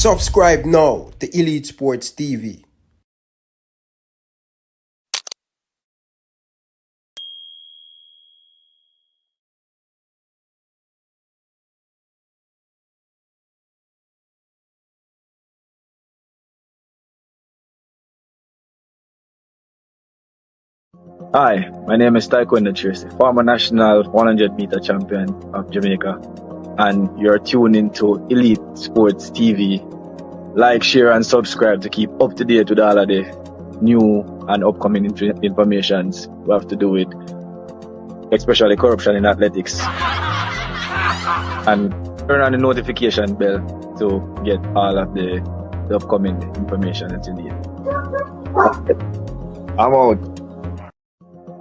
Subscribe now to Elite Sports TV. Hi, my name is Taekwondo Tracy, former national 100-meter champion of Jamaica, and you're tuned into Elite Sports TV. Like, share, and subscribe to keep up to date with all of the new and upcoming informations we have to do with, especially corruption in athletics. And turn on the notification bell to get all of the upcoming information that you need. I'm out.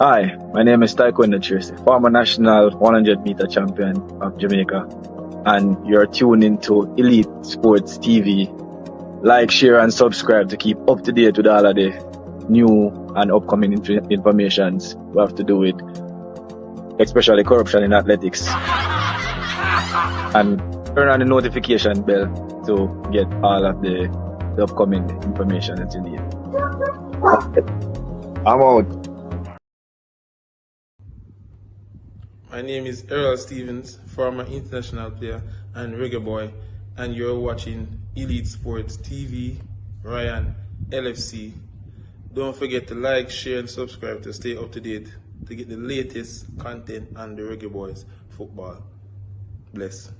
Hi, my name is Taekwondo Tracy, former national 100-meter champion of Jamaica, and you're tuned into Elite Sports TV. Like, share, and subscribe to keep up to date with all of the new and upcoming informations we have to do with, especially corruption in athletics. And turn on the notification bell to get all of the upcoming information that you need. I'm out. My name is Errol Stevens, former international player and reggae boy, and you're watching Elite Sports TV, Ryan, LFC. Don't forget to like, share, and subscribe to stay up to date to get the latest content on the Reggae Boyz football. Bless.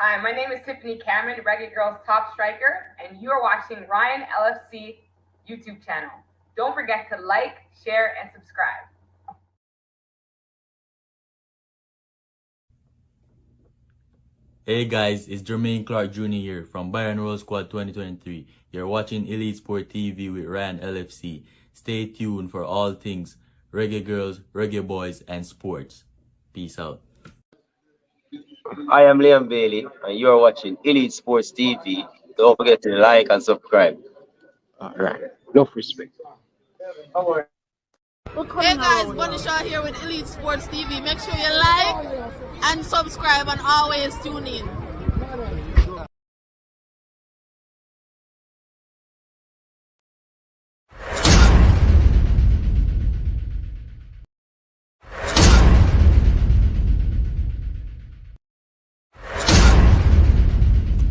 Hi, my name is Tiffany Cameron, Reggae Girls top striker, and you are watching Ryan LFC YouTube channel. Don't forget to like, share, and subscribe. Hey guys, it's Jermaine Clark Jr. here from Byron Rose Squad 2023. You're watching Elite Sport TV with Ryan LFC. Stay tuned for all things Reggae Girls, Reggae Boys, and sports. Peace out. I am Liam Bailey, and you're watching Elite Sports TV. Don't forget to like and subscribe. Alright, enough respect. Hey guys, Bunny Shaw here with Elite Sports TV. Make sure you like and subscribe and always tune in.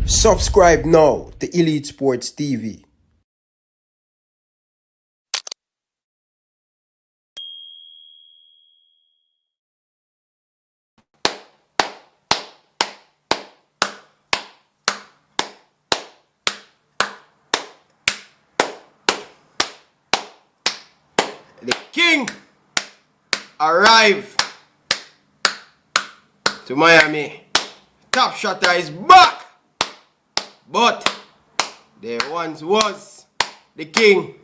Subscribe now to Elite Sports TV. The King arrived to Miami. Top Shotter is back. But there once was the King.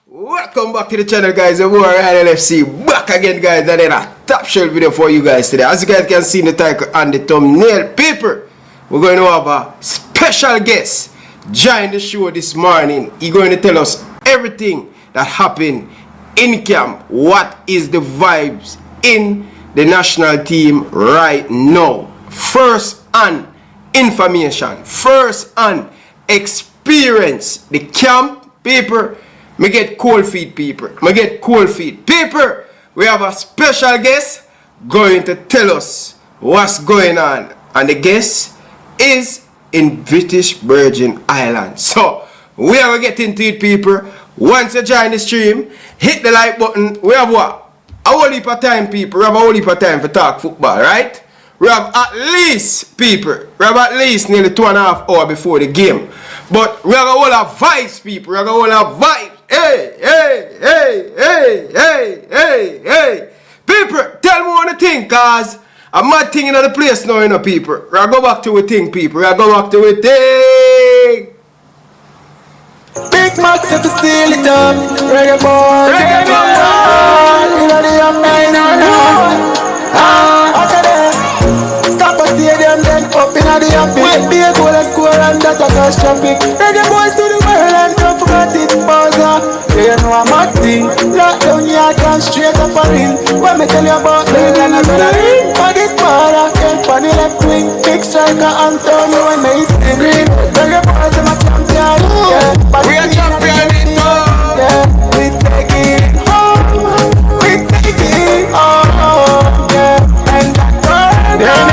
Welcome back to the channel, guys. I'm Ryan LFC back again, guys. And then a top shelf video for you guys today. As you guys can see in the title and the thumbnail paper, we're going to have a special guest join the show this morning. He's going to tell us everything that happened in camp. What is the vibes in the national team right now? First and information, first hand experience. The camp paper, me get cold feet people. Me get cold feet people. We have a special guest going to tell us what's going on, and the guest is in British Virgin Islands. So we are gonna get into it, people. Once you join the stream, hit the like button. We have what? A whole heap of time, people. We have a whole heap of time for talk football, right? We have at least, people, we have at least nearly 2.5 hours before the game. But we have a whole of vibes, people. We have a whole of vibes. Hey, hey, hey, hey, hey, hey, hey. People, tell me what you think, cause I'm mad thing in the place now, you know, people. We have go back to a thing, people. We have go back to a thing. Big Max if you steal it up. Reggae Boyz, reggae boy. You know the young man, okay then. Stop a stadium then up in a the office. Be a goal and score and that a cash traffic. Reggae boys to the world and don't forget it. Pause. You know I'm a thing. Lock down your can straight up a ring. When me tell you about me, and I'm gonna ring. For this mother, help on the left wing. Big striker Antonio and me is green. Reggae boys are my champion. Yeah, we are champion in town. Yeah, we take it home. We take it home. Yeah, and that word that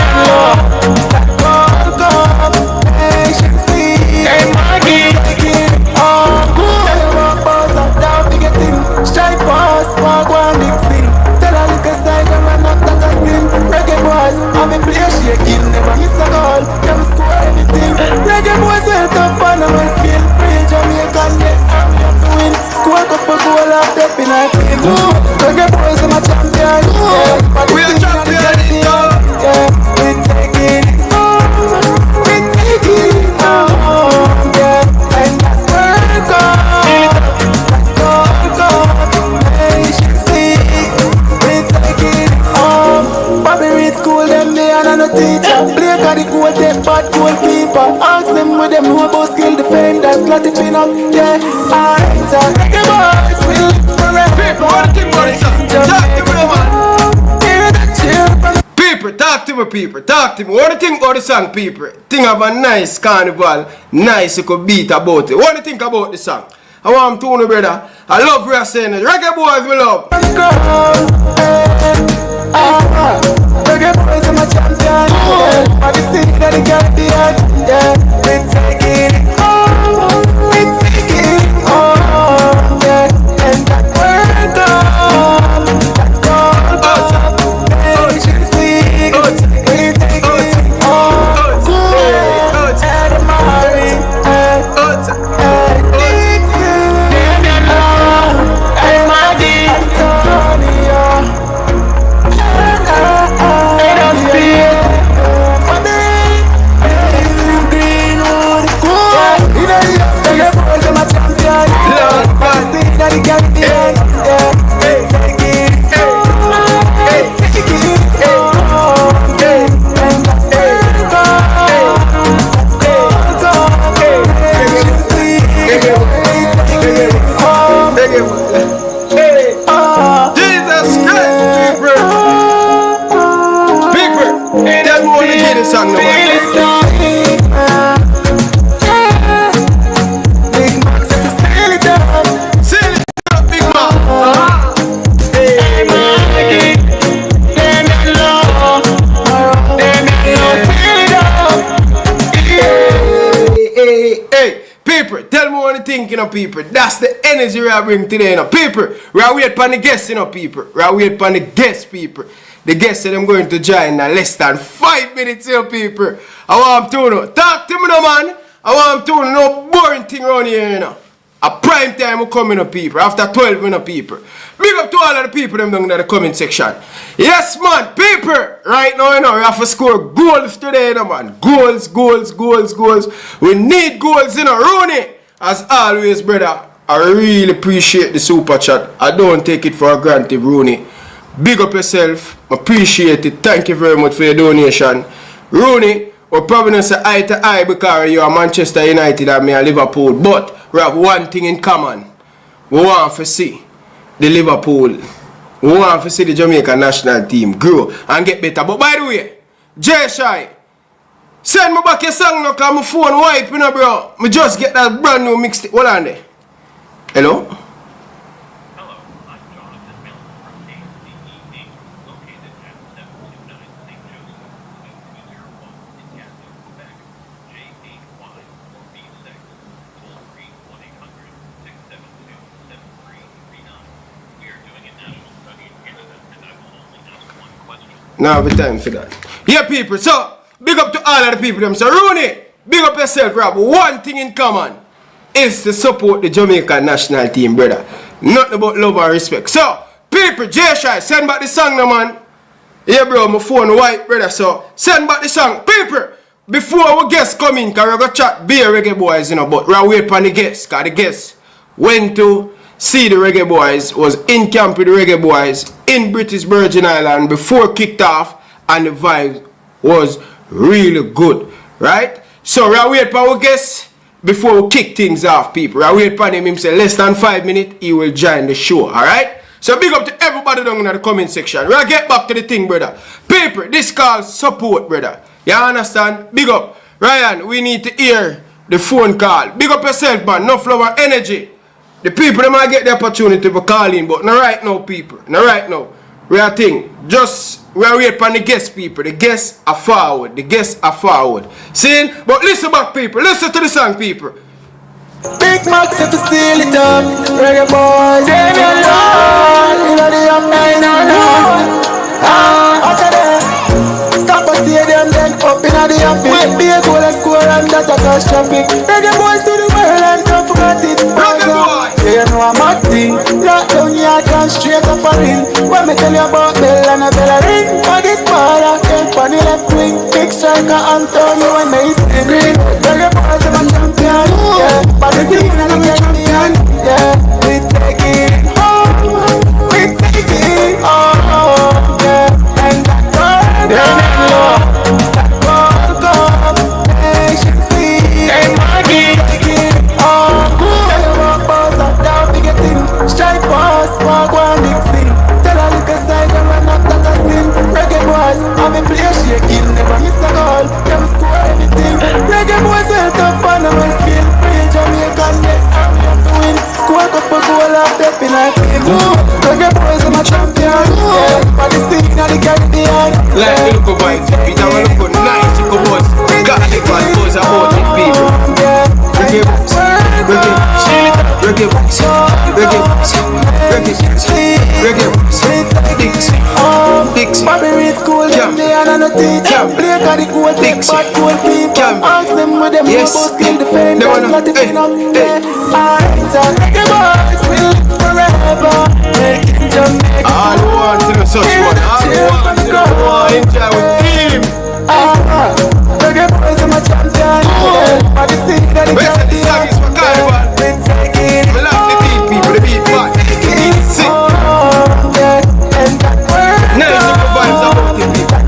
word come. Patiently. Hey, Maggie. Take it home. Tell you what boss up down to get in. Strike fast, walk one big thing. Tell a little side and run up that a sin. Reggae boys, I'm in play shaking. Never miss a goal, never score anything. Reggae boys well tough and I'm in skill. Real Jamaican, yes, I'm here to win. Score up a goal after in a team. Reggae boys, I'm a champion. Yeah, we are champion in town. Yeah, we take it home. We take it home. Yeah, and that word come. That word come. Patiently. We take it home. Bobby read school them day and I'm a teacher. Blake at the goal, take bad goalkeeper. Ask them with them know about skill defenders. Let it pin up, yeah. Alright, Reggae boys, we live forever. People, what do you think about this song? Talk to me, man. People, talk to me, people. Talk to me. What do you think about the song, people? Think of a nice carnival, nice you could beat about it. What do you think about the song? I want to know, brother. I love what you're saying. Reggae boys, we love. Reggae boys are my champion. I just see that they got the end. Yeah, we take it home. We take it home. Yeah, and that word come. That word come. Patiently. We take it home. Good. And the morning. And Dixon. And Maggie. Antonio. Song no Big Max says to sail it up. Sail it up, Big Mac. Hey, Maggie, them in love. Them in love, sail it up. Hey, people, tell me what you think, you know, people. That's the energy we are bringing today, you know, people. We are waiting for the guests, you know, people. We are waiting for the guests, people. The guests said I'm going to join in less than 5 minutes here, people. I want to know. Talk to me, no, man. I want to know no boring thing around here, you know. A prime time will come in, people. After 12, you know, people. Big up to all of the people them down in the comment section. Yes, man, people. Right now, you know, we have to score goals today, you know, man. Goals, goals, goals, goals. We need goals, you know. Rooney, as always, brother. I really appreciate the super chat. I don't take it for granted, Rooney. Big up yourself. Appreciate it. Thank you very much for your donation. Rooney, we're probably not say eye to eye because you are Manchester United and me are Liverpool. But we have one thing in common. We want to see the Liverpool. We want to see the Jamaican national team grow and get better. But by the way, J-Shy, send me back your song now because my phone wipe, you know, bro. Me just get that brand new mixtape. Hold on there. Hello? Now have time for that. Yeah, people. So, big up to all of the people. So, Rooney, big up yourself, Rob. One thing in common is to support the Jamaican national team, brother. Nothing about love and respect. So, people, J-Shy, send back the song now, man. Yeah, bro, my phone white, brother. So, send back the song. People, before our guests come in, because we're going to chat beer Reggae Boyz, you know, but we're waiting for the guests, because the guests went to see the Reggae Boyz, was in camp with the Reggae Boyz in British Virgin Island before kicked off, and the vibe was really good. Right? So we are wait for our guest before we kick things off, people. We are wait for him say less than 5 minutes, he will join the show. Alright? So big up to everybody down in the comment section. We'll get back to the thing, brother. People, this called support, brother. You understand? Big up. Ryan, we need to hear the phone call. Big up yourself, man. No flow energy. The people, they might get the opportunity to call in, but not right now, people. Not right now. We are thinking. Just, we are waiting for the guest, people. The guests are forward. The guests are forward. See? But listen back, people. Listen to the song, people. Big Max if you steal it up. Reggae Boyz, give me a love. You know the up, after that, stop a stadium, then up in the office. Be a goal and score and that a cause traffic. Reggae Boyz to the world and don't forget it. Reggae Boyz. Yeah, you know I'm acting. Lock down your can straight up a ring. When me tell you about bell and a bell a ring. For this part I came for the left wing. Big striker Antonio and Mason Green. Reggae Boyz are my champion. Yeah, but the team and the champion. Yeah, we take it home. We take it home. Yeah, and that World Cup, Nations League. Hey, Maggie, take it home. Tell you what boss up down to get in. Strike fast, walk one big thing. Tell a little side and run up that a sin. Reggae Boyz, I'm a player shaking. Never miss a goal, never score anything. Reggae Boyz held up on the skill. Real Jamaican, yes, I'm here to win. Score a couple goal off the pin like him. Reggae Boyz are my champion. Yeah, for the scene of the Caribbean. Like the look of vibes, Peter, we look good, nice, you go boys. Got the bad boys about it, people. Reggae Boyz, Reggae Boyz, Reggae Boyz, Reggae Boyz, Reggae Boyz, Reggae Boyz, Dixie, Dixie, Bobby Reed school, them they are not a teacher. Play for the goal, take bad goal people. Ask them with them yes, about skill defenders. Not the pin up there. Alright, Reggae Boyz will live forever. Making Jamaica. all who want to know such one, all who want to know who want to enjoy with him. Reggae Boyz are my champion. For the scene of the Where's the song is for Carnival? we take it. We love the beat, people, the beat part, the beat sick. Nice, you go vibes about it, people. 2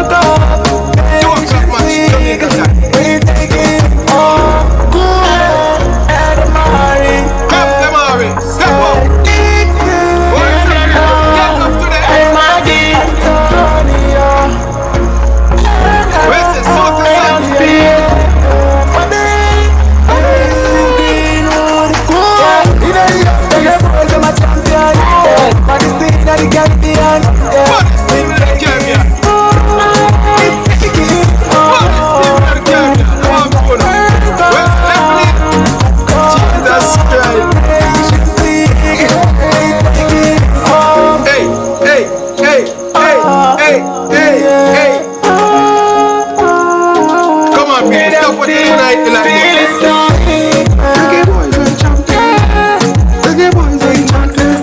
o'clock match, Jamaica time. Come, Lamari, step up. What's up? Get up to the end. Where's the sort of song? What is the name of the Caribbean? What is the name of the Caribbean? I'm going on. Where's the left leg? Jesus Christ. Hey, hey, hey, hey, hey, hey, hey. Come on, people, stop what you tonight like this. Reggae Boyz are champions. Reggae Boyz are champions.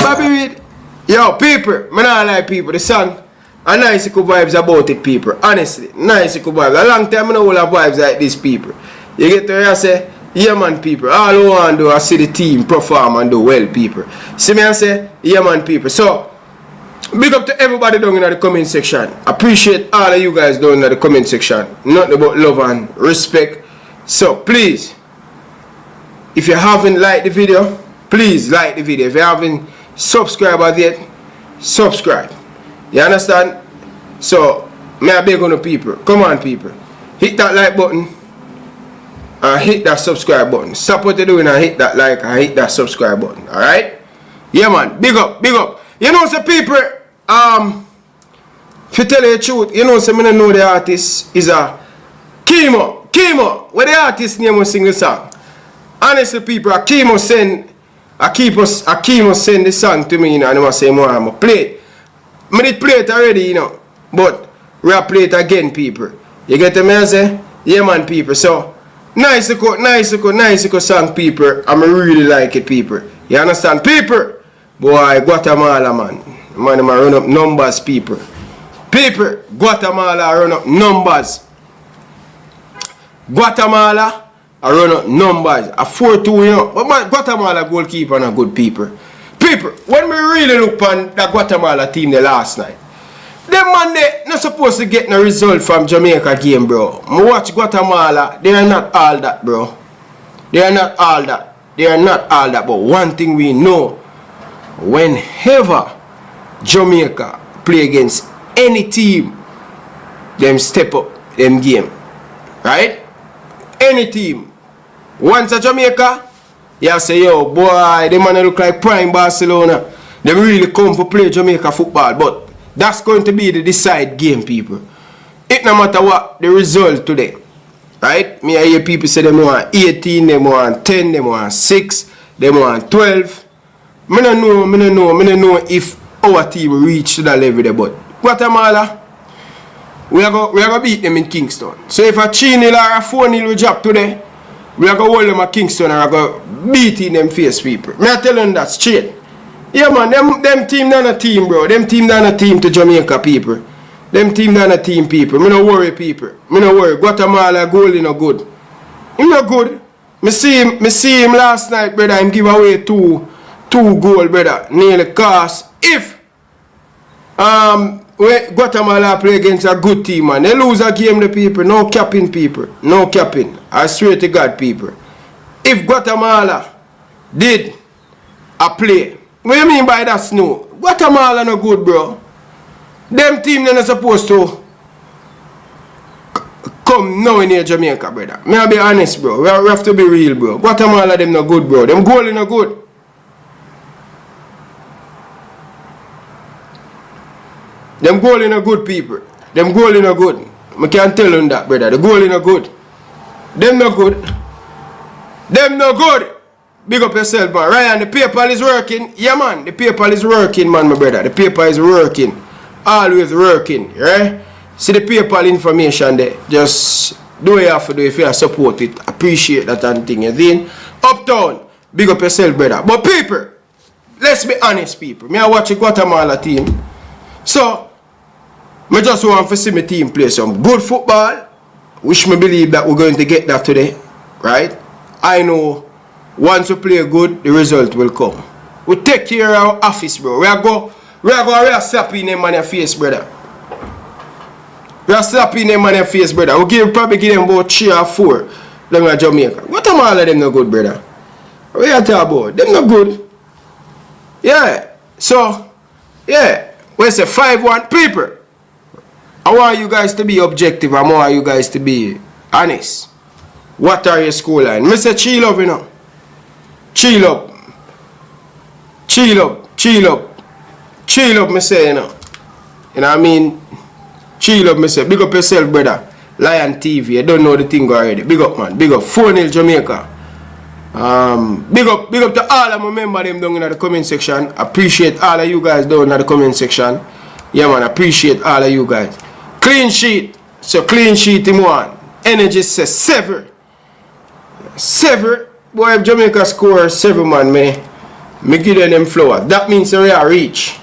Bobby Reed. Yo, people, I not like people. The song, a nice cool vibes about it, people. Honestly, nice cool vibes. A long time I don't have vibes like this, people. You get to hear say, yeah man, people. All I want to do is see the team perform and do well, people. See me and say, yeah man, people. So, big up to everybody down in the comment section. Appreciate all of you guys down in the comment section. Nothing but love and respect. So, please, if you haven't liked the video, please like the video. If you haven't subscribed yet, subscribe. You understand? So, may I beg on the people. Come on, people. Hit that like button and hit that subscribe button. Stop what you're doing and hit that like and hit that subscribe button. Alright? Yeah, man. Big up, big up. You know, some people, to tell you the truth, you know, some I don't know the artist is a Chemo. Chemo. What the artist name was sing the song? Honestly, people, a Chemo send the song to me, you know, and I say, I'm going to play it. I did play it already, you know, but we'll play it again, people. You get the message? Yeah, man, people. So, nice song, people. I really like it, people. You understand? People, boy, Guatemala, man. Man, I run up numbers, people. People, Guatemala run up numbers. Guatemala, I run up numbers. A 4-2, you know. But Guatemala goalkeeper and a good people. People, when we really look on the Guatemala team the last night, Them man they not supposed to get no result from Jamaica game, bro. I watch Guatemala. They are not all that, bro. They are not all that. They are not all that. But one thing we know, whenever Jamaica play against any team, them step up them game. Right? Any team. Once a Jamaica, you say, yo, boy, them man look like prime Barcelona. They really come for play Jamaica football. But that's going to be the decide game, people. It no matter what the result today. Right? Me I hear people say they want 18, they want 10, they want 6, they want 12. I don't know if our team reach to that level there, but Guatemala, we are going to beat them in Kingston. So if a 3-0 or a 4-0 we drop today, we are going to hold them at Kingston and we are going to beat in them face, people. I tell them that straight. Yeah, man, them team not a team, bro. Them team not a team to Jamaica, people. Them team not a team, people. Me no worry, people. Me no worry. Guatemala goal is no good. He no good. Me see him last night, brother. Him give away two goal, brother. Nearly cost. If Guatemala play against a good team, man, they lose a game, the people. No capping, people. No capping. I swear to God, people. If Guatemala did a play, what do you mean by that, Snow? Guatemala no good, bro. Them team they're not supposed to come now in here Jamaica, brother. May I be honest, bro. We have to be real, bro. Guatemala them no good, bro. Them goal no good. Them goal no good, people. Them goal no good. I can't tell them that, brother. The goal no good. Them no good. Them no good. Big up yourself, man. Ryan, the paper is working. Yeah, man. The paper is working, man, my brother. The paper is working. Always working, right? See the PayPal information there. Just do what you have to do if you support it. Appreciate that and thing. And then, Uptown, big up yourself, brother. But people, let's be honest, people. Me I watch the Guatemala team. So, I just want to see my team play some good football. Which me believe that we're going to get that today. Right? I know once we play good, the result will come. We take care of our office, bro. We are slapping them on your face, brother. We are slapping them on your face, brother. We probably give them about 3 or 4. Them in Jamaica. Guatemala them no good, brother. What you talking about? Them no good. Yeah. So, yeah. We say 5-1 people. I want you guys to be objective. I want you guys to be honest. What are your scoreline? Mr. Chill up, you know. Chill up. Chill up. Chill up. Chill up, me say, you know. You know what I mean? Chill up, me say. Big up yourself, brother. Lion TV. You don't know the thing already. Big up, man. Big up. 4-0 Jamaica. Big up to all of my members them down in the comment section. Appreciate all of you guys down in the comment section. Yeah, man. Appreciate all of you guys. Clean sheet. So, clean sheet him one. Energy says 7. 7. Boy, if Jamaica score 7, man, me give them flowers. That means we are reach.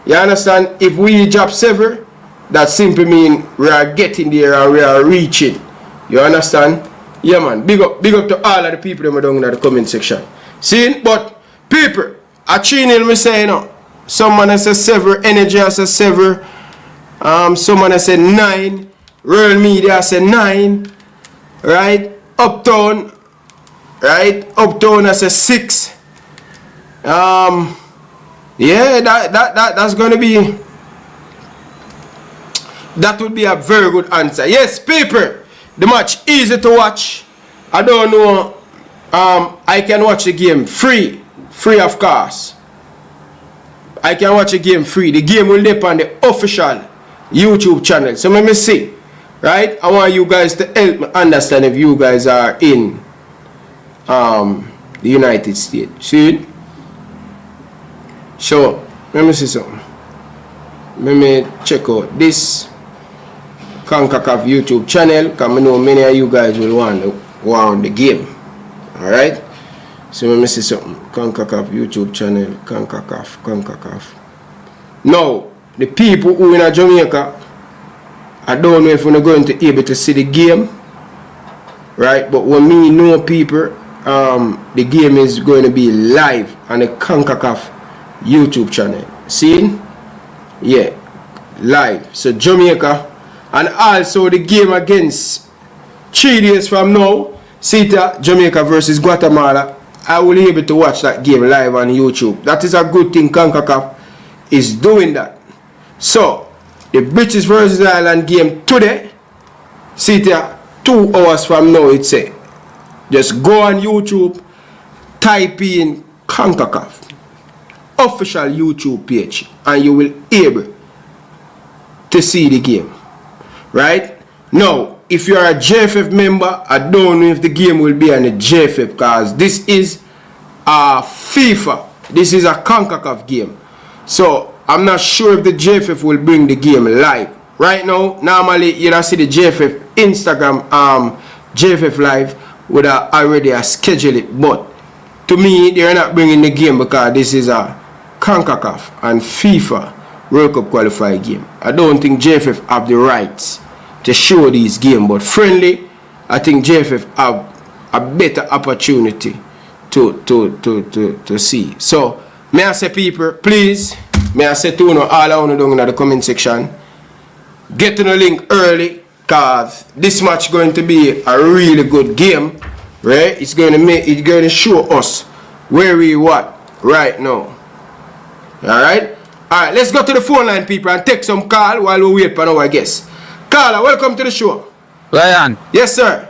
You understand? If we drop 7, that simply means we are getting there and we are reaching. You understand? Yeah, man. Big up to all of the people that are down in the comment section. See? But people, I channel me say, you know, someone say 7, Energy say 7, someone say 9, Real Media say 9, right? Uptown, right? Uptown say 6. Yeah, that's gonna be, that would be a very good answer. Yes, people, the match easy to watch. I don't know. I can watch the game free of course. I can watch the game free. The game will depend on the official YouTube channel. So let me see, right? I want you guys to help me understand if you guys are in the United States. See? So, let me see something. Let me check out this Concacaf YouTube channel, because I know many of you guys will want the game. Alright? So, let me see something. Concacaf YouTube channel. Concacaf. Now, the people who in Jamaica, I don't know if we're going to be able to see the game. Right? But when me know people, the game is going to be live on the Concacaf YouTube channel. See? Yeah. live. So Jamaica, and also the game against 3 days from now, Sita, Jamaica versus Guatemala. I will be able to watch that game live on YouTube. That is a good thing. Concacaf is doing that. So the British versus Ireland game today, Sita, 2 hours from now, it's say. Just go on YouTube, type in Concacaf official YouTube page, and you will be able to see the game. Right? Now, if you are a JFF member, I don't know if the game will be on the JFF, because this is a FIFA. This is a Concacaf game. So, I'm not sure if the JFF will bring the game live. Right now, normally, you don't see the JFF Instagram, JFF live would have already scheduled it. But, to me, they're not bringing the game because this is a Concacaf and FIFA World Cup qualified game. I don't think JFF have the rights to show these games, but friendly, I think JFF have a better opportunity to see. So, may I say, people, please, may I say to you, all I want to do in the comment section, get to the link early, because this match going to be a really good game, right? It's going to show us where we what right now. Alright, let's go to the phone line, people, and take some call while we wait for our guests. Carla, welcome to the show. Ryan. Yes, sir.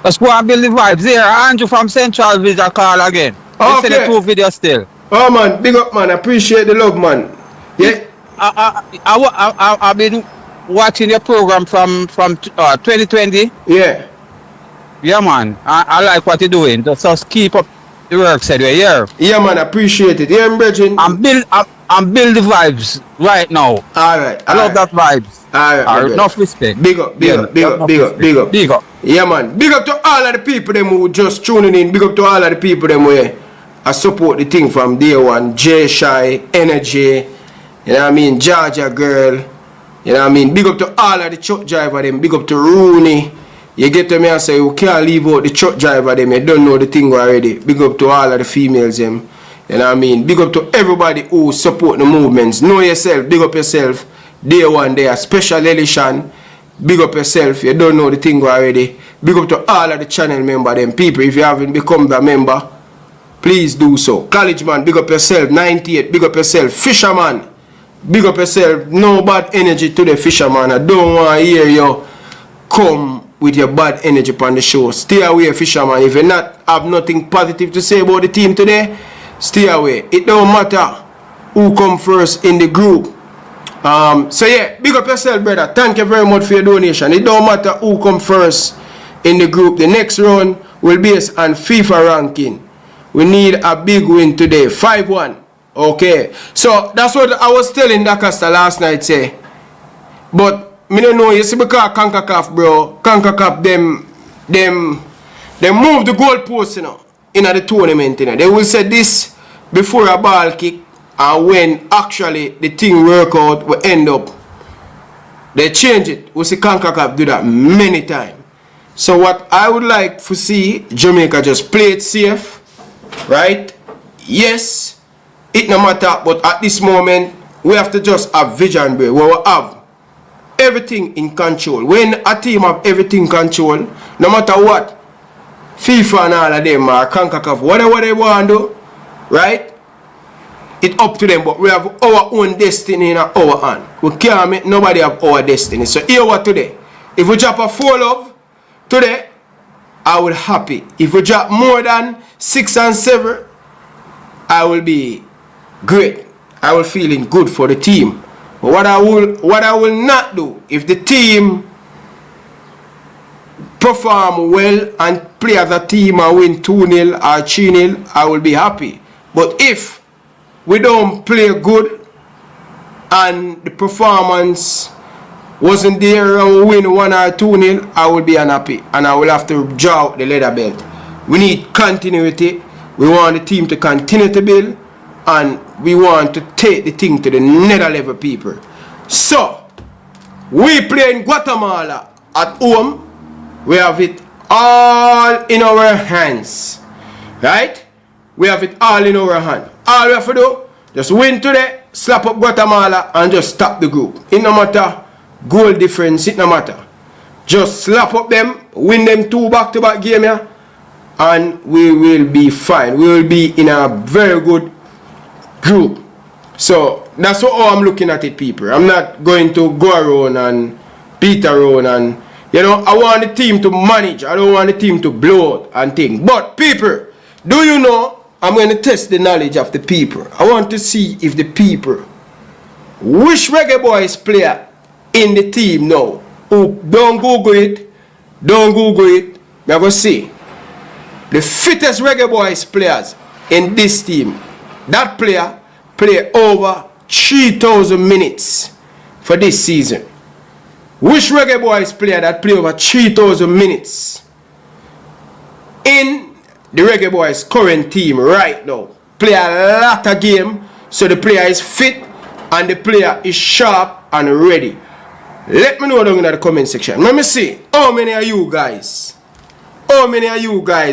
Let's go and build the vibes here. Andrew from Central Visa call again. Okay. Listen to 2 videos still. Oh, man, big up, man. Appreciate the love, man. Yeah. I've been watching your program from 2020. Yeah. Yeah, man. I like what you're doing. Just keep up the work, said we. Yeah. Yeah, man. Appreciate it. Yeah, Bridget. I'm build the vibes right now. All right. I love that vibes. All right. Enough respect. Big up. Big up. Yeah, man. Big up to all of the people them who just tuning in. Big up to all of the people them who I support the thing from day one. J Shy, Energy, you know what I mean? Georgia Girl, you know what I mean? Big up to all of the truck driver them. Big up to Rooney. You get to me and say you can't leave out the truck driver them. You don't know the thing already. Big up to all of the females them. You know what I mean? Big up to everybody who support the movements. Know yourself. Big up yourself. Day one day. Special edition. Big up yourself. You don't know the thing already. Big up to all of the channel member them. People, if you haven't become a member, please do so. College man, big up yourself. 98, big up yourself. Fisherman, big up yourself. No bad energy to the fisherman. I don't want to hear you come with your bad energy upon the show. Stay away, fisherman. If you not have nothing positive to say about the team today, stay away. It don't matter who come first in the group. So yeah, big up yourself, brother. Thank you very much for your donation. It don't matter who come first in the group. The next round will be on FIFA ranking. We need a big win today. 5-1. Okay. So that's what I was telling Dakasta last night, say. But me don't know, you see, because Concacaf, bro. Concacaf, them move the goalpost, you know, in the tournament, you know. They will say this before a ball kick, and when actually the thing work out, we end up, they change it. We see Concacaf do that many times. So what I would like to see, Jamaica just play it safe, right? Yes, it no matter, but at this moment, we have to just have vision, bro. We will have everything in control. When a team have everything control, no matter what, FIFA and all of them, or Concacaf, whatever they want to do, right? It's up to them, but we have our own destiny in our hand. We can't make nobody have our destiny. So here what today? If we drop a 4 love today, I will happy. If we drop more than 6 and 7, I will be great. I will feeling good for the team. But what I will not do, if the team perform well and play as a team and win 2-0 or 3-0, I will be happy. But if we don't play good and the performance wasn't there and we win 1 or 2-0, I will be unhappy and I will have to draw out the leather belt. We need continuity. We want the team to continue to build, and we want to take the thing to the next level, people. So, we play in Guatemala at home. We have it all in our hands. Right? We have it all in our hands. All we have to do, just win today slap up Guatemala and just stop the group. It no matter goal difference, it no matter. Just slap up them, win them 2 back-to-back games here, and we will be fine. We will be in a very good group. So that's how I'm looking at it, people. I'm not going to go around and beat around and, you know, I want the team to manage. I don't want the team to blow out and things. But people, do you know, I'm going to test the knowledge of the people. I want to see if the people, which Reggae Boyz player in the team now, who don't Google it, I'm going to see the fittest Reggae Boyz players in this team. That player play over 3,000 minutes for this season. Which Reggae Boyz player that play over 3,000 minutes in the Reggae Boyz current team right now? Play a lot of game, so the player is fit and the player is sharp and ready. Let me know down in the comment section. Let me see how many of you guys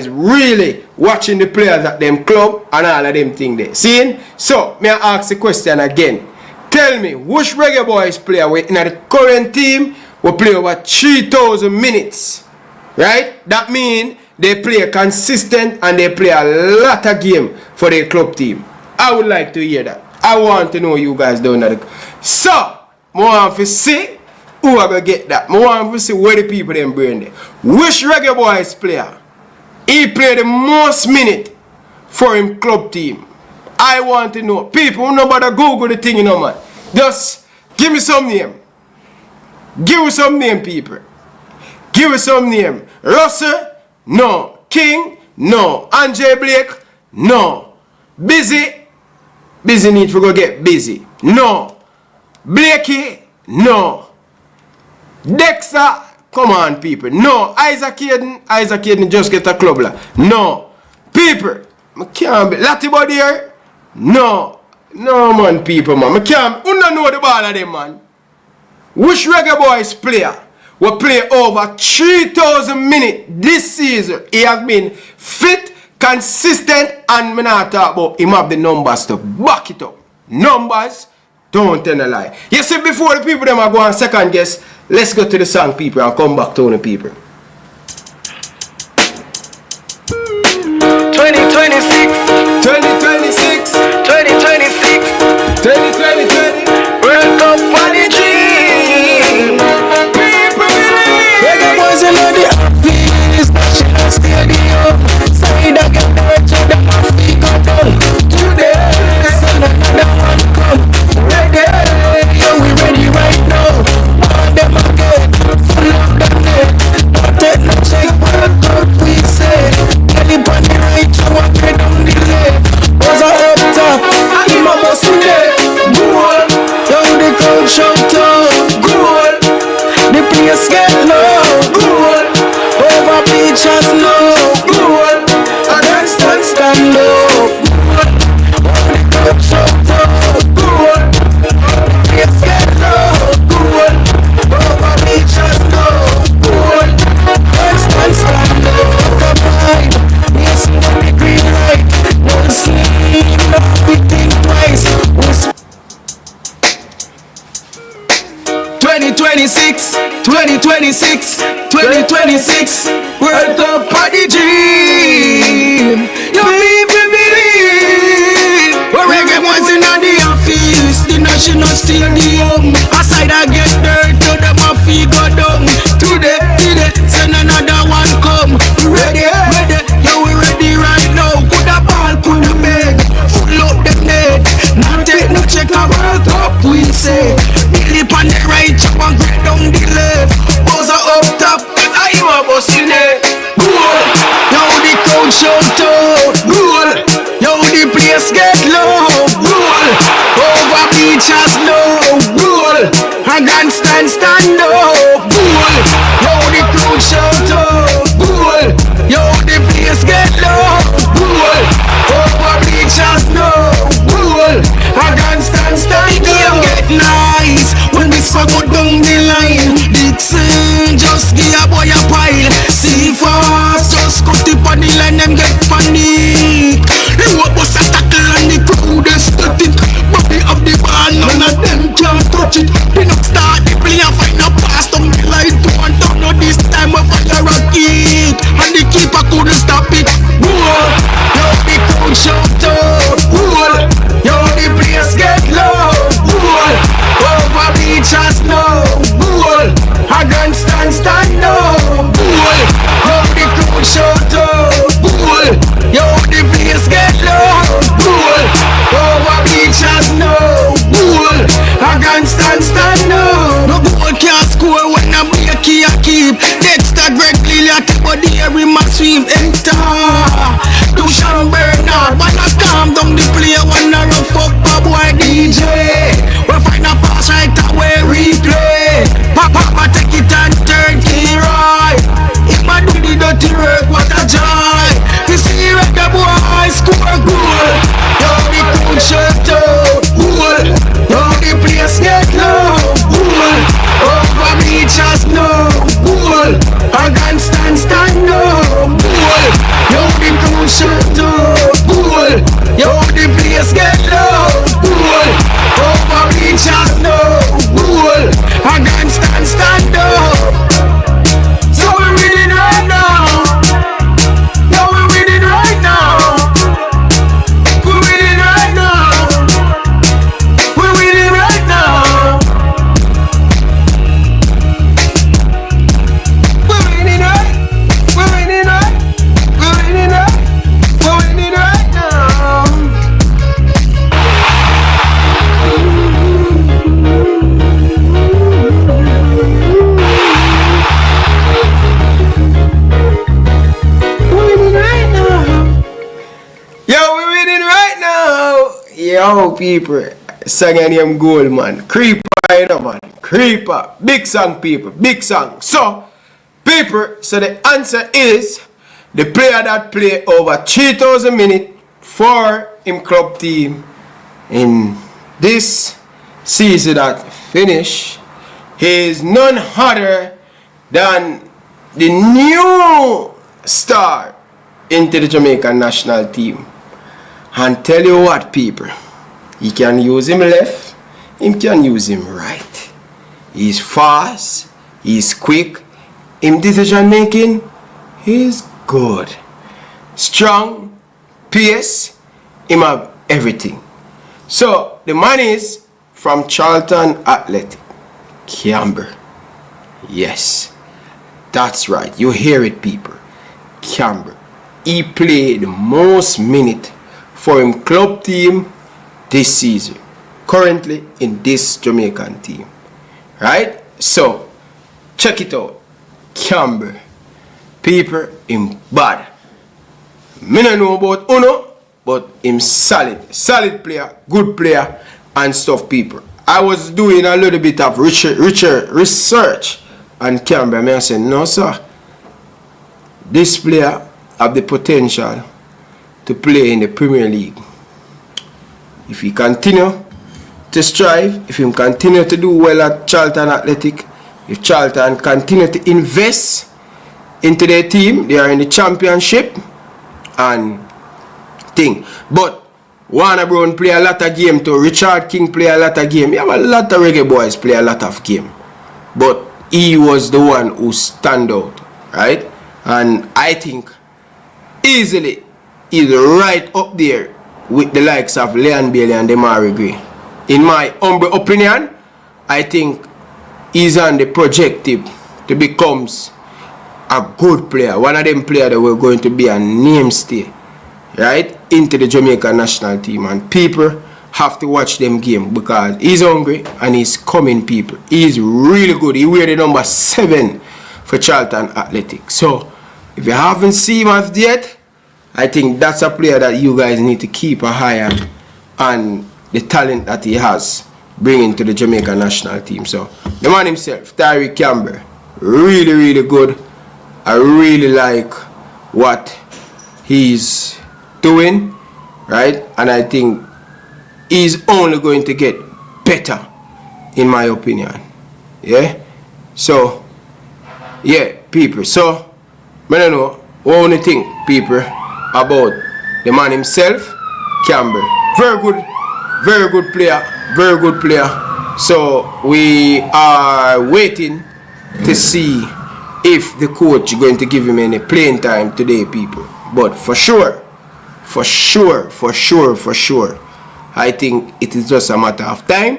really watching the players at them club and all of them thing there. See? So, may I ask the question again. Tell me, which Reggae Boyz player in the current team will play over 3,000 minutes? Right? That means they play consistent and they play a lot of game for their club team. I would like to hear that. I want to know you guys down there. So, more want to see who are going to get that. More want to see where the people them bring there. Which Reggae Boyz player he played the most minute for him club team? I want to know. People who know about the Google the thing, you know, man. Just give me some name. Give me some name, people. Give me some name. Russell? No. King? No. Andre Blake? No. Busy? Busy need to go get busy. No. Blakey? No. Dexter? Come on, people. No. Isaac Hayden just get a club. No. People. I can't be. Latibody here? No. No, man, people, man. I can't. You don't know the ball of them, man. Which Reggae Boyz player will play over 3,000 minutes this season? He has been fit, consistent, and I'm not talking about him have the numbers to back it up. Numbers don't tell a lie. You see, before the people them are going second guess, let's go to the song, people, and come back to the people. 2020 World Cup party dream. Reggae Boyz in the office, National Stadium. Side again, the feet go down. Today, another one come. Reggae, yeah, we ready right now. All them again, full of the net. Don't take no check, World Cup we say. Get it on the right, you want it on the left. Was up top, I'm a boss today. Goal, yo the crowd shout out. Goal, the players get low. Goal, over pitches low. Goal, and stand up. Goal, the crowd shout out. Goal, the players get low. Goal, over pitches low. Goal, and stand up. Come on, yes, the green light. No sleep, no we think twice. 2026 World Cup party dream. Your people believe. We're Reggae Boyz in the office, the National Stadium. Aside I get dirt, to them a feet go down. Today, send another one come. Ready, yo we ready right now. Could a ball, could a beg, full up the net. Not take no check a World Cup we say. Lip on the right, chop and grab down the left. Buzzer up top, I am a boss in it. Goal, yo the crowd shout out. Goal, yo the place get low. Goal, over beaches low. Goal, and stand up. Goal, yo the crowd shout out. Goal, yo the place get low. Goal, over beaches low. Goal, and stand up. Get nice when we squad go down the line. Dixon just give a boy a pile. See fast just cut it on the line. Them get panic. Low bus a tackle and the crowd is cut it. Bobby up the watch it. We not start the play and find a pass down the line to and down. No this time we fire a kick and the keeper couldn't stop it. Goal, yo the crowd shout out. Goal, yo the place get low. Goal, over beaches now. Goal, against stand now. Goal, yo the crowd shout out. Goal, yo the place get low. Goal, over beaches now. Goal, against stand now. No goal can't score when I'm breaking a keep. Dexter Greg Lilly at the body every match swim enter. Do Sean Bernard, but I calm down the play when I rough up a boy DJ. We find a pass right away replay. Papa take it and turn it right. If I do the dirty work, what a joy. You see Reggae Boyz score goal. Yo the crowd shout out. Goal. Yo the place get low. Goal. Over beaches no. Goal. Against stand no. Goal. Yo the crowd shout out. Goal. Yo the place get low. Goal. Over beaches no. Goal. Against stand no. So we're winning right now. Yo we're winning right now. We're winning right now. We're winning right now. We're winning right. We're winning right. We're winning right. We're winning right now. We're winning right now. Yo, we're winning right now. Yo, people. Song and him goal, man. Creeper, you know, man. Creeper. Big song, people. Big song. So, people, so the answer is the player that play over 3,000 minutes for him club team in this season that finish. He is none other than the new star into the Jamaican national team. And tell you what, people, he can use him left, he can use him right. He's fast, he's quick, in decision making, he's good. Strong, pace, him have everything. So the man is from Charlton Athletic, Camber. Yes, that's right, you hear it, people. Camber. He played the most minute for him club team this season, currently in this Jamaican team, right? So check it out. Camber, people, him bad. Me don't know about Uno, but him solid player, good player and stuff, people. I was doing a little bit of research on Camber, and I said, no sir, this player have the potential to play in the Premier League. If he continue to strive, if he continue to do well at Charlton Athletic, if Charlton continue to invest into their team, they are in the championship and thing. But Warner Brown play a lot of game too. Richard King play a lot of game. You have a lot of Reggae Boyz play a lot of game. But he was the one who stand out, right? And I think easily he's right up there with the likes of Leon Bailey and Demari Gray. In my humble opinion, I think he's on the projective to become a good player. One of them players that were going to be a name stay, right, into the Jamaican national team. And people have to watch them game because he's hungry and he's coming, people. He's really good. He wear the number 7 for Charlton Athletic. So if you haven't seen him as yet, I think that's a player that you guys need to keep an eye on, and the talent that he has bringing to the Jamaican national team. So the man himself, Tyreek Campbell, really good. I really like what he's doing, right? And I think he's only going to get better, in my opinion. Yeah? So, yeah, people. So, I don't know what you think, people, about the man himself, Campbell. Very good player, So we are waiting to see if the coach is going to give him any playing time today, people. But for sure, I think it is just a matter of time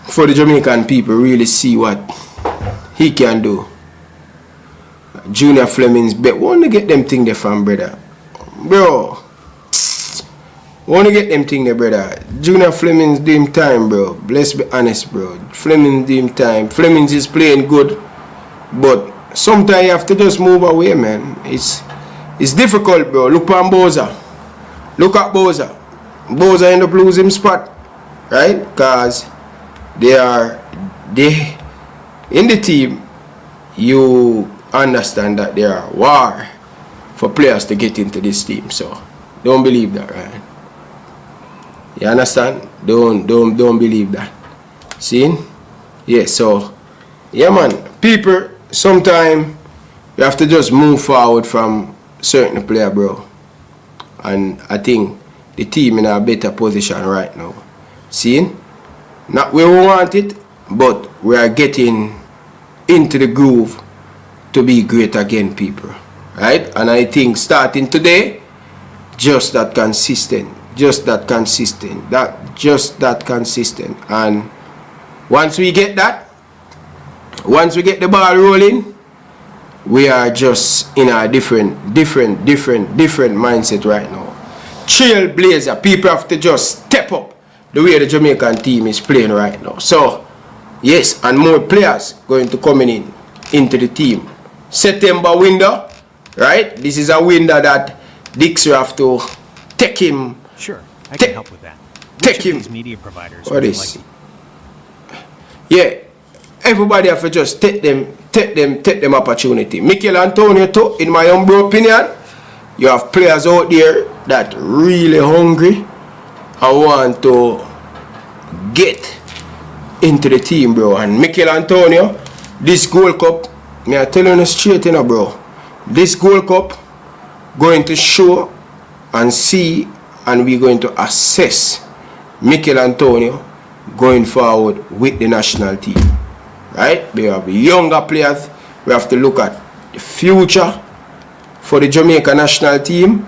for the Jamaican people really see what he can do. Junior Fleming's bet. Want to get them thing there from, brother. Bro. Want to get them thing there, brother. Junior Fleming's doing time, bro. Let's be honest, bro. Fleming's doing time. Fleming's is playing good. But sometimes you have to just move away, man. It's difficult, bro. Look at Boza. Look at Boza. Boza end up losing spot. Right? Because they in the team, you understand that there are war for players to get into this team. So don't believe that, right? You understand? Don't believe that. See? Yeah, so yeah, man. People, sometimes you have to just move forward from certain player, bro. And I think the team in a better position right now. See? Not where we want it, but we are getting into the groove to be great again, people. Right? And I think starting today, just that consistent. And once we get that, once we get the ball rolling, we are just in a different mindset right now. Trailblazer, people have to just step up the way the Jamaican team is playing right now. So, yes, and more players going to come into the team. September window, right? This is a window that Dixie have to take him. Sure, I can help with that. Take him. These media providers. What is? Yeah, everybody have to just take them opportunity. Mikel Antonio too, in my humble opinion, you have players out there that really hungry and want to get into the team, bro. And Mikel Antonio, this Gold Cup, me I tell you straight, you know, bro. This Gold Cup going to show and see, and we're going to assess Mikel Antonio going forward with the national team. Right? We have younger players. We have to look at the future for the Jamaica national team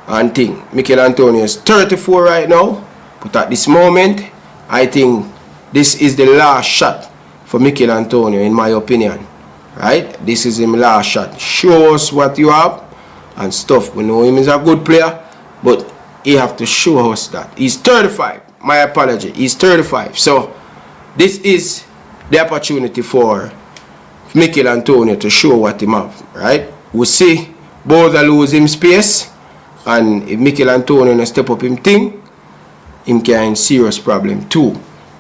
and think. Mikel Antonio is 34 right now, but at this moment, I think this is the last shot for Mikel Antonio, in my opinion. Right? This is his last shot. Show us what you have and stuff. We know him is a good player, but he have to show us that. He's 35. My apology. He's 35. So this is the opportunity for Mikel Antonio to show what he have. Right? We see both are losing space, and if Mikel Antonio step up him thing, him can in serious problem too.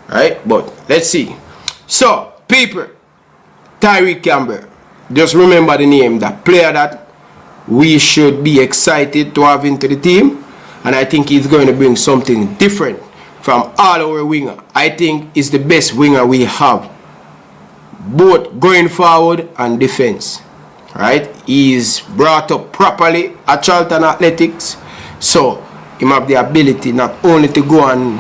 Right? But let's see. So people, Tyreek Campbell, just remember the name, that player that we should be excited to have into the team, and I think he's going to bring something different from all our winger. I think he's the best winger we have, both going forward and defense. Right? He's brought up properly at Charlton Athletics, so he have the ability not only to go and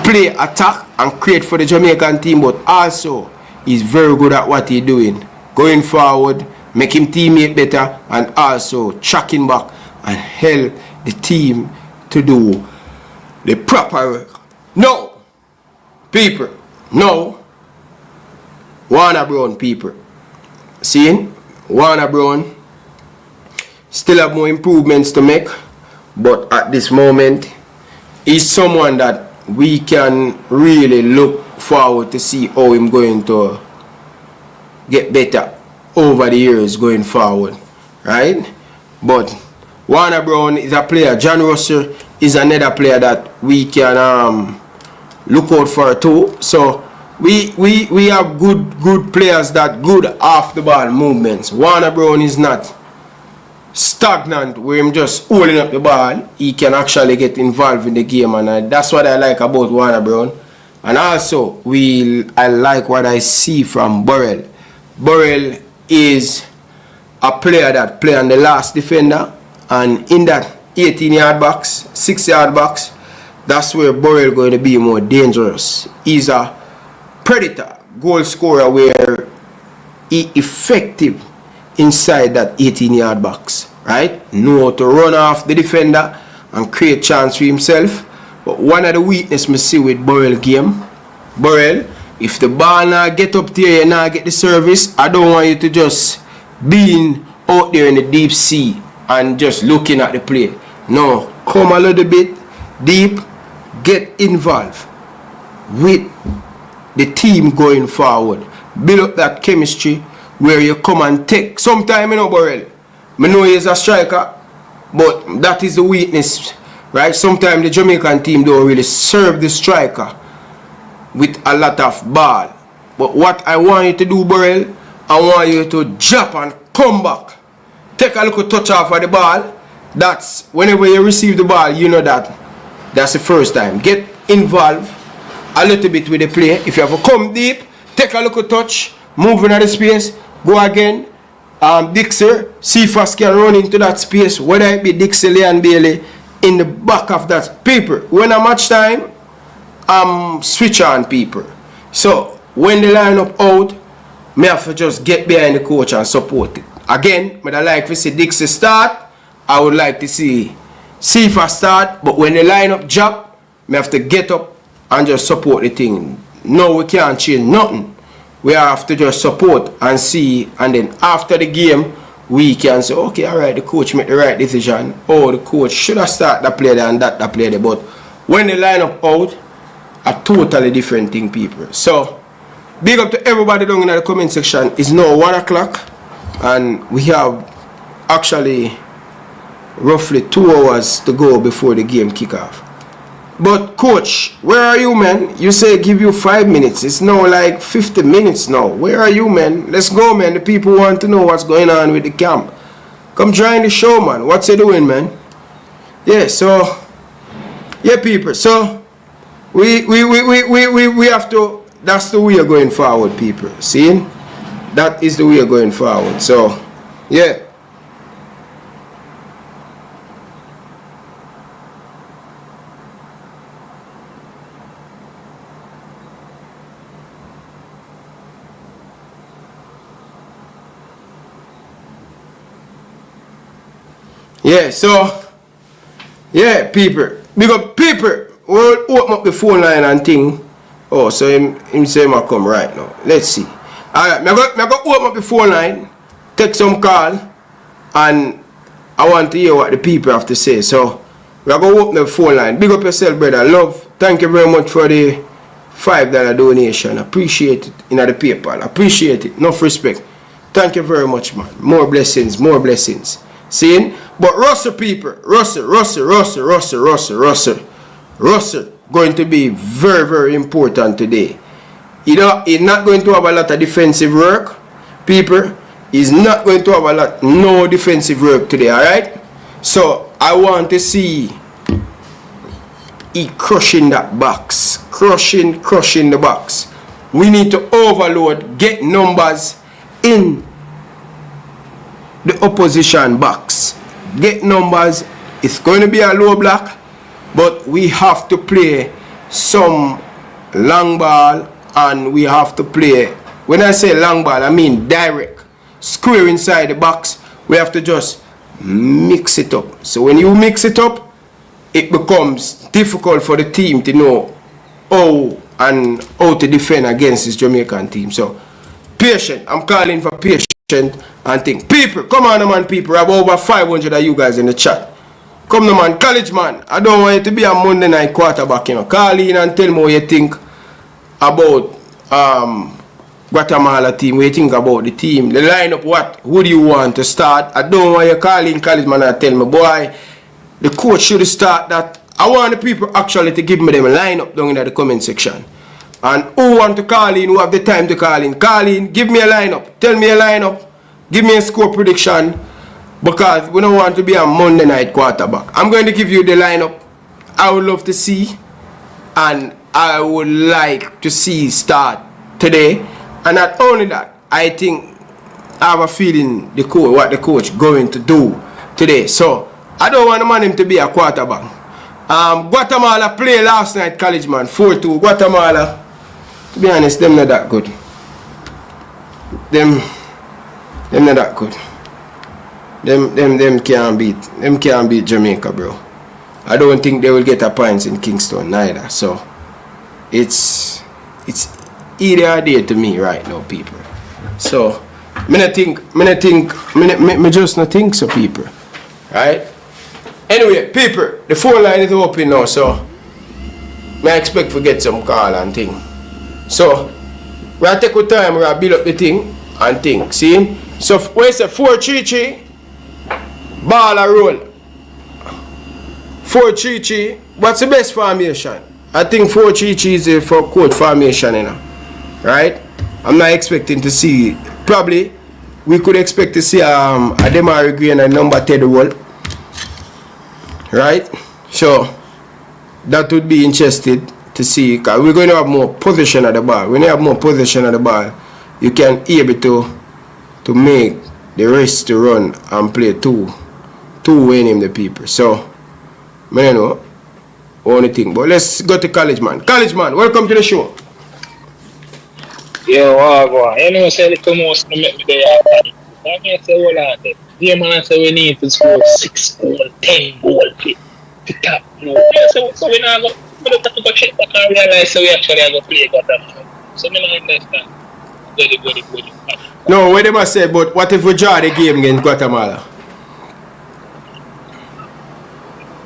play attack and create for the Jamaican team, but also he's very good at what he's doing, going forward, making teammate better, and also tracking back and help the team to do the proper work. No, people, no, Warner Brown people, seeing Warner Brown still have more improvements to make, but at this moment he's someone that we can really look forward to see how him going to get better over the years going forward, right? But Warner Brown is a player. John Russell is another player that we can look out for too. So we have good players that good off the ball movements. Warner Brown is not stagnant where him just holding up the ball. He can actually get involved in the game, and that's what I like about Warner Brown. And also I like what I see from Burrell. Burrell is a player that play on the last defender, and in that 18-yard box, 6-yard box, that's where Burrell going to be more dangerous. He's a predator, goal scorer where he effective inside that 18-yard box, right? Know how to run off the defender and create chance for himself. But one of the weakness me see with Burrell game, Burrell, if the ball not get up there, you not get the service, I don't want you to just being out there in the deep sea and just looking at the play. No, come a little bit deep, get involved with the team going forward. Build up that chemistry where you come and take. Sometimes, you know, Burrell, I know he's a striker, but that is the weakness, right? Sometimes the Jamaican team don't really serve the striker with a lot of ball. But what I want you to do, Burrell, I want you to jump and come back. Take a little touch off of the ball. That's whenever you receive the ball, you know that's the first time. Get involved a little bit with the play. If you have to come deep, take a little touch, move into the space, go again. Dixie, see if I can run into that space, whether it be Dixie, Leon Bailey, in the back of that paper. When I match time, switch on people. So when they line up out, me have to just get behind the coach and support it. Again, I like to see Dixie start. I would like to see if I start, but when the lineup drop, me have to get up and just support the thing. No, we can't change nothing. We have to just support and see, and then after the game, we can say, okay, alright, the coach made the right decision. Oh, the coach should have started that player there and that player there. But when the lineup out, a totally different thing, people. So, big up to everybody down in the comment section. It's now 1 o'clock, and we have actually roughly 2 hours to go before the game kick off. But coach, where are you, man? You say give you 5 minutes. It's now like 50 minutes now. Where are you, man? Let's go, man. The people want to know what's going on with the camp. Come join the show, man. What's you doing, man? Yeah, so yeah, people. So we have to, that's the way you're going forward, people. See? That is the way you're going forward. So yeah. Yeah, so yeah, people. Big up people. We'll open up the phone line and thing. Oh, so him say him come right now. Let's see. Alright, I go open up the phone line, take some call, and I want to hear what the people have to say. So we're going to open the phone line. Big up yourself, brother. Love. Thank you very much for the $5 donation. Appreciate it in the PayPal. Appreciate it. Enough respect. Thank you very much, man. More blessings, more blessings. Seeing? But Russell, people, Russell going to be very, very important today. You know, he's not going to have a lot of defensive work, people. He's not going to have no defensive work today, alright? So I want to see he crushing that box. Crushing the box. We need to overload, get numbers in the opposition box. Get numbers. It's going to be a low block, but we have to play some long ball, and we have to play, when I say long ball, I mean direct, square inside the box. We have to just mix it up. So when you mix it up, it becomes difficult for the team to know how to defend against this Jamaican team. So patient. I'm calling for patience and think. People, come on, man, people. I have over 500 of you guys in the chat. Come on, man. College, man. I don't want you to be a Monday night quarterback, you know. Call in and tell me what you think about Guatemala team. What you think about the team. The lineup, who do you want to start? I don't want you to call in, college, man, and tell me, boy, the coach should start that. I want the people actually to give me them a lineup down in the comment section. And who want to call in, who have the time to call in, give me a lineup. Tell me a lineup. Give me a score prediction. Because we don't want to be a Monday night quarterback. I'm going to give you the lineup I would love to see. And I would like to see start today. And not only that, I think I have a feeling what the coach going to do today. So I don't want the man him to be a quarterback. Guatemala played last night, college, man. 4-2. Guatemala To be honest, them not that good. Them not that good. Them can't beat Jamaica, bro. I don't think they will get a points in Kingston neither. So it's either or there to me right now, people. So me just not think so, people. Right? Anyway, people, the phone line is open now, so I expect to get some call and thing. So we are take our time, we are build up the thing and think. See? So when you say 4-3-3, ball a roll. 4-3-3, what's the best formation? I think 4-3-3 is a for coach formation, you know. Right? I'm not expecting to see, probably we could expect to see a Demari Green and number 10 role. Right? So that would be interesting to see, because we're going to have more position at the ball. When you have more position at the ball, you can able to make the rest to run and play two winning the people. So I don't know only thing, but let's go to College Man. College Man, welcome to the show. Yo, boy. You know, say the most to make me there. I can say all of that. Yeah, man, say we need to score 6 goal, 10 goal to top. You know, so we now go check back and realize so we actually have to play Guatemala. So we don't understand. Good. No, what they must say, but what if we draw the game against Guatemala?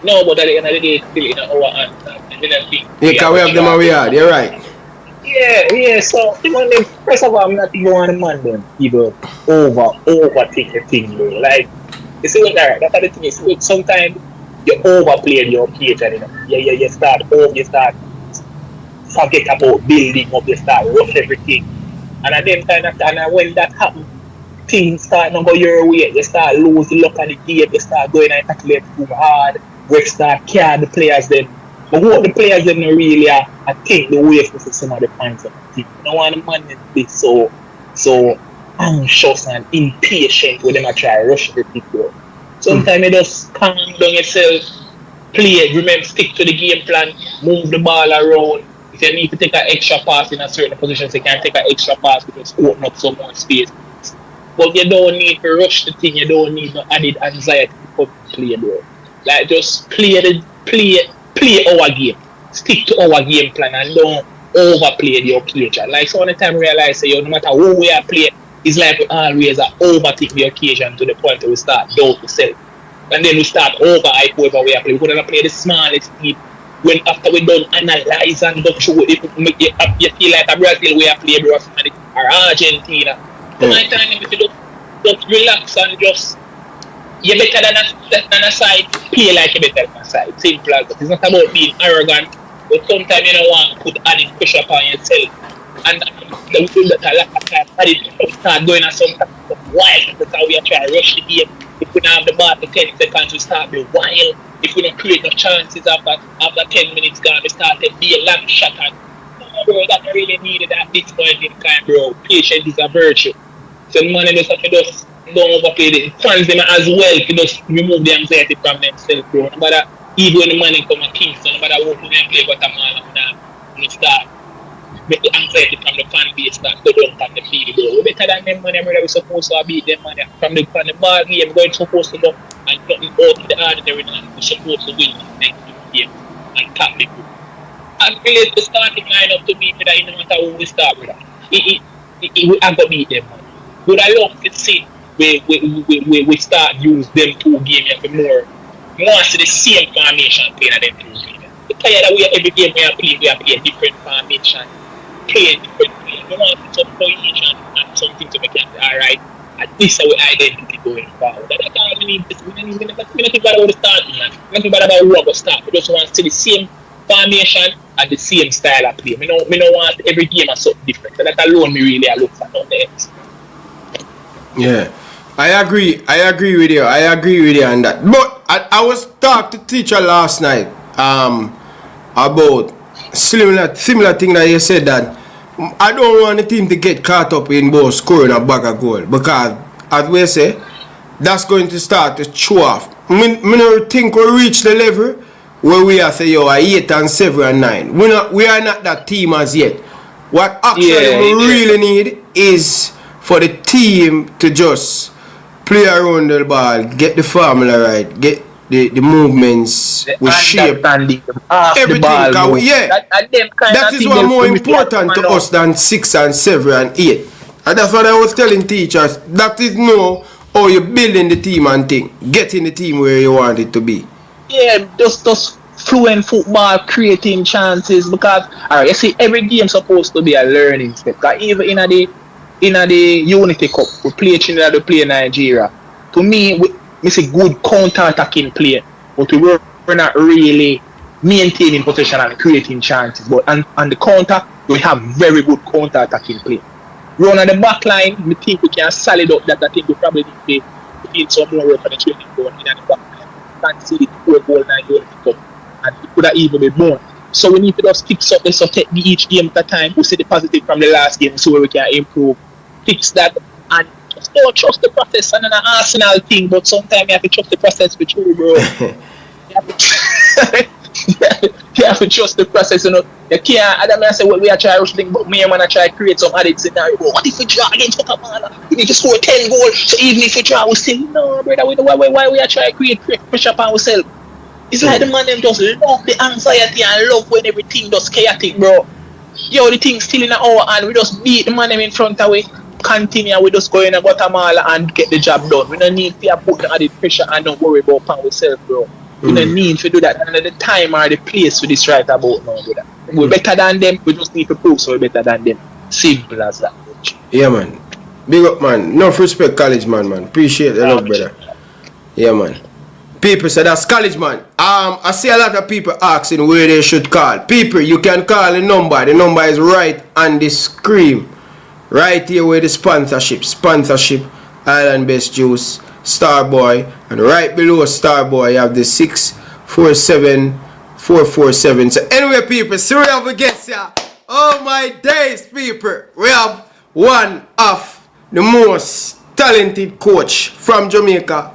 No, but at the end of the day, it's still in our hands. Yeah, because we have them and we are, you're right. Yeah, so even them, first of all, I'm not even on the man them people overthink the thing, bro. Like, you see what that's the thing is, sometimes you overplay your occasion, you know. You start forget about building up, you start rush everything. And at them kind of time, when that happens, things start not go your way, you start losing luck at the game, you start going and tackling too hard, we start carrying the players then. But what the players them not really I think the way for some of the points of the team. You don't want the man to be so anxious and impatient when they try to rush the people. Sometimes you just calm down yourself, play, remember, stick to the game plan, move the ball around. If you need to take an extra pass in a certain position, you can take an extra pass because open up some more space. But you don't need to rush the thing, you don't need no added anxiety to play, bro. Like, just play our game. Stick to our game plan and don't overplay the occasion. Like, so on the time realize no matter who we are playing, it's like we always overtake the occasion to the point where we start doubt ourselves. And then we start overhype whoever we are playing. We're going to play the smallest team. When after we done analyze and go through it, you feel like a Brazil we are playing or Argentina. So my time if you just relax and just you're better than a side, play like you're better than a side. Simple as that. It's not about being arrogant, but sometimes you don't want to put added pressure upon yourself. And we do that a lot of times. Start going on some type of wild because we are trying to rush the game. If we don't have the ball for 10 seconds, we start being wild. If we don't create no chances after 10 minutes gone, we start to be a long shot. And bro, that's really needed at this point in time, bro. Patience is a virtue. So the man just have to just don't overplay the fans them as well to just remove the anxiety from themselves, bro. No matter even when the money come at Kingston, no matter what we play Guatemala, we start make the anxiety from the fan base start go down on the field, bro. We better than them money, brother. We're supposed to beat them money from the ball game. We're supposed to go and nothing out in the ordinary now. We're supposed to win the next game and tap the group. And really the starting lineup to beat that no matter who we start with. We have to beat them, man. But I love to see we start use them two games for more to the same formation playing at them two games. The player that we every game we are playing different formation, playing different players. We want some cohesion and something to make it alright. And this is our identity going forward. That's all we need. We don't think about the starting, man. We don't think about who we start. We just want to see the same formation and the same style of play. We don't want every game as something different. So that alone me really I look for on the ends. Yeah, I agree with you on that. But I was talking to teacher last night about similar thing that you said, that I don't want the team to get caught up in both scoring a bag of goal, because as we say, that's going to start to show off. I don't think we reach the level where we are say 8 and 7 and 9. We are not that team as yet. What actually we really need is for the team to just play around the ball, get the formula right, get the movements, with shape, everything. That is what more important to us than 6 and 7 and 8. And that's what I was telling teachers. That is how you're building the team and getting the team where you want it to be. Yeah, just fluent football, creating chances, because you see, every game supposed to be a learning step. Because even in the Unity Cup, we play Trinidad, we play Nigeria. To me, we see good counter-attacking play, but we're not really maintaining possession and creating chances. But on the counter, we have very good counter-attacking play. Run on the back line, we think we can solid up that. I think we probably need to put in some more work on the training going in the back line. Can't see the 4 goal in the Unity Cup, and it could have even been more. So we need to just fix up this, so take each game at a time. We see the positive from the last game, so we can improve, fix that, and just don't trust the process. And an Arsenal thing, but sometimes you have to trust the process for true, bro. You have to trust the process, you know. You can't, I don't know, say, well, we are trying to rush things, but me and man are trying to create some added scenario. But what if we draw against Guatemala? We need to score 10 goals, so even if we draw, we still, no, brother, we know why we are trying to create pressure upon ourselves. It's like the man them just love the anxiety and love when everything does chaotic, bro. Yo, the thing still in our hand, we just beat the man them in front of we, continue, we just go in Guatemala and get the job done. We don't need to put the added pressure and don't worry about ourselves, bro. We don't need to do that. And the time or the place for this right about now, brother. We're better than them, we just need to prove so we're better than them. Simple as that. Yeah, man. Big up, man. Enough respect, college man. Appreciate the love, brother. Yeah, man. People say that's college, man. I see a lot of people asking where they should call. People, you can call the number. The number is right on the screen. Right here with the sponsorship. Island Best Juice, Starboy. And right below Starboy, you have the 647447. So anyway, people, so we have a guest here. Oh my days, people. We have one of the most talented coach from Jamaica.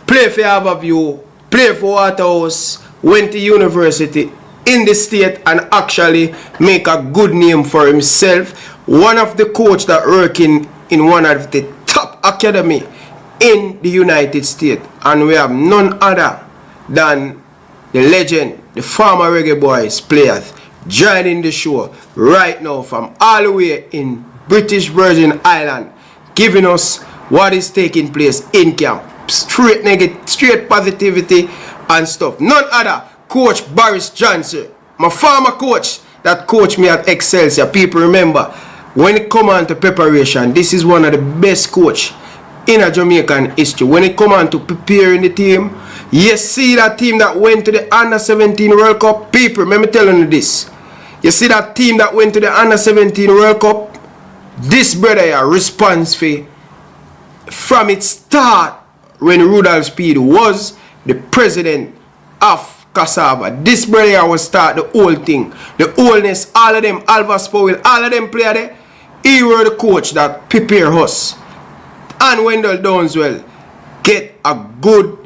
Play for Harborview, play for Waterhouse, went to university in the state and actually make a good name for himself. One of the coach that working in one of the top academy in the United States. And we have none other than the legend, the former Reggae Boyz players joining the show right now from all the way in British Virgin Island, giving us what is taking place in camp. Straight negative, straight positivity and stuff. None other, Coach Baris Johnson, my former coach that coached me at Excelsior. People remember, when it come on to preparation, this is one of the best coach in a Jamaican history. When it come on to preparing the team, you see that team that went to the Under-17 World Cup. People, let me tell you this. You see that team that went to the Under-17 World Cup? This brother here, response fee from its start. When Rudolph Speed was the president of Cassava, this brother will start the whole thing. The wholeness, all of them, Alvas Powell, all of them play there. He were the coach that prepare us. And Wendell Downswell get a good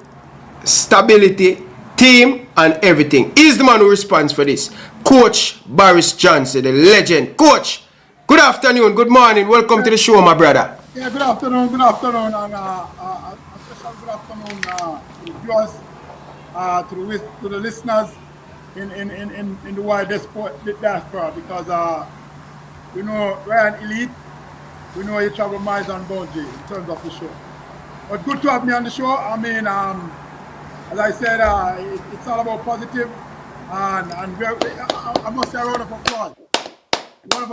stability team and everything. He's the man who responds for this. Coach Baris Johnson, the legend. Coach, good afternoon, good morning. Welcome to the show, my brother. Yeah, good afternoon, and good afternoon to the viewers, to the listeners in the wider sport diaspora, because we know Ryan Elite, we know you travel miles and boundaries in terms of the show. But good to have me on the show. I mean, as I said, it's all about positive, and I must say a round of applause. I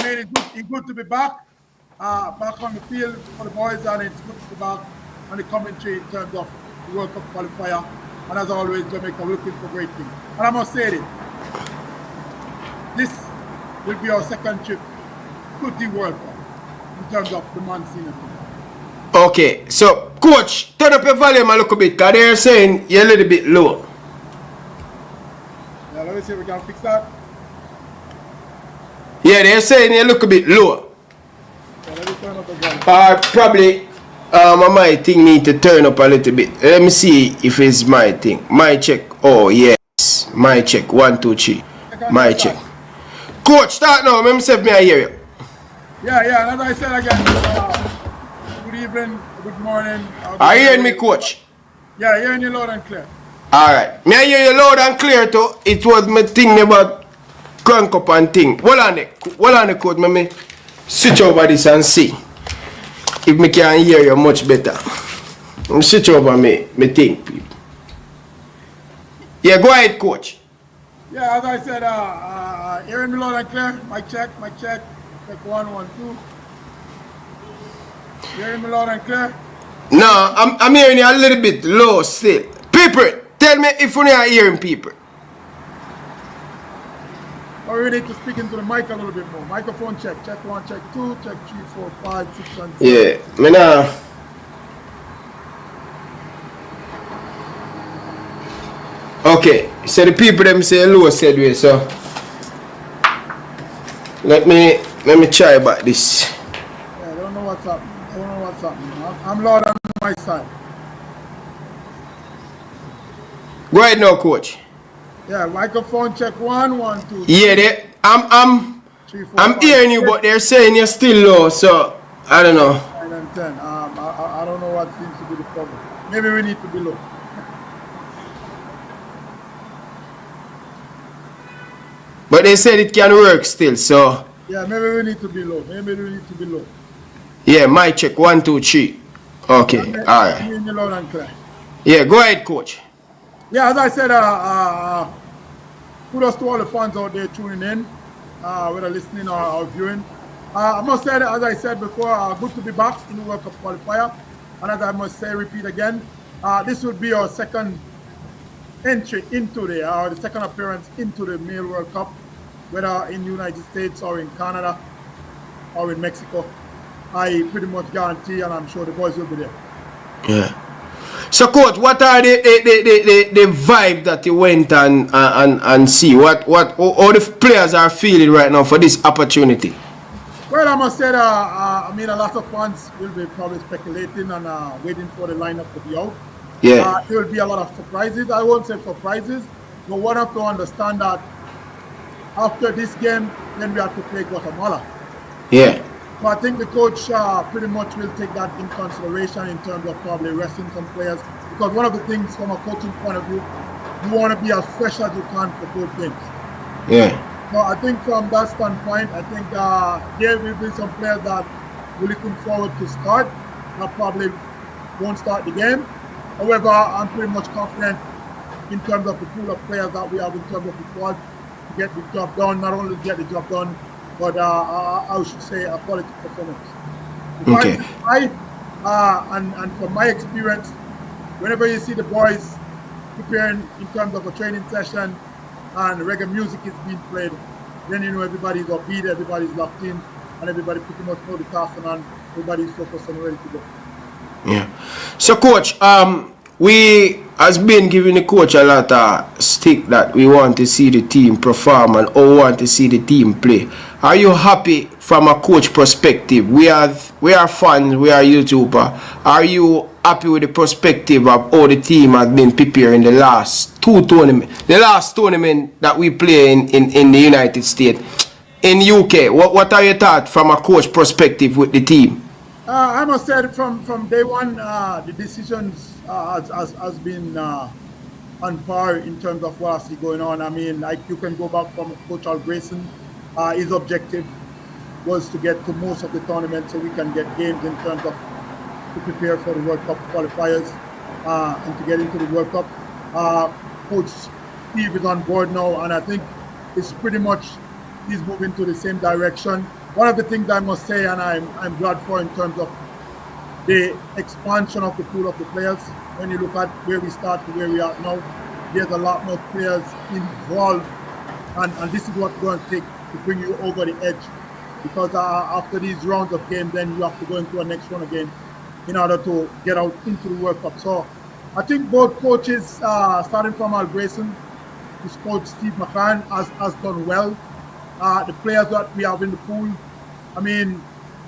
mean, it's good to be back on the field for the boys, and it's good to be back on the commentary in terms of the World Cup qualifier. And as always, Jamaica looking for great things. And I must say this will be our second trip to the World Cup in terms of the Mancini team. Okay, so coach, turn up your volume a little bit, because they're saying you're a little bit low. Yeah, let me see if we can fix that. Yeah, they're saying you look a bit low. Probably my thing need to turn up a little bit. Let me see if it's my thing. My check. Oh yes, my check. 1, 2, 3. My check. Coach, start now. Myself, me I hear you. Yeah, and as I said again, good evening, good morning. Are you hearing me, Coach? Yeah, hearing you loud and clear. Alright. Me I hear you loud and clear too. It was me thing about crank up and thing. Hold on the Coach. Me switch over this and see if me can hear you much better. Switch over me thing, people. Yeah, go ahead, Coach. Yeah, as I said, hearing me loud and clear. Mic check. Check 1, 1, 2. Hearing me loud and clear? No, I'm hearing you a little bit low still. People, tell me if you are hearing people. Or we need to speak into the mic a little bit more. Microphone check. Check 1, check 2, check 3, 4, 5, 6, and 7. Yeah, me now. Okay, so the people them say low said way, so let me try about this. Yeah, I don't know what's happening. I'm loud on my side. Go ahead now, Coach. Yeah, microphone check 1, 1, 2. Yeah, I'm hearing you, but they're saying you're still low, so I don't know. 9 and 10. I don't know what seems to be the problem. Maybe we need to be low. But they said it can work still, so. Yeah, maybe we need to be low. Yeah, mic check 1, 2, 3. Okay, alright. Yeah, go ahead, Coach. Yeah, as I said, kudos to all the fans out there tuning in, whether listening or viewing. I must say, as I said before, good to be back in the World Cup qualifier. And as I must say, repeat again, this would be our second entry into the second appearance into the male World Cup, whether in the United States or in Canada or in Mexico. I pretty much guarantee, and I'm sure the boys will be there. Yeah. So, Coach, what are the vibe that you went and see? What all the players are feeling right now for this opportunity? Well, I must say that I mean, a lot of fans will be probably speculating and waiting for the lineup to be out. Yeah. There will be a lot of surprises. I won't say surprises, but one have to understand that after this game, then we have to play Guatemala. Yeah. So I think the coach pretty much will take that in consideration in terms of probably resting some players. Because one of the things from a coaching point of view, you want to be as fresh as you can for both games. Yeah. So I think from that standpoint, I think there will be some players that we're looking forward to start. That probably won't start the game. However, I'm pretty much confident in terms of the pool of players that we have in terms of the squad to get the job done. Not only get the job done, but I should say a quality performance. Okay. And from my experience, whenever you see the boys preparing in terms of a training session and reggae music is being played, then you know everybody's upbeat, everybody's locked in, and everybody pretty much know the task and everybody's focused and ready to go. Yeah. So, Coach, we has been giving the coach a lot of stick that we want to see the team perform and we want to see the team play. Are you happy from a coach perspective? We are fans, we are YouTuber. Are you happy with the perspective of how the team has been preparing the last two tournaments? The last tournament that we play in the United States, in UK. What are your thoughts from a coach perspective with the team? I must say from day one, the decisions has been on par in terms of what I see going on. I mean, like you can go back from Coach Al Grayson. His objective was to get to most of the tournament so we can get games in terms of to prepare for the World Cup qualifiers and to get into the World Cup. Coach Steve is on board now, and I think it's pretty much he's moving to the same direction. One of the things I must say, and I'm glad for in terms of the expansion of the pool of the players, when you look at where we start to where we are now, there's a lot more players involved, and this is what's going to take to bring you over the edge. Because after these rounds of games, then you have to go into a next one again in order to get out into the World Cup. So I think both coaches, starting from Al Grayson, his coach Steve McCann has done well. The players that we have in the pool, I mean,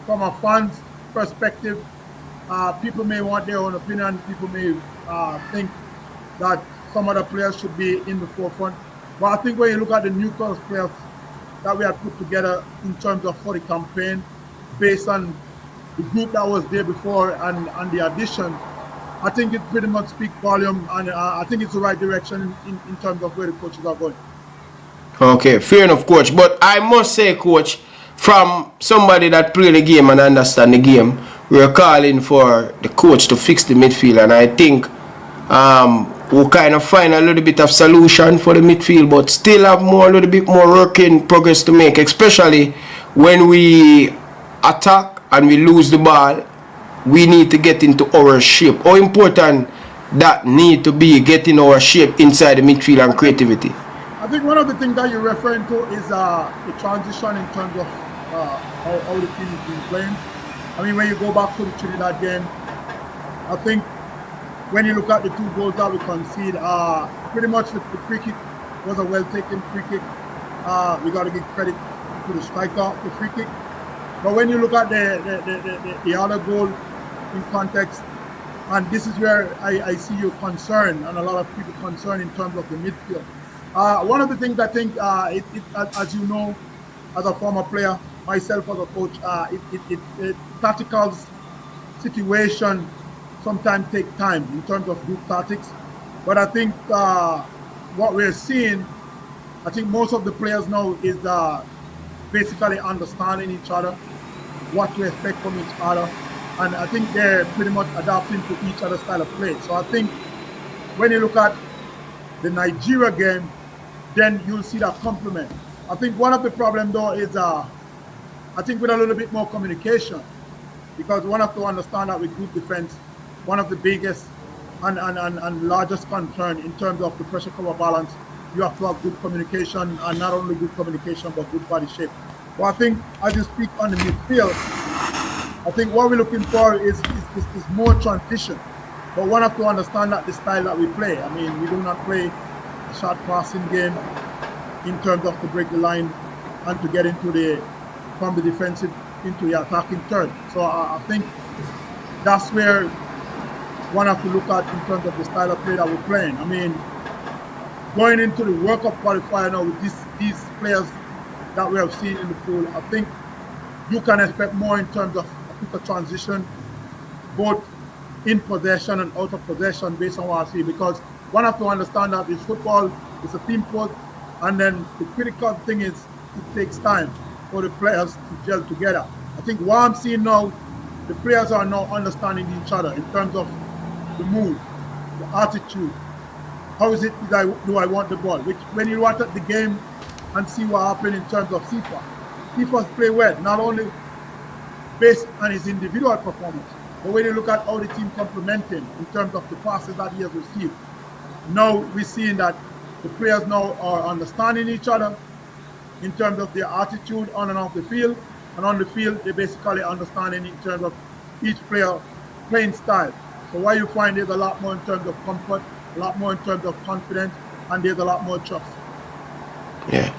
from a fans perspective, people may want their own opinion. People may think that some other players should be in the forefront. But I think when you look at the newcomers players that we had put together in terms of for the campaign, based on the group that was there before and the addition, I think it pretty much speaks volume, and I think it's the right direction in terms of where the coaches are going. Okay, fair enough, coach. But I must say, coach, from somebody that play the game and understand the game, we're calling for the coach to fix the midfield, and I think we'll kind of find a little bit of solution for the midfield, but still have a little bit more work in progress to make, especially when we attack and we lose the ball. We need to get into our shape. How important that need to be, getting our shape inside the midfield and creativity? I think one of the things that you're referring to is the transition in terms of how the team has been playing. I mean, when you go back to the Trinidad game, I think when you look at the 2 goals that we conceded, pretty much the free kick was a well-taken free kick. We got to give credit to the striker, the free kick. But when you look at the other goal in context, and this is where I see your concern and a lot of people concerned in terms of the midfield. One of the things I think, as you know, as a former player, myself as a coach, tactical situation sometimes take time in terms of group tactics. But I think what we're seeing, I think most of the players now is basically understanding each other, what to expect from each other, and I think they're pretty much adapting to each other's style of play. So I think when you look at the Nigeria game, then you'll see that complement. I think one of the problems though is I think with a little bit more communication, because one have to understand that with group defense, one of the biggest and largest concern in terms of the pressure cover balance, you have to have good communication, and not only good communication but good body shape. So I think as you speak on the midfield, I think what we're looking for is more transition. But one have to understand that the style that we play. I mean, we do not play a short passing game in terms of to break the line and to get into from the defensive into the attacking third. So I think that's where one have to look at in terms of the style of play that we're playing. I mean, going into the World Cup qualifier now with these players that we have seen in the pool, I think you can expect more in terms of a quicker transition, both in possession and out of possession, based on what I see. Because one have to understand that it's football, it's a team sport, and then the critical thing is it takes time for the players to gel together. I think what I'm seeing now, the players are now understanding each other in terms of the mood, the attitude. How is it do I want the ball? Which when you watch at the game and see what happened in terms of Sifa play well, not only based on his individual performance, but when you look at how the team complementing in terms of the passes that he has received. Now we're seeing that the players now are understanding each other in terms of their attitude on and off the field, and on the field they basically understanding in terms of each player playing style. So what you find there's a lot more in terms of comfort, a lot more in terms of confidence, and there's a lot more trust. Yeah.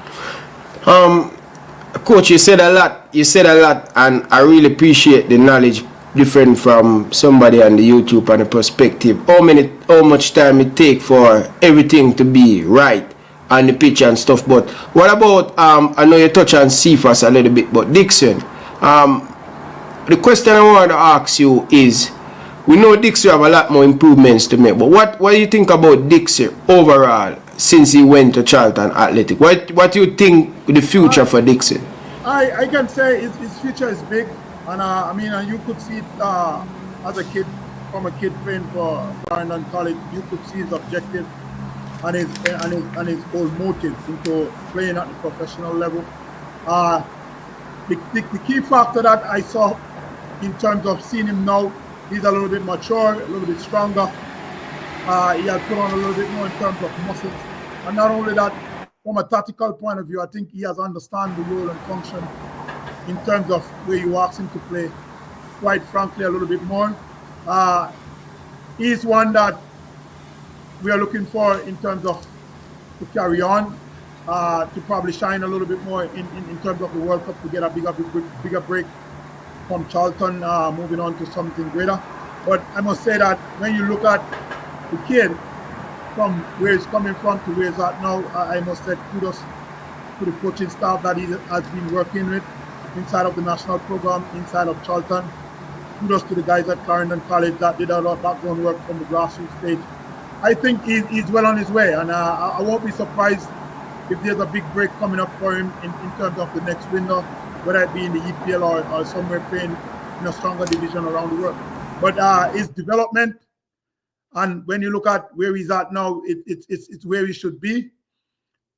Coach, you said a lot, and I really appreciate the knowledge different from somebody on the YouTube and the perspective. How much time it take for everything to be right on the pitch and stuff. But what about I know you touch on Cephas a little bit, but Dixon, the question I want to ask you is, we know Dixon have a lot more improvements to make, but what do you think about Dixon overall since he went to Charlton Athletic? What do you think the future for Dixon? I can say his future is big, and I mean, and you could see it as a kid, from a kid playing for Clarendon College. You could see his objective and his whole motive into playing at the professional level. The key factor that I saw in terms of seeing him now, he's a little bit mature, a little bit stronger. He has put on a little bit more in terms of muscles. And not only that, from a tactical point of view, I think he has understand the role and function in terms of where you ask him to play, quite frankly, a little bit more. He's one that we are looking for in terms of to carry on, to probably shine a little bit more in terms of the World Cup, to get a bigger break from Charlton, moving on to something greater. But I must say that when you look at the kid, from where he's coming from to where he's at now, I must say kudos to the coaching staff that he has been working with inside of the national program, inside of Charlton. Kudos to the guys at Clarendon College that did a lot of background work from the grassroots stage. I think he's well on his way, and I won't be surprised if there's a big break coming up for him in terms of the next window, whether it be in the EPL or somewhere playing in a stronger division around the world. But his development, and when you look at where he's at now, it's where he should be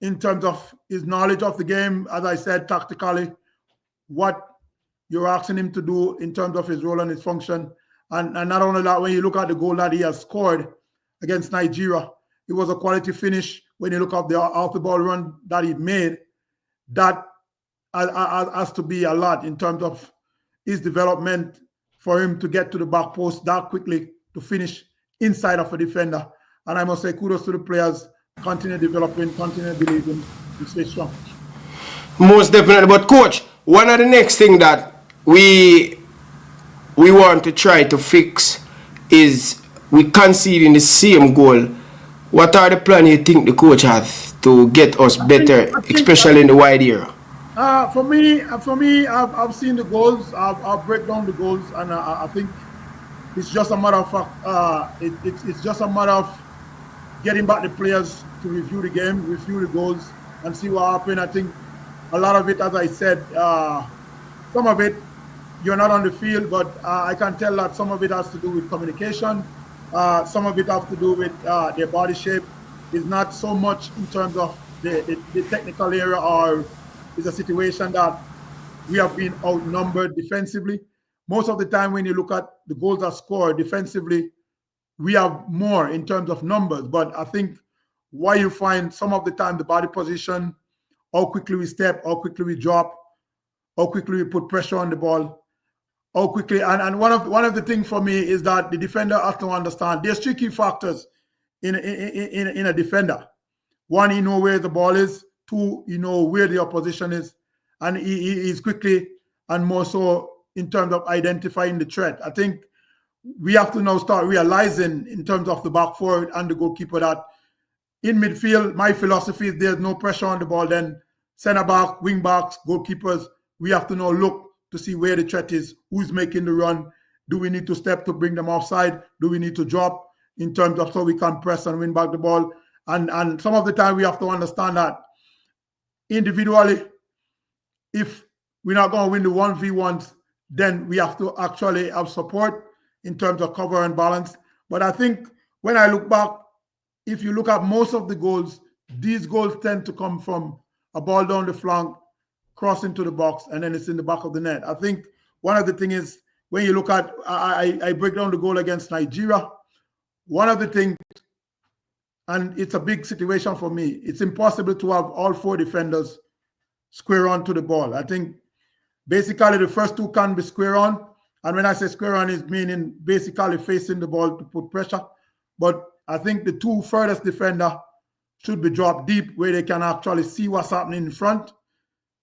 in terms of his knowledge of the game, as I said, tactically, what you're asking him to do in terms of his role and his function. And not only that, when you look at the goal that he has scored against Nigeria, it was a quality finish. When you look at the off-the-ball run that he made, that has to be a lot in terms of his development for him to get to the back post that quickly to finish inside of a defender. And I must say kudos to the players. Continue developing, continue believing, and stay strong. Most definitely. But coach, one of the next thing that we want to try to fix is we conceding the same goal. What are the plans you think the coach has to get us better, especially in the wide area? For me, I've seen the goals. I'll break down the goals, and I think it's just a matter of fact. It's just a matter of getting back the players to review the game, review the goals, and see what happened. I think a lot of it, as I said, some of it you're not on the field, but I can tell that some of it has to do with communication. Some of it has to do with their body shape. It's not so much in terms of the technical area, or is a situation that we have been outnumbered defensively. Most of the time when you look at the goals that scored defensively, we have more in terms of numbers. But I think why you find some of the time the body position, how quickly we step, how quickly we drop, how quickly we put pressure on the ball, how quickly, and one of the things for me is that the defender has to understand there's three key factors in a defender. One, you know where the ball is. Two, you know where the opposition is, and he is quickly and more so in terms of identifying the threat. I think we have to now start realizing in terms of the back four and the goalkeeper that in midfield, my philosophy is there's no pressure on the ball. Then center back, wing backs, goalkeepers, we have to now look to see where the threat is, who's making the run. Do we need to step to bring them offside? Do we need to drop in terms of so we can press and win back the ball? And some of the time we have to understand that individually, if we're not going to win the 1v1s, then we have to actually have support in terms of cover and balance. But I think when I look back, if you look at most of the goals, these goals tend to come from a ball down the flank, cross into the box, and then it's in the back of the net. I think one of the things is when you look at, I break down the goal against Nigeria, one of the things, and it's a big situation for me, it's impossible to have all four defenders square on to the ball. I think basically the first two can be square on. And when I say square on, is meaning basically facing the ball to put pressure. But I think the two furthest defender should be dropped deep where they can actually see what's happening in front,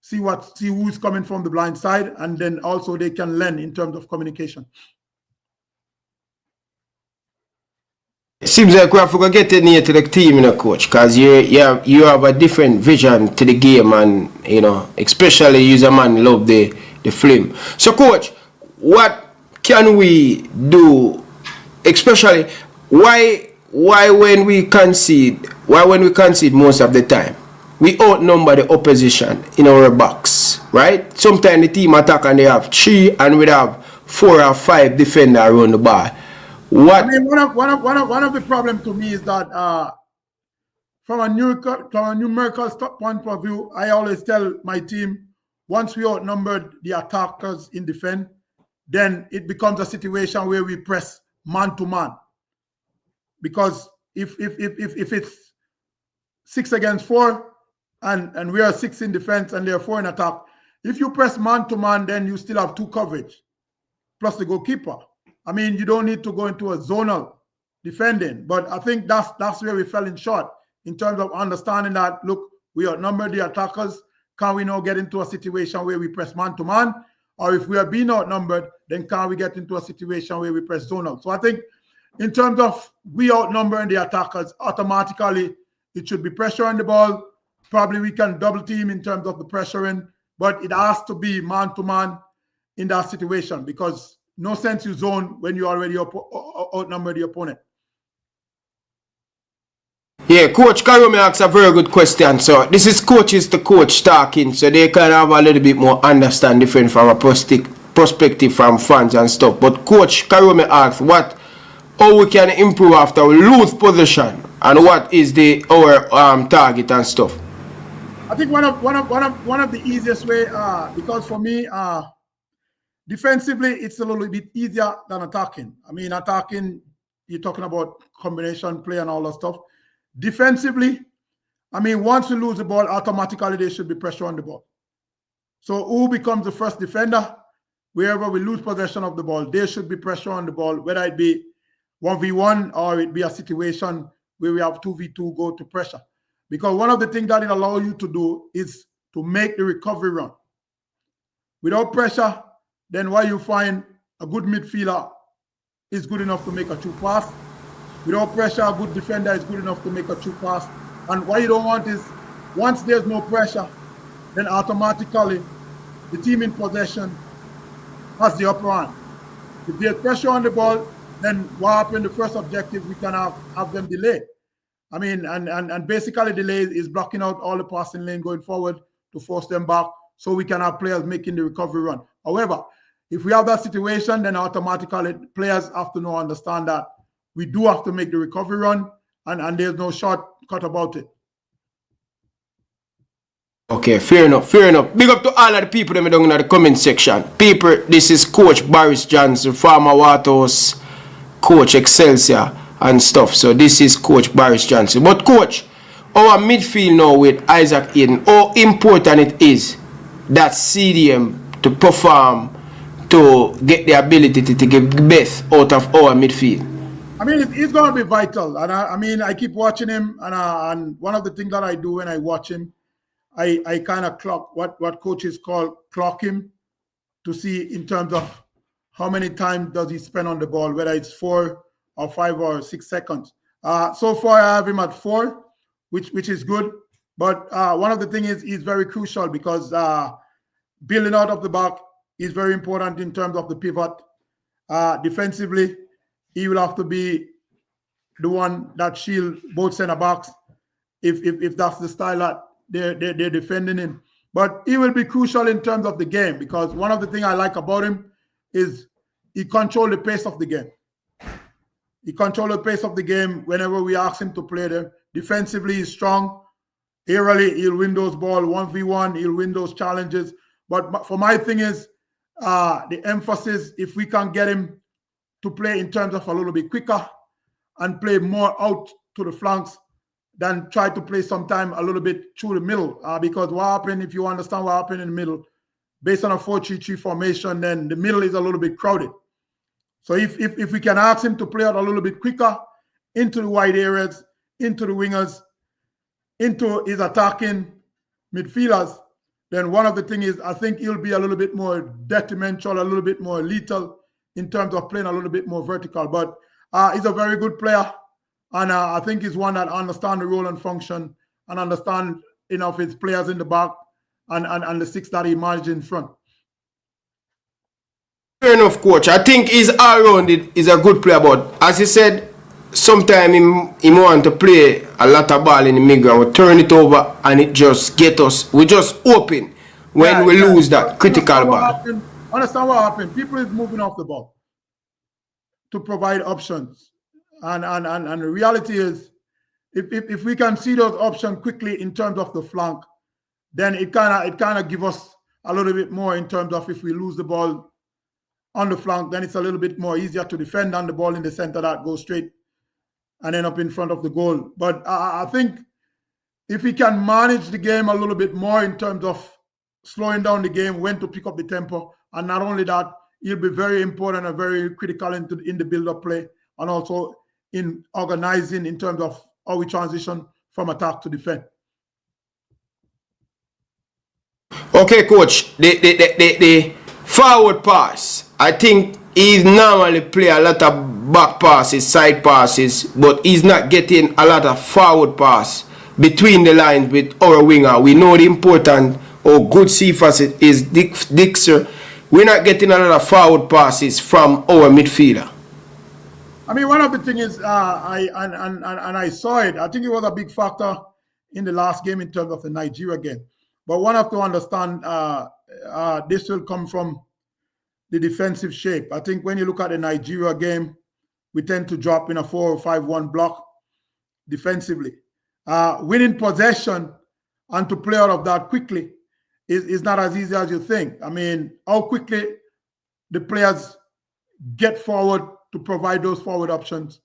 see who's coming from the blind side, and then also they can learn in terms of communication. It seems like we have to get in here to the team, you know, coach, because you have a different vision to the game, and you know, especially you as a man love the film. So, coach, what can we do, especially why when we concede most of the time we outnumber the opposition in our box, right? Sometimes the team attack and they have 3 and we have 4 or 5 defenders around the bar. What? I mean, one of the problems to me is that from a numerical point of view, I always tell my team, once we outnumbered the attackers in defense, then it becomes a situation where we press man to man. Because if it's 6 against 4 and we are 6 in defense and they're 4 in attack, if you press man to man, then you still have 2 coverage plus the goalkeeper. I mean, you don't need to go into a zonal defending, but I think that's where we fell in short in terms of understanding that, look, we outnumbered the attackers. Can we now get into a situation where we press man to man? Or if we are being outnumbered, then can we get into a situation where we press zonal? So I think in terms of we outnumbering the attackers, automatically it should be pressure on the ball, probably we can double team in terms of the pressuring, but it has to be man-to-man in that situation because no sense you zone when you already outnumber the opponent. Yeah, Coach Karome asks a very good question. So this is coaches to coach talking, so they can have a little bit more understand different from a perspective from fans and stuff. But Coach Karome asks how we can improve after we lose possession and what is our target and stuff. I think one of the easiest way because for me defensively it's a little bit easier than attacking. I mean, attacking, you're talking about combination play and all that stuff. Defensively, I mean, once we lose the ball, automatically there should be pressure on the ball. So who becomes the first defender? Wherever we lose possession of the ball, there should be pressure on the ball, whether it be 1v1 or it be a situation where we have 2v2 go to pressure. Because one of the things that it allows you to do is to make the recovery run. Without pressure, then why you find a good midfielder is good enough to make a true pass. Without pressure, a good defender is good enough to make a true pass. And what you don't want is, once there's no pressure, then automatically the team in possession has the upper hand. If there's pressure on the ball, then what happened, the first objective, we can have them delay. I mean, and basically delay is blocking out all the passing lane going forward to force them back so we can have players making the recovery run. However, if we have that situation, then automatically players have to understand that we do have to make the recovery run and there's no shortcut about it. Okay, fair enough. Big up to all of the people that are down in the comment section. People, this is Coach Baris Johnson, former Waterhouse coach, Excelsior and stuff. So this is Coach Baris Johnson. But Coach, our midfield now with Isaac Eden, how important it is that CDM to perform, to get the ability to get the best out of our midfield? I mean, it's going to be vital. And I mean, I keep watching him. And one of the things that I do when I watch him, I kind of clock what coaches call clock him to see in terms of how many times does he spend on the ball, whether it's 4 or 5 or 6 seconds. So far, I have him at 4, which is good. But one of the things is he's very crucial because building out of the back is very important in terms of the pivot. Defensively, he will have to be the one that shield both center backs if that's the style that they're defending him. But he will be crucial in terms of the game because one of the things I like about him is he controls the pace of the game. He controls the pace of the game whenever we ask him to play there. Defensively, he's strong. Aerially, he'll win those balls 1v1. He'll win those challenges. But for my thing is the emphasis, if we can get him to play in terms of a little bit quicker and play more out to the flanks than try to play sometime a little bit through the middle. Because what happened, if you understand what happened in the middle, based on a 4-3-3 formation, then the middle is a little bit crowded. So if we can ask him to play out a little bit quicker into the wide areas, into the wingers, into his attacking midfielders, then one of the things is I think he'll be a little bit more detrimental, a little bit more lethal in terms of playing a little bit more vertical. But he's a very good player. And I think he's one that understands the role and function and understands enough his players in the back and the 6 that he managed in front. Fair enough, Coach. I think he's all-rounded. He's a good player, but as you said, sometimes he want to play a lot of ball in the mid-ground. We turn it over and it just get us. We just open when we lose that critical ball. Understand what happened. People is moving off the ball to provide options. And the reality is, if we can see those options quickly in terms of the flank, then it kind of give us a little bit more in terms of if we lose the ball on the flank, then it's a little bit more easier to defend than the ball in the center that goes straight and end up in front of the goal. But I think if we can manage the game a little bit more in terms of slowing down the game, when to pick up the tempo, and not only that, he'll be very important and very critical in the build-up play and also in organizing in terms of how we transition from attack to defense. Okay, Coach. The forward pass, I think he normally play a lot of back passes, side passes, but he's not getting a lot of forward pass. between the lines with our winger. We know the important or good Cephas is Dixer. We're not getting a lot of forward passes from our midfielder. I mean, one of the things is, I saw it. I think it was a big factor in the last game in terms of the Nigeria game. But one have to understand this will come from the defensive shape. I think when you look at the Nigeria game, we tend to drop in a 4-5-1 block defensively. Winning possession and to play out of that quickly is not as easy as you think. I mean, how quickly the players get forward to provide those forward options,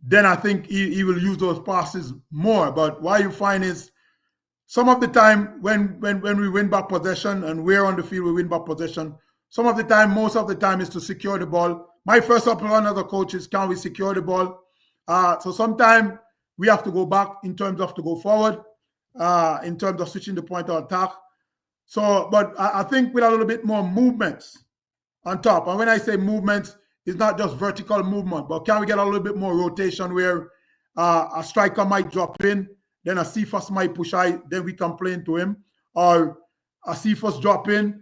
then I think he will use those passes more. But what you find is some of the time when we win back possession and we're on the field, we win back possession. Some of the time, most of the time, is to secure the ball. My first option as a coach is, can we secure the ball? So sometimes we have to go back in terms of to go forward, in terms of switching the point of attack. So, but I think with a little bit more movements on top. And when I say movements, it's not just vertical movement, but can we get a little bit more rotation where a striker might drop in, then a Cephas might push high, then we can play into him, or a Cephas drop in,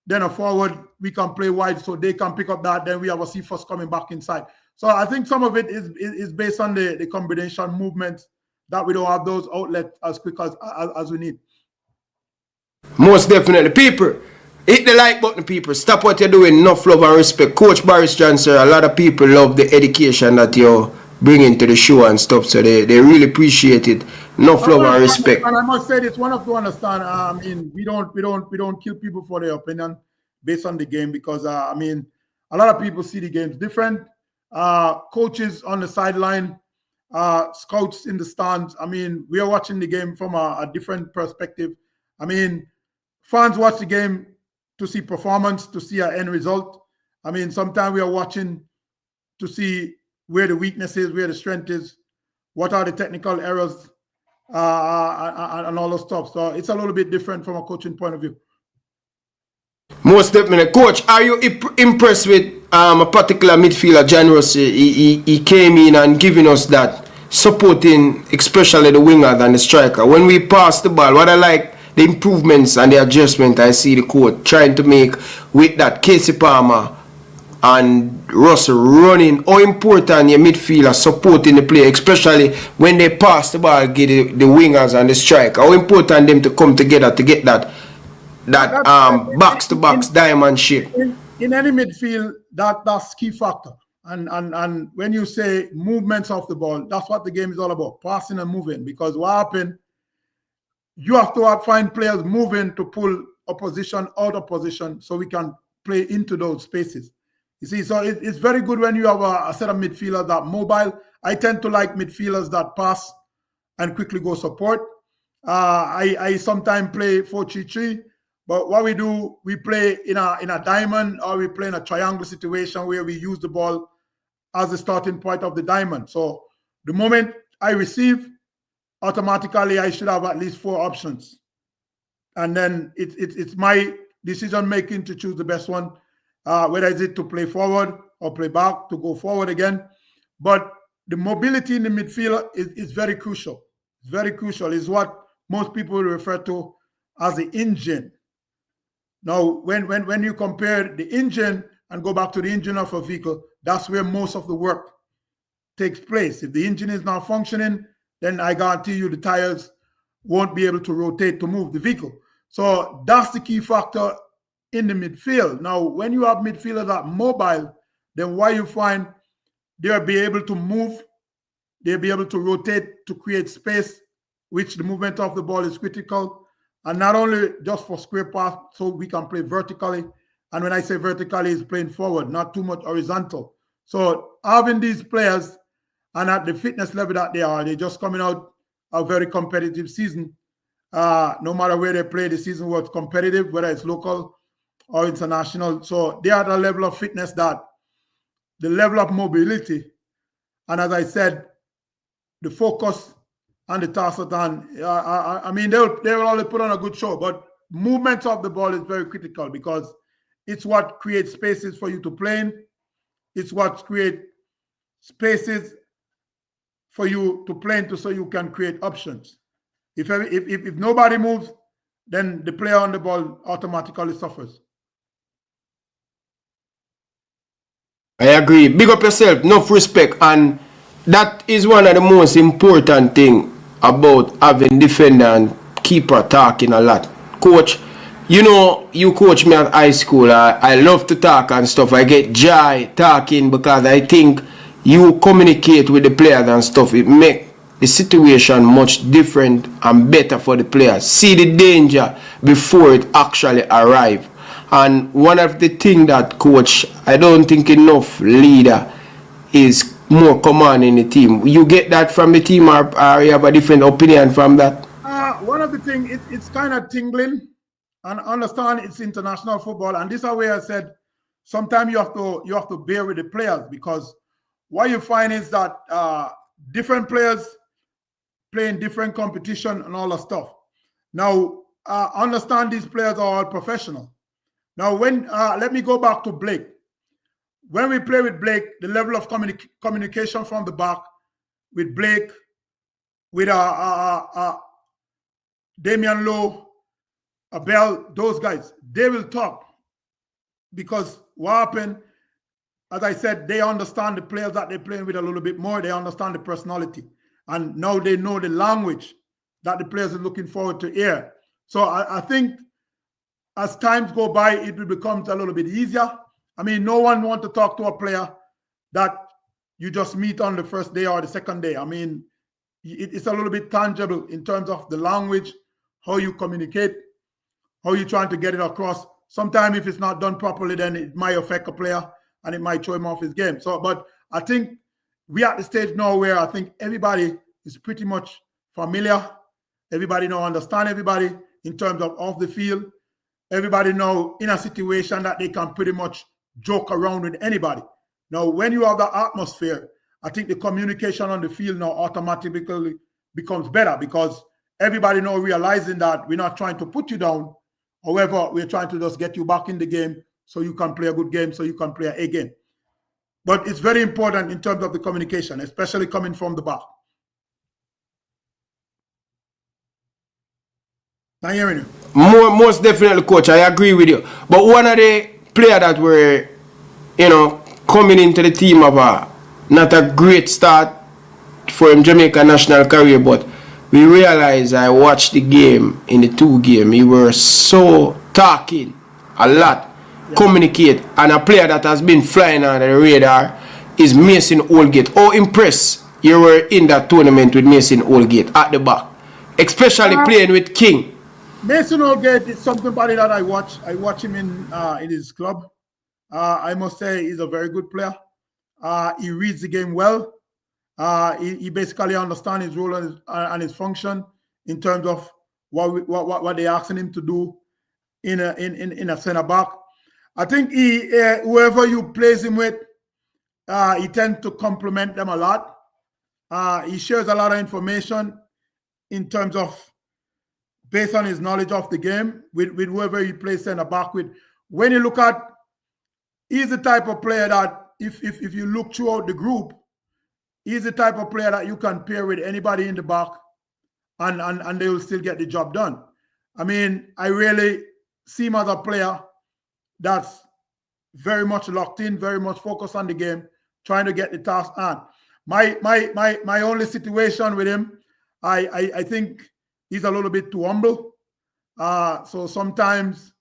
then a forward, we can play wide so they can pick up that, then we have a Cephas coming back inside. So I think some of it is based on the combination movements that we don't have those outlets as quick as we need. Most definitely. People, hit the like button, people. Stop what you're doing. Enough love and respect. Coach Baris Johnson, a lot of people love the education that you're bringing to the show and stuff, so they really appreciate it. Enough love and respect. And I must say this, one of to understand, I mean, we don't kill people for their opinion based on the game, because I mean, a lot of people see the games different. Coaches on the sideline, scouts in the stands. I mean, we are watching the game from a different perspective. I mean, fans watch the game to see performance, to see an end result. I mean, sometimes we are watching to see where the weakness is, where the strength is, what are the technical errors, and all those stuff. So it's a little bit different from a coaching point of view. Most definitely. Coach, are you impressed with a particular midfielder, John Rossi? He came in and giving us that, supporting especially the winger and the striker. When we pass the ball, what I like, the improvements and the adjustment I see the coach trying to make with that Casey Palmer and Russell running. How important your midfielder supporting the player, especially when they pass the ball, get the wingers and the striker. How important them to come together to get that box-to-box diamond shape. In any midfield, that's key factor. And when you say movements of the ball, that's what the game is all about, passing and moving. Because what happened, you have to find players moving to pull opposition out of position so we can play into those spaces. You see, so it's very good when you have a set of midfielders that mobile. I tend to like midfielders that pass and quickly go support. I sometimes play 4-3-3, but what we do, we play in a diamond, or we play in a triangle situation where we use the ball as the starting point of the diamond. So the moment I receive, automatically I should have at least 4 options, and then it's my decision making to choose the best one, whether it's to play forward or play back, to go forward again. But the mobility in the midfield is very crucial. It's very crucial. It's what most people refer to as the engine. Now, when you compare the engine and go back to the engine of a vehicle, that's where most of the work takes place. If the engine is not functioning, then I guarantee you the tires won't be able to rotate to move the vehicle. So that's the key factor in the midfield. Now, when you have midfielders that are mobile, then what you find, they'll be able to move, they'll be able to rotate to create space, which the movement of the ball is critical. And not only just for square pass, so we can play vertically. And when I say vertically, it's playing forward, not too much horizontal. So having these players, and at the fitness level that they are, they're just coming out a very competitive season. No matter where they play, the season was competitive, whether it's local or international. So they are at a level of fitness that the level of mobility, and as I said, the focus and the task at hand, I mean, they will only put on a good show, but movement of the ball is very critical because it's what creates spaces for you to play in. It's what creates spaces for you to play into so you can create options. If nobody moves, then the player on the ball automatically suffers. I agree. Big up yourself, enough respect, and that is one of the most important thing about having defender and keeper talking a lot. Coach, you know, you coach me at high school. I love to talk and stuff. I get joy talking because I think you communicate with the players and stuff. It make the situation much different and better for the players. See the danger before it actually arrives. And one of the things that, coach, I don't think enough leader is more command in the team. You get that from the team, or you have a different opinion from that? One of the things, it's kind of tingling, and understand it's international football. And this is where I said sometimes you have to bear with the players, because what you find is that different players playing different competition and all that stuff. Now, understand these players are all professional. Now, when let me go back to Blake. When we play with Blake, the level of communication from the back with Blake, with Damian Lowe, Abel, those guys, they will talk. Because what happened, as I said, they understand the players that they're playing with a little bit more. They understand the personality. And now they know the language that the players are looking forward to hear. So I think as times go by, it will become a little bit easier. I mean, no one wants to talk to a player that you just meet on the first day or the second day. I mean, it's a little bit tangible in terms of the language, how you communicate, how you're trying to get it across. Sometimes if it's not done properly, then it might affect a player and it might throw him off his game. So, but I think we're at the stage now where I think everybody is pretty much familiar. Everybody now understand everybody in terms of off the field. Everybody now in a situation that they can pretty much joke around with anybody. Now, when you have the atmosphere, I think the communication on the field now automatically becomes better, because everybody now realizing that we're not trying to put you down. However, we're trying to just get you back in the game so you can play a good game, so you can play a game. But it's very important in terms of the communication, especially coming from the back. Not hearing you. Most definitely, coach. I agree with you. But one of the players that were, coming into the team of not a great start for him Jamaica national career, but we realized I watched the game in the 2 game. He were so talking a lot, communicate, and a player that has been flying under the radar is Mason Holgate. How impressed you were in that tournament with Mason Holgate at the back, especially playing with King. Mason Holgate is somebody that I watch. I watch him in his club. I must say he's a very good player. He reads the game well. He basically understands his role and his function in terms of what they're asking him to do in a center back. I think whoever you place him with, he tends to complement them a lot. He shares a lot of information in terms of based on his knowledge of the game with whoever he plays center back with. When you look at, he's the type of player that if you look throughout the group, he's the type of player that you can pair with anybody in the back and they will still get the job done. I mean, I really see him as a player that's very much locked in, very much focused on the game, trying to get the task on. My only situation with him, I think he's a little bit too humble. So sometimes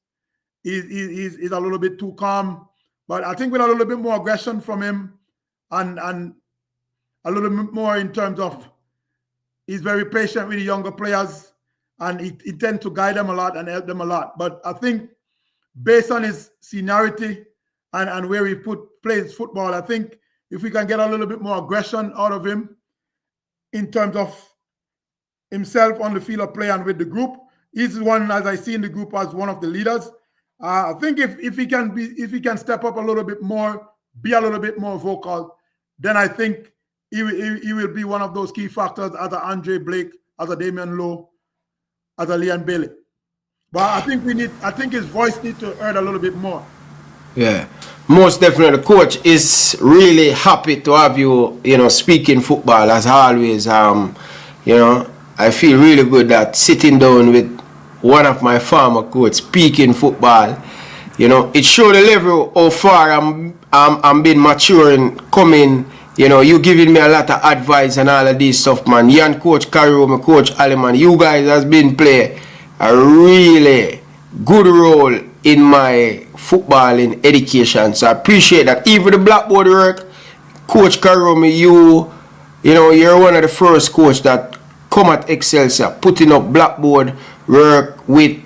he's a little bit too calm. But I think with a little bit more aggression from him and a little bit more in terms of he's very patient with the younger players and he tends to guide them a lot and help them a lot. But I think based on his seniority and where he plays football, I think if we can get a little bit more aggression out of him in terms of himself on the field of play and with the group, he's one, as I see in the group, as one of the leaders. I think if he can step up a little bit more, be a little bit more vocal, then I think he will be one of those key factors as a Andre Blake, as a Damian Lowe, as a Leon Bailey. But I think his voice needs to heard a little bit more. Yeah, most definitely. Coach is really happy to have you, speaking football as always. I I feel really good that sitting down with one of my former coach speaking football, you know, it showed the level how far I'm being mature and coming. You know, you giving me a lot of advice and all of this stuff, man. You and Coach Carroll, Coach Aleman, you guys has been play a really good role in my footballing education. So I appreciate that. Even the blackboard work, Coach Carroll, you know, you're one of the first coach that come at Excelsior, putting up blackboard work with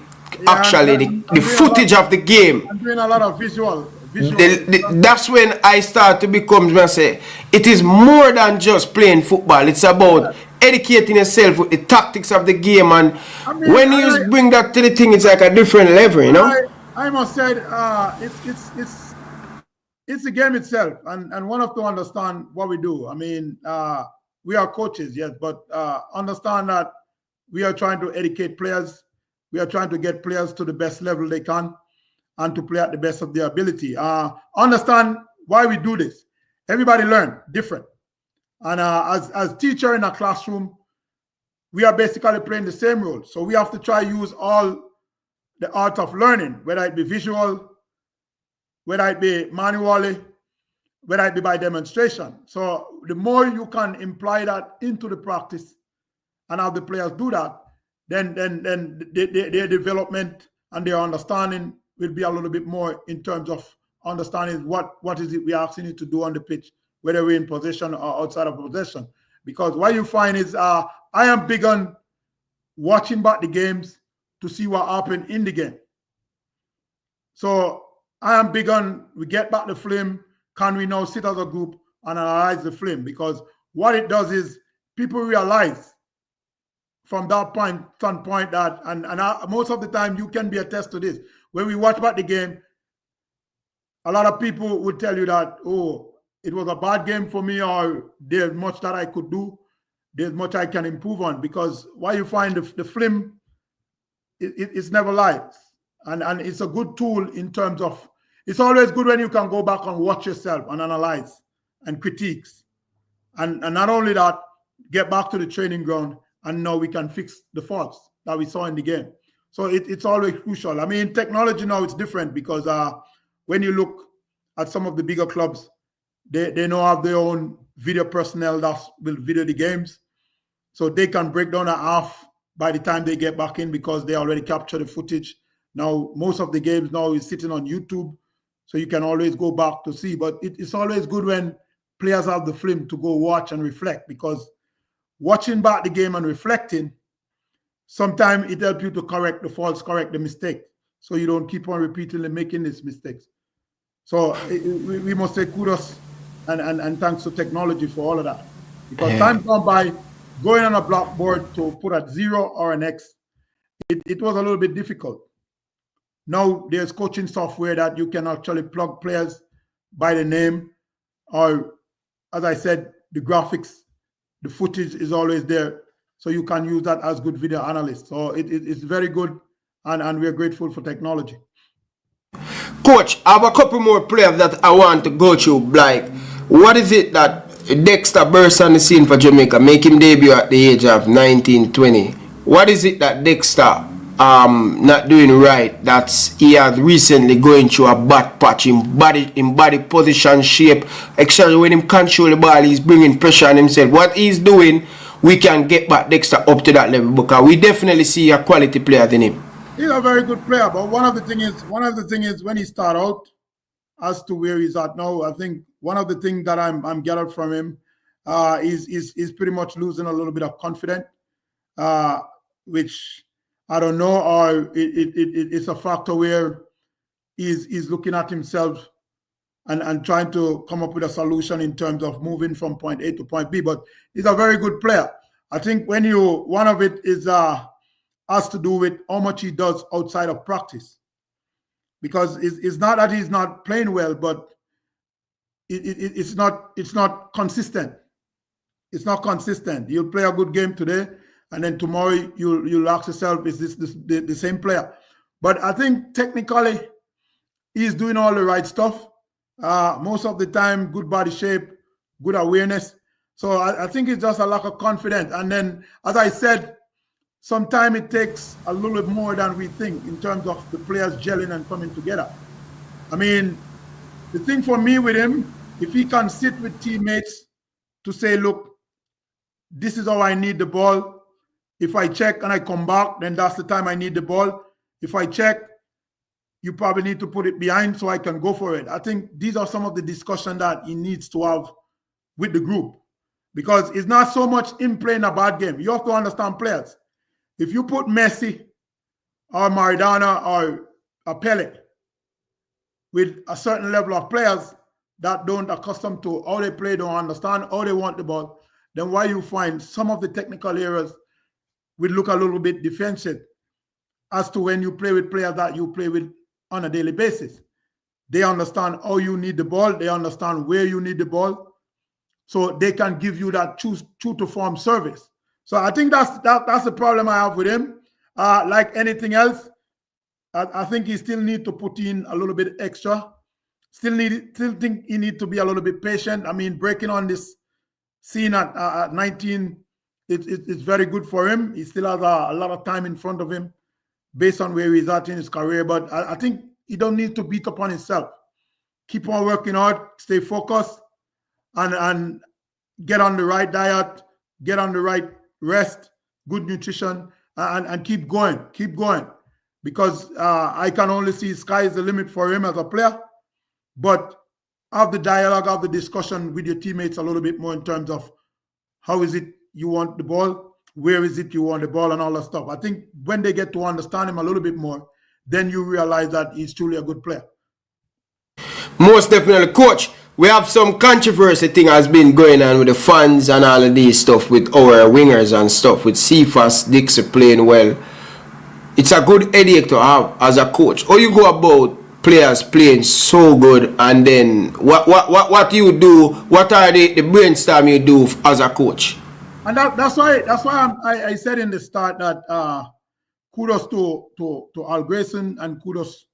actually the footage of the game. I'm doing a lot of visual. That's when I start to become, I say, it is more than just playing football. It's about educating yourself with the tactics of the game, and when you bring that to the thing, it's like a different level, you know. I must say, it's the game itself, and one have to understand what we do. I mean, we are coaches, yes, but understand that we are trying to educate players. We are trying to get players to the best level they can, and to play at the best of their ability. Understand why we do this. Everybody learn different. And as teacher in a classroom, we are basically playing the same role. So we have to try to use all the art of learning, whether it be visual, whether it be manually, whether it be by demonstration. So the more you can imply that into the practice and have the players do that, then their development and their understanding will be a little bit more in terms of understanding what is it we are asking you to do on the pitch, whether we're in possession or outside of possession. Because what you find is I am big on watching back the games to see what happened in the game. So I am big on, we get back the film, can we now sit as a group and analyze the film? Because what it does is people realize from that standpoint that, and most of the time you can be attest to this, when we watch back the game, a lot of people would tell you that, oh, it was a bad game for me, or there's much that I could do, there's much I can improve on, because why you find the film, it's never lies. And it's a good tool in terms of, it's always good when you can go back and watch yourself and analyze and critiques. And not only that, get back to the training ground, and now we can fix the faults that we saw in the game. So it's always crucial. I mean, technology now it's different, because when you look at some of the bigger clubs, they now have their own video personnel that will video the games. So they can break down a half by the time they get back in, because they already capture the footage. Now, most of the games now is sitting on YouTube, so you can always go back to see. But it's always good when players have the film to go watch and reflect, because watching back the game and reflecting, sometimes it helps you to correct the faults, correct the mistake, so you don't keep on repeatedly making these mistakes. So we must say kudos and thanks to technology for all of that. Because time gone by, going on a blackboard to put a 0 or an X, it was a little bit difficult. Now there's coaching software that you can actually plug players by the name, or as I said, the graphics, the footage is always there. So you can use that as good video analyst. So it's very good, and we're grateful for technology. Coach, I have a couple more players that I want to go through. Like, what is it that Dexter burst on the scene for Jamaica, make him debut at the age of 19, 20? What is it that Dexter not doing right, that he has recently going through a bad patch in body position, shape, etc. When him control the ball, he's bringing pressure on himself. What he's doing, we can get back Dexter up to that level, because we definitely see a quality player in him. He's a very good player, but one of the things is when he start out as to where he's at now, I think one of the things that I'm gathered from him is pretty much losing a little bit of confidence, which I don't know, or it's a factor where he's looking at himself and trying to come up with a solution in terms of moving from point A to point B. But he's a very good player. I think one of it is has to do with how much he does outside of practice, because it's not that he's not playing well, but it's not consistent. It's not consistent. You'll play a good game today, and then tomorrow you'll ask yourself, is this the same player? But I think technically he's doing all the right stuff. Most of the time, good body shape, good awareness. So I think it's just a lack of confidence. And then, as I said, sometimes it takes a little bit more than we think in terms of the players gelling and coming together. I mean, the thing for me with him, if he can sit with teammates to say, look, this is how I need the ball. If I check and I come back, then that's the time I need the ball. If I check, you probably need to put it behind so I can go for it. I think these are some of the discussion that he needs to have with the group, because it's not so much him playing a bad game. You have to understand players. If you put Messi or Maradona or a Pele with a certain level of players that don't accustomed to how they play, don't understand how they want the ball, then why you find some of the technical areas will look a little bit defensive as to when you play with players that you play with on a daily basis. They understand how you need the ball. They understand where you need the ball. So they can give you that true to form service. So I think that's the problem I have with him. Like anything else, I think he still need to put in a little bit extra. Still think he need to be a little bit patient. I mean, breaking on this scene at 19, it's very good for him. He still has a lot of time in front of him based on where he's at in his career. But I think he don't need to beat up on himself. Keep on working hard, stay focused, and get on the right diet, get on the right rest, good nutrition, and keep going. Keep going. Because I can only see sky is the limit for him as a player. But have the dialogue, have the discussion with your teammates a little bit more in terms of how is it you want the ball, where is it you want the ball, and all that stuff. I think when they get to understand him a little bit more, then you realize that he's truly a good player. Most definitely, Coach. We have some controversy thing has been going on with the fans and all of these stuff with our wingers and stuff, with Cephas, Dixie playing well. It's a good headache to have as a coach. How you go about players playing so good, and then what you do? What are the brainstorm you do as a coach? And that's why I said in the start that kudos to Al Grayson and kudos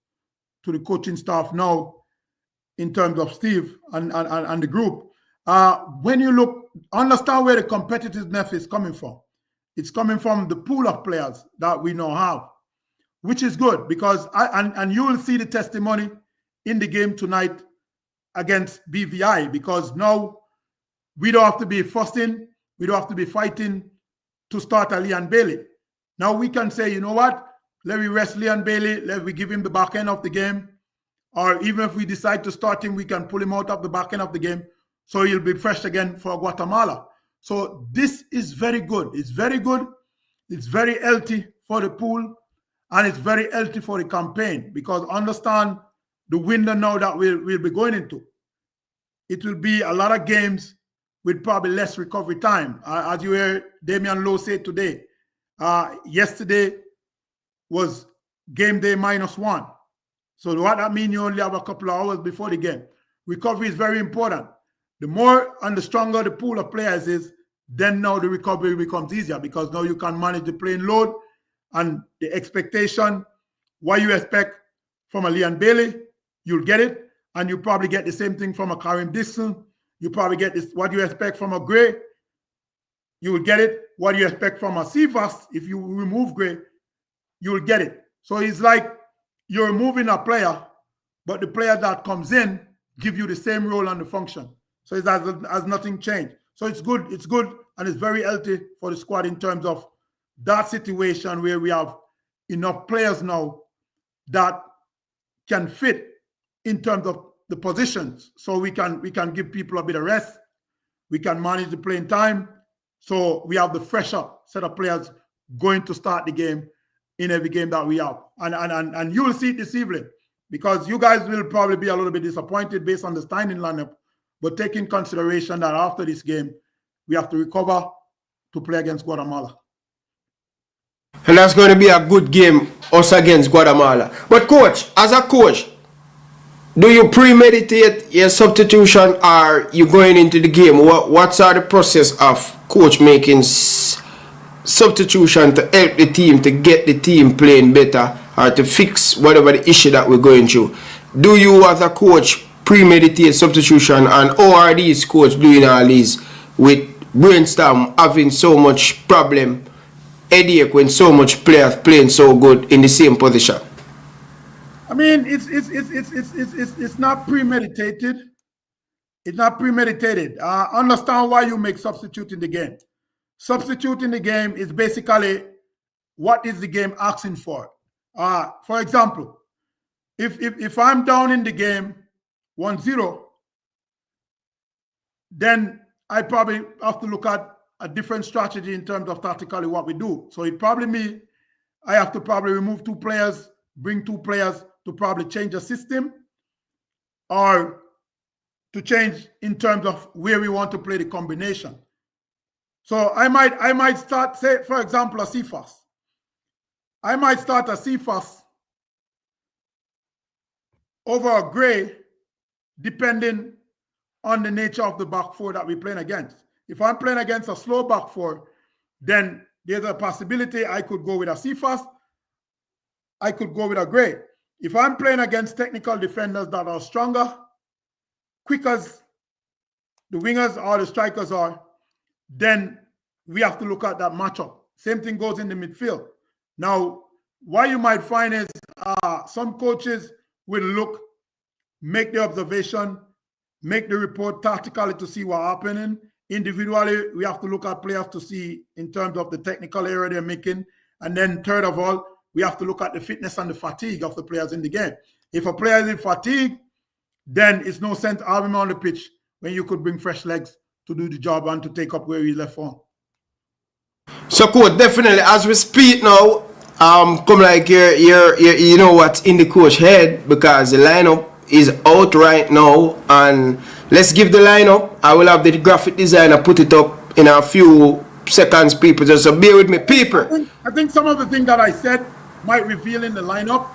to the coaching staff now in terms of Steve and the group. When you look, understand where the competitiveness is coming from. It's coming from the pool of players that we now have, which is good, because and you will see the testimony in the game tonight against BVI, because now we don't have to be fussing, we don't have to be fighting to start a Leon Bailey. Now we can say, you know what, let me rest Leon Bailey, let me give him the back end of the game, or even if we decide to start him, we can pull him out of the back end of the game, so he'll be fresh again for Guatemala. So this is very good. It's very good. It's very healthy for the pool, and it's very healthy for the campaign, because understand the window now that we'll be going into. It will be a lot of games with probably less recovery time. As you hear Damian Lowe say today, yesterday was game day -1. So what that means, you only have a couple of hours before the game. Recovery is very important. The more and the stronger the pool of players is, then now the recovery becomes easier, because now you can manage the playing load and the expectation. What you expect from a Leon Bailey, you'll get it, and you probably get the same thing from a Karim Dixon. You probably get this, what you expect from a Gray, you will get it. What you expect from a Cephas, if you remove Gray, you will get it. So it's like you're removing a player, but the player that comes in give you the same role and the function. So it has nothing changed. So it's good, and it's very healthy for the squad in terms of that situation where we have enough players now that can fit in terms of the positions. So we can give people a bit of rest. We can manage the playing time. So we have the fresher set of players going to start the game in every game that we have. And you will see it this evening, because you guys will probably be a little bit disappointed based on the starting lineup, but take in consideration that after this game, we have to recover to play against Guatemala. And that's going to be a good game, us against Guatemala. But coach, as a coach, do you premeditate your substitution, or you going into the game? What's the process of coach making substitution to help the team, to get the team playing better, or to fix whatever the issue that we're going through? Do you as a coach premeditate substitution, and how are these coach doing all these with brainstorm having so much problem headache when so much players playing so good in the same position? I mean, it's not premeditated. It's not premeditated. Understand why you make substitute in the game. Substitute in the game is basically what is the game asking for. For example, if I'm down in the game 1-0, then I probably have to look at a different strategy in terms of tactically what we do. So it probably means I have to probably remove 2 players, bring 2 players to probably change the system, or to change in terms of where we want to play the combination. So I might start, say, for example, a CFAS. I might start a CFAS over a Gray, depending on the nature of the back four that we're playing against. If I'm playing against a slow back four, then there's a possibility I could go with a CFAS. I could go with a Gray. If I'm playing against technical defenders that are stronger, quick as the wingers or the strikers are, then we have to look at that matchup. Same thing goes in the midfield. Now, what you might find is some coaches will look, make the observation, make the report tactically to see what's happening. Individually, we have to look at players to see in terms of the technical error they're making. And then third of all, we have to look at the fitness and the fatigue of the players in the game. If a player is in fatigue, then it's no sense having him on the pitch when you could bring fresh legs to do the job and to take up where he left on. So, coach, definitely as we speak now, come like you know what's in the coach head, because the lineup is out right now, and let's give the lineup. I will have the graphic designer put it up in a few seconds, people. Just bear with me, people. I think some of the things that I said might reveal in the lineup,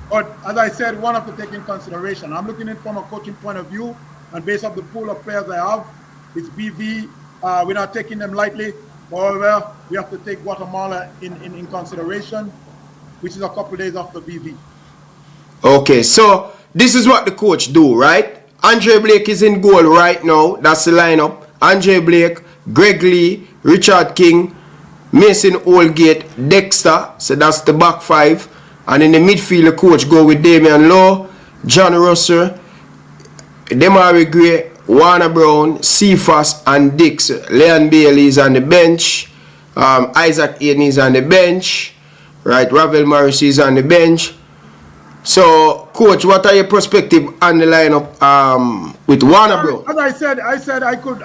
but as I said, one of the take in consideration. I'm looking at it from a coaching point of view, and based on the pool of players I have, it's BV. We're not taking them lightly. However, we have to take Guatemala in consideration, which is a couple of days after BV. Okay, so this is what the coach do, right? Andre Blake is in goal right now. That's the lineup. Andre Blake, Greg Lee, Richard King, Mason Oldgate, Dexter. So that's the back five. And in the midfield, the coach go with Damian Lowe, John Russell, Demari Gray, Warner Brown, Cephas, and Dix. Leon Bailey is on the bench. Isaac Aiden is on the bench. Right, Ravel Morris is on the bench. So, coach, what are your perspective on the lineup with Warner Brown? As I said I could,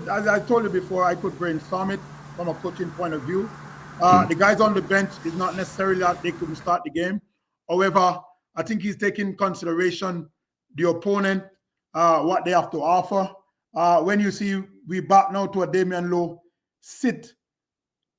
as I told you before, I could brainstorm it from a coaching point of view. The guys on the bench is not necessarily that they couldn't start the game. However, I think he's taking consideration the opponent, what they have to offer. When you see we back now to a Damian Lowe sit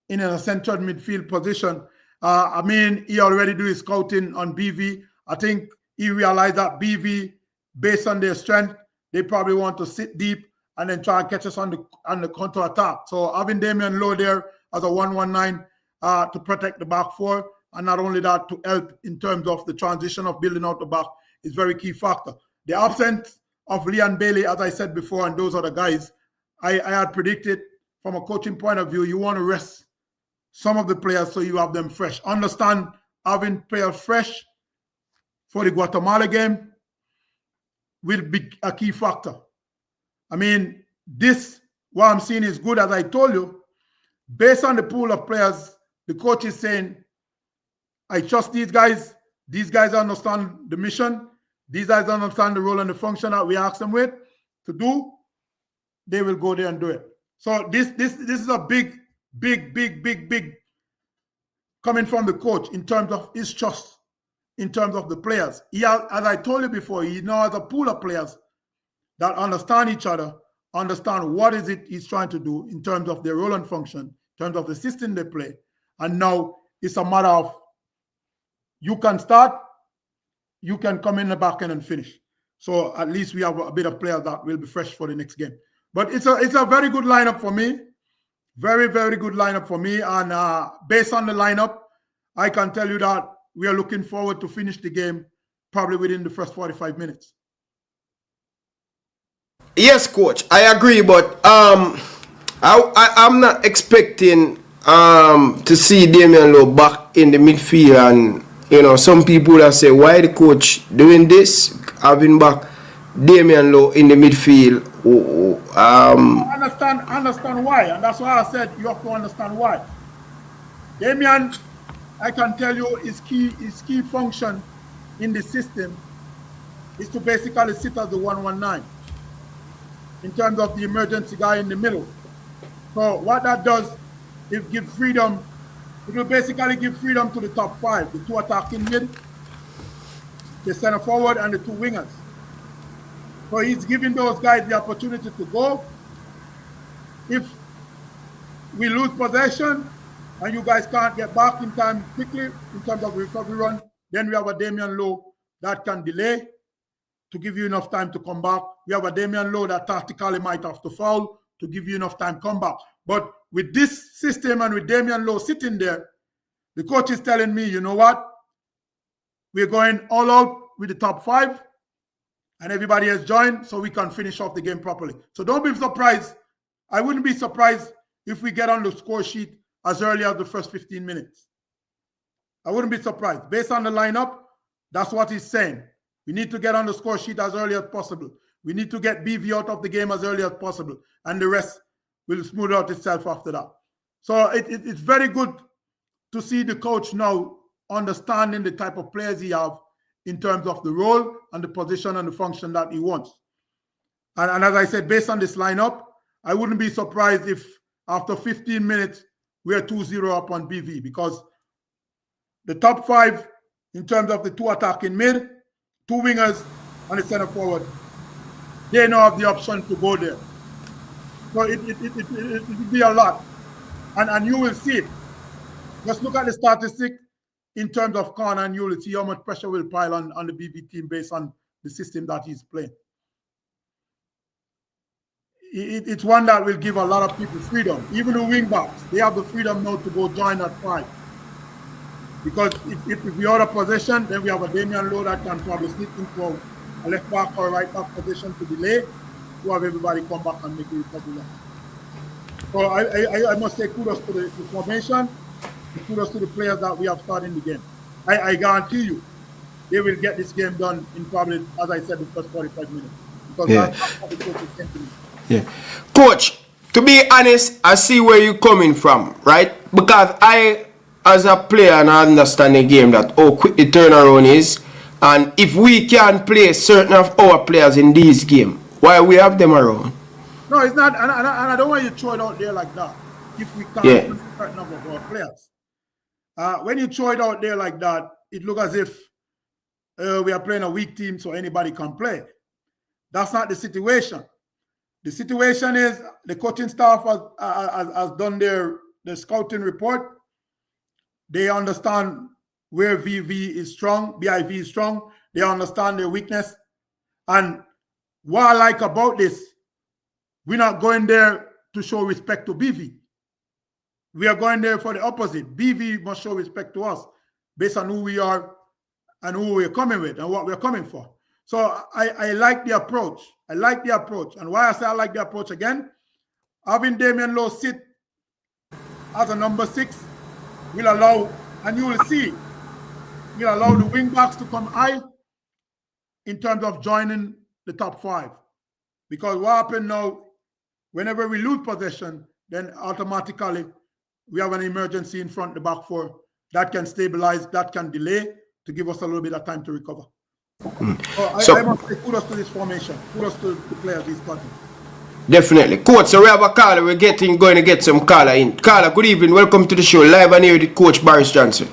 in a central midfield position, I mean, he already do his scouting on BV. I think he realized that BV, based on their strength, they probably want to sit deep and then try and catch us on the counter attack. So having Damian Lowe there as a 119 to protect the back four, and not only that, to help in terms of the transition of building out the back is very key factor. The absence of Leon Bailey, as I said before, and those other guys, I had predicted from a coaching point of view, you want to rest some of the players so you have them fresh. Understand having players fresh for the Guatemala game will be a key factor. I mean, what I'm seeing is good, as I told you. Based on the pool of players, the coach is saying, I trust these guys. These guys understand the mission. These guys understand the role and the function that we ask them with to do. They will go there and do it. So this is a big coming from the coach in terms of his trust, in terms of the players. He has, as I told you before, he now has a pool of players that understand each other, understand what is it he's trying to do in terms of their role and function, in terms of the system they play. And now it's a matter of you can start, you can come in the back end and finish. So at least we have a bit of players that will be fresh for the next game. But it's a very good lineup for me. Very, very good lineup for me. And based on the lineup, I can tell you that we are looking forward to finish the game probably within the first 45 minutes. Yes, coach, I agree, but I'm not expecting to see Damian Lowe back in the midfield, and you know, some people that say, why the coach doing this, having back Damian Lowe in the midfield? I understand why, and that's why I said you have to understand why. Damian, I can tell you, his key function in the system is to basically sit as the 119 in terms of the emergency guy in the middle. So what that does, it gives freedom. It will basically give freedom to the top 5, the 2 attacking mid, the center forward, and the 2 wingers. So he's giving those guys the opportunity to go. If we lose possession and you guys can't get back in time quickly in terms of recovery run, then we have a Damian Lowe that can delay to give you enough time to come back. We have a Damian Lowe that tactically might have to foul to give you enough time to come back. But with this system and with Damian Lowe sitting there, the coach is telling me, you know what? We're going all out with the top 5, and everybody has joined so we can finish off the game properly. So don't be surprised. I wouldn't be surprised if we get on the score sheet as early as the first 15 minutes. I wouldn't be surprised. Based on the lineup, that's what he's saying. We need to get on the score sheet as early as possible. We need to get BV out of the game as early as possible, and the rest will smooth out itself after that. So it's very good to see the coach now understanding the type of players he have in terms of the role and the position and the function that he wants. And as I said, based on this lineup, I wouldn't be surprised if after 15 minutes, we're 2-0 up on BV, because the top 5 in terms of the 2 attacking mid, 2 wingers, and the center forward, they now have the option to go there. So it will be a lot. And you will see it. Just look at the statistic in terms of corner, and you will see how much pressure will pile on the BV team based on the system that he's playing. It's one that will give a lot of people freedom. Even the wing backs, they have the freedom now to go join at 5. Because if we are out of possession, then we have a Damian Lowe that can probably slip into a left back or right back position to delay, to have everybody come back and make the recovery. So I must say kudos to the formation, and kudos to the players that we have started in the game. I guarantee you, they will get this game done in probably, as I said, the first 45 minutes. Because that's what the coach is saying to me. Yeah. Coach, to be honest, I see where you're coming from, right? Because I, as a player, and I understand the game that how quick the turnaround is, and if we can play certain of our players in this game, why we have them around? No, it's not, and I don't want you to throw it out there like that. If we can't play a certain number of our players, when you throw it out there like that, it looks as if we are playing a weak team, so anybody can play. That's not the situation. The situation is the coaching staff has done their scouting report. They understand where BIV is strong. They understand their weakness. And what I like about this, we're not going there to show respect to BV. We are going there for the opposite. BV must show respect to us based on who we are and who we're coming with and what we're coming for. So I like the approach. I like the approach. And why I say I like the approach again, having Damian Lowe sit as a number 6 will allow, and you will see, will allow the wing backs to come high in terms of joining the top 5. Because what happened now, whenever we lose possession, then automatically we have an emergency in front of the back 4 that can stabilize, that can delay to give us a little bit of time to recover. So I must say kudos to this formation. Kudos to the players he's got. Definitely. Coach, so we have a caller. We're going to get some caller in. Caller, good evening. Welcome to the show. Live and here with Coach Baris Johnson.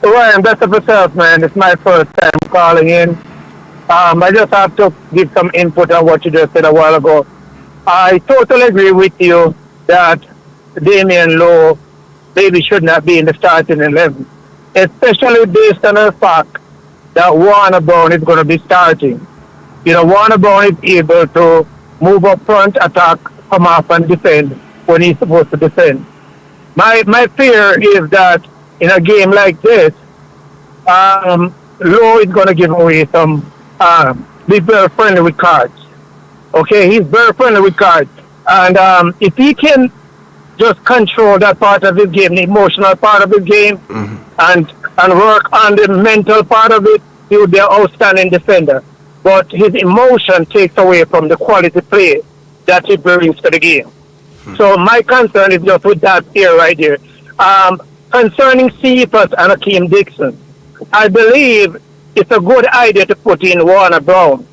Ryan, best of yourself, man. It's my first time calling in. I just have to give some input on what you just said a while ago. I totally agree with you that Damian Lowe maybe should not be in the starting 11, especially based on the fact that Warner Brown is going to be starting. You know, Warner Brown is able to move up front, attack, come off and defend when he's supposed to defend. My fear is that in a game like this, Lowe is going to give away some, be very friendly with cards. Okay, he's very friendly with cards. And if he can just control that part of his game, the emotional part of his game, and work on the mental part of it, he would be an outstanding defender. But his emotion takes away from the quality play that he brings to the game. So my concern is just with that here right here. Concerning Cephas and Akeem Dixon, I believe it's a good idea to put in Warner Brown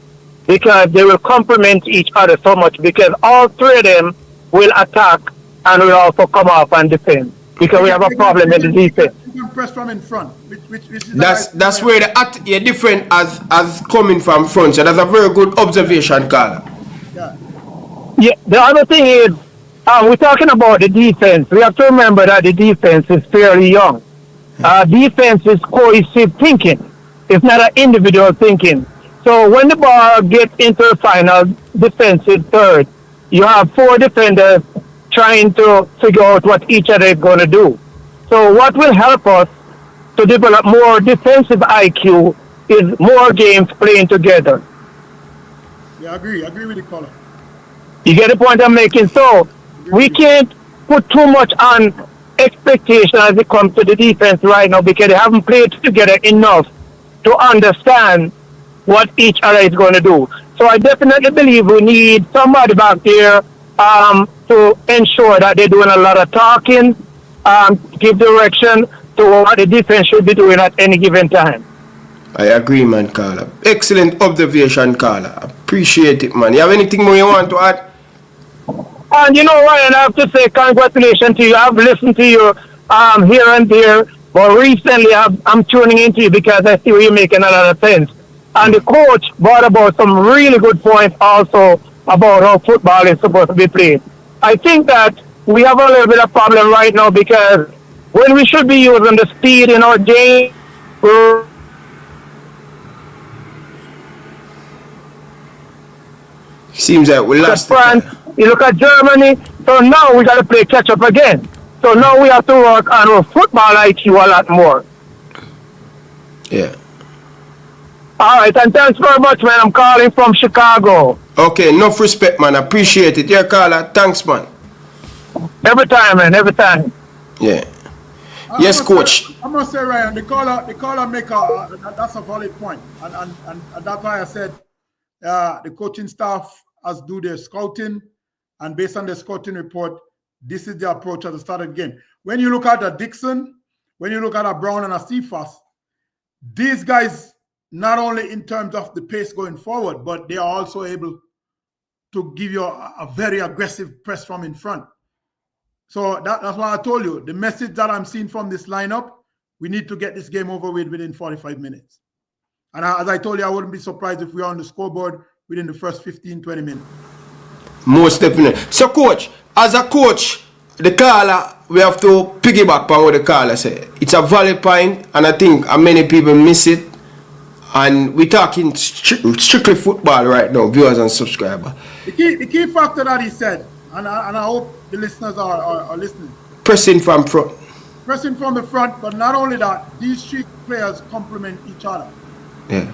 because they will complement each other so much because all three of them will attack and will also come off and defend because we have a problem in the defense. You can press from in front. Which is that's where the different as coming from front. So that's a very good observation, Carla. Yeah, the other thing is, we're talking about the defense. We have to remember that the defense is fairly young. Defense is cohesive thinking. It's not an individual thinking. So when the ball gets into the final defensive third, you have four defenders trying to figure out what each other is going to do. So what will help us to develop more defensive IQ is more games playing together. Yeah, I agree with the caller. You get the point I'm making? So we can't put too much on expectation as it comes to the defense right now because they haven't played together enough to understand what each other is going to do. So I definitely believe we need somebody back there to ensure that they're doing a lot of talking, give direction to what the defense should be doing at any given time. I agree, man, Carla. Excellent observation, Carla. Appreciate it, man. You have anything more you want to add? And you know, Ryan, I have to say congratulations to you. I've listened to you here and there, but recently I'm tuning into you because I see you're making a lot of sense. And the coach brought about some really good points also about how football is supposed to be played. I think that we have a little bit of problem right now because when we should be using the speed in our game, seems like we lost France, you look at Germany, so now we got to play catch up again. So now we have to work on our football IQ a lot more. Yeah. All right, and thanks very much, man. I'm calling from Chicago. Okay, enough respect, man. Appreciate it. Yeah, Carla. Thanks, man. Every time, man. Every time. Yeah. Yes, coach. I must say, Ryan, the caller make that's a valid point, and that's why I said the coaching staff has do their scouting, and based on the scouting report, this is the approach at the start of the game. When you look at a Dixon, when you look at a Brown and a Cephas, these guys, not only in terms of the pace going forward, but they are also able to give you a very aggressive press from in front. So that's why I told you, the message that I'm seeing from this lineup, we need to get this game over with within 45 minutes. And as I told you, I wouldn't be surprised if we are on the scoreboard within the first 15, 20 minutes. Most definitely. So, coach, as a coach, the caller, we have to piggyback on what the caller said. It's a valid point, and I think many people miss it. And we're talking strictly football right now, viewers and subscribers. The key factor that he said, and I hope the listeners are listening. Pressing from front. Pressing from the front, but not only that, these three players complement each other. Yeah.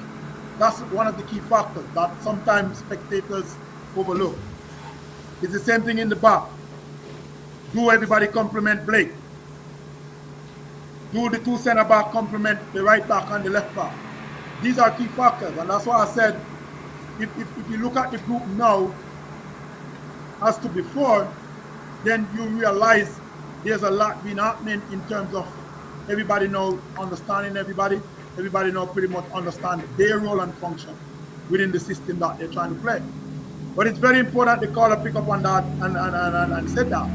That's one of the key factors that sometimes spectators overlook. It's the same thing in the back. Do everybody complement Blake? Do the two center back complement the right back and the left back? These are key factors, and that's why I said if you look at the group now as to before, then you realize there's a lot been happening in terms of everybody now understanding everybody now pretty much understand their role and function within the system that they're trying to play. But it's very important the caller pick up on that and said that,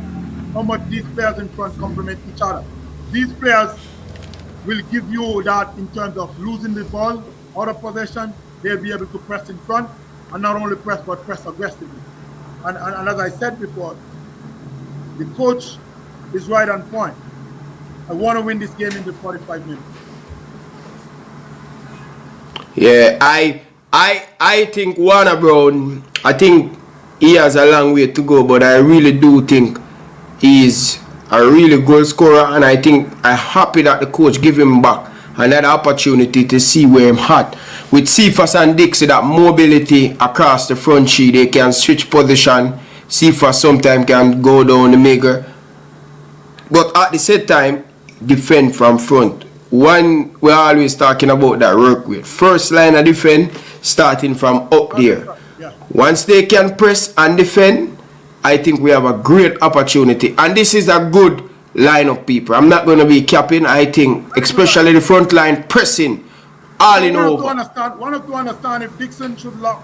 how much these players in front complement each other. These players will give you that in terms of losing the ball, out of possession, they'll be able to press in front, and not only press, but press aggressively. And as I said before, the coach is right on point. I want to win this game in the 45 minutes. Yeah, I think Warner Brown, I think he has a long way to go, but I really do think he's a really goal scorer, and I think I'm happy that the coach give him back another opportunity to see where I'm at. With Cephas and Dixie, that mobility across the front sheet, they can switch position. Cephas sometimes can go down the middle But at the same time, defend from front. One, we're always talking about that work with. First line of defense, starting from up there. Once they can press and defend, I think we have a great opportunity. And this is a good line of people. I'm not going to be capping. I think, especially the front line pressing all in over. One have to understand if Dixon should lock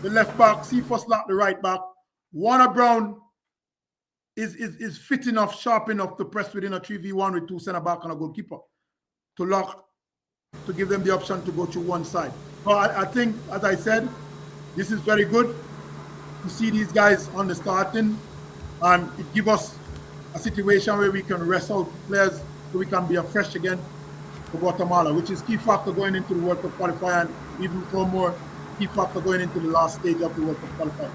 the left back, Cephas lock the right back. Warner Brown is fit enough, sharp enough to press within a 3v1 with two centre back and a goalkeeper to lock, to give them the option to go to one side. So I think, as I said, this is very good to see these guys on the starting, and it gives us a situation where we can rest out players so we can be afresh again for Guatemala, which is key factor going into the World Cup qualifier, and even for more key factor going into the last stage of the World Cup qualifier.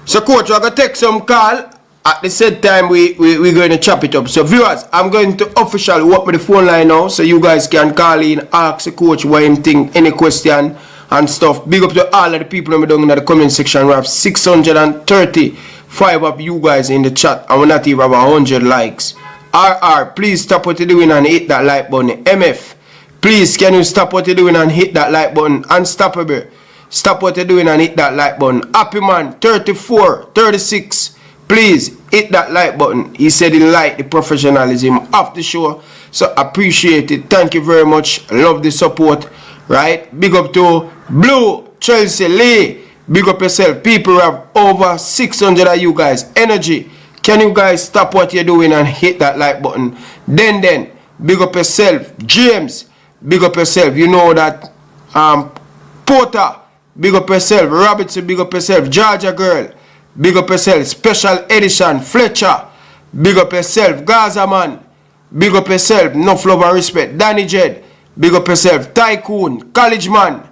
So, Coach, we're going to take some call. At the same time, we're going to chop it up. So, viewers, I'm going to officially open the phone line now so you guys can call in, ask the coach what you think, any question and stuff. Big up to all of the people down in the comment section. We have 635 of you guys in the chat, and we're not even have 100 likes. RR, please stop what you're doing and hit that like button. MF, please, can you stop what you're doing and hit that like button? Unstoppable, stop what you're doing and hit that like button. Happy Man 34, 36, please hit that like button. He said he liked the professionalism of the show, so appreciate it. Thank you very much. Love the support. Right? Big up to Blue, Chelsea, Lee. Big up yourself. People have over 600 of you guys. Energy. Can you guys stop what you're doing and hit that like button? Then, big up yourself. James, big up yourself. You know that. Porter, big up yourself. Robertson, big up yourself. Georgia Girl, big up yourself. Special Edition, Fletcher, big up yourself. Gaza Man, big up yourself. Enough love and respect. Danny Jed, big up yourself. Tycoon, College Man,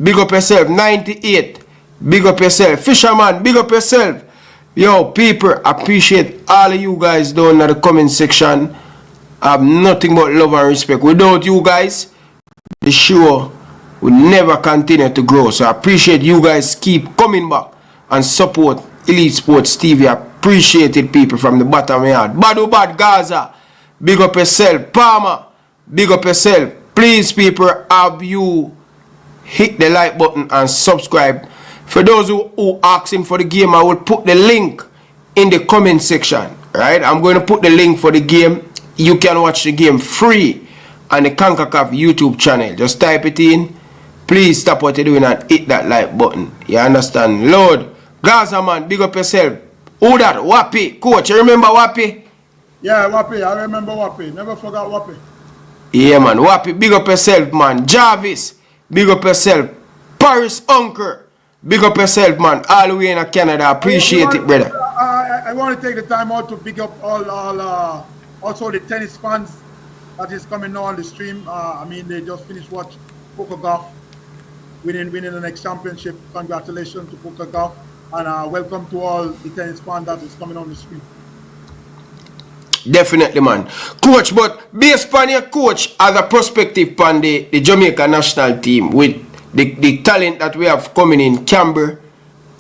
big up yourself. 98, big up yourself. Fisherman, big up yourself. Yo, people, appreciate all of you guys down in the comment section. I have nothing but love and respect. Without you guys, the show will never continue to grow. So I appreciate you guys keep coming back and support Elite Sports TV. I appreciate it, people, from the bottom of my heart. Bad Gaza, big up yourself. Palmer, big up yourself. Please, people, have you hit the like button and subscribe. For those who asking for the game, I will put the link in the comment section. Right? I'm going to put the link for the game. You can watch the game free on the Concacaf YouTube channel. Just type it in. Please stop what you're doing and hit that like button. You understand? Lord, Gaza Man, big up yourself. Who that? Wappy. Coach, you remember Wappy? Yeah, Wappy. I remember Wappy. Never forgot Wappy. Yeah, man. Wappy, big up yourself, man. Jarvis, big up yourself. Paris Uncle, big up yourself, man. All the way in Canada. Appreciate it, brother. I want to take the time out to big up all also the tennis fans that is coming now on the stream. I mean, they just finished watching Concacaf winning the next championship. Congratulations to Concacaf, and welcome to all the tennis fans that is coming on the stream. Definitely, man. Coach, but based on your coach as a prospective on the Jamaica national team with the talent that we have coming in, Camber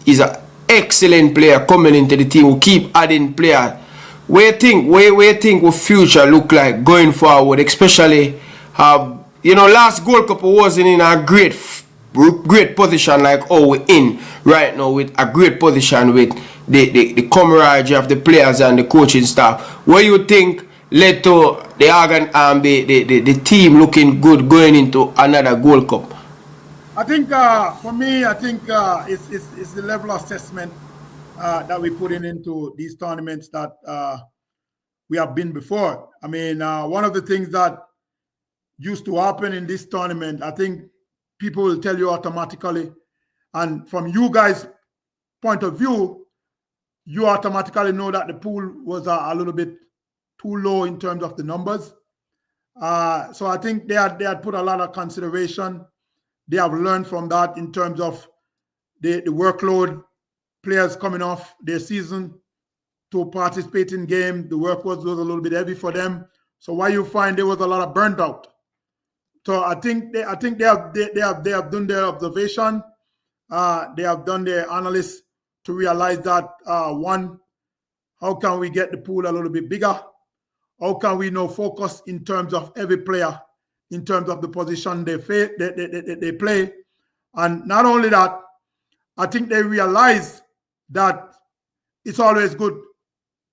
is an excellent player coming into the team. We keep adding players. Where you think what future look like going forward, especially last Gold Cup wasn't in a great position like we're in right now, with a great position with the camaraderie of the players and the coaching staff. What you think led to the team looking good going into another Gold Cup? I think for me, it's the level of assessment that we put into these tournaments that we have been before. I mean, one of the things that used to happen in this tournament, I think people will tell you automatically, and from you guys' point of view, you automatically know that the pool was a little bit too low in terms of the numbers. So I think they had put a lot of consideration. They have learned from that in terms of the workload, players coming off their season to participate in game. The work was a little bit heavy for them. So why you find there was a lot of burnt out. So I think they have done their observation. They have done their analysis to realize that one, How can we get the pool a little bit bigger? How can we now focus in terms of every player, in terms of the position they play? And not only that, I think they realize that it's always good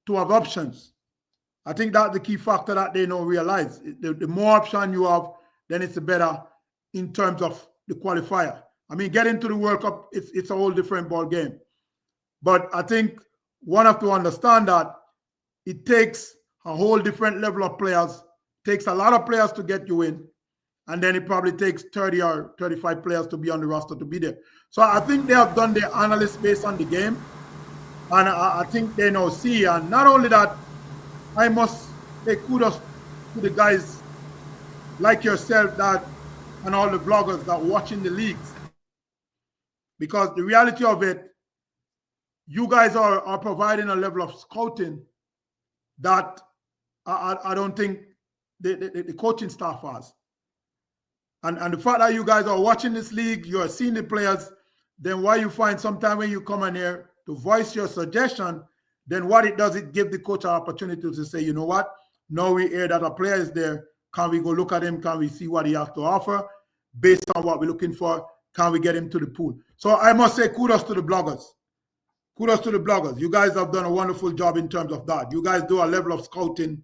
to have options. I think that's the key factor that they now realize. The more option you have, then it's better in terms of the qualifier. I mean, getting to the World Cup, it's a whole different ball game. But I think one have to understand that it takes a whole different level of players. It takes a lot of players to get you in. And then it probably takes 30 or 35 players to be on the roster to be there. So I think they have done their analysis based on the game. And I think they now see. And not only that, I must say kudos to the guys like yourself that and all the bloggers that are watching the leagues. Because the reality of it, you guys are providing a level of scouting that I don't think the coaching staff has. And the fact that you guys are watching this league, you are seeing the players, then why you find sometime when you come in here to voice your suggestion, then what it does, it gives the coach an opportunity to say, you know what, now we hear that a player is there, can we go look at him, can we see what he has to offer, based on what we're looking for, can we get him to the pool? So I must say kudos to the bloggers. Kudos to the bloggers. You guys have done a wonderful job in terms of that. You guys do a level of scouting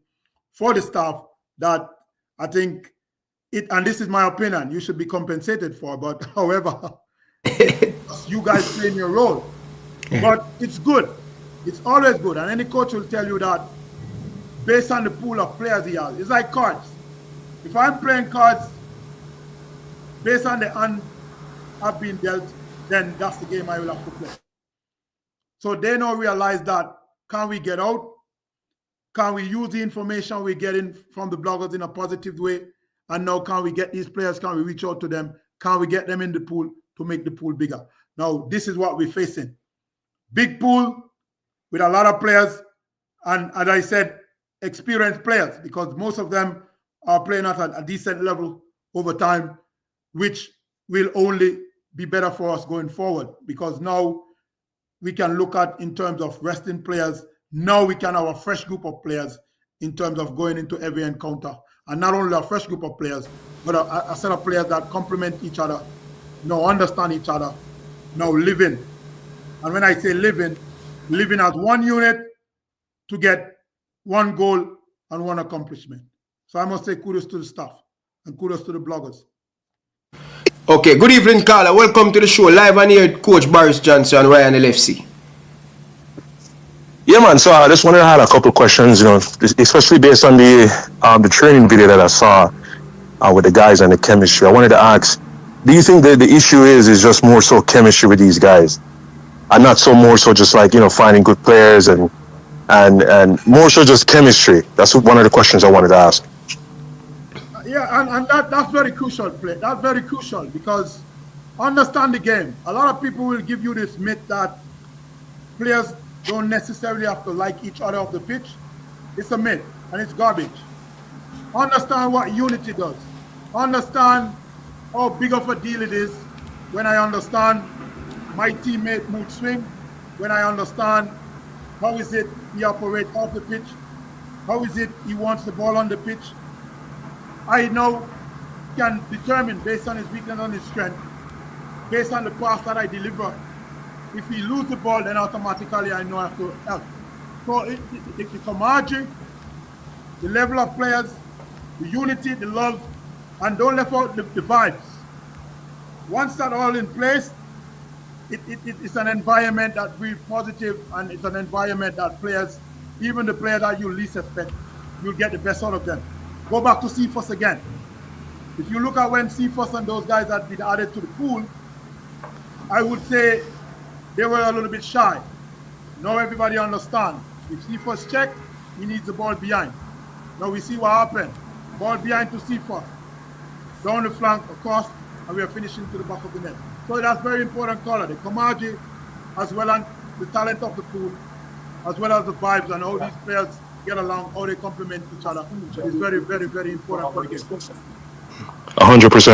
for the staff that I think and this is my opinion, you should be compensated for, but however, you guys playing your role. But it's good. It's always good. And any coach will tell you that based on the pool of players he has. It's like cards. If I'm playing cards based on the hand I've been dealt, then that's the game I will have to play. So they now realize that, can we get out? Can we use the information we're getting from the bloggers in a positive way? And now can we get these players, can we reach out to them? Can we get them in the pool to make the pool bigger? Now, this is what we're facing. Big pool with a lot of players. And as I said, experienced players, because most of them are playing at a decent level over time, which will only be better for us going forward, because now we can look at in terms of resting players. Now we can have a fresh group of players in terms of going into every encounter. And not only a fresh group of players, but a set of players that complement each other, understand each other, living. And when I say living as one unit to get one goal and one accomplishment. So I must say kudos to the staff and kudos to the bloggers. Okay, good evening, Carla. Welcome to the show. Live on here, Coach Baris Johnson and Ryan LFC. Yeah, man. So I just wanted to have a couple of questions, especially based on the training video that I saw with the guys and the chemistry. I wanted to ask, do you think that the issue is just more so chemistry with these guys, and not so more so just like finding good players and more so just chemistry? That's one of the questions I wanted to ask. Yeah, and that's very crucial, play. That's very crucial because understand the game. A lot of people will give you this myth that players don't necessarily have to like each other off the pitch. It's a myth and it's garbage. Understand what unity does. Understand how big of a deal it is when I understand my teammate mood swing, when I understand how is it he operates off the pitch, how is it he wants the ball on the pitch. I now can determine based on his weakness and his strength, based on the pass that I deliver. If he lose the ball, then automatically I know I have to help. So the camaraderie, the level of players, the unity, the love, and don't let out the vibes. Once that all in place, it's an environment that breathes positive, and it's an environment that players, even the players that you least expect, you'll get the best out of them. Go back to Cephas again. If you look at when Cephas and those guys had been added to the pool, I would say they were a little bit shy. Now everybody understands. If Cephas checked, he needs the ball behind. Now we see what happened. Ball behind to Cephas. Down the flank, across, and we are finishing to the back of the net. So that's very important color. The camaraderie, as well as the talent of the pool, as well as the vibes and how these players get along, how they complement each other. It's very, very, very important for the game. 100%.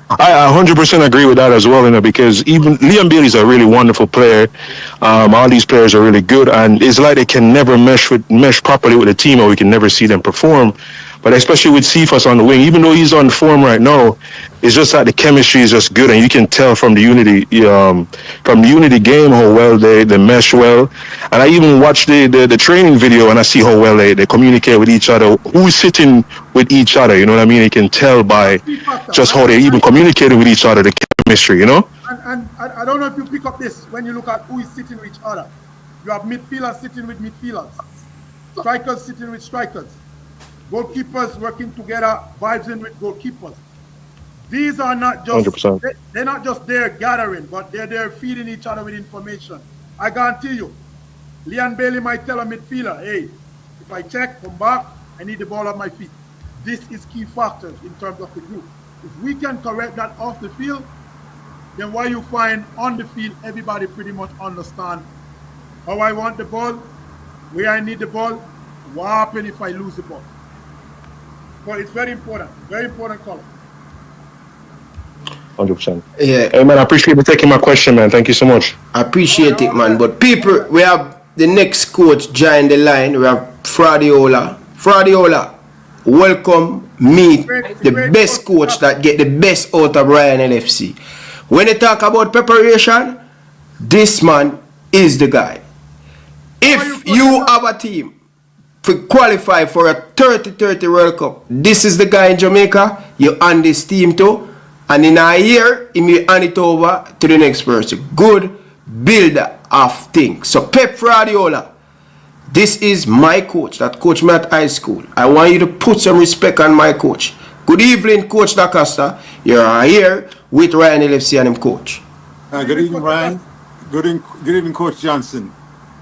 And I 100% agree with that as well, because even Liam Bailey's a really wonderful player. All these players are really good, and it's like they can never mesh properly with the team, or we can never see them perform. But especially with Cephas on the wing, even though he's on form right now, it's just that the chemistry is just good, and you can tell from the Unity game how well they mesh well. And I even watched the training video, and I see how well they communicate with each other, who's sitting with each other. You know what I mean? You can tell by just how they even communicating with each other, the chemistry. You know. And I don't know if you pick up this when you look at who is sitting with each other. You have midfielders sitting with midfielders, strikers sitting with strikers, goalkeepers working together, vibes in with goalkeepers. These are not just 100%. They're not just there gathering, but they're there feeding each other with information. I guarantee you, Liam Bailey might tell a midfielder, hey, if I check, come back, I need the ball at my feet. This is key factors in terms of the group. If we can correct that off the field, then what you find on the field, everybody pretty much understand how I want the ball, where I need the ball, what happens if I lose the ball. But it's very important color. 100%. Yeah. Hey man, I appreciate you taking my question, man. Thank you so much. I appreciate it, man. But people, we have the next coach join the line. We have Fradiola. Fradiola, welcome, meet the best coach that get the best out of Ryan LFC. When they talk about preparation, this man is the guy. If you have a team to qualify for a 30-30 World Cup, this is the guy in Jamaica. You on this team too. And in a year, he may hand it over to the next person. Good builder of things. So Pep Fradiola, this is my coach that coached me at high school. I want you to put some respect on my coach. Good evening, Coach Da Costa. You're here with Ryan LFC and him coach. Good evening, Ryan. Good evening, Coach Johnson.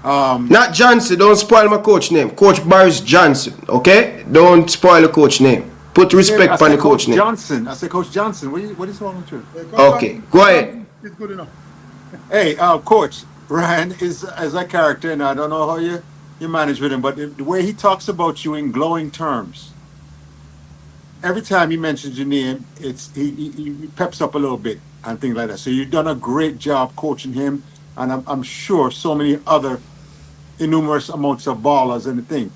Not Johnson, don't spoil my coach name. Coach Baris Johnson, okay? Don't spoil the coach name. Put respect on the coach name. Johnson. I said Coach Johnson. What is wrong with you? Okay, go ahead. It's good enough. Hey, Coach, Ryan is a character, and I don't know how you manage with him, but the way he talks about you in glowing terms, every time he mentions your name, he peps up a little bit and things like that. So you've done a great job coaching him, and I'm sure so many other innumerous amounts of ballers and the thing.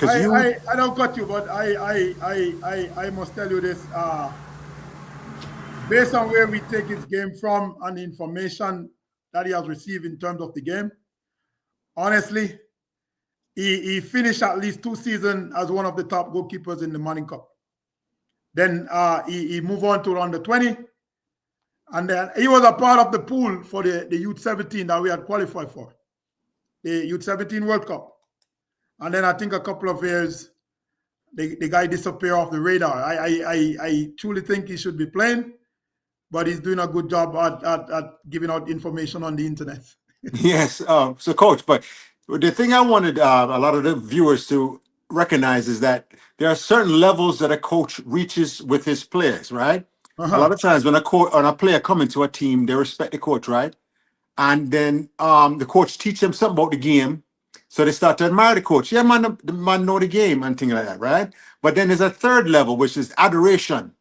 I don't cut you, but I must tell you this. Based on where we take his game from and the information that he has received in terms of the game, honestly, he finished at least 2 seasons as one of the top goalkeepers in the Manning Cup. Then he moved on to under 20, and then he was a part of the pool for the Youth 17 that we had qualified for, the Youth 17 World Cup. And then I think a couple of years, the guy disappeared off the radar. I truly think he should be playing, but he's doing a good job at giving out information on the internet. Yes, so Coach, but the thing I wanted a lot of the viewers to recognize is that there are certain levels that a coach reaches with his players, right? A lot of times when a player comes into a team, they respect the coach, right? And then the coach teach them something about the game. So they start to admire the coach. Yeah, man, the man know the game and things like that, right? But then there's a third level, which is adoration,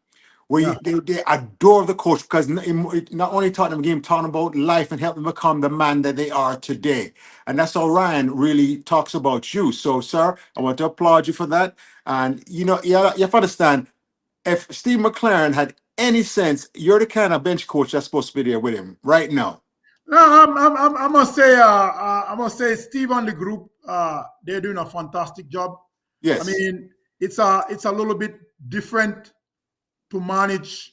where they adore the coach because not only taught them the game, taught them about life and helped them become the man that they are today. And that's how Ryan really talks about you. So, sir, I want to applaud you for that. And, you have to understand, if Steve McLaren had any sense, you're the kind of bench coach that's supposed to be there with him right now. No, I must say Steve and the group, they're doing a fantastic job. Yes. I mean, it's a little bit different to manage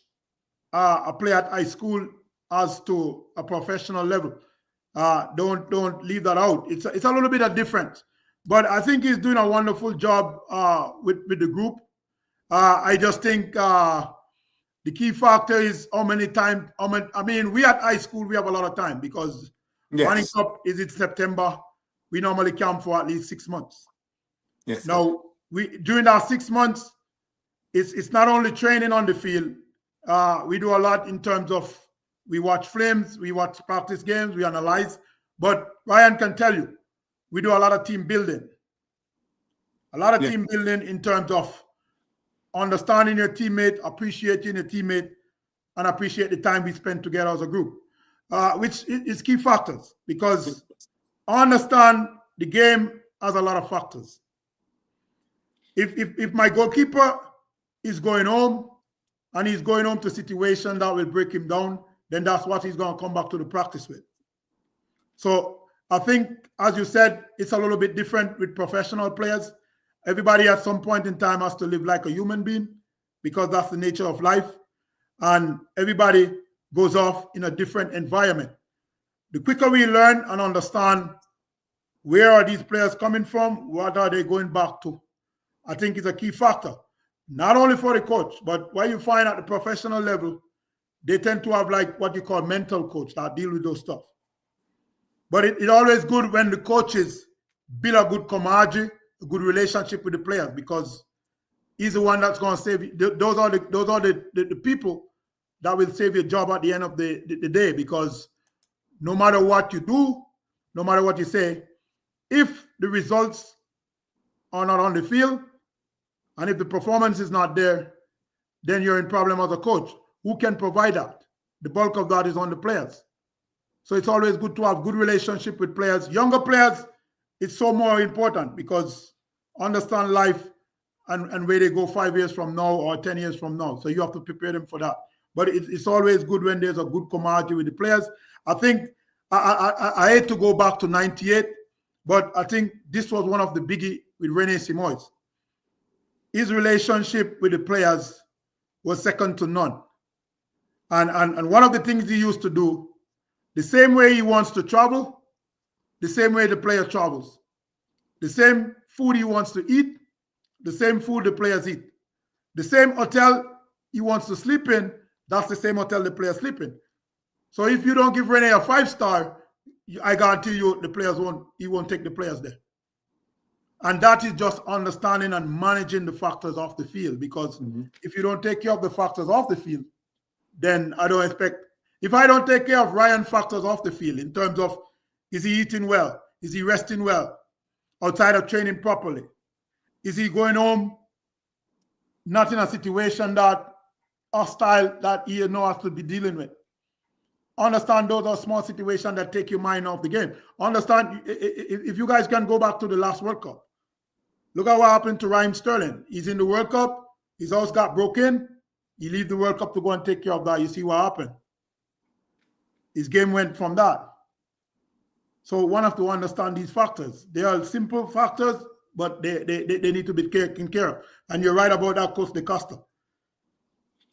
a player at high school as to a professional level. Don't leave that out. It's a little bit of different, but I think he's doing a wonderful job with the group. I just think the key factor is how many times. I mean, we at high school we have a lot of time because Running Cup is in September. We normally camp for at least 6 months. Yes. Now during our 6 months, it's not only training on the field. We do a lot in terms of we watch films, we watch practice games, we analyze. But Ryan can tell you, we do a lot of team building. A lot of team building in terms of understanding your teammate, appreciating your teammate, and appreciate the time we spend together as a group, which is key factors, because I understand the game has a lot of factors. If my goalkeeper is going home and he's going home to a situation that will break him down, then that's what he's going to come back to the practice with. So I think, as you said, it's a little bit different with professional players. Everybody at some point in time has to live like a human being, because that's the nature of life. And everybody goes off in a different environment. The quicker we learn and understand where are these players coming from, what are they going back to, I think is a key factor. Not only for the coach, but what you find at the professional level, they tend to have like what you call mental coach that deal with those stuff. But it's always good when the coaches build a good camaraderie, a good relationship with the players, because he's the one that's going to save you. Those are the people that will save your job at the end of the day, because no matter what you do, no matter what you say, if the results are not on the field, and if the performance is not there, then you're in problem as a coach. Who can provide that? The bulk of that is on the players. So it's always good to have good relationship with players. Younger players, it's so more important, because understand life and where they go 5 years from now or 10 years from now. So you have to prepare them for that. But it's always good when there's a good camaraderie with the players. I think I hate to go back to 98, but I think this was one of the biggie with René Simoes. His relationship with the players was second to none. And one of the things he used to do, the same way he wants to travel, the same way the player travels. The same food he wants to eat, the same food the players eat. The same hotel he wants to sleep in, that's the same hotel the players sleep in. So if you don't give René a 5-star, I guarantee you the players won't take the players there. And that is just understanding and managing the factors off the field, because if you don't take care of the factors off the field, then I don't expect, if I don't take care of Ryan factors off the field in terms of, is he eating well? Is he resting well? Outside of training properly? Is he going home not in a situation that hostile that he has to be dealing with? Understand those are small situations that take your mind off the game. Understand, if you guys can go back to the last World Cup, look at what happened to Raheem Sterling. He's in the World Cup, his house got broken, he leave the World Cup to go and take care of that. You see what happened? His game went from that. So one have to understand these factors. They are simple factors, but they need to be taken care of. And you're right about that, Coach De Costa.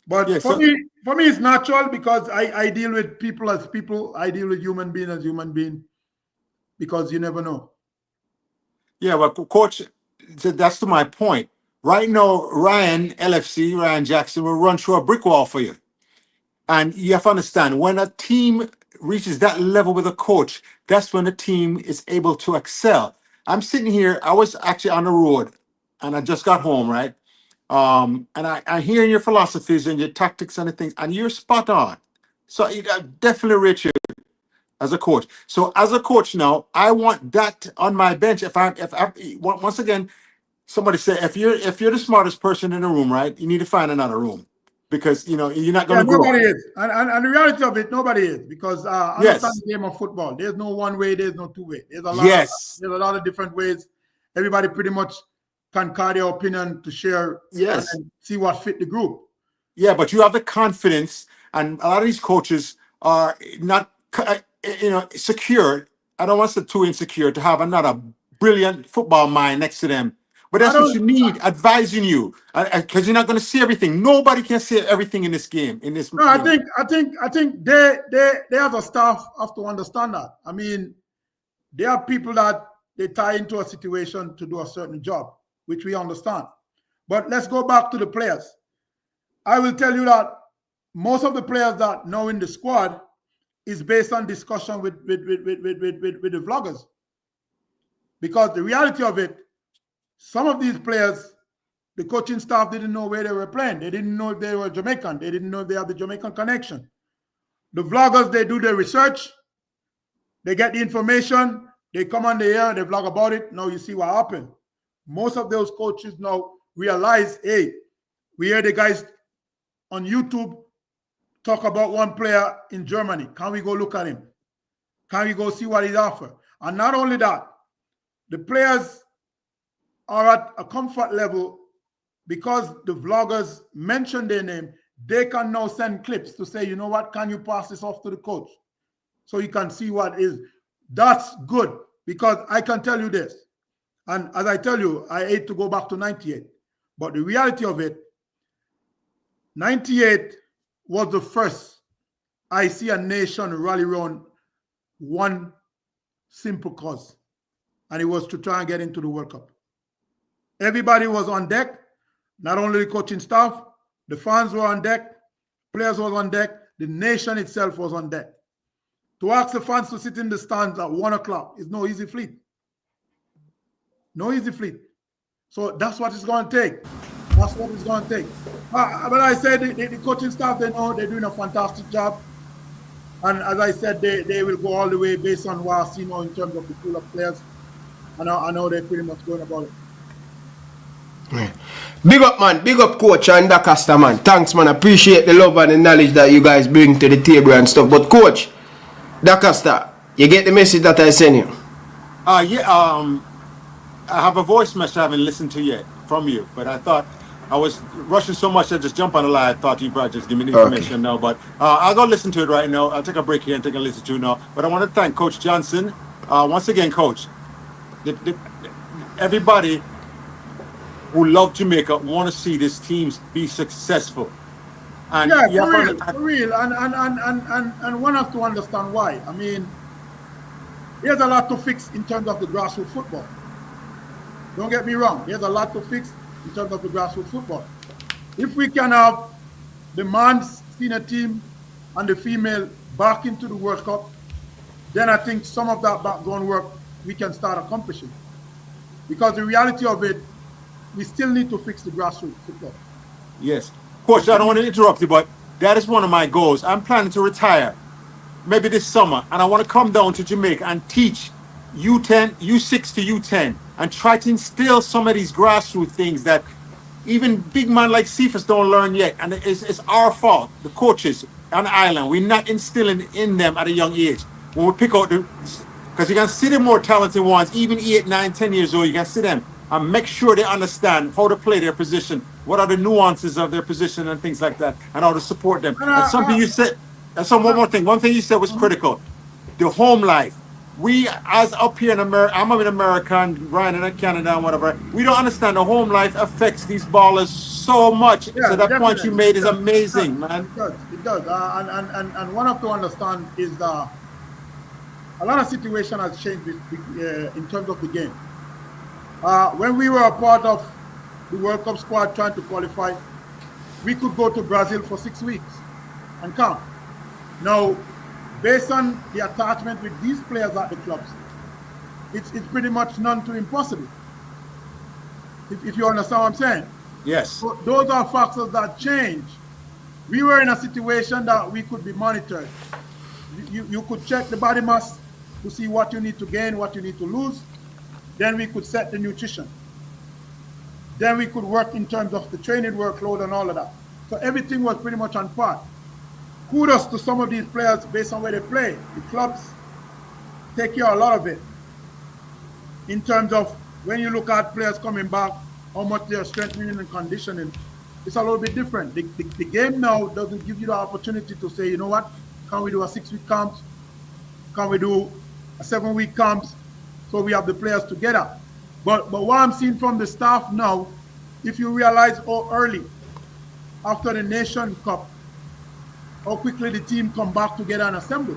But for me, it's natural, because I deal with people as people. I deal with human being as human being, because you never know. Yeah, well, Coach, that's to my point. Right now, Ryan Jackson will run through a brick wall for you. And you have to understand, when a team reaches that level with a coach, that's when the team is able to excel. I'm sitting here, I was actually on the road, and I just got home, right? And I hear your philosophies and your tactics and the things, and you're spot on. So I definitely rate you as a coach. So as a coach now, I want that on my bench. If I once again, somebody say, if you're the smartest person in the room, right, you need to find another room, because you're not going to grow. Nobody is, and the reality of it, nobody is, because understand the game of football. There's no one way, there's no two way. There's a lot of different ways. Everybody pretty much can carry their opinion to share, and see what fit the group. Yeah, but you have the confidence, and a lot of these coaches are not, secure. I don't want to say too insecure to have another brilliant football mind next to them. But that's what you need, advising you, because you're not going to see everything. Nobody can see everything in this game. No, I think they as a staff have to understand that. I mean, there are people that they tie into a situation to do a certain job, which we understand. But let's go back to the players. I will tell you that most of the players that know in the squad is based on discussion with the vloggers. Because the reality of it, some of these players, the coaching staff didn't know where they were playing. They didn't know if they were Jamaican. They didn't know if they had the Jamaican connection. The vloggers, they do their research. They get the information. They come on the air, they vlog about it. Now you see what happened. Most of those coaches now realize, hey, we hear the guys on YouTube talk about one player in Germany. Can we go look at him? Can we go see what he's offered? And not only that, the players are at a comfort level because the vloggers mention their name. They can now send clips to say, you know what, can you pass this off to the coach? So you can see what is. That's good because I can tell you this. And as I tell you, I hate to go back to 98. But the reality of it, 98 was the first I see a nation rally around one simple cause. And it was to try and get into the World Cup. Everybody was on deck, not only the coaching staff, the fans were on deck, players were on deck, the nation itself was on deck. To ask the fans to sit in the stands at 1 o'clock is no easy feat. No easy feat. So that's what it's going to take. That's what it's going to take. But I said the coaching staff, they know they're doing a fantastic job. And as I said, they will go all the way based on what I see now in terms of the pool of players. I know they're pretty much going about it. Yeah. Big up, man. Big up, Coach and Dacosta, man. Thanks, man. Appreciate the love and the knowledge that you guys bring to the table and stuff. But, Coach, Dacosta, you get the message that I sent you? I have a voice message I haven't listened to yet from you, but I thought I was rushing so much I just jumped on the line. I thought you probably just give me the information now, but I'll go listen to it right now. I'll take a break here and take a listen to it now. But I want to thank Coach Johnson. Once again, Coach, everybody who love Jamaica want to see this team be successful. And for real. And one has to understand why. I mean, there's a lot to fix in terms of the grassroots football. Don't get me wrong. There's a lot to fix in terms of the grassroots football. If we can have the men's senior team and the female back into the World Cup, then I think some of that background work we can start accomplishing. Because the reality of it, we still need to fix the grassroots football. Yes. Coach, I don't want to interrupt you, but that is one of my goals. I'm planning to retire maybe this summer, and I want to come down to Jamaica and teach U10, U6 to U10, and try to instill some of these grassroots things that even big man like Cephas don't learn yet. And it's our fault, the coaches on the island. We're not instilling in them at a young age. When we pick out because you can see the more talented ones, even 8, 9, 10 years old, you can see them and make sure they understand how to play their position, what are the nuances of their position and things like that, and how to support them. And something you said, one more thing. One thing you said was critical. The home life. We, as up here in America, I'm an American, Ryan in Canada and whatever, we don't understand the home life affects these ballers so much. Yeah, so that point you made is amazing, man. It does. And one have to understand is that a lot of situation has changed in terms of the game. When we were a part of the World Cup squad trying to qualify, we could go to Brazil for 6 weeks and come. Now, based on the attachment with these players at the clubs, it's pretty much none to impossible. If you understand what I'm saying. Yes. So those are factors that change. We were in a situation that we could be monitored. You could check the body mass to see what you need to gain, what you need to lose. Then we could set the nutrition. Then we could work in terms of the training workload and all of that. So everything was pretty much on par. Kudos to some of these players based on where they play. The clubs take care of a lot of it. In terms of when you look at players coming back, how much they are strengthening and conditioning, it's a little bit different. The game now doesn't give you the opportunity to say, you know what, can we do a 6-week camp? Can we do a 7-week camp? So we have the players together. But what I'm seeing from the staff now, if you realize how early after the Nation Cup, how quickly the team come back together and assemble,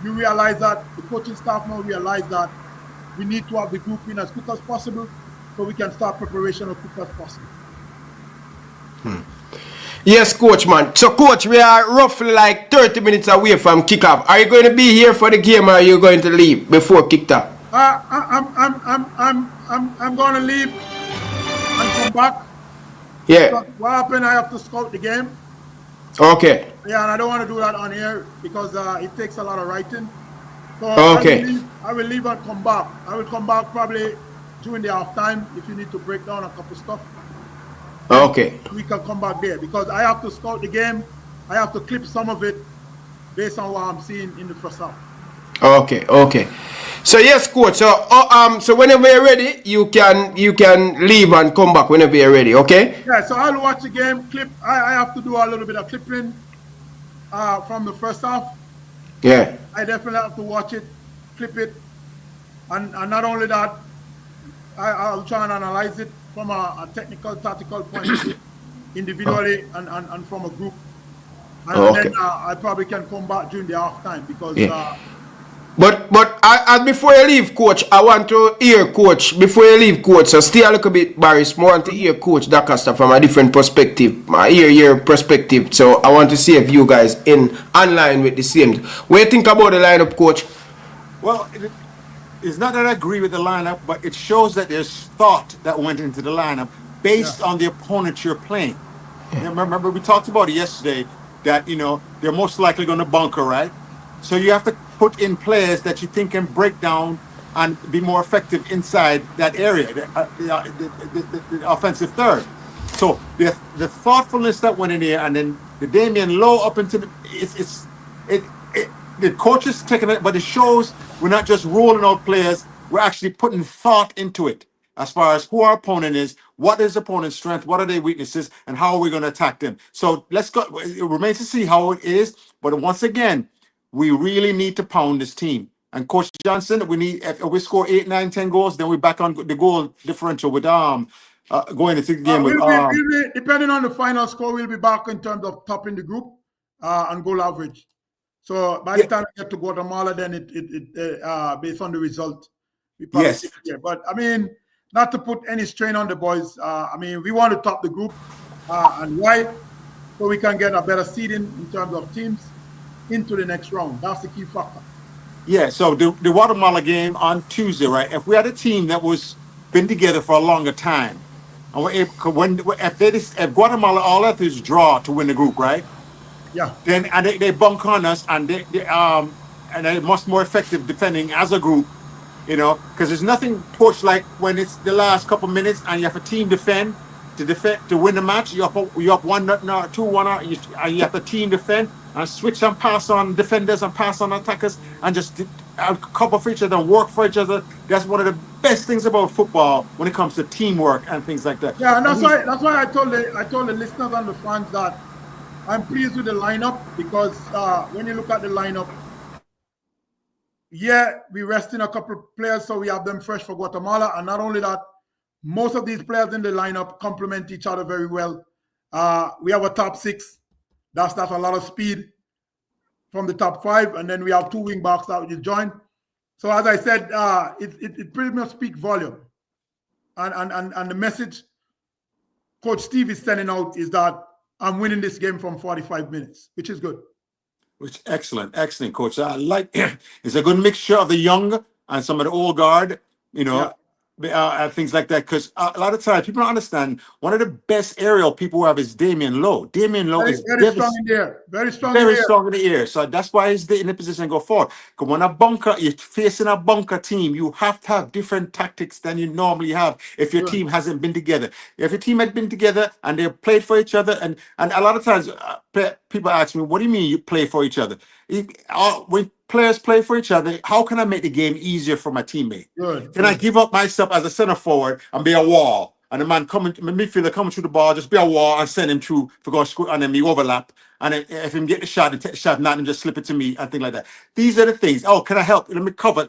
you realize that the coaching staff now realize that we need to have the group in as quick as possible so we can start preparation as quick as possible. Yes, Coach, man. So, Coach, we are roughly like 30 minutes away from kickoff. Are you going to be here for the game or are you going to leave before kickoff? I'm going to leave and come back. Yeah. So what happened? I have to scout the game. Okay. Yeah, and I don't want to do that on air because it takes a lot of writing. So okay. I will leave and come back. I will come back probably during the half time if you need to break down a couple stuff. Okay. We can come back there because I have to scout the game I have to clip some of it based on what I'm seeing in the first half. Okay, okay. So yes, coach. So whenever you're ready, you can leave and come back whenever you're ready. Okay. Yeah. So I'll watch the game. Clip. I have to do a little bit of clipping from the first half. Yeah. I definitely have to watch it, clip it, and not only that, I'll try and analyze it from a technical, tactical point of view, individually and from a group. And then I probably can come back during the half time because. Yeah. But before you leave, coach, I want to hear coach. Before you leave, coach, so stay a little bit, Baris. I want to hear Coach Dacosta from a different perspective, your perspective. So I want to see if you guys in online with the same. What do you think about the lineup, coach? Well, it's not that I agree with the lineup, but it shows that there's thought that went into the lineup based on the opponent you're playing. Yeah, remember, we talked about it yesterday that, they're most likely going to bunker, right? So you have to put in players that you think can break down and be more effective inside that area, the offensive third. So the thoughtfulness that went in here, and then the Damian Lowe up into the coach is taking it, but it shows we're not just rolling out players, we're actually putting thought into it as far as who our opponent is, what is opponent's strength, what are their weaknesses, and how are we going to attack them. So let's go. It remains to see how it is. But once again, we really need to pound this team. And Coach Johnson, if we score 8, 9, 10 goals, then we're back on the goal differential with going into the game with depending on the final score, we'll be back in terms of topping the group and goal average. So by the time we get to Guatemala, then it based on the result, we probably see it here. But I mean, not to put any strain on the boys. I mean, we want to top the group, and why? So we can get a better seeding in terms of teams into the next round. That's the key factor. Yeah. So the Guatemala game on Tuesday, right? If we had a team that was been together for a longer time, and if Guatemala all that is draw to win the group, right? Yeah. Then and they bunk on us, and they're much more effective defending as a group, because there's nothing push like when it's the last couple minutes and you have a team defend to win the match. You up 2-1, and you have the team defend and switch and pass on defenders and pass on attackers and just cover for each other and work for each other. That's one of the best things about football when it comes to teamwork and things like that. Yeah, and that's why I told the listeners and the fans that I'm pleased with the lineup because when you look at the lineup, we're resting a couple of players, so we have them fresh for Guatemala. And not only that, most of these players in the lineup complement each other very well. We have a top 6. That's a lot of speed from the top 5. And then we have 2 wing backs that will join. So as I said, it pretty much speaks volume. And the message Coach Steve is sending out is that I'm winning this game from 45 minutes, which is good. Which excellent, coach. I like it's a good mixture of the young and some of the old guard, and things like that. Because a lot of times people don't understand. One of the best aerial people who have is Damian Lowe. Damian Lowe is very strong in the air. Very strong in the air. So that's why he's in the position to go forward. Because when you're facing a bunker team, you have to have different tactics than you normally have if your team hasn't been together. If your team had been together and they played for each other, and a lot of times people ask me, what do you mean you play for each other? When players play for each other, how can I make the game easier for my teammate? Can I give up myself as a center forward and be a wall? And the midfielder coming through the ball, just be a wall and send him through for go score, and then me overlap. And then if him get the shot, and take the shot, not him just slip it to me and things like that. These are the things. Oh, can I help? Let me cover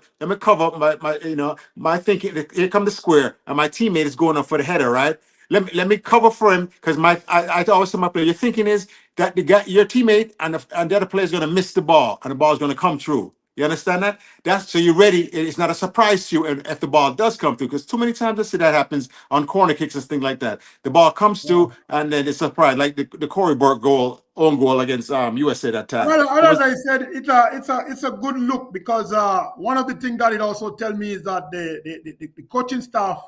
my thinking. Here come the square, and my teammate is going up for the header, right? Let me cover for him because I always tell my player, your thinking is that your teammate and the other player is going to miss the ball and the ball is going to come through. You understand that? So you're ready. It's not a surprise to you if the ball does come through, because too many times I see that happens on corner kicks and things like that. The ball comes through and then it's a surprise, like the Corey Burke own goal against USA that time. Well, as I said, it's a good look because one of the things that it also tells me is that the coaching staff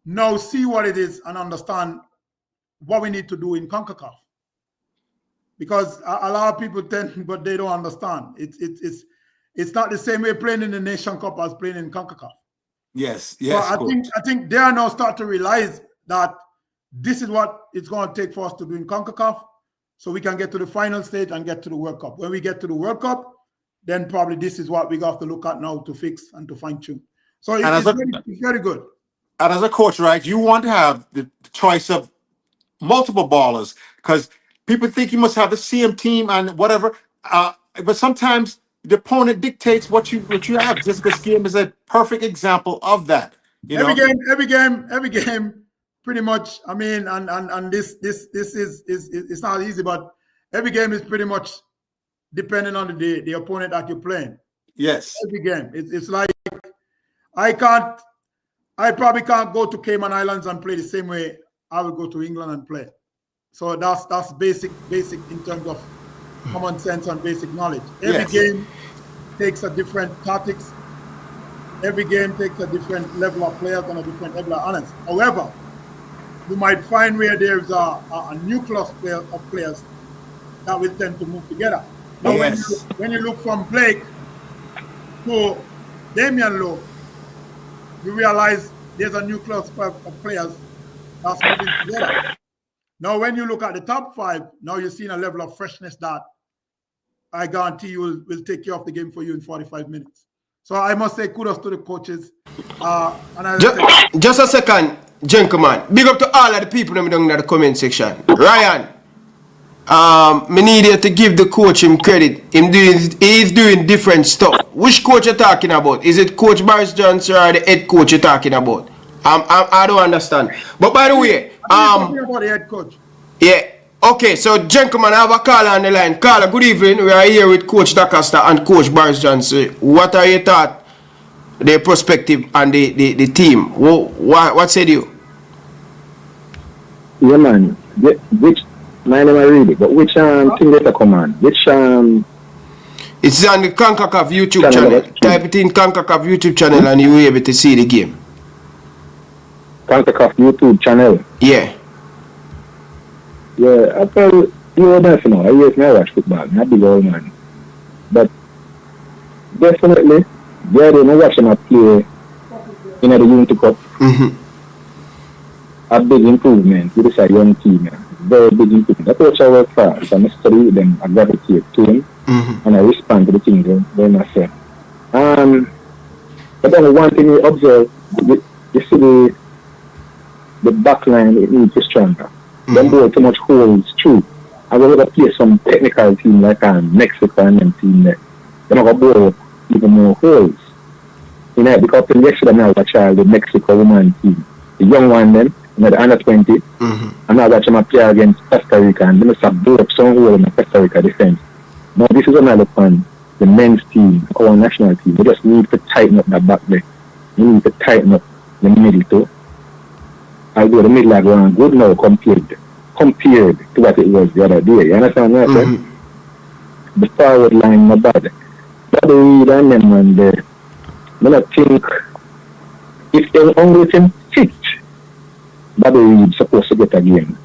now see what it is and understand what we need to do in Concacaf. Because a lot of people but they don't understand. It's not the same way playing in the Nation Cup as playing in Concacaf. Yes. So I think they are now starting to realize that this is what it's going to take for us to do in Concacaf. so we can get to the final stage and get to the World Cup. When we get to the World Cup, then probably this is what we got to look at now to fix and to fine tune. So it's very good. And as a coach, right, you want to have the choice of multiple ballers because people think you must have the same team and whatever. But sometimes the opponent dictates what you have. This game is a perfect example of that. Every game, pretty much. I mean, and this is it's not easy, but every game is pretty much depending on the opponent that you're playing. Yes. Every game, it's like I probably can't go to Cayman Islands and play the same way I will go to England and play. So that's basic in terms of common sense and basic knowledge. Every game takes a different tactics. Every game takes a different level of players and a different level of honest. However, you might find where there's a nucleus of players that will tend to move together. Now, when you look from Blake to Damian Lowe, you realize there's a nucleus of players that's moving together. Now, when you look at the top 5, now you're seeing a level of freshness that I guarantee you will take care of the game for you in 45 minutes. So I must say kudos to the coaches. Just a second, gentlemen. Big up to all of the people down in the comment section. Ryan, me need you to give the coach him credit. He's doing different stuff. Which coach you're talking about? Is it Coach Baris Johnson or the head coach you're talking about? I don't understand. But by the way, talking about the head coach. Yeah. Okay, so gentlemen, I have a caller on the line. Caller, good evening. We are here with Coach DaCosta and Coach Baris Johnson. What are your thoughts, their perspective and the team? What said you? Yeah, man. Which, my name I read it, but which thing data command? Which It's on the Concacaf YouTube channel. Type it in Concacaf YouTube channel and you will be able to see the game. Concacaf YouTube channel? Yeah. Yeah, I thought you were there for now. I used to watch football. I'm a big old man. But definitely, they don't watch them play in the Unity Cup. A big improvement with this young team. Very big improvement. That's what I work for. So I study with them, I gravitate to them, and I respond to the things they must say. But then one thing we observe, you see the back line, it needs to be stronger. Them boy too much holes through. I will go play some technical team like Mexico and them team there. They're not going to blow even more holes. You know, because the next time I have a child, the Mexico woman team. The young one then, the under 20. And I watch them play against Costa Rica and they must have broke some hole in the Costa Rica defense. Now this is another fun. The men's team, our national team. We just need to tighten up that back there. We need to tighten up the middle too. Although the middle are going good now compared to what it was the other day. You understand what I'm saying? The forward line not bad. But the Reed and them and the I think if they only team fit, Bobby Reed supposed to get a game.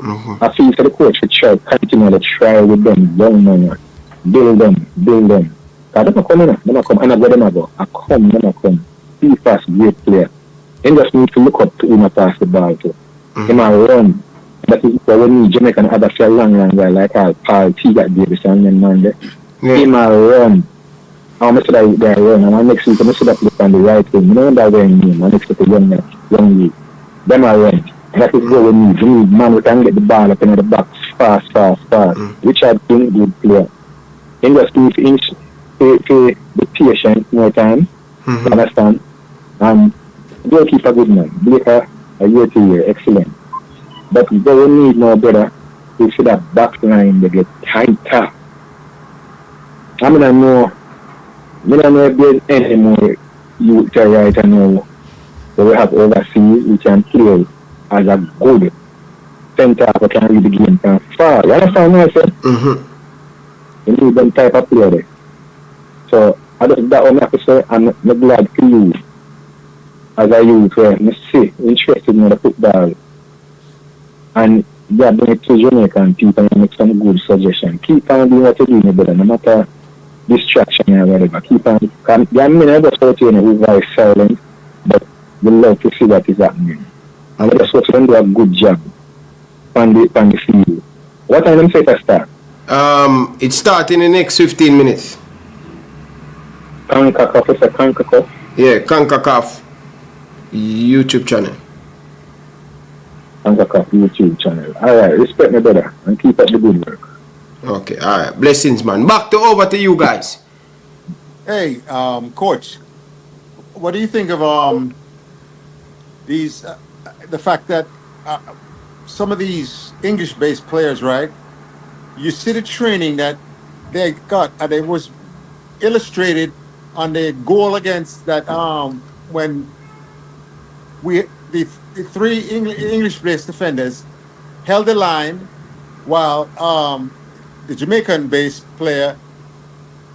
I feel for the coach to try continue to try with them young man. Build them. Because they're not coming up. They're not come. And I go them go. I come, they're not come. Be fast, great player. They just need to look up to him and pass the ball to. He might run. That is what we need Jamaican other for a long guy like Paul T. got Davis and them man there. He might run. I'm going to say that run. And next week, I'm going to look on the right wing. You know that way in him. I'm next to the young league. Them are run. And that is what we need. We need man who can get the ball up in the box fast. Which I think good player. He just need to be patient more time. You understand? And they'll keep a good man. Baker, a year to year, excellent. But they will need more better. We see that back line, they get tighter. I don't know if there's any more youth right now. So we have overseas, we can play as a good center who can read the game from far. You understand what I said? You need them type of player there. So I just that one have to say, I'm glad to you as a youth where I see interested in the football. And they are doing it to Jamaican people and make some good suggestions. Keep on doing what you're doing, brother, no matter distraction or whatever. Keep on. There are many others out here who are very silent, but we love to see what is happening. And we just want to do a good job on the field. What time them say to start? It starts in the next 15 minutes. Concacaf is a Concacaf? Yeah, Concacaf YouTube channel. Concacaf YouTube channel. Alright, respect me, brother, and keep up the good work. Okay, alright. Blessings, man. Over to you guys. Hey, Coach, what do you think of these? The fact that some of these English-based players, right? You see the training that they got, and it was illustrated on the goal against that when the three English-based defenders held the line while the Jamaican-based player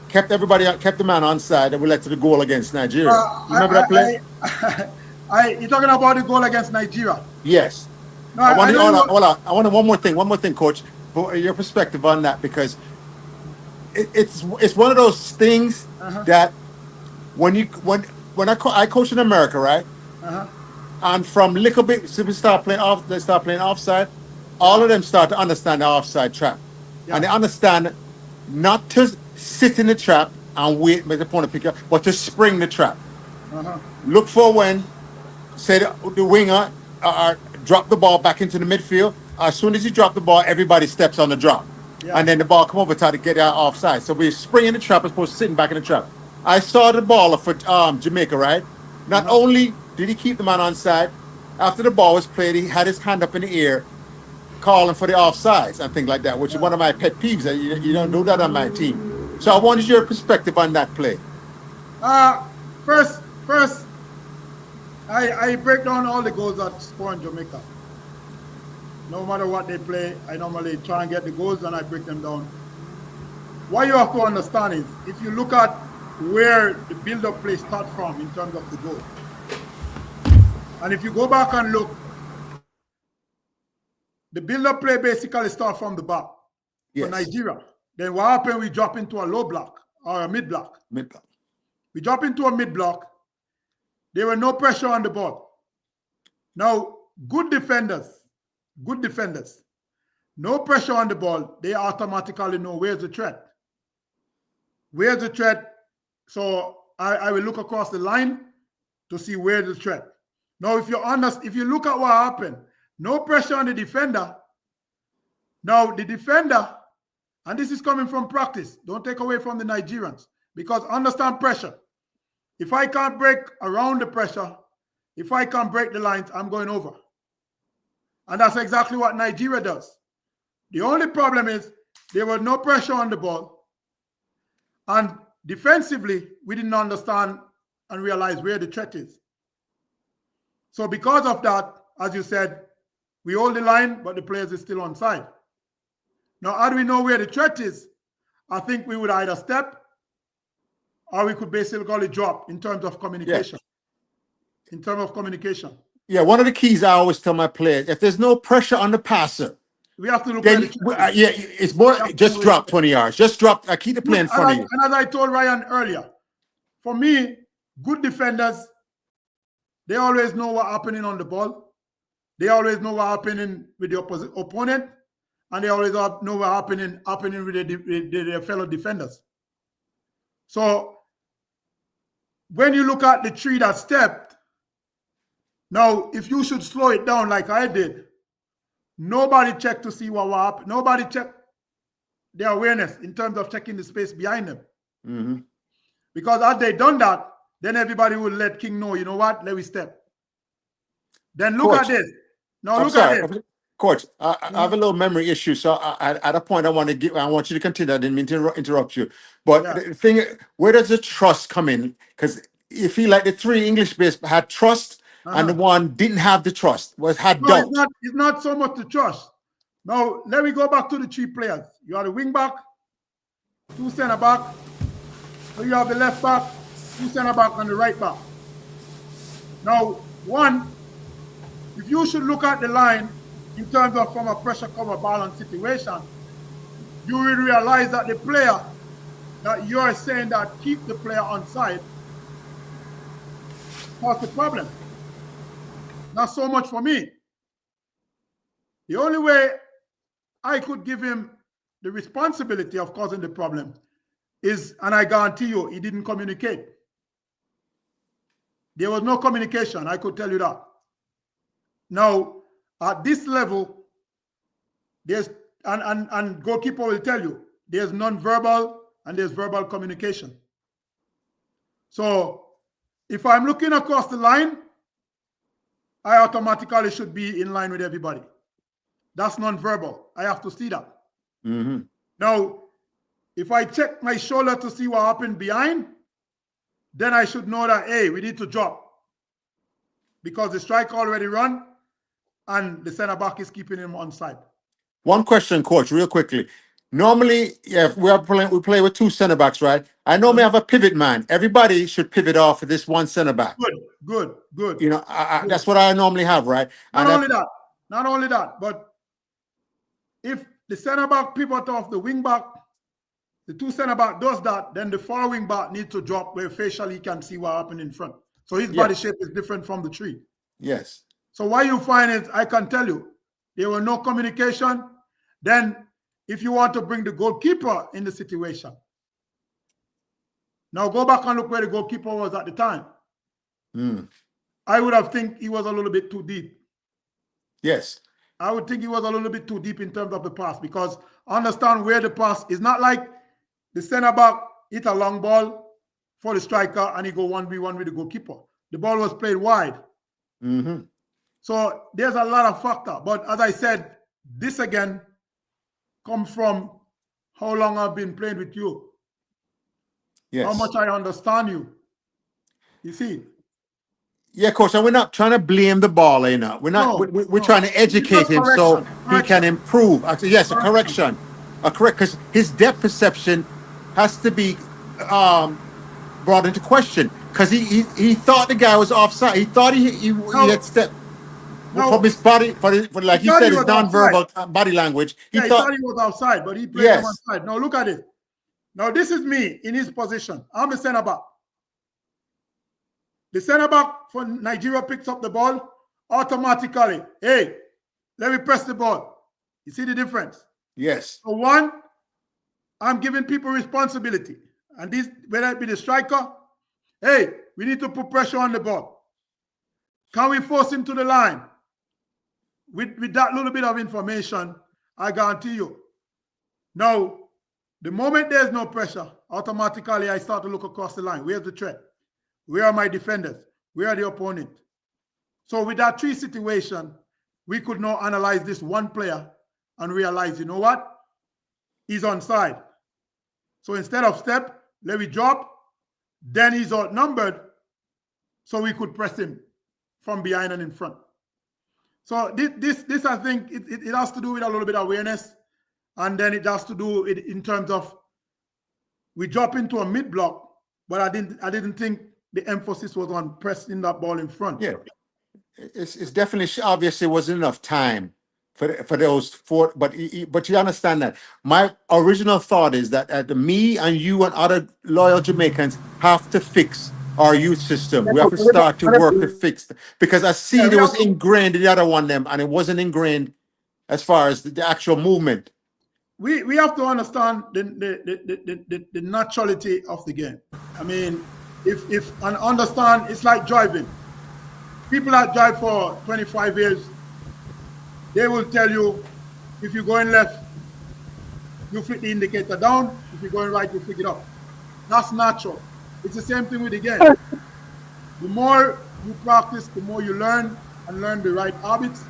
kept the man on side, and we led to the goal against Nigeria. You remember that play? You're talking about the goal against Nigeria? Yes. No, I want one more thing, Coach. Your perspective on that, because it's one of those things that when I coach in America, right? And from little bit, they start playing offside. All of them start to understand the offside trap, and they understand not to sit in the trap and wait for the opponent to pick up, but to spring the trap. Look for when, say, the winger drop the ball back into the midfield. As soon as you drop the ball, everybody steps on the drop, and then the ball come over, try to get out offside. So we're springing the trap as opposed to sitting back in the trap. I saw the ball for Jamaica, right? Not only did he keep the man on side, after the ball was played, he had his hand up in the air, calling for the offsides and things like that, which is one of my pet peeves. You don't do that on my team. So I wanted your perspective on that play. First, I break down all the goals that score in Jamaica. No matter what they play, I normally try and get the goals and I break them down. What you have to understand is, if you look at where the build-up play starts from in terms of the goal, and if you go back and look, the build-up play basically starts from the back for Nigeria. Then what happened? We drop into a low block or a mid block. We drop into a mid block. There were no pressure on the ball. Now, good defenders, no pressure on the ball, they automatically know where's the threat. Where's the threat? So I will look across the line to see where's the threat. Now, if you look at what happened, no pressure on the defender. Now, the defender, and this is coming from practice, don't take away from the Nigerians, because understand pressure. If I can't break around the pressure, if I can't break the lines, I'm going over. And that's exactly what Nigeria does. The only problem is there was no pressure on the ball. And defensively, we didn't understand and realize where the threat is. So because of that, as you said, we hold the line, but the players are still on side. Now, how do we know where the threat is? I think we would either step or we could basically drop in terms of communication. In terms of communication. Yeah, one of the keys I always tell my players, if there's no pressure on the passer, we have to look at it's more just drop 20 yards. Just drop, keep the play in front of you. And as I told Ryan earlier, for me, good defenders, they always know what's happening on the ball. They always know what's happening with the opponent, and they always know what's happening with their fellow defenders. So when you look at the three that stepped, now if you should slow it down like I did, nobody checked to see what will happen. Nobody checked their awareness in terms of checking the space behind them. Because had they done that, then everybody would let King know, you know what, let me step. Then look at this. Now look at this. Coach, I have a little memory issue, so at a point I want you to continue. I didn't mean to interrupt you, but the thing, where does the trust come in? Because you feel like the three English-based had trust, and the one didn't have the trust, had doubt. It's not so much the trust. Now let me go back to the three players. You have the wing back, two center back. So you have the left back, two center back, and the right back. Now, if you should look at the line in terms of from a pressure cover balance situation, you will realize that the player that you're saying that keep the player on side, that's the problem. Not so much for me. The only way I could give him the responsibility of causing the problem is, and I guarantee you, he didn't communicate. There was no communication, I could tell you that. Now, at this level, there's, and goalkeeper will tell you, there's non-verbal and there's verbal communication. So, if I'm looking across the line, I automatically should be in line with everybody. That's non-verbal. I have to see that. Mm-hmm. Now, if I check my shoulder to see what happened behind, then I should know that, hey, we need to drop. Because the striker already run and the center back is keeping him on side. One question, coach, real quickly. Normally, if we play with two center backs, right? I normally have a pivot man. Everybody should pivot off of this one center back. Good. You know, that's what I normally have, right? Not only that, but if the center back pivot off the wing back, the two center back does that, then the far wing back needs to drop where facially he can see what happened in front. So his body shape is different from the tree. Yes. So why you find it, I can tell you, there were no communication. Then if you want to bring the goalkeeper in the situation, now go back and look where the goalkeeper was at the time. I would have think he was a little bit too deep. Yes. I would think he was a little bit too deep in terms of the pass, because understand where the pass is not like the center back hit a long ball for the striker and he go 1v1 with the goalkeeper. The ball was played wide. Mm-hmm. So there's a lot of factor. But as I said, this again comes from how long I've been playing with you. Yes. How much I understand you. You see? Yeah, coach, and we're not trying to blame the baller, you know. We're trying to educate him so he can improve. Actually, yes, a correction. Because his depth perception has to be brought into question. Because he thought the guy was offside. He thought he had stepped from his body, like he said, his non-verbal body language. He thought he was outside, but he played him outside. Now look at it. Now this is me in his position. I'm the center back. The center back for Nigeria picks up the ball automatically. Hey, let me press the ball. You see the difference? Yes. So one, I'm giving people responsibility. And this, whether it be the striker, hey, we need to put pressure on the ball. Can we force him to the line? With that little bit of information, I guarantee you. Now, the moment there's no pressure, automatically I start to look across the line. Where's the threat? Where are my defenders? Where are the opponent? So with that tree situation, we could now analyze this one player and realize, you know what? He's onside. So instead of step, let me drop. Then he's outnumbered. So we could press him from behind and in front. So this I think, it has to do with a little bit of awareness. And then it has to do it in terms of we drop into a mid block, but I didn't think the emphasis was on pressing that ball in front. Yeah, it's definitely obviously wasn't enough time for those four. But you understand that my original thought is that me and you and other loyal Jamaicans have to fix our youth system. We have to start to work to fix it, because I see it was ingrained in the other one them, and it wasn't ingrained as far as the actual movement. We have to understand the naturality of the game. I mean, if and understand, it's like driving. People that drive for 25 years, they will tell you, if you're going left, you flick the indicator down. If you're going right, you flick it up. That's natural. It's the same thing with the game. The more you practice, the more you learn and learn the right habits,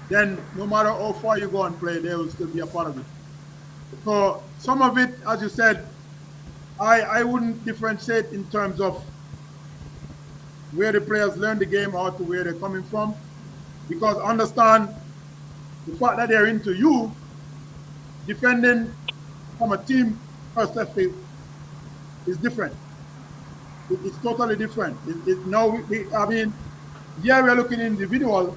then no matter how far you go and play, they will still be a part of it. So some of it, as you said, I wouldn't differentiate in terms of where the players learn the game or to where they're coming from, because understand the fact that they're into you, defending from a team perspective is different. It's totally different. Now, I mean, yeah, we're looking individual,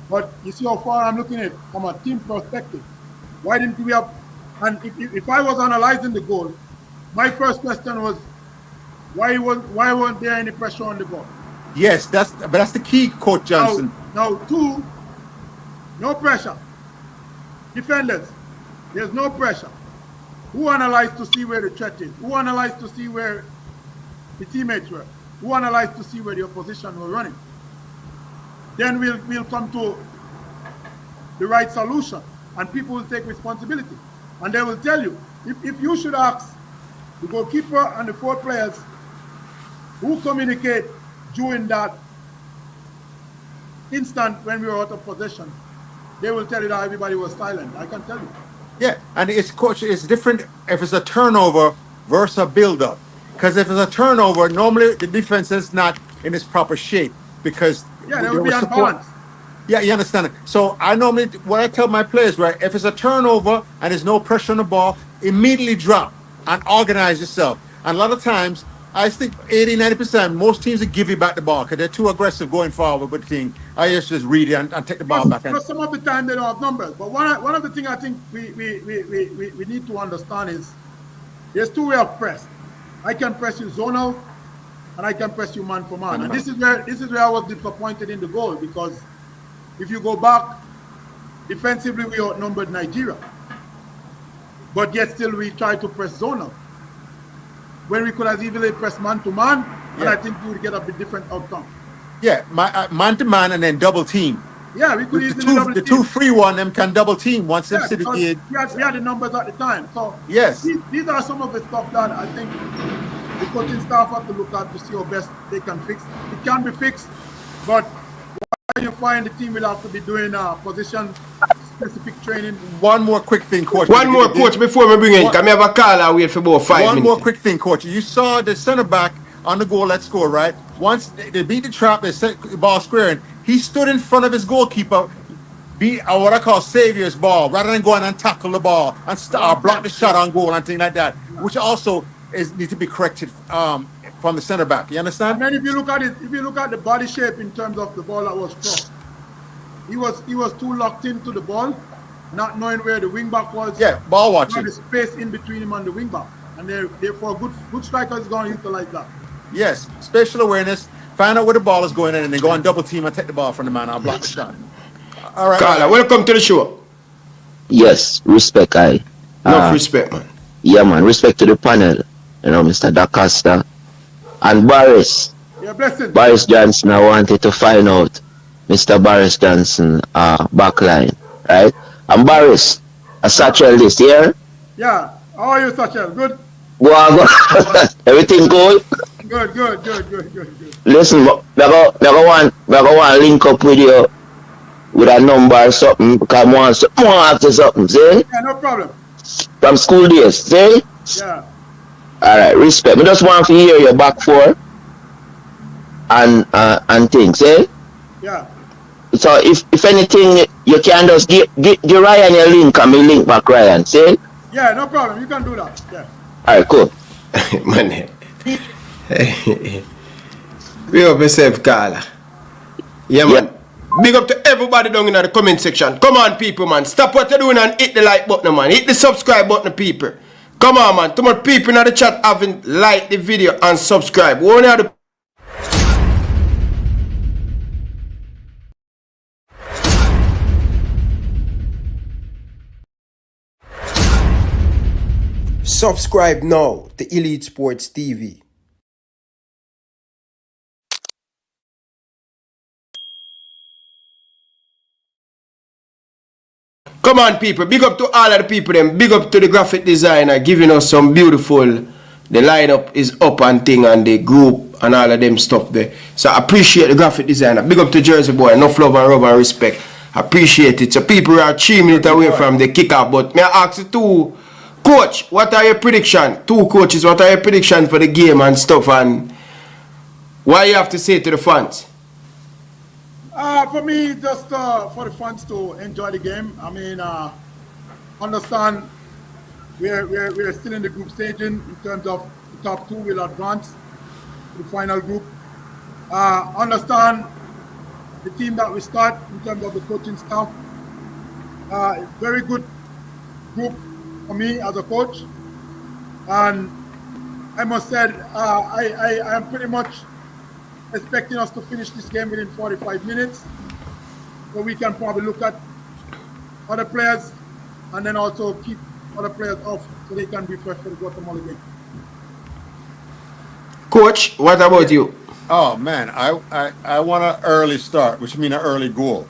but you see how far I'm looking at it from a team perspective. Why didn't we have? And if I was analyzing the goal, my first question was, why weren't there any pressure on the ball? Yes, that's the key, Coach Johnson. Now, two, no pressure. Defenders, There's no pressure. Who analyzed to see where the threat is? Who analyzed to see where the teammates were? Who analyzed to see where the opposition were running? Then we'll come to the right solution, and people will take responsibility. And they will tell you, if you should ask the goalkeeper and the 4 players who communicate during that instant when we were out of possession, they will tell you that everybody was silent. I can tell you. Yeah, and it's different if it's a turnover versus a build-up. Because if it's a turnover, normally the defense is not in its proper shape because there will be unbalanced. Yeah, you understand it. So I normally, what I tell my players, right, if it's a turnover and there's no pressure on the ball, immediately drop and organize yourself. And a lot of times, I think 80-90%, most teams will give you back the ball because they're too aggressive going forward with the thing. I just read it and take the ball back. Because some of the time they don't have numbers. But one of the things I think we need to understand is there's 2 ways of press. I can press you zonal, and I can press you man for man. And this is where I was disappointed in the goal, because if you go back, defensively we outnumbered Nigeria. But yet still we try to press zonal. When we could have easily pressed man to man, and I think we would get a bit different outcome. Yeah, man to man and then double team. Yeah, we could easily double team. The 2 free one, them can double team once them city did. We had the numbers at the time. So yes, these are some of the stuff that I think the coaching staff have to look at to see how best they can fix. It can be fixed, but why you find the team will have to be doing position specific training. One more quick thing, coach. One more, coach, before we bring in. Can we have a call and wait for about 5 minutes? One more quick thing, coach. You saw the center back on the goal, let's score, right? Once they beat the trap, they set the ball square, and he stood in front of his goalkeeper, beat what I call savior's ball, rather than going and tackle the ball and block the shot on goal and things like that, which also needs to be corrected from the center back. You understand? And then if you look at the body shape in terms of the ball that was crossed, he was too locked into the ball, not knowing where the wing back was. Yeah, ball watching. The space in between him and the wing back, and therefore good striker is going to utilize that. Yes, spatial awareness. Find out where the ball is going in, and then go and double team and take the ball from the man. I'll block the shot. All right, Carla, welcome to the show. Yes, respect, Enough respect, man. Yeah, man, respect to the panel. You know, Mr. DaCosta and Baris. Yeah, blessing. Baris Johnson, I wanted to find out Mr. Baris Johnson backline, right? And Baris, a Satchel this year? Yeah, how are you, Satchel? Good? Go. Everything good? Good. Listen, I go want link up with you with a number or something, because I want after something, see? Yeah, no problem. From school days, see? Yeah. Alright, respect. I just want to hear your back four and things, eh? Yeah. So if anything, you can just give Ryan your link and me link back Ryan, see? Yeah, no problem. You can do that. Yeah. Alright, cool. Man, we up yourself, Carla. Yeah, man. Big up to everybody down in the comment section. Come on, people, man. Stop what you're doing and hit the like button, man. Hit the subscribe button, people. Come on, man. Too much people in the chat haven't liked the video and subscribe. We only have the subscribe now to Elite Sports TV. Come on, people. Big up to all of the people then. Big up to the graphic designer giving us some beautiful. The lineup is up and thing and the group and all of them stuff there. So I appreciate the graphic designer. Big up to Jersey Boy. Enough love and respect. I appreciate it. So people are 3 minutes away from the kickoff. But may I ask you two, coach, what are your predictions? Two coaches, what are your predictions for the game and stuff, and what you have to say to the fans? For me, just for the fans to enjoy the game. I mean, understand we're still in the group staging in terms of the top two will advance to the final group. Understand the team that we start in terms of the coaching staff. Very good group for me as a coach, and I must say I am pretty much expecting us to finish this game within 45 minutes, so we can probably look at other players and then also keep other players off so they can be fresh for the Guatemala game. Coach, what about you? Oh man, I want an early start, which means an early goal.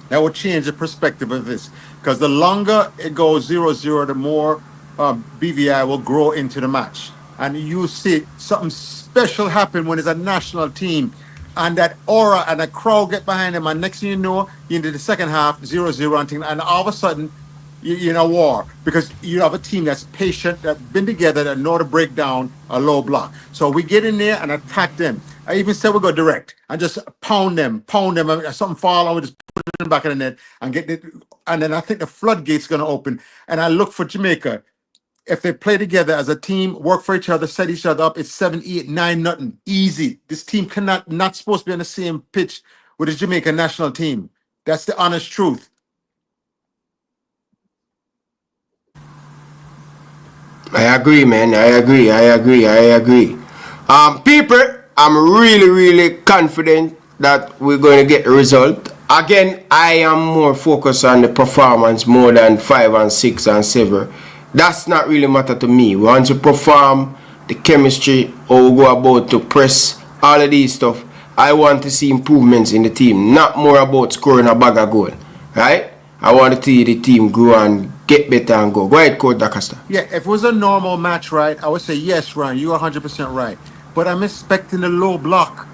That will change the perspective of this, because the longer it goes 0-0, the more BVI will grow into the match, and you see something special happen when it's a national team, and that aura and the crowd get behind them, and next thing you know, into the second half 0-0, and all of a sudden you're in a war, because you have a team that's patient, that's been together, that know to break down a low block. So we get in there and attack them. I even said we go direct and just pound them. And something fall, and we just put it in the back of the net and get it. And then I think the floodgate's going to open. And I look for Jamaica. If they play together as a team, work for each other, set each other up, it's 7-8, 9-0, easy. This team not supposed to be on the same pitch with the Jamaican national team. That's the honest truth. I agree, man. I agree. People, I'm really confident that we're going to get a result. Again, I am more focused on the performance more than 5 and 6 and 7. That's not really matter to me. We want to perform, the chemistry, how we go about to press, all of these stuff. I want to see improvements in the team, not more about scoring a bag of goal, right? I want to see the team grow and get better and go. Go ahead, Coach DaCosta. Yeah, if it was a normal match, right, I would say, yes, Ryan, you're 100% right. But I'm expecting a low block.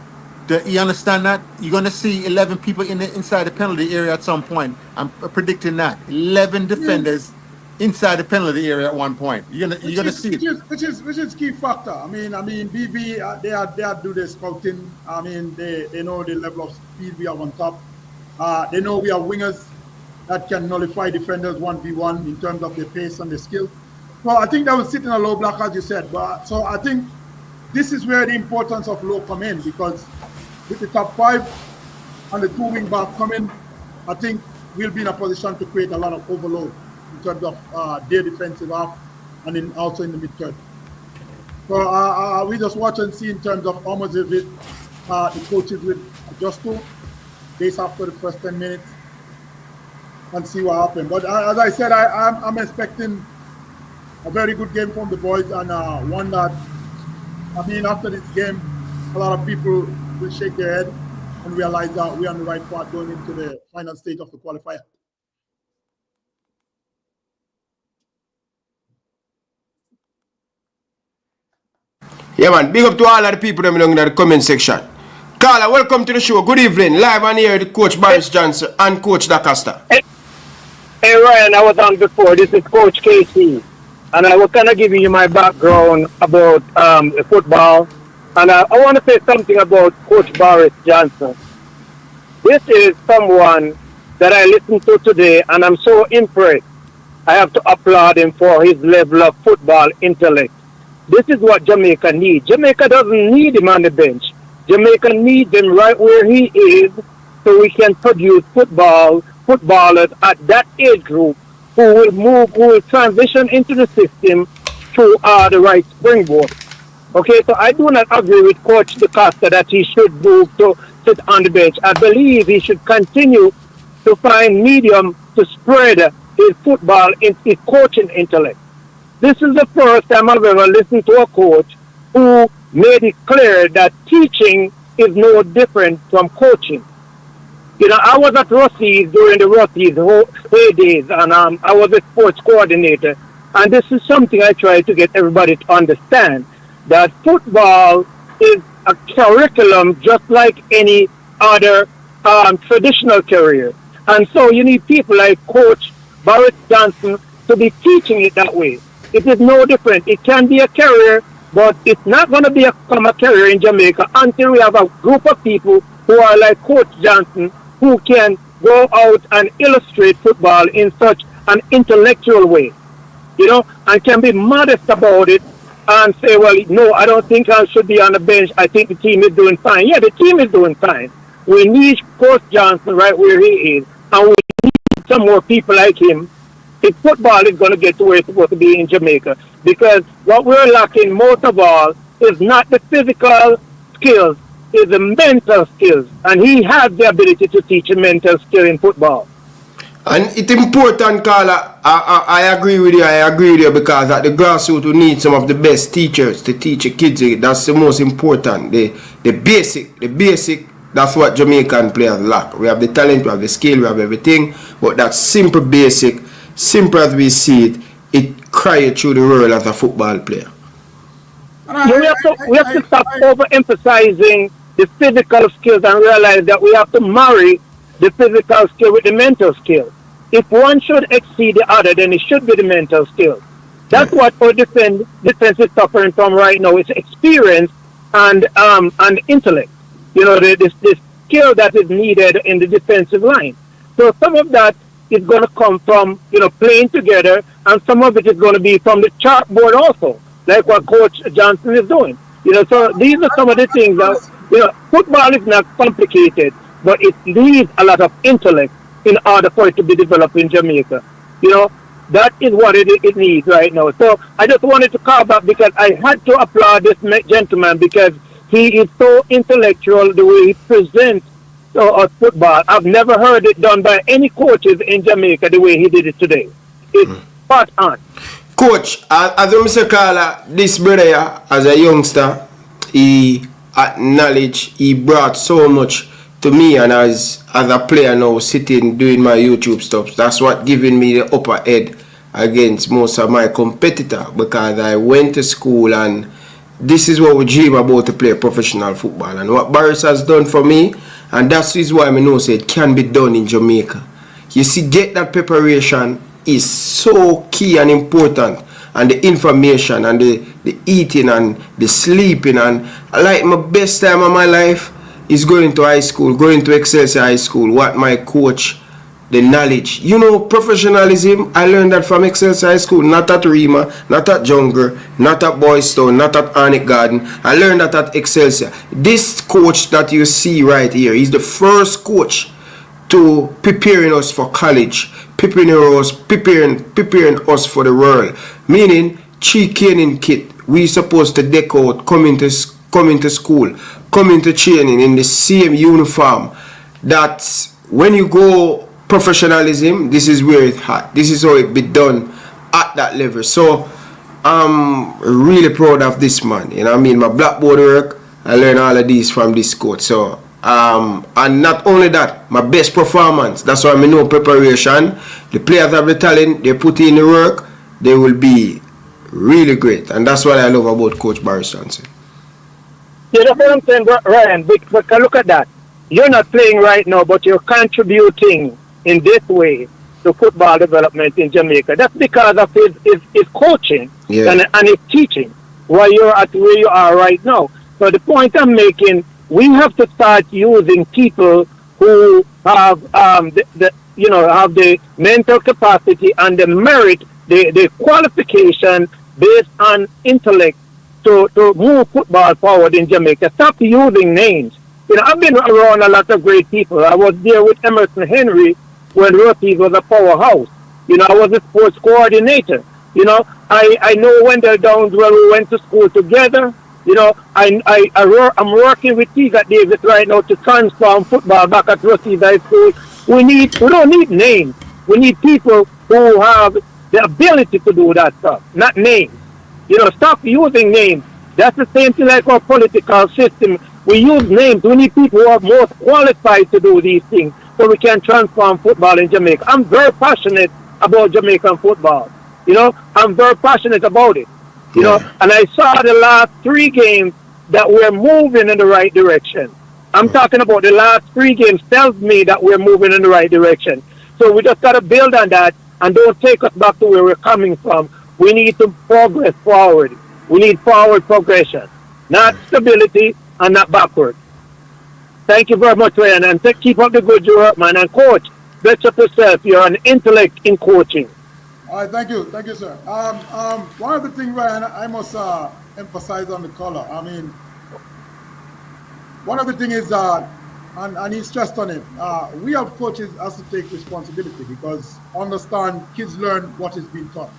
You understand that? You're going to see 11 people inside the penalty area at some point. I'm predicting that. 11 defenders inside the penalty area at one point. You're gonna see it. Which is key factor. I mean, BV, they do the scouting. I mean, they know the level of speed we have on top. They know we have wingers that can nullify defenders 1v1 in terms of their pace and their skill. Well, I think that will sit in a low block, as you said. But so I think this is where the importance of low come in, because with the top 5 and the 2 wing back coming, I think we'll be in a position to create a lot of overload in terms of their defensive half and also in the mid-third. So we just watch and see in terms of how much of it the coaches will adjust to based after the first 10 minutes and see what happens. But as I said, I'm expecting a very good game from the boys, and one that, I mean, after this game, a lot of people will shake their head and realize that we're on the right path going into the final stage of the qualifier. Yeah, man. Big up to all of the people down in the comment section. Carla, welcome to the show. Good evening. Live on here with Coach Baris Johnson and Coach DaCosta. Hey, Ryan, I was on before. This is Coach KC. And I was kind of giving you my background about football. And I want to say something about Coach Baris Johnson. This is someone that I listened to today, and I'm so impressed. I have to applaud him for his level of football intellect. This is what Jamaica needs. Jamaica doesn't need him on the bench. Jamaica needs him right where he is, so we can produce footballers at that age group who will transition into the system through the right springboard. Okay, so I do not agree with Coach DaCosta that he should move to sit on the bench. I believe he should continue to find medium to spread his football, his coaching intellect. This is the first time I've ever listened to a coach who made it clear that teaching is no different from coaching. You know, I was at Rossi's during the Rossi's heydays, and I was a sports coordinator. And this is something I try to get everybody to understand, that football is a curriculum just like any other traditional career. And so you need people like Coach Baris Johnson to be teaching it that way. It is no different. It can be a career, but it's not going to become a career in Jamaica until we have a group of people who are like Coach Johnson, who can go out and illustrate football in such an intellectual way, you know, and can be modest about it and say, well, no, I don't think I should be on the bench. I think the team is doing fine. Yeah, the team is doing fine. We need Coach Johnson right where he is, and we need some more people like him if football is going to get to where it's supposed to be in Jamaica. Because what we're lacking most of all is not the physical skills, it's the mental skills. And he has the ability to teach a mental skill in football. And it's important, Carla. I agree with you. I agree with you because at the grassroots we need some of the best teachers to teach the kids. That's the most important. The basic. That's what Jamaican players lack. We have the talent, we have the skill, we have everything. But that simple basic, simple as we see it cries through the world as a football player. We have to stop overemphasizing the physical skills and realize that we have to marry the physical skill with the mental skill. If one should exceed the other, then it should be the mental skill. That's what our defense is suffering from right now. It's experience and intellect. You know, the skill that is needed in the defensive line. So some of that is going to come from, you know, playing together, and some of it is going to be from the chalkboard also, like what Coach Johnson is doing. You know, so these are some of the things that, you know, football is not complicated, but it needs a lot of intellect in order for it to be developed in Jamaica. You know, that is what it needs right now. So I just wanted to call back because I had to applaud this gentleman because he is so intellectual the way he presents football. I've never heard it done by any coaches in Jamaica the way he did it today. It's spot on. Coach, as I say, Carla, this brother here, as a youngster, he acknowledged, he brought so much to me, and as a player now sitting doing my YouTube stuff, that's what giving me the upper head against most of my competitor, because I went to school and this is what we dream about, to play professional football, and what Baris has done for me, and that is why I know say it can be done in Jamaica. You see, get that preparation is so key and important, and the information and the eating and the sleeping, and like my best time of my life is going to high school, going to Excelsior High School, what my coach, the knowledge. You know, professionalism, I learned that from Excelsior High School, not at Rima, not at Jungle, not at Boys Town, not at Arnick Garden. I learned that at Excelsior. This coach that you see right here is the first coach to preparing us for college, preparing us for the world. Meaning, training kit, we supposed to deck out, coming to school, coming to training in the same uniform. That when you go professionalism, this is where it's hot. This is how it be done at that level. So I'm really proud of this man. You know what I mean? My blackboard work, I learned all of these from this coach. So and not only that, my best performance. That's why I know preparation. The players have the talent, they put in the work, they will be really great. And that's what I love about Coach Baris Johnson. Yeah, that's what I'm saying, Ryan. Because look at that. You're not playing right now, but you're contributing in this way to football development in Jamaica. That's because of his coaching and his teaching, where you're at where you are right now. So the point I'm making, we have to start using people who have have the mental capacity and the merit, the qualification based on intellect to move football forward in Jamaica. Stop using names. You know, I've been around a lot of great people. I was there with Emerson Henry when Rotties was a powerhouse. You know, I was a sports coordinator. You know, I know Wendell Downs well. We went to school together. You know, I'm working with Teague at Davis right now to transform football back at Rotties High School. We don't need names. We need people who have the ability to do that stuff, not names. You know, stop using names. That's the same thing like our political system. We use names. We need people who are most qualified to do these things so we can transform football in Jamaica. I'm very passionate about Jamaican football. You know, I'm very passionate about it. You know, and I saw the last 3 games that we're moving in the right direction. I'm talking about the last 3 games tells me that we're moving in the right direction. So we just got to build on that and don't take us back to where we're coming from. We need to progress forward. We need forward progression, not stability and not backward. Thank you very much, Ryan, and keep up the good work, man. And coach, bless up yourself. You're an intellect in coaching. All right, thank you, sir. One of the things, Ryan, I must emphasize on the color. I mean, one of the things is, and he stressed on it, we have coaches has to take responsibility because understand kids learn what is being taught.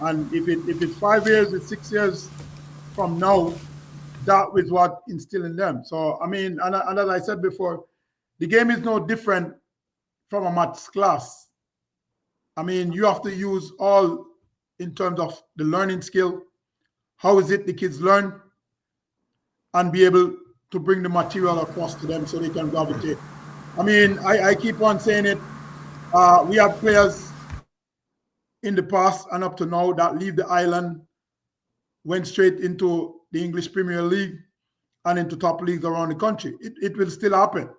And if it's 5 years, it's 6 years from now, that is what instill in them. So I mean, and as I said before, the game is no different from a maths class. I mean, you have to use all in terms of the learning skill. How is it the kids learn and be able to bring the material across to them so they can gravitate. I mean, I keep on saying it. We have players in the past and up to now that leave the island, went straight into the English Premier League and into top leagues around the country. It will still happen.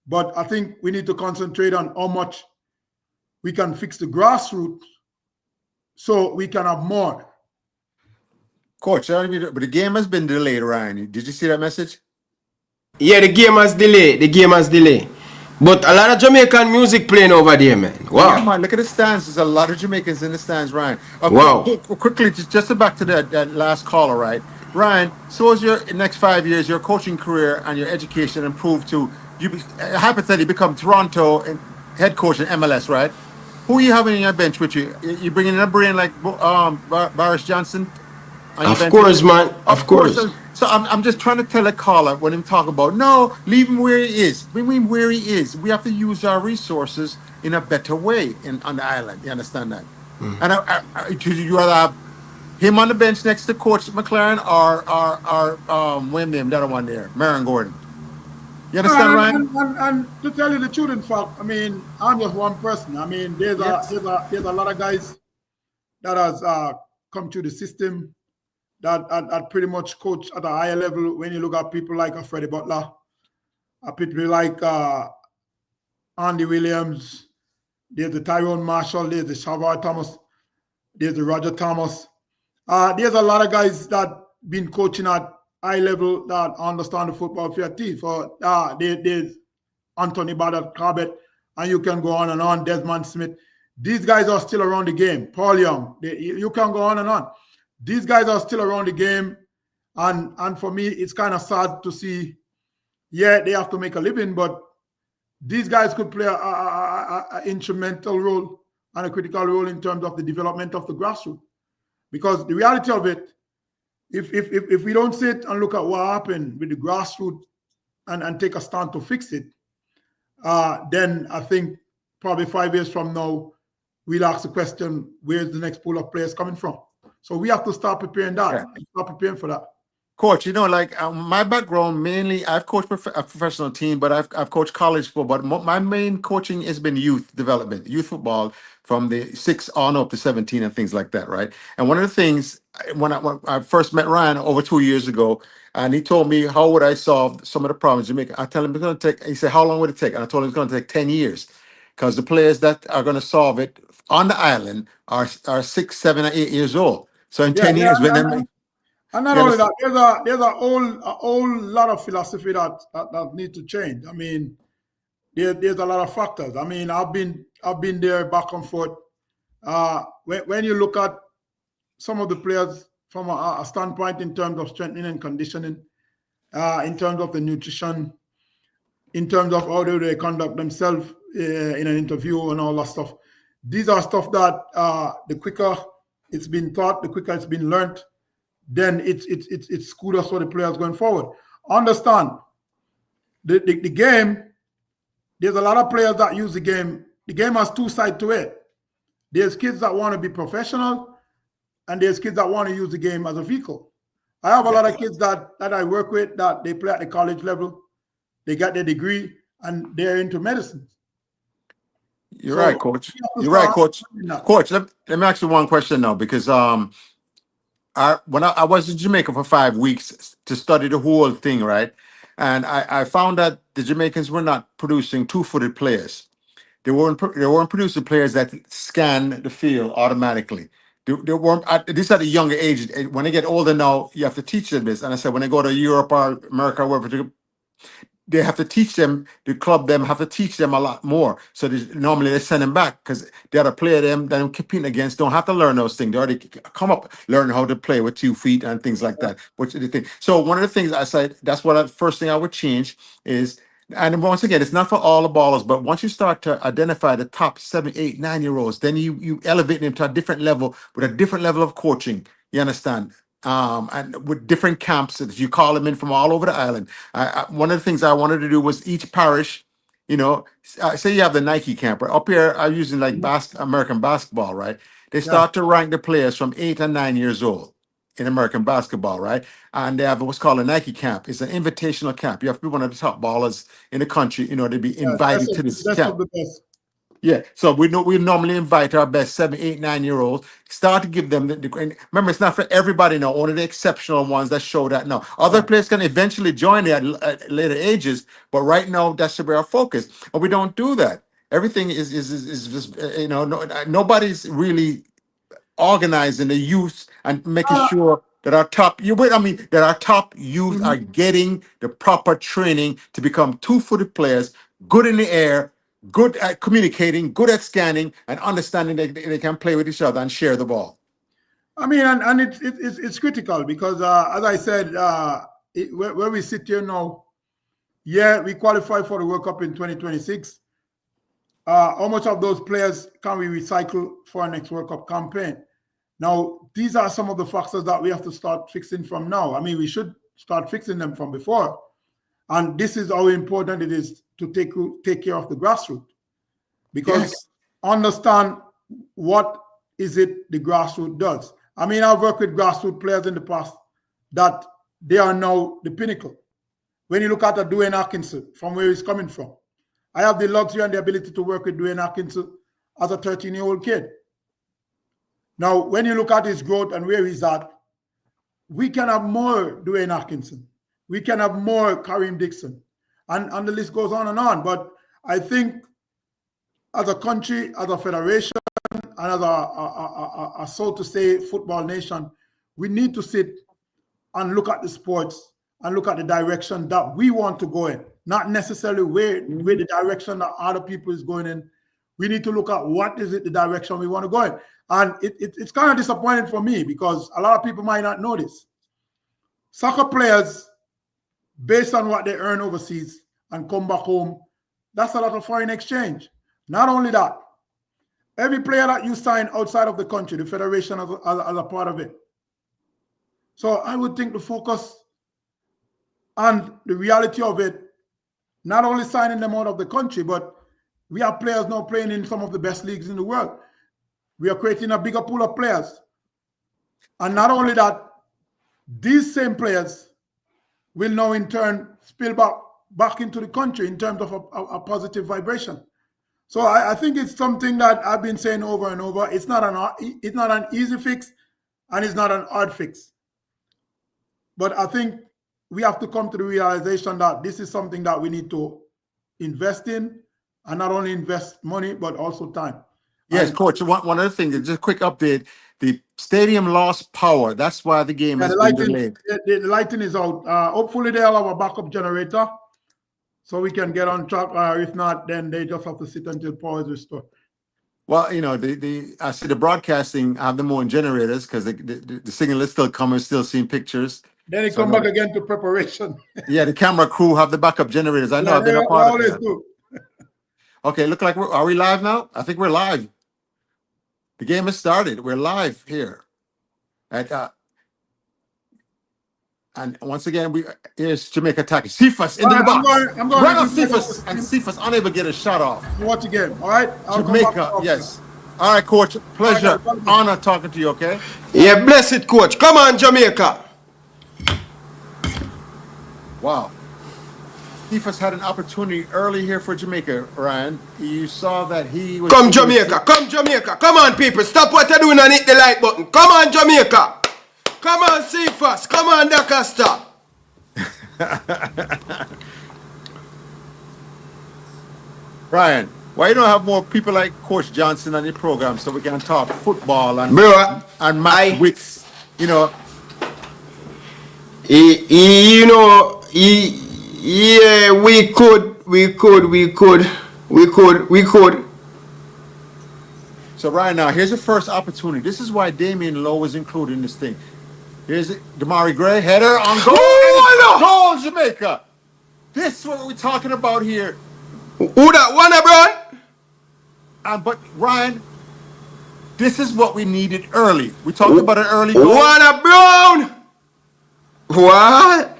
But I think we need to concentrate on how much we can fix the grassroots so we can have more. Coach, but the game has been delayed, Ryan. Did you see that message? Yeah, the game has delayed. The game has delayed. But a lot of Jamaican music playing over there, man. Wow. Yeah, man, look at the stands. There's a lot of Jamaicans in the stands, Ryan. Wow. Quickly, just back to that last caller, right? Ryan, so as your next 5 years, your coaching career and your education improve to, you hypothetically become Toronto and head coach in MLS, right? Who are you having in your bench with you? You bringing in a brain like Baris Johnson? Of course, man. Of course. So I'm just trying to tell a caller when him talk about, no, leave him where he is. We mean where he is. We have to use our resources in a better way on the island. You understand that? And you rather have him on the bench next to Coach McLaren or when name the other one there, Marion Gordon. You understand, Ryan? And to tell you the truth, in fact, I mean, I'm just one person. I mean, there's a lot of guys that has come through the system that pretty much coach at a higher level. When you look at people like Freddie Butler, people like Andy Williams, there's the Tyrone Marshall, there's the Shavar Thomas, there's the Roger Thomas. There's a lot of guys that been coaching at high level that understand the football field too. For there's Anthony Badat Corbett, and you can go on and on. Desmond Smith. These guys are still around the game. Paul Young. You can go on and on. These guys are still around the game, and for me, it's kind of sad to see. Yeah, they have to make a living, but these guys could play a instrumental role and a critical role in terms of the development of the grassroots. Because the reality of it, if we don't sit and look at what happened with the grassroots and take a stand to fix it, then I think probably 5 years from now, we'll ask the question, where's the next pool of players coming from? So we have to start preparing that, start preparing for that. Coach, you know, like my background mainly, I've coached a professional team, but I've coached college football. But my main coaching has been youth development, youth football from the 6 on up to 17 and things like that, right? And one of the things when I first met Ryan over 2 years ago, and he told me how would I solve some of the problems in Jamaica. I tell him it's going to take. He said, how long would it take? And I told him it's going to take 10 years, because the players that are going to solve it on the island are 6, 7, or 8 years old. So in 10 years, when them. And not only that, there's a whole lot of philosophy that need to change. I mean, there's a lot of factors. I mean, I've been there back and forth. When you look at some of the players from a standpoint in terms of strengthening and conditioning, in terms of the nutrition, in terms of how they conduct themselves in an interview and all that stuff, these are stuff that the quicker it's been taught, the quicker it's been learned, then it's kudos for the players going forward. Understand, the game, there's a lot of players that use the game. The game has two sides to it. There's kids that want to be professional, and there's kids that want to use the game as a vehicle. I have a lot of kids that I work with that they play at the college level, they got their degree, and they're into medicine. You're right, Coach. You're right, Coach. Coach, let me ask you one question now, because when I was in Jamaica for 5 weeks to study the whole thing, right? And I found that the Jamaicans were not producing two-footed players. They weren't producing players that scan the field automatically. They weren't. This at a younger age. When they get older now, you have to teach them this. And I said, when they go to Europe or America, wherever, they have to teach them, the club them have to teach them a lot more. So normally they send them back, because the other player them that I'm competing against don't have to learn those things. They already come up, learn how to play with 2 feet and things like that. Which is the thing. So one of the things I said, that's what first thing I would change is, and once again, it's not for all the ballers, but once you start to identify the top 7, 8, 9-year-olds, then you elevate them to a different level with a different level of coaching. You understand? And with different camps that you call them in from all over the island. One of the things I wanted to do was each parish Say you have the Nike camp, right? Up here, I'm using like American basketball, right? They Yeah. start to rank the players from 8 and 9 years old in American basketball, right? And they have what's called a Nike camp. It's an invitational camp. You have to be one of the top ballers in the country, to be invited to this Best camp. of the best. Yeah, so we normally invite our best 7, 8, 9-year-olds. Start to give them remember, it's not for everybody now. Only the exceptional ones that show that now. Other players can eventually join at later ages, but right now that should be our focus. And we don't do that. Everything is just nobody's really organizing the youth and making sure that our top youth are getting the proper training to become two-footed players, good in the air, good at communicating, good at scanning, and understanding that they can play with each other and share the ball. I mean, and it's critical because, as I said, where we sit here now, we qualify for the World Cup in 2026. How much of those players can we recycle for our next World Cup campaign? Now, these are some of the factors that we have to start fixing from now. I mean, we should start fixing them from before. And this is how important it is to take care of the grassroots. Because understand what is it the grassroots does. I mean, I've worked with grassroots players in the past that they are now the pinnacle. When you look at Dwayne Atkinson, from where he's coming from, I have the luxury and the ability to work with Dwayne Atkinson as a 13-year-old kid. Now, when you look at his growth and where he's at, we can have more Dwayne Atkinson. We can have more Kareem Dixon. And the list goes on and on. But I think as a country, as a federation, and as a so to say, football nation, we need to sit and look at the sports and look at the direction that we want to go in, not necessarily where the direction that other people is going in. We need to look at what is it the direction we want to go in. And it's kind of disappointing for me because a lot of people might not know this. Soccer players, based on what they earn overseas and come back home, that's a lot of foreign exchange. Not only that, every player that you sign outside of the country, the federation as a part of it. So I would think the focus and the reality of it, not only signing them out of the country, but we have players now playing in some of the best leagues in the world. We are creating a bigger pool of players. And not only that, these same players will now in turn spill back into the country in terms of a positive vibration. So I think it's something that I've been saying over and over. It's not an easy fix and it's not an hard fix. But I think we have to come to the realization that this is something that we need to invest in, and not only invest money, but also time. Yes, Coach, one other thing, just a quick update. The stadium lost power. That's why the game has been delayed. The lighting is out. Hopefully they'll have a backup generator so we can get on track. If not, then they just have to sit until power is restored. Well, I see the broadcasting have them on generators because the signal is still coming, still seeing pictures. Then they come back again to preparation. Yeah, the camera crew have the backup generators. I know they're a part of it. Okay, look like are we live now? I think we're live. The game has started. We're live here. And once again, here's Jamaica attacking. Cephas into the box. I'm going run off Cephas, and Cephas unable to get a shot off. Watch again, all right? Jamaica, yes. All right, Coach. Pleasure, honor talking to you, okay? Yeah, bless it, Coach. Come on, Jamaica. Wow. Cephas had an opportunity early here for Jamaica, Ryan. You saw that he was... Come, Jamaica. Come, Jamaica. Come on, people. Stop what you're doing and hit the like button. Come on, Jamaica. Come on, Cephas. Come on, DaCosta. Ryan, why you don't have more people like Coach Johnson on your program so we can talk football and match wits, Yeah, we could. So right now, here's the first opportunity. This is why Damian Lowe was included in this thing. Here's it. Damari Gray, header on goal. Goal, Jamaica. This is what we're talking about here. Who that one, bro? But Ryan, this is what we needed early. We talked about an early goal. What Brown? What?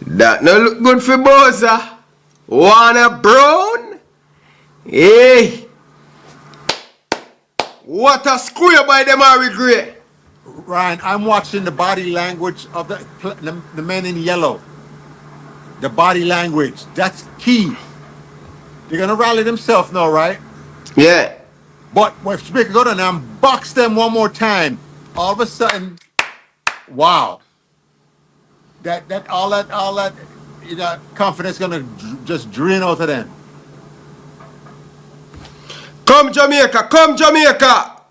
That no look good for Boza. Warner Brown. Hey. What a square by them Harry Gray. Ryan, I'm watching the body language of the men in yellow. The body language. That's key. They're going to rally themselves now, right? Yeah. But if Jamaica go down and box them one more time, all of a sudden, wow. All that confidence gonna just drain out of them. Come Jamaica, come Jamaica.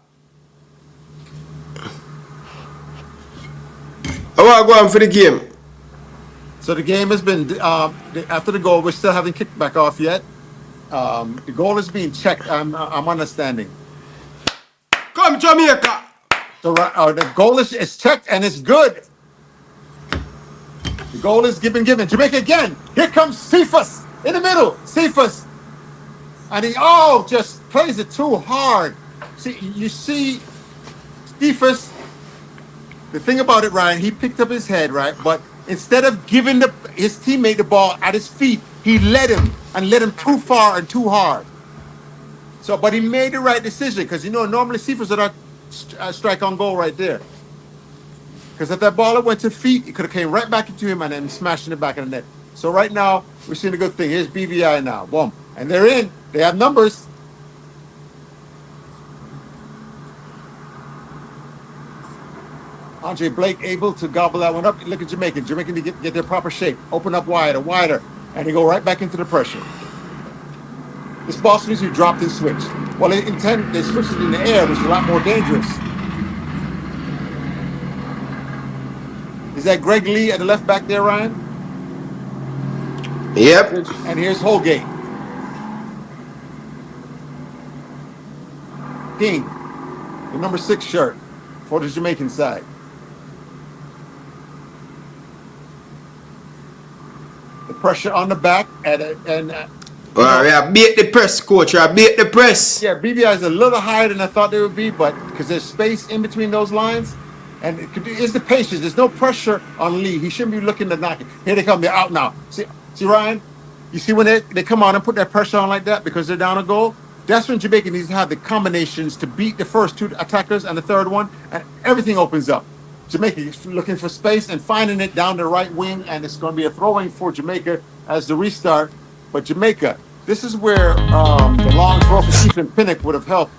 I want to go on for the game. So the game has been after the goal. We still haven't kicked back off yet. The goal is being checked. I'm understanding. Come Jamaica. So the goal is checked and it's good. The goal is given. Jamaica again. Here comes Cephas in the middle. Cephas. And he just plays it too hard. See, you see Cephas. The thing about it, Ryan, he picked up his head, right? But instead of giving his teammate the ball at his feet, he led him too far and too hard. So, but he made the right decision because, normally Cephas would strike on goal right there. Because if that ball had went to feet, it could have came right back into him and then smashed in the back of the net. So right now, we're seeing a good thing. Here's BVI now. Boom. And they're in. They have numbers. Andre Blake able to gobble that one up. Look at Jamaica. Jamaica to get their proper shape. Open up wider. And they go right back into the pressure. This ball needs to be dropped and switched. Well, they switched it in the air, which is a lot more dangerous. Is that Greg Lee at the left back there, Ryan? Yep. And here's Holgate. King, the number 6 shirt for the Jamaican side. The pressure on the back I beat the press, coach. I beat the press. Yeah, BVI is a little higher than I thought they would be, but because there's space in between those lines, and it's the patience. There's no pressure on Lee. He shouldn't be looking to knock it. Here they come. They're out now. See Ryan? You see when they come on and put that pressure on like that because they're down a goal? That's when Jamaica needs to have the combinations to beat the first 2 attackers and the third one, and everything opens up. Jamaica is looking for space and finding it down the right wing, and it's going to be a throwing for Jamaica as the restart. But Jamaica, this is where the long throw for Stephen Pinnock would have helped.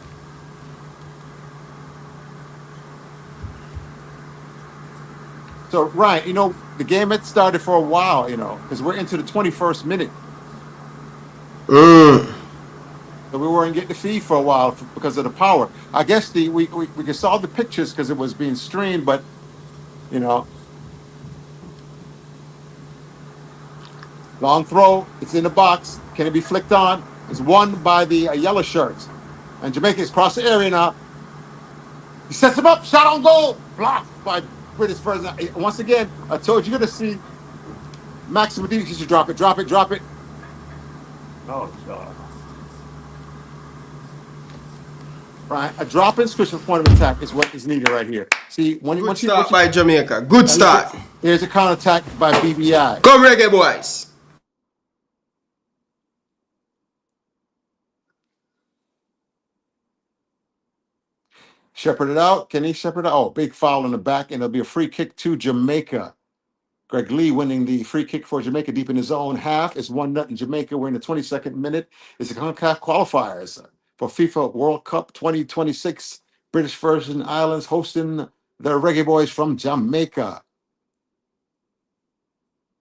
So, Ryan, the game had started for a while, because we're into the 21st minute. So we weren't getting the feed for a while because of the power. I guess we saw the pictures because it was being streamed, but, long throw, it's in the box. Can it be flicked on? It's won by the yellow shirts. And Jamaica's crossed the area now. He sets him up, shot on goal, blocked by British first. Once again, I told you, you're going to see Maximum D. He should drop it. Oh, God. Right, a drop and switch for point of attack is what is needed right here. See, Good start by Jamaica. Good start. Here's a counter attack by BVI. Come Reggae Boyz. Shepherd it out. Can he shepherd it out? Oh, big foul in the back, and it'll be a free kick to Jamaica. Greg Lee winning the free kick for Jamaica deep in his own half. It's 1-0 in Jamaica. We're in the 22nd minute. It's the Concacaf qualifiers for FIFA World Cup 2026. British Virgin Islands hosting the Reggae Boyz from Jamaica.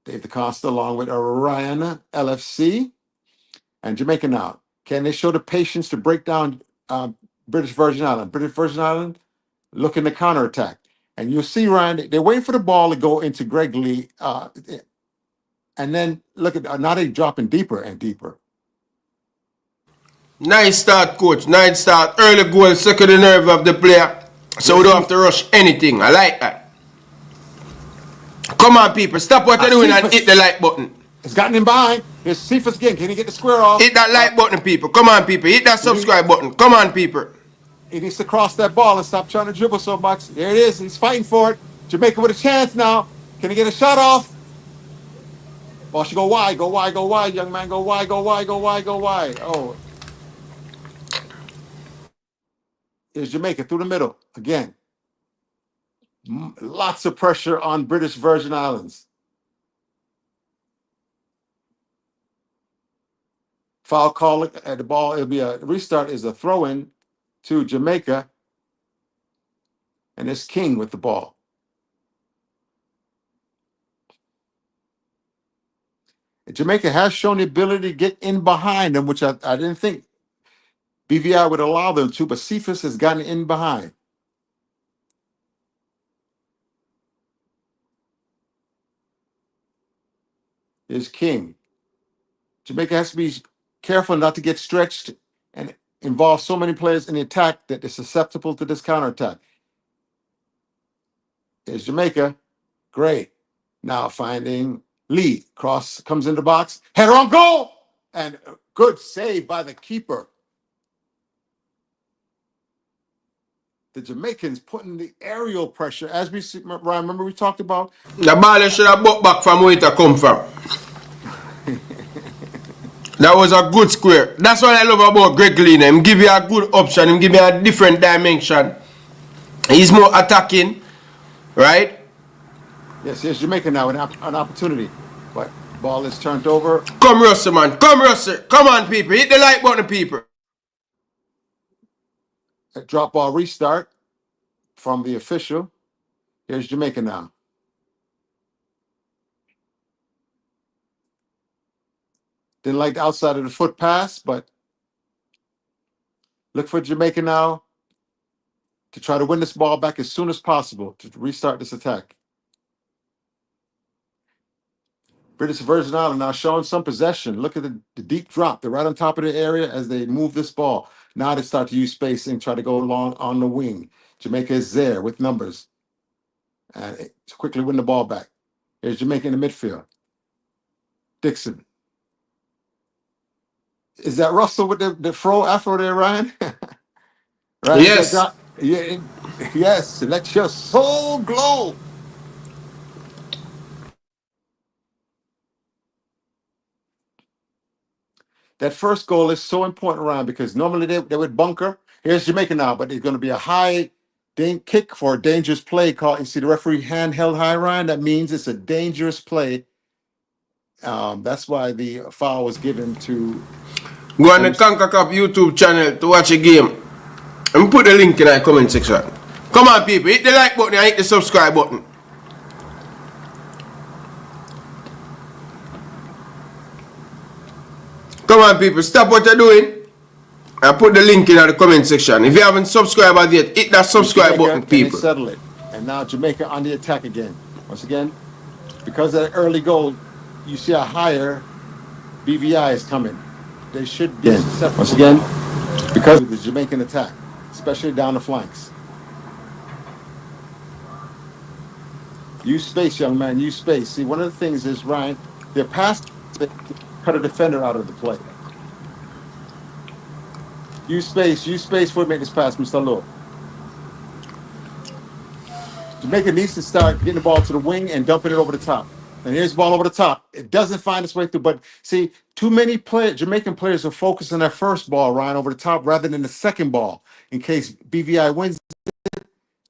Dave DaCosta along with Ryan LFC. And Jamaica now. Can they show the patience to break down British Virgin Island? British Virgin Island looking to counterattack. And you'll see, Ryan, they're waiting for the ball to go into Greg Lee. And then look at now they're dropping deeper and deeper. Nice start, coach. Nice start. Early goal, second the nerve of the player. So we don't have to rush anything. I like that. Come on, people. Stop what you're doing and hit the like button. It's gotten him behind. Here's Cephas again. Can he get the square off? Hit that like button, people. Come on, people. Hit that subscribe button. Come on, people. He needs to cross that ball and stop trying to dribble so much. There it is. He's fighting for it. Jamaica with a chance now. Can he get a shot off? Ball should go wide, go wide, go wide, young man. Go wide, go wide, go wide, go wide. Oh, here's Jamaica through the middle. Again, lots of pressure on British Virgin Islands. Foul call at the ball. It'll be a restart, is a throw in to Jamaica. And it's King with the ball. Jamaica has shown the ability to get in behind them, which I didn't think BVI would allow them to, but Cephas has gotten in behind. Here's King. Jamaica has to be careful not to get stretched and involve so many players in the attack that they're susceptible to this counterattack. Here's Jamaica. Great. Now finding Lee. Cross comes in the box. Header on goal. And good save by the keeper. The Jamaicans putting the aerial pressure. As we see, Ryan, remember we talked about? The ball should have butt back from where it come from. That was a good square. That's what I love about Greg Lee. Him give you a good option. Him give you a different dimension. He's more attacking, right? Yes, here's Jamaica now, an opportunity. But ball is turned over. Come Russell, man. Come Russell. Come on, people. Hit the like button, people. A drop ball restart from the official. Here's Jamaica now. Didn't like the outside of the foot pass, but look for Jamaica now to try to win this ball back as soon as possible to restart this attack. British Virgin Island now showing some possession. Look at the deep drop. They're right on top of the area as they move this ball. Now they start to use space and try to go along on the wing. Jamaica is there with numbers. And to quickly win the ball back. Here's Jamaica in the midfield. Dixon. Is that Russell with the fro afro there, Ryan? Right? Yes. Yeah, yes. Let your soul glow. That first goal is so important, Ryan, because normally they would bunker. Here's Jamaica now, but it's going to be a high kick for a dangerous play call. You see the referee hand held high, Ryan? That means it's a dangerous play. That's why the foul was given to... Go on the Concacaf YouTube channel to watch a game. And put the link in the comment section. Come on, people. Hit the like button and hit the subscribe button. Come on, people. Stop what you're doing and put the link in the comment section. If you haven't subscribed yet, hit that subscribe button, people. Settle it. And now Jamaica on the attack again. Once again, because of that early goal, you see a higher BVI is coming. They should be once again because of the Jamaican attack, especially down the flanks. Use space, young man. Use space. See, one of the things is, Ryan, their pass cut a defender out of the play. Use space for make this pass, Mr. Lowe. Jamaica needs to start getting the ball to the wing and dumping it over the top. And here's the ball over the top. It doesn't find its way through. But see, too many Jamaican players are focused on that first ball, Ryan, over the top rather than the second ball. In case BVI wins it,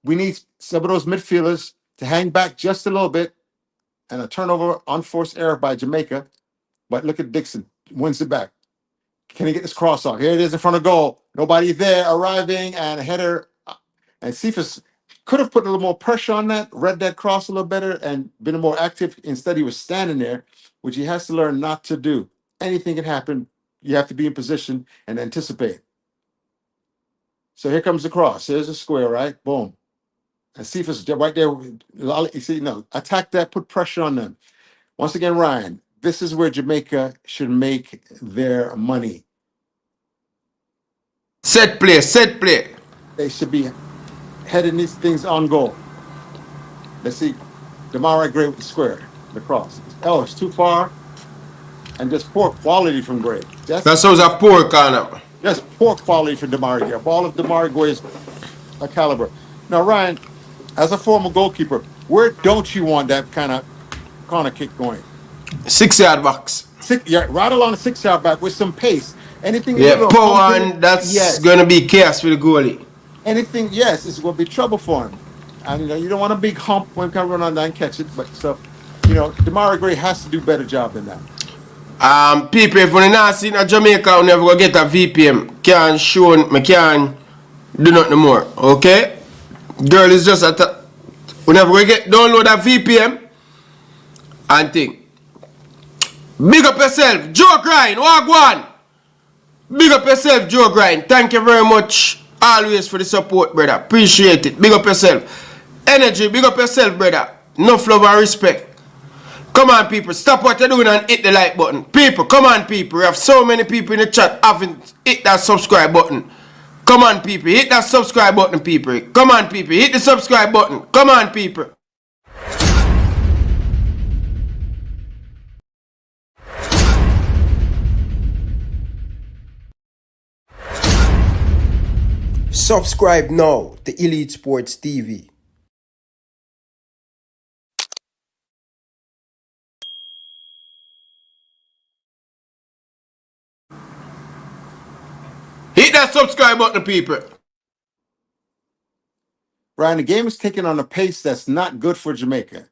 we need some of those midfielders to hang back just a little bit. And a turnover, unforced error by Jamaica. But look at Dixon. Wins it back. Can he get this cross off? Here it is in front of goal. Nobody there arriving and a header. And Cephas could have put a little more pressure on that, read that cross a little better, and been more active. Instead, he was standing there, which he has to learn not to do. Anything can happen. You have to be in position and anticipate. So here comes the cross. Here's a square, right? Boom. And Cephas right there. You see, no, attack that, put pressure on them. Once again, Ryan, this is where Jamaica should make their money. Set play, set play. They should be heading these things on goal. Let's see. Damari Gray with the square, the cross. Oh, it's too far. And just poor quality from Gray. That shows a poor corner. Just poor quality from Damari Gray. A ball of Damari Gray's a caliber. Now, Ryan, as a former goalkeeper, where don't you want that kind of corner kick going? 6-yard box. Yeah, right along the 6-yard back with some pace. Anything a Yeah, little power, humping, and that's yes. gonna be chaos for the goalie. Anything, yes, it's going to be trouble for him. And you don't want a big hump when he can run on that and catch it. But so, Demarai Gray has to do a better job than that. People, if you're not seen a Jamaica, you never go get a VPN. Can't show, me can't do nothing more. Okay? Girl is just at a, we never go get download a VPN and think. Big up yourself, Joe Grind, walk one. Big up yourself, Joe Grind. Thank you very much always for the support, brother. Appreciate it. Big up yourself. Energy, big up yourself, brother. Enough love and respect. Come on, people. Stop what you're doing and hit the like button. People, come on, people. We have so many people in the chat haven't hit that subscribe button. Come on, people. Hit that subscribe button, people. Come on, people. Hit the subscribe button. Come on, people. Subscribe now to Elite Sports TV. Hit that subscribe button, people. Brian, the game is taking on a pace that's not good for Jamaica.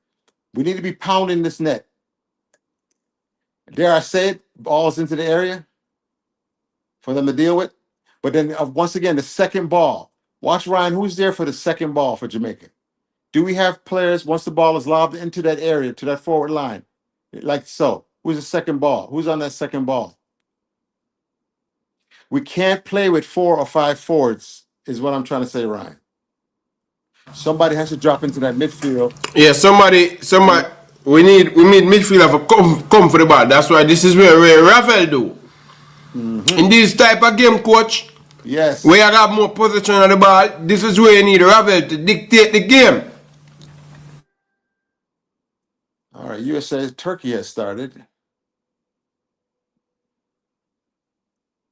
We need to be pounding this net. Dare I say it, balls into the area for them to deal with. But then once again, the second ball. Watch, Ryan, who's there for the second ball for Jamaica? Do we have players, once the ball is lobbed into that area, to that forward line, like so? Who's the second ball? Who's on that second ball? We can't play with 4 or 5 forwards, is what I'm trying to say, Ryan. Somebody has to drop into that midfield. Yeah, somebody. We need midfielder for come for the ball. That's why this is where Ravel do. In this type of game, coach. Yes. Where you have more possession on the ball, this is where you need Ravel to dictate the game. All right, USA Turkey has started.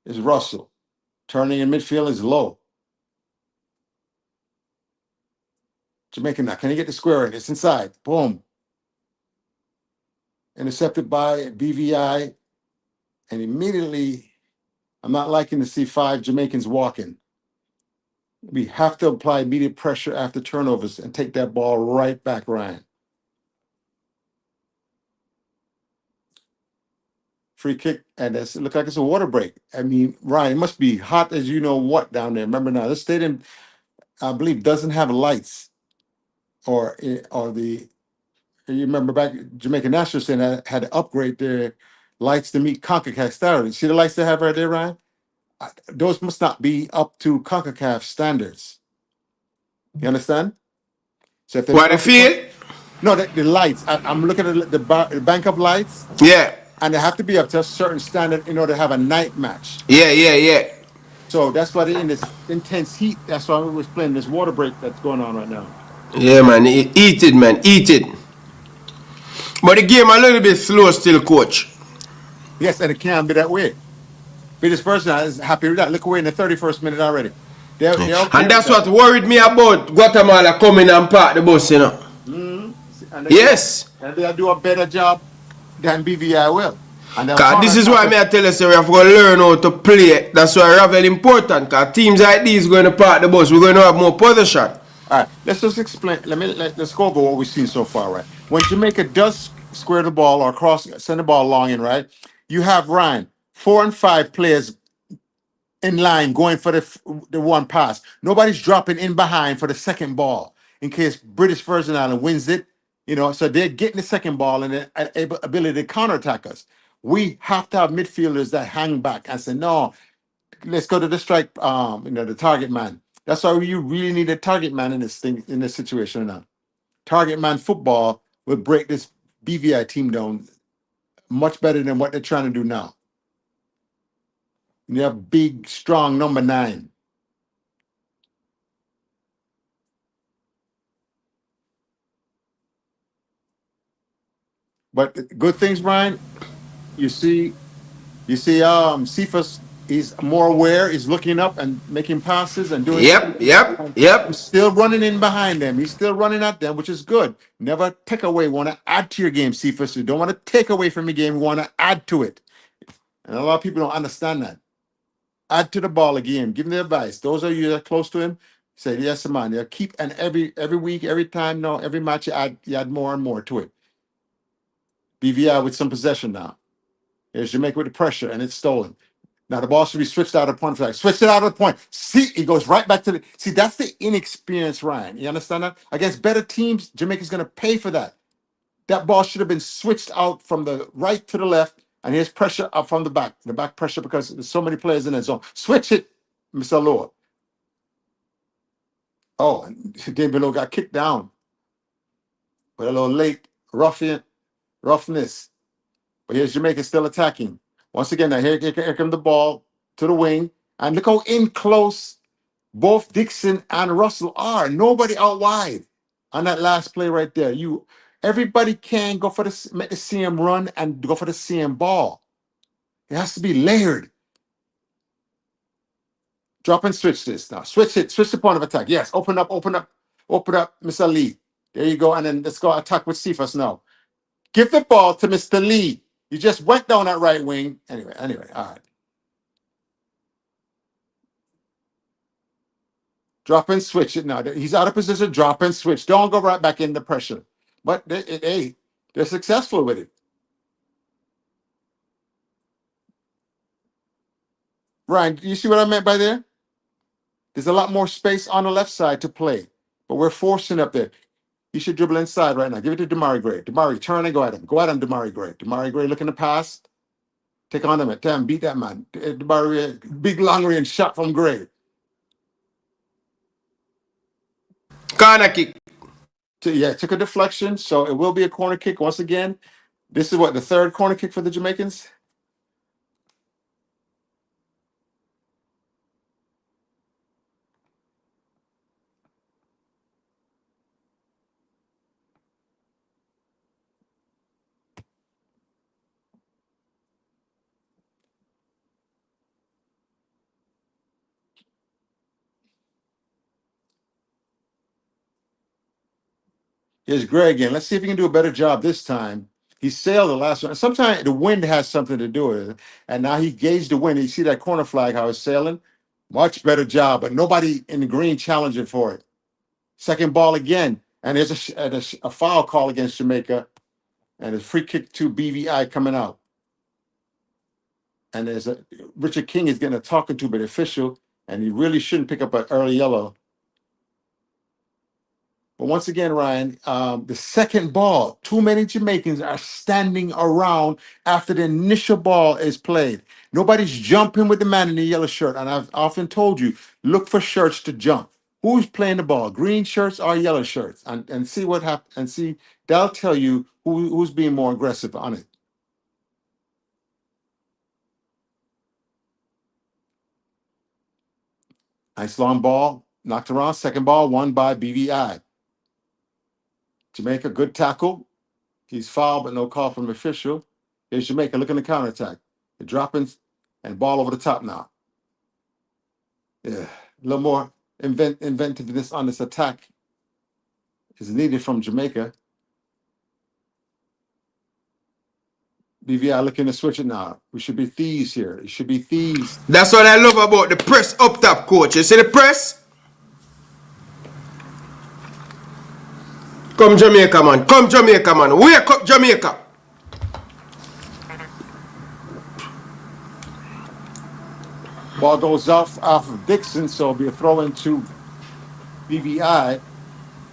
It's Russell. Turning in midfield is low. Jamaica now. Can he get the square in? It's inside. Boom. Intercepted by BVI. And immediately, I'm not liking to see 5 Jamaicans walking. We have to apply immediate pressure after turnovers and take that ball right back, Ryan. Free kick, and it looks like it's a water break. I mean, Ryan, it must be hot as you know what down there. Remember now, this stadium, I believe, doesn't have lights, or the. You remember back Jamaica National Center had to upgrade their lights to meet Concacaf standards. See the lights they have right there, Ryan? Those must not be up to Concacaf standards. You understand? So if What the field? No, the lights. I'm looking at the bank of lights. Yeah. And they have to be up to a certain standard in order to have a night match. Yeah. So that's why they're in this intense heat. That's why we was playing this water break that's going on right now. Yeah, man. Eat it, man. Eat it. But the game a little bit slow still, coach. Yes, and it can be that way. But this person is happy with that. Look, we're in the 31st minute already. They're okay, and that's what worried me about Guatemala coming and park the bus, you know. And Yes. And they'll do a better job than BVI will. Cause this is why I tell you, so we have to learn how to play. That's why Ravel important. Cause teams like these going to park the bus. We're going to have more possession. All right, let's just explain. Let's go over what we've seen so far, right? When Jamaica does square the ball or send the ball long in, right? You have Ryan, 4 and 5 players in line going for the one pass. Nobody's dropping in behind for the second ball in case British Virgin Island wins it. So they're getting the second ball and the ability to counterattack us. We have to have midfielders that hang back and say, no, let's go to the strike, the target man. That's why you really need a target man in this situation now. Target man football will break this BVI team down much better than what they're trying to do now. You have big, strong number 9. But good things, Brian. You see, Cephas He's more aware. He's looking up and making passes and doing Yep, things. yep, yep. He's still running in behind them. He's still running at them, which is good. Never take away. Want to add to your game, Cephas. You don't want to take away from your game. You want to add to it. And a lot of people don't understand that. Add to the ball again. Give him the advice. Those of you that are close to him, say yes, man. Yeah, keep and every week, every time, no, every match you add more and more to it. BVI with some possession now. Here's Jamaica with the pressure, and it's stolen. Now the ball should be switched out of point flag. Switch it out of the point. See, he goes right back to the. See, that's the inexperienced Ryan. You understand that? Against better teams, Jamaica's going to pay for that. That ball should have been switched out from the right to the left, and here's pressure up from the back pressure because there's so many players in that zone. Switch it, Mr. Lord. Oh, and Dave Below got kicked down with a little late roughness. But here's Jamaica still attacking. Once again, now here comes the ball to the wing. And look how in close both Dixon and Russell are. Nobody out wide on that last play right there. Everybody can go for make the CM run and go for the CM ball. It has to be layered. Drop and switch this now. Switch it. Switch the point of attack. Yes, open up, Mr. Lee. There you go. And then let's go attack with Cephas now. Give the ball to Mr. Lee. You just went down that right wing. Anyway, all right. Drop and switch it now. He's out of position. Drop and switch. Don't go right back into pressure. But they're successful with it. Ryan, do you see what I meant by there? There's a lot more space on the left side to play, but we're forcing up there. He should dribble inside right now. Give it to Damari Gray. Damari, turn and go at him. Go at him, Damari Gray. Damari Gray looking to pass. Take on him at 10. Beat that man. Damari, big long range shot from Gray. Corner kick. Took a deflection, so it will be a corner kick once again. This is the third corner kick for the Jamaicans? Here's Gray again. Let's see if he can do a better job this time. He sailed the last one. Sometimes the wind has something to do with it. And now he gauged the wind. You see that corner flag, how it's sailing? Much better job, but nobody in the green challenging for it. Second ball again. And there's a foul call against Jamaica. And a free kick to BVI coming out. And Richard King is getting a talking to by the official. And he really shouldn't pick up an early yellow. But once again, Ryan, the second ball, too many Jamaicans are standing around after the initial ball is played. Nobody's jumping with the man in the yellow shirt. And I've often told you, look for shirts to jump. Who's playing the ball? Green shirts or yellow shirts? And see what happens. And see, that'll tell you who's being more aggressive on it. Nice long ball, knocked around. Second ball, won by BVI. Jamaica, good tackle. He's fouled, but no call from the official. Here's Jamaica looking to counterattack. They're dropping and ball over the top now. Yeah, a little more inventiveness on this attack is needed from Jamaica. BVI looking to switch it now. We should be thieves here. It should be thieves. That's what I love about the press up top, coach. You see the press? Come Jamaica, man. Come Jamaica, man. Wake up, Jamaica. Ball goes off of Dixon, so it'll be a throw into BVI.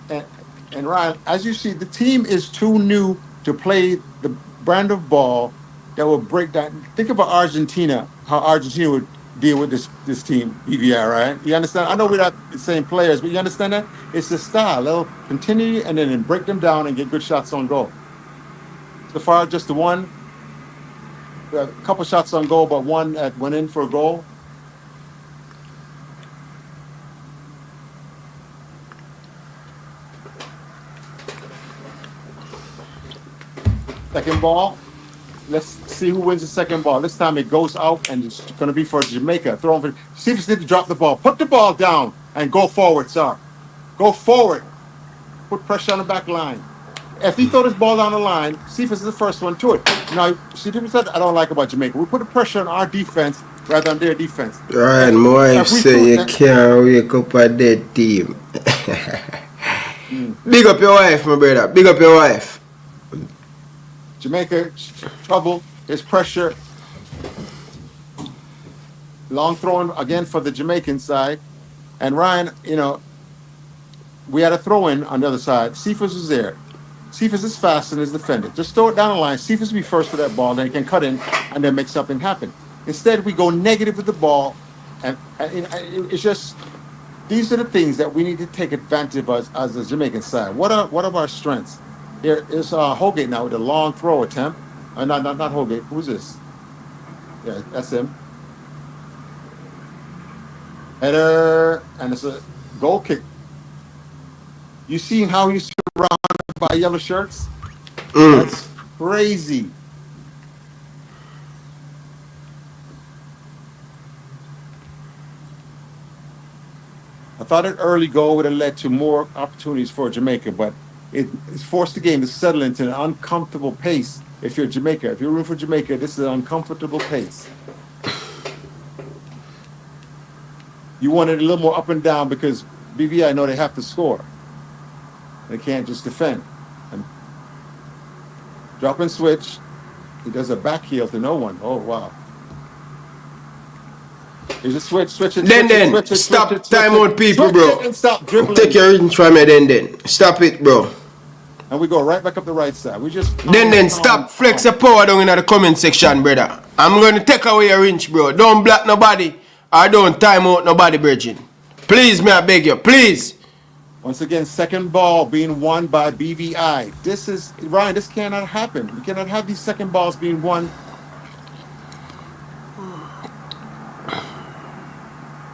And Ryan, as you see, the team is too new to play the brand of ball that will break down. Think about Argentina, how Argentina would deal with this team, BVI, right? You understand? I know we're not the same players, but you understand that? It's the style. They'll continue and then break them down and get good shots on goal. So far, just the one. A couple shots on goal, but one that went in for a goal. Second ball, let's see who wins the second ball. This time it goes out and it's going to be for Jamaica. Throw him for. Cephas need to drop the ball. Put the ball down and go forward, sir. Go forward. Put pressure on the back line. If he throw this ball down the line, Cephas is the first one to it. Now, see, people said I don't like about Jamaica. We put the pressure on our defense rather than their defense. Right, my wife say you can't wake up a dead team. Big up your wife, my brother. Big up your wife. Jamaica, trouble. There's pressure. Long throw again for the Jamaican side. And Ryan, you know, we had a throw in on the other side. Cephas was there. Cephas is fast in his defender. Just throw it down the line. Cephas will be first for that ball. Then he can cut in and then make something happen. Instead, we go negative with the ball. And it's just, these are the things that we need to take advantage of as the Jamaican side. What are our strengths? Here is Holgate now with a long throw attempt. Not Holgate. Who's this? Yeah, that's him. Header, and it's a goal kick. You seen how he's surrounded by yellow shirts? That's crazy. I thought an early goal would have led to more opportunities for Jamaica, but it's forced the game to settle into an uncomfortable pace. If you're Jamaica, if you're rooting for Jamaica, this is an uncomfortable pace. You want it a little more up and down because BVI know they have to score. They can't just defend. And drop and switch. He does a back heel to no one. Oh, wow. Here's a switch it. Then. Stop timeout people, bro. And stop dribbling. Take your reading from me, then. Stop it, bro. And we go right back up the right side. We just... Then stop flex your power down in the comment section, brother. I'm going to take away your inch, bro. Don't block nobody. I don't time out nobody, bridging. Please, may I beg you, please. Once again, second ball being won by BVI. This is, Ryan, this cannot happen. We cannot have these second balls being won.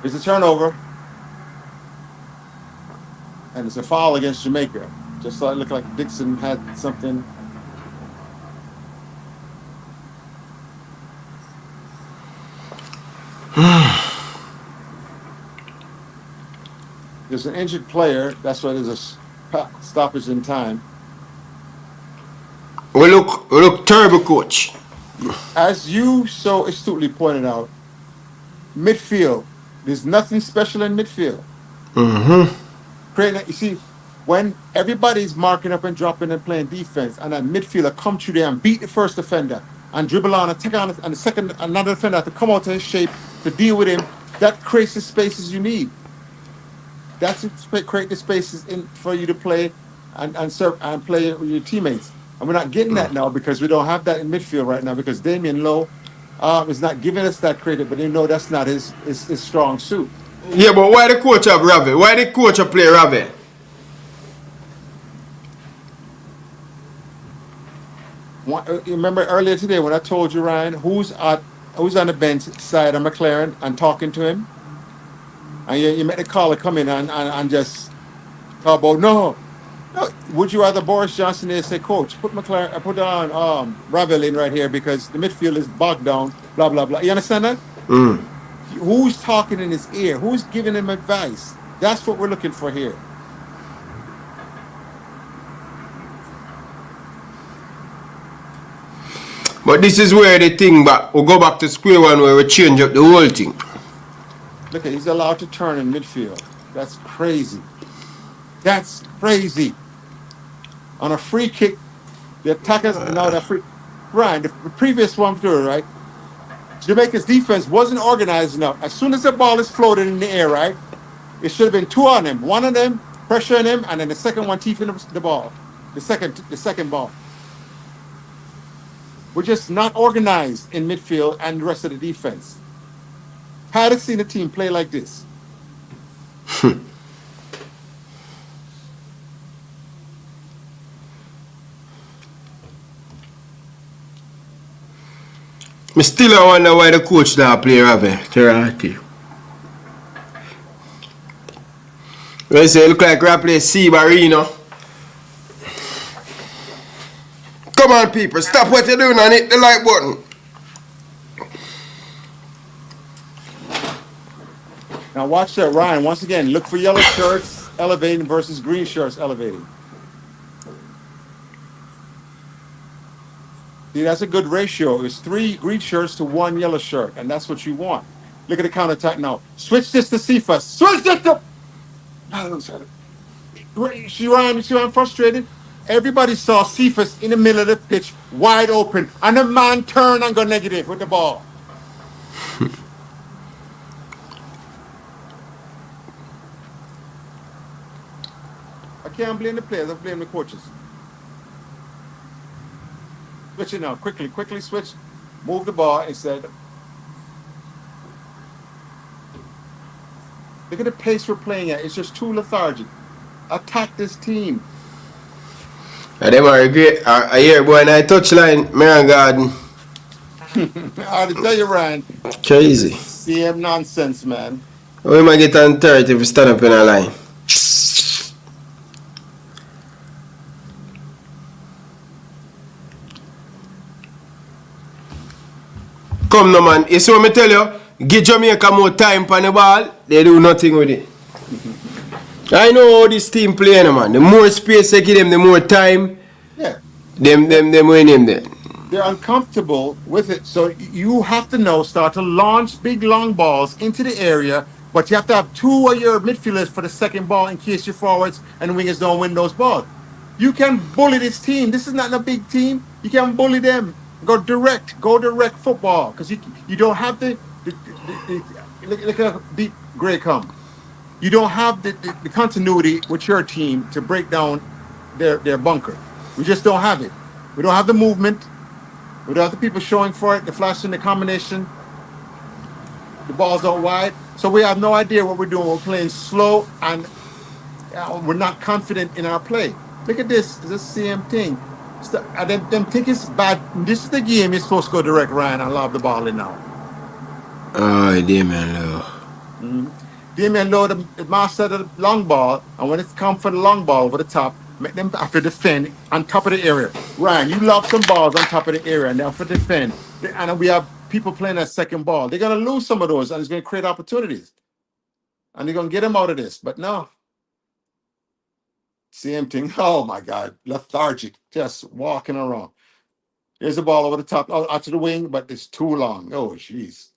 There's a turnover. And it's a foul against Jamaica. Just thought it looked like Dixon had something. There's an injured player. That's why there's a stoppage in time. We look terrible, coach. As you so astutely pointed out, midfield. There's nothing special in midfield. You see, when everybody's marking up and dropping and playing defense, and that midfielder come through there and beat the first defender and dribble on and take on, and the second another defender to come out to his shape to deal with him, that creates the spaces you need. That's what create the spaces for you to play and serve and play with your teammates. And we're not getting that now because we don't have that in midfield right now because Damian Lowe is not giving us that credit, but you know that's not his strong suit. Yeah, but why the coach have Ravi? Why the coach play Ravi? You remember earlier today when I told you, Ryan, who's on the bench side of McLaren and talking to him? And you met the caller come in and just talk about, no. Would you rather Boris Johnson there say, Coach, put on Ravel in right here because the midfield is bogged down, blah, blah, blah. You understand that? Who's talking in his ear? Who's giving him advice? That's what we're looking for here. But this is where the thing we'll go back to square one where we change up the whole thing. Look, he's allowed to turn in midfield. That's crazy. That's crazy. On a free kick, the attackers now that free. Ryan, the previous one through, right? Jamaica's defense wasn't organized enough. As soon as the ball is floated in the air, right? It should have been two on him. One of them pressuring him, and then the second one teething the ball. The second ball. We're just not organized in midfield and the rest of the defense. Had I seen a team play like this? I still wonder why the coach now play Ravi Terati. Well, say it look like Ravi play C Barino. Come on, people. Stop what you're doing and hit the like button. Now watch that, Ryan. Once again, look for yellow shirts elevating versus green shirts elevating. See, that's a good ratio. It's 3 green shirts to 1 yellow shirt, and that's what you want. Look at the counter attack now. Switch this to Cephas. Switch this to. See, Ryan, you see why I'm frustrated? Everybody saw Cephas in the middle of the pitch, wide open, and the man turned and go negative with the ball. I can't blame the players. I blame the coaches. Switch it now. Quickly switch. Move the ball instead. Look at the pace we're playing at. It's just too lethargic. Attack this team. And them are great. I hear boy in a touchline, Marion Garden. I have to tell you, Ryan. Crazy. CM nonsense, man. We might get on 30 if we stand up in a line. Come no man, you see what me tell you? Give Jamaica more time on the ball, they do nothing with it. I know how this team play, no man. The more space they give them, the more time. Yeah. Them win him there. They're uncomfortable with it. So you have to start to launch big long balls into the area, but you have to have 2 of your midfielders for the second ball in case your forwards and wingers don't win those balls. You can bully this team. This is not a big team. You can bully them. Go direct football because you don't have look at deep gray come. You don't have the continuity with your team to break down their bunker. We just don't have it. We don't have the movement. We don't have the people showing for it, the flashing, the combination. The ball's out wide. So we have no idea what we're doing. We're playing slow and we're not confident in our play. Look at this. It's the same thing. Them think it's bad. This is the game you're supposed to go direct, Ryan, and lob the ball in now. Oh, Damian Lowe. Mm-hmm. Damian Lowe, the master of the long ball, and when it's come for the long ball over the top, make them have to defend on top of the area. Ryan, you lob some balls on top of the area, and they have to defend. And we have people playing that second ball. They're going to lose some of those, and it's going to create opportunities. And they're going to get them out of this. But no. Same thing. Oh, my God. Lethargic. Just walking around. Here's the ball over the top, out to the wing, but it's too long. Oh, jeez.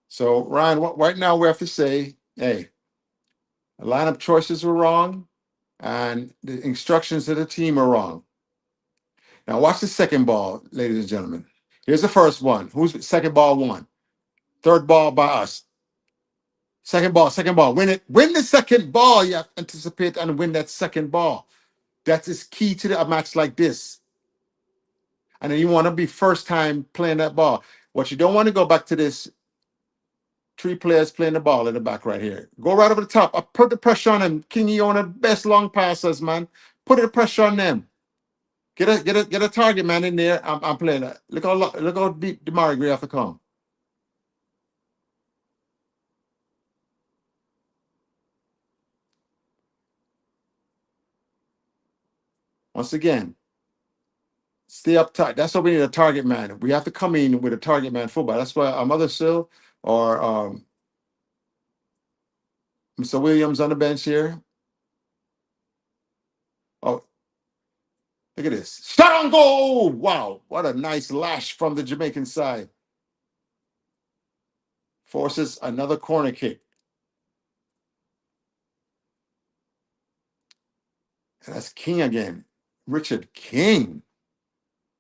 So, Ryan, right now we have to say, hey, the lineup choices were wrong, and the instructions of the team are wrong. Now, watch the second ball, ladies and gentlemen. Here's the first one. Who's second ball won? Third ball by us. Second ball. Win it. Win the second ball. You have to anticipate and win that second ball. That is key to a match like this. And then you want to be first time playing that ball. What you don't want to go back to this 3 players playing the ball in the back right here. Go right over the top. I put the pressure on them. King, you on the best long passers, man. Put the pressure on them. Get a target man in there. I'm playing that. Look how deep Demari Gray have to come. Once again, stay up tight. That's why we need a target man. We have to come in with a target man football. That's why our Mother Sill or Mr. Williams on the bench here. Oh, look at this. Shot on goal. Wow. What a nice lash from the Jamaican side. Forces another corner kick. And that's King again. Richard King.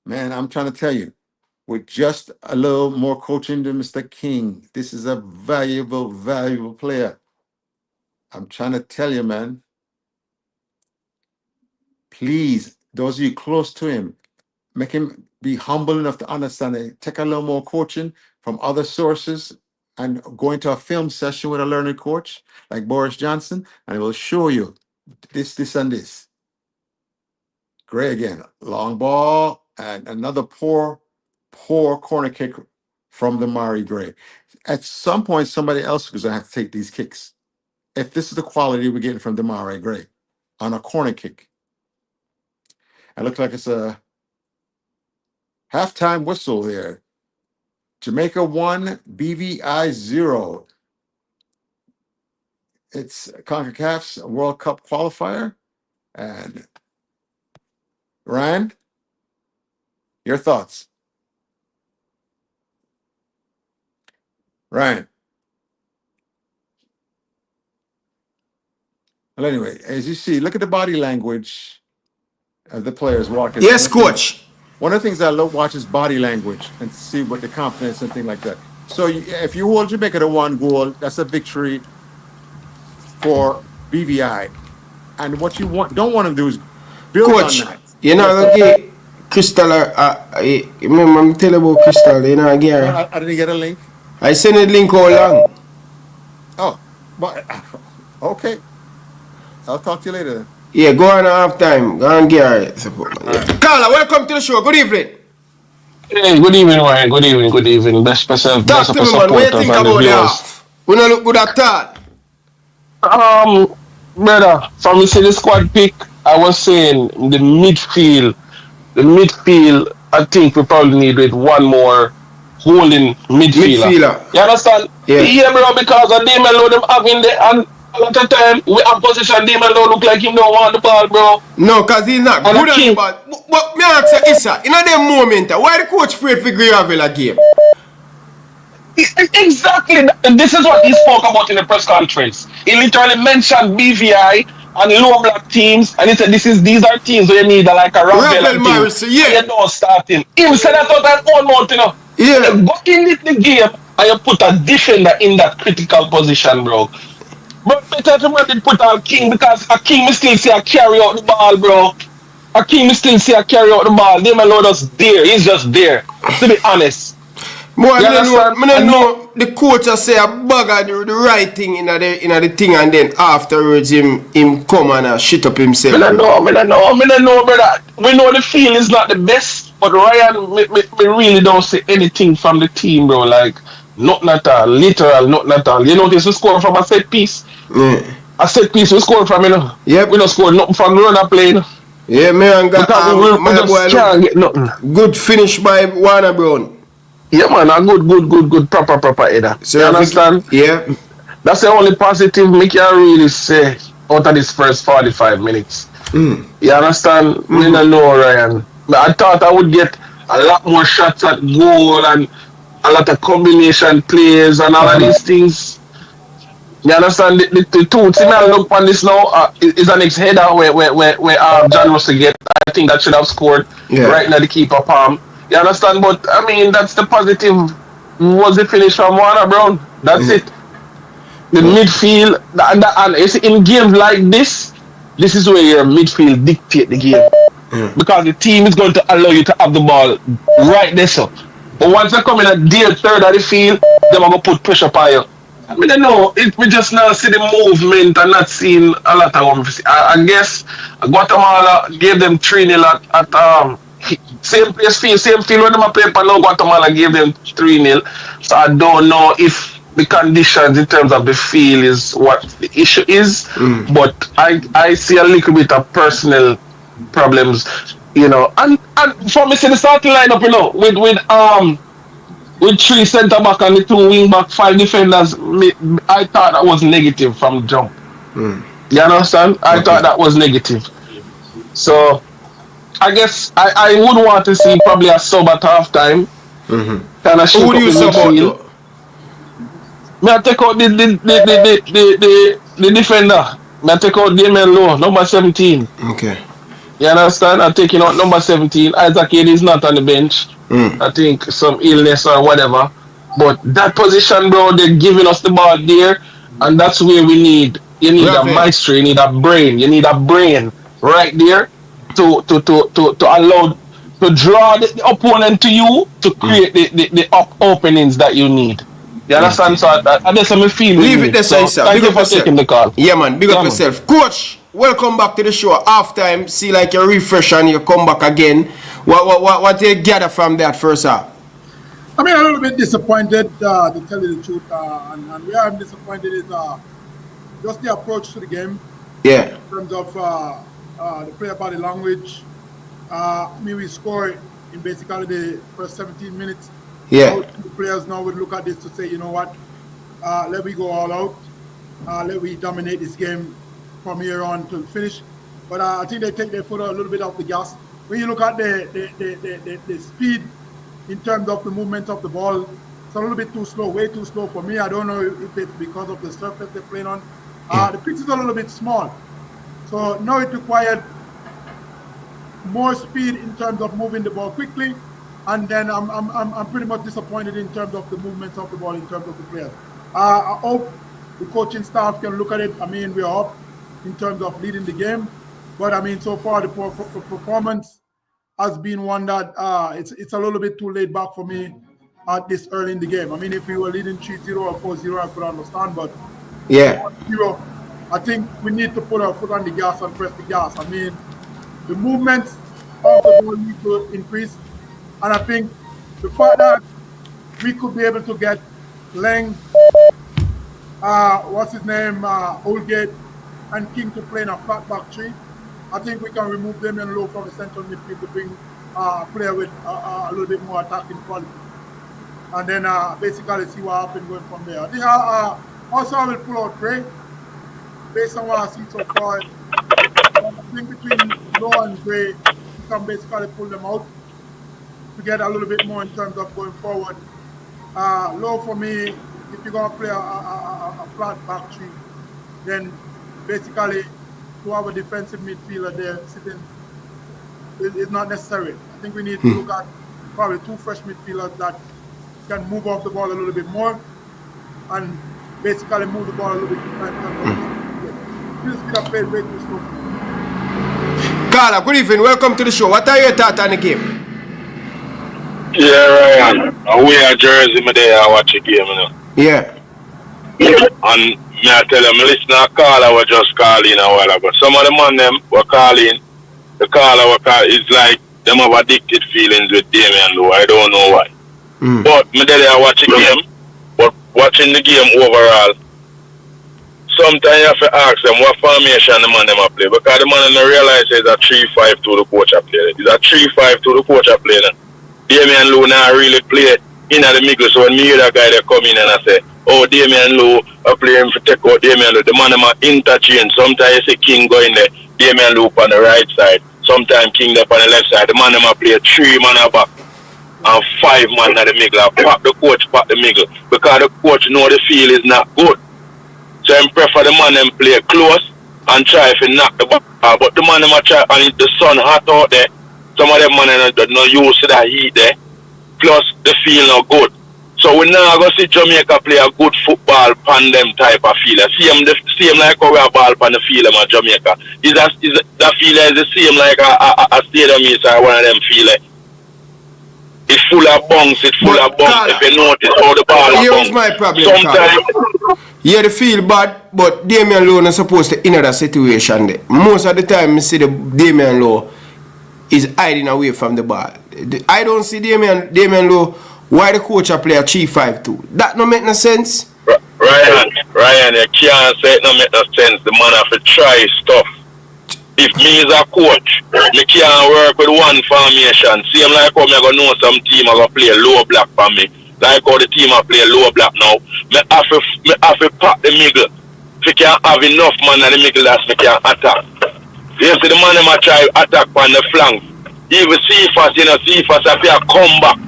Man, I'm trying to tell you, with just a little more coaching than Mr. King, this is a valuable player. I'm trying to tell you, man. Please, those of you close to him, make him be humble enough to understand it. Take a little more coaching from other sources and go into a film session with a learning coach like Baris Johnson, and he will show you this, and this. Gray again. Long ball and another poor corner kick from Damari Gray. At some point, somebody else is going to have to take these kicks. If this is the quality we're getting from Damari Gray on a corner kick. It looks like it's a halftime whistle there. Jamaica 1, BVI 0. It's Concacaf's World Cup qualifier. And Ryan, your thoughts? Ryan. Well, anyway, as you see, look at the body language of the players walking. Yes, coach. One of the things I love watch is body language and see what the confidence and things like that. So if you hold Jamaica to 1 goal, that's a victory for BVI. And what you don't want to do is build coach, on that. You know, okay, Crystal, remember I'm telling you about Crystal, you know, again. I didn't get a link. I sent a link all along. Oh, but okay. I'll talk to you later then. Yeah, go on half time. Go on, Gary. Carla, welcome to the show. Good evening. Hey, good evening, Ryan. Good evening, good evening. Best myself. Talk to me, man. What do you think about the half? We don't look good at all. Brother, from the city squad pick, I was saying the midfield, I think we probably need with one more holding midfielder. You understand? Yeah, bro, because of them alone, them having the and a lot of time we have position them alone look like him don't want the ball, bro. No, because he's not good at the ball. But me ask you, Issa, in that moment, why the coach afraid for Gravilla game? Exactly. This is what he spoke about in the press conference. He literally mentioned BVI and low block teams, and he said these are teams where you need like a Ravel Morrison, yeah. You don't start him. He said that out at 1 month, you know. Yeah. You go in the game and you put a defender in that critical position, bro. But better to put on King because a King still see a carry out the ball, bro. A King still see a carry out the ball. They may load us there. He's just there. To be honest. Boy, I don't know the coach say a bugger do the right thing in the thing and then afterwards him come and shit up himself. I don't know, brother. We know the feel is not the best, but Ryan, we really don't see anything from the team, bro. Like, nothing at all. Literal, nothing at all. You notice we score from a set piece. Yeah. A set piece we score from, you know. Yep. We don't score nothing from runner plane. Yeah, man, got we just can't get nothing. Good finish by Warner Brown. Yeah, man, a good, proper header. So you understand? Yeah. That's the only positive we can really say out of this first 45 minutes. You understand? I don't know, Ryan. I thought I would get a lot more shots at goal and a lot of combination plays and all of these things. You understand? The two things I look on this now is an next header where John Russell get. I think that should have scored right now the keeper palm. You understand? But I mean, that's the positive. Was the finish from Warner Brown? That's it. The midfield and you see, in games like this is where your midfield dictate the game because the team is going to allow you to have the ball right there. So, but once they come in a dead third of the field, they're gonna put pressure on you. I mean, I know we just now see the movement and not seeing a lot of them. I guess Guatemala gave them 3-0 at same place field, same field when they play, but now Guatemala gave them 3-0. So I don't know if the conditions in terms of the field is what the issue is, but I see a little bit of personal problems, you know. And for me, see the starting lineup, you know, with 3 centre back and the 2 wing back, 5 defenders, I thought that was negative from the jump. You understand? I thought that was negative. So I guess I would want to see probably a sub at halftime. Kind of shake up the midfield. May I take out the defender? May I take out Damien Lowe, number 17. Okay. You understand? I'm taking out number 17. Isaac Hayes is not on the bench. I think some illness or whatever. But that position, bro, they're giving us the ball there, and that's where we need. You need a maestro. You need a brain. You need a brain right there to allow to draw the opponent to you to create the openings that you need. You understand? So that's how I feel. Leave it there, so thank you for taking the call. Yeah, man. Big up yourself. Coach, welcome back to the show. Halftime, see like you refresh and you come back again. What do you gather from that first half? I mean, a little bit disappointed, to tell you the truth. And where I'm disappointed is just the approach to the game. Yeah. In terms of the player body language. We scored in basically the first 17 minutes. Yeah. The players now would look at this to say, you know what, let we go all out. Let we dominate this game from here on to finish. But I think they take their foot a little bit off the gas. When you look at the speed in terms of the movement of the ball, it's a little bit too slow, way too slow for me. I don't know if it's because of the surface they're playing on. The pitch is a little bit small. So now it required more speed in terms of moving the ball quickly. And then I'm pretty much disappointed in terms of the movements of the ball, in terms of the players. I hope the coaching staff can look at it. I mean, we're up in terms of leading the game. But I mean, so far the performance has been one that it's a little bit too laid back for me at this early in the game. I mean, if we were leading 3-0 or 4-0, I could understand. But yeah, 1-0, I think we need to put our foot on the gas and press the gas. I mean, the movements of the ball need to increase. And I think the fact that we could be able to get Leng, what's his name, Oldgate, and King to play in a flat back three, I think we can remove them and low from the central midfield to bring a player with a little bit more attacking quality. And then basically see what happens going from there. I think also I will pull out Gray based on what I see so far. I think between Low and Gray, you can basically pull them out to get a little bit more in terms of going forward. Low for me, if you're going to play a flat back three, then basically to have a defensive midfielder there sitting is not necessary. I think we need to look at probably two fresh midfielders that can move off the ball a little bit more and basically move the ball a little bit too. Carla, good evening. Welcome to the show. What are your thoughts on the game? Yeah, Ryan. I wear a jersey, my day I watch a game, you know. Yeah. And me I tell them, listen, a caller was just calling a while ago. Some of the man them were calling, the caller were calling, it's like them have addicted feelings with Damian Lowe. I don't know why. But me day I watch a game, but watching the game overall, sometimes you have to ask them what formation the man them a play. Because the man them realize it's a 3-5-2 the coach a play. It's a 3-5-2 the coach a play. Damian Lowe now really play in the middle. So when me hear that guy they come in and I say, oh, Damian Lowe are playing for take out Damian Lowe. The man them a interchange. Sometimes you see King go in there, Damian Lowe on the right side. Sometimes King up on the left side. The man them a play 3 man a back and 5 man at the middle. Pack the coach back the middle. Because the coach know the field is not good. So I prefer the man them play close and try to knock the ball. But the man them a try, and the sun hot out there. Some of them man are not used to that heat there. Plus the field not good. So we now go see Jamaica play a good football pan them type of field. Same like how we have ball pan the field in Jamaica. That field is the same like a stadium is one of them field. It's full of bunks, it's full of bunks. If you notice how the ball is Here's my problem. Sometimes yeah, they feel bad, but Damian Lowe is supposed to enter that situation there. Most of the time, I see the Damian Lowe is hiding away from the ball. I don't see Damian Lowe why the coach a play a 3-5-2. That no make no sense. Ryan, you can't say it no make no sense. The man have to try stuff. If me is a coach, me can't work with one formation. Same like how me go know some team are gonna play low block for me. Like how the team are play low block now. Me have to pack the middle. If you can't have enough man in the middle that me can attack. You see the man them a try attack on the flank. Even Cephas, Cephas have to come back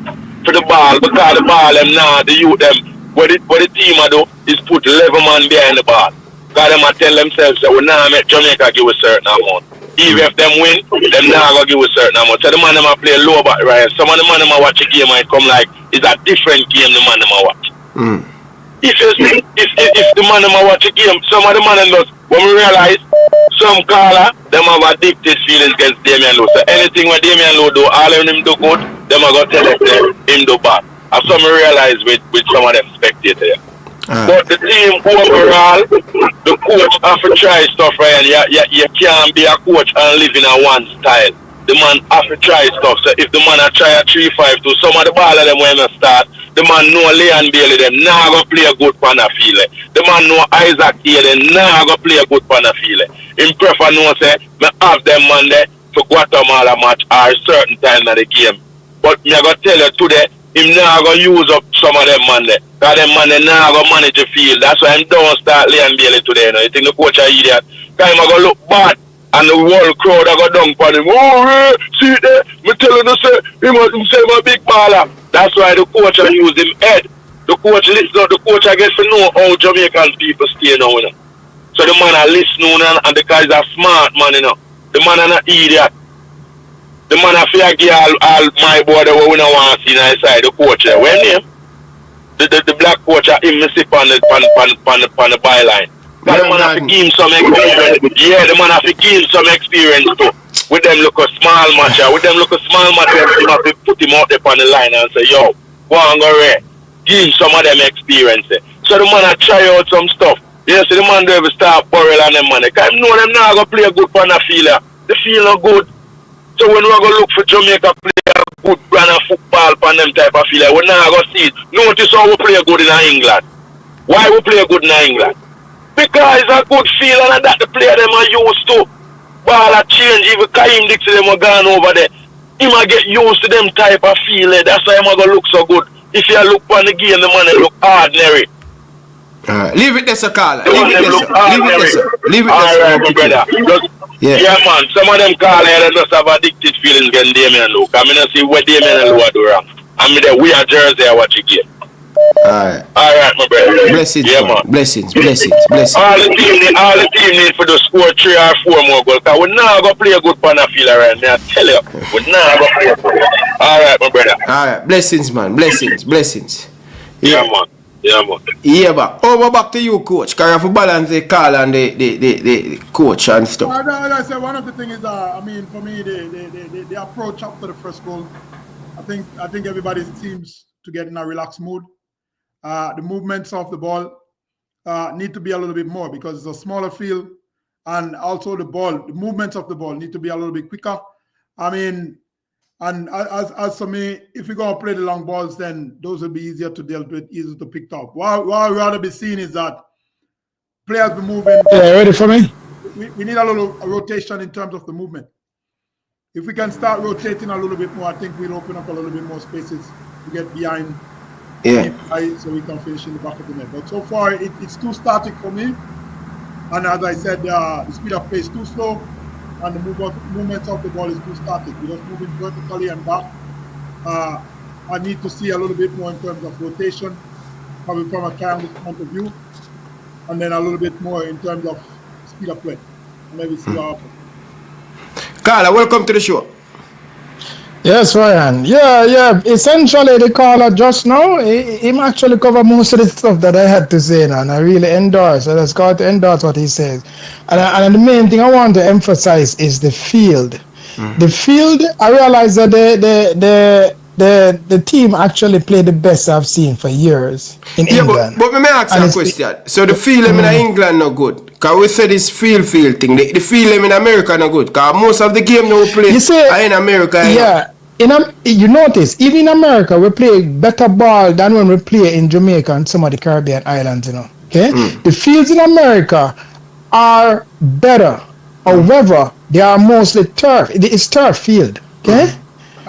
for the ball because the ball them now the youth them what the team a do is put 11 man behind the ball. Because them a tell themselves that we now make Jamaica give a certain amount. Even if them win, them now go give a certain amount. So the man them a play low back right. Some of the man them a watch a game and it come like it's a different game the man them a watch. If the man them a watch a game, some of the man them does when we realize some caller them have addicted feelings against Damian Lowe. So anything when Damian Lowe do, all of them do good, them a go tell him do bad. And some realize with some of them spectators. But the team overall, the coach have to try stuff, right? You can't be a coach and live in a one style. The man have to try stuff. So if the man a try a 3-5-2, some of the ball of them when they start, the man know Leon Bailey, them nah go play a good pan a field. The man know Isaac here, them nah go play a good pan a field. Him prefer know say, me have them man there for Guatemala match or certain time of the game. But me I go tell you today, him now go use up some of them man there. Because them man they now go manage the field. That's why him don't start Leon Bailey today. You think the coach a idiot? Because him go look bad. And the whole crowd a go down for him. Oh, see it there? Me tell you to say, him say him a big baller. That's why the coach a use him head. The coach listen out. The coach I guess to know how Jamaican people stay now. You know? So the man a listen and the guy is a smart man. You know? The man a not idiot. The man a fear give all my boy that we don't want to see inside the coach there. When name? The black coach him sit on the byline. The man have to give him some experience. Yeah, the man have to give him some experience too. With them look a small match, him have to put him out there on the line and say, yo, go on go there. Give him some of them experience. So the man have try out some stuff. You see the man do ever start borrowing on them man. Because know them now go play a good pan a field. The field not good. So when we go look for Jamaica play a good brand of football pan them type of field, we now go see it. Notice how we play good in England. Why we play good in England? Because it's a good feel and that the player them are used to. Ball a change, even Kaim Dixie them are gone over there. He might get used to them type of feel. That's why he might look so good. If you look on the game, the man look ordinary. Leave it there, sir, Carla. Leave it there, sir. Leave it there, sir. Leave it there, sir. Alright, my brother. Yeah, man. Some of them call here, they just have addicted feelings against Damien Luke. I mean, I see what Damien and Lua do wrong. I mean, we are Jersey, I watch it game. Alright, my brother. Blessings, yeah, man. Blessings. All the team need for the score 3 or 4 more goals. Because we now go play a good pan of field around there. I tell you, we now go play a good. Alright, my brother. Alright, blessings, man. Blessings. Yeah, man. Yeah, but over back to you, coach. Because you have to balance the call and the coach and stuff. I say one of the things is, I mean, for me, the approach after the first goal, I think everybody seems to get in a relaxed mood. The movements of the ball need to be a little bit more because it's a smaller field, and also the movements of the ball need to be a little bit quicker. I mean, and as for me, if you're going to play the long balls, then those will be easier to deal with, easier to pick up. What I'd rather be seeing is that players be moving. Yeah, ready for me? We need a little rotation in terms of the movement. If we can start rotating a little bit more, I think we'll open up a little bit more spaces to get behind. Yeah. So we can finish in the back of the net. But so far, it's too static for me. And as I said, the speed of play is too slow, and the movements of the ball is too static. We're just moving vertically and back. I need to see a little bit more in terms of rotation, coming from a camera point of view, and then a little bit more in terms of speed of play. And maybe see what happens. Carla, welcome to the show. Yes, Ryan. Yeah. Essentially, the caller just now, him actually cover most of the stuff that I had to say now, and I really endorse. I just got to endorse what he says. And the main thing I want to emphasize is the field. The field, I realize that the team actually played the best I've seen for years in England. But let me ask you a question. So the field in England no good? Because we said this field thing. The field in America no good? Because most of the game now we play are in America. Yeah. You notice, even in America, we play better ball than when we play in Jamaica and some of the Caribbean islands, okay? The fields in America are better. However, they are mostly turf. It's turf field, okay?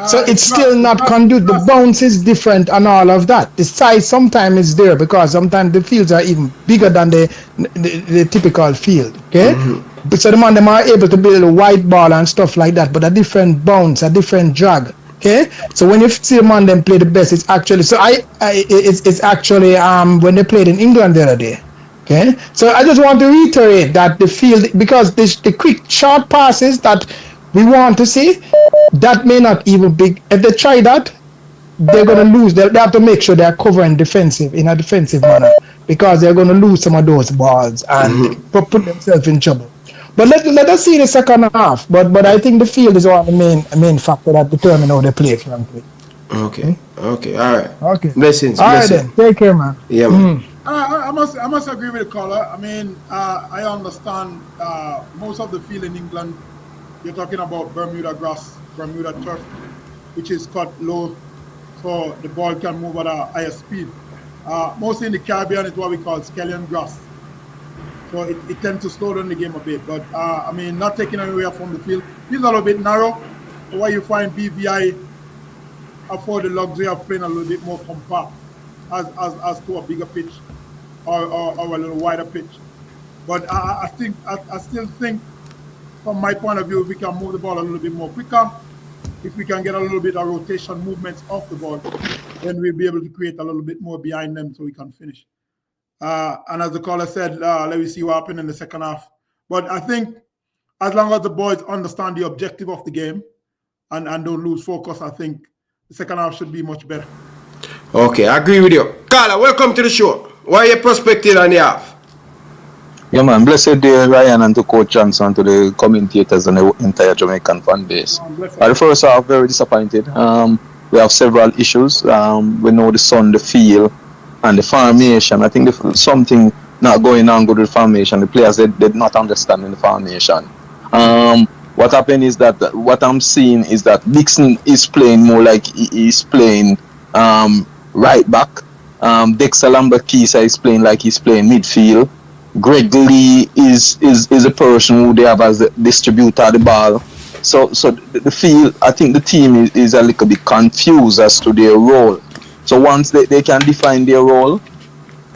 So it's still not conducive. The bounce is different and all of that. The size sometimes is there because sometimes the fields are even bigger than the typical field, okay? But so them are able to build a white ball and stuff like that, but a different bounce, a different drag. Okay, so when you see them play the best, it's actually it's actually when they played in England the other day. Okay, so I just want to reiterate that the field, because the quick short passes that we want to see, that may not even be. If they try that, they're gonna lose. They have to make sure they're covering in a defensive manner, because they're gonna lose some of those balls and put themselves in trouble. But let us see the second half. But I think the field is one of the main factor that determine how they play, frankly. Okay. All right. Okay. Blessings. All right then. Take care, man. Yeah, man. I must agree with the caller. I mean, I understand most of the field in England. You're talking about Bermuda grass, Bermuda turf, which is cut low, so the ball can move at a higher speed. Mostly in the Caribbean, it's what we call scallion grass. So it tends to slow down the game a bit. But I mean, not taking away from the field. It's a little bit narrow. Why you find BVI afford the luxury of playing a little bit more compact as to a bigger pitch or a little wider pitch. But I still think, from my point of view, if we can move the ball a little bit more quicker, if we can get a little bit of rotation movements off the ball, then we'll be able to create a little bit more behind them so we can finish. And as the caller said, let me see what happened in the second half. But I think as long as the boys understand the objective of the game and don't lose focus, I think the second half should be much better. Okay, I agree with you. Carla, welcome to the show. What are your perspective on the half? Yeah, man. Blessed day, Ryan, and to Coach Johnson, to the commentators and the entire Jamaican fan base. The first half, very disappointed. We have several issues. We know the sun, the field, and the formation. I think something not going on good with formation. The players, they did not understand the formation. What happened is that what I'm seeing is that Dixon is playing more like he's playing right back. Dexter Lambert-Kisa is playing like he's playing midfield. Greg Lee is a person who they have as the distributor of the ball. So the field, I think the team is a little bit confused as to their role. So once they can define their role,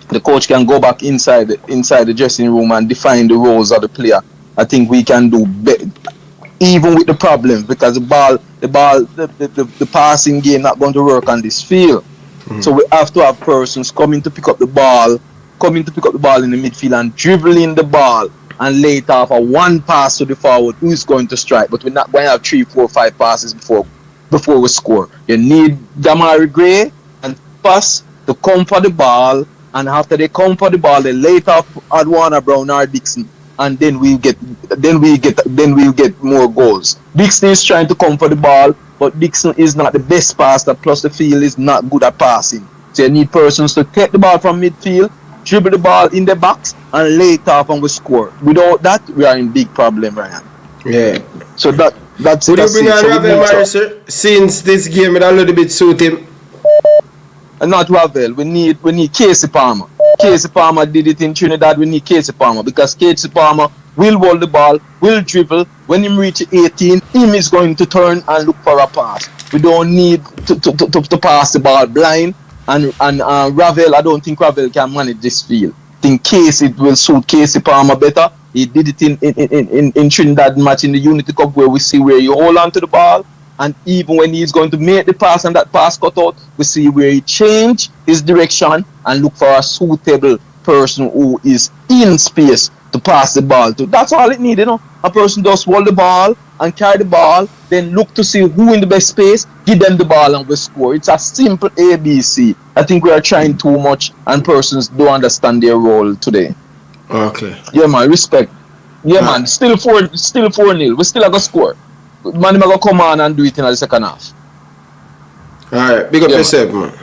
the coach can go back inside the dressing room and define the roles of the player. I think we can do better, even with the problems, because the passing game not going to work on this field. So we have to have persons coming to pick up the ball in the midfield and dribbling the ball and lay it off a one pass to the forward who is going to strike. But we're not going to have 3, 4, 5 passes before we score. You need Damari Gray and pass to come for the ball, and after they come for the ball, they lay it off at Warner Brown or Dixon, and then we'll get more goals. Dixon is trying to come for the ball, but Dixon is not the best passer, plus the field is not good at passing. So you need persons to take the ball from midfield, dribble the ball in the box, and lay it off and we score. Without that, we are in big problem, Ryan. Yeah. So that's Would it. you bring on Ravel Morris, since this game it a little bit suit him? Not Ravel. We need Casey Palmer. Casey Palmer did it in Trinidad. We need Casey Palmer because Casey Palmer will hold the ball, will dribble. When he reaches 18, him is going to turn and look for a pass. We don't need to pass the ball blind. And Ravel, I don't think Ravel can manage this field. I think Casey, it will suit Casey Palmer better. He did it in Trinidad match in the Unity Cup where we see where you hold on to the ball. And even when he's going to make the pass and that pass cut out, we see where he change his direction and look for a suitable person who is in space to pass the ball to. That's all it needs, you know. A person just hold the ball and carry the ball, then look to see who in the best space, give them the ball and we score. It's a simple ABC. I think we are trying too much and persons don't understand their role today. Okay. Yeah, man, respect. Yeah, man, still 4-0. We still have to score. Man, I'm going to come on and do it in the second half. Alright, big up yourself, man.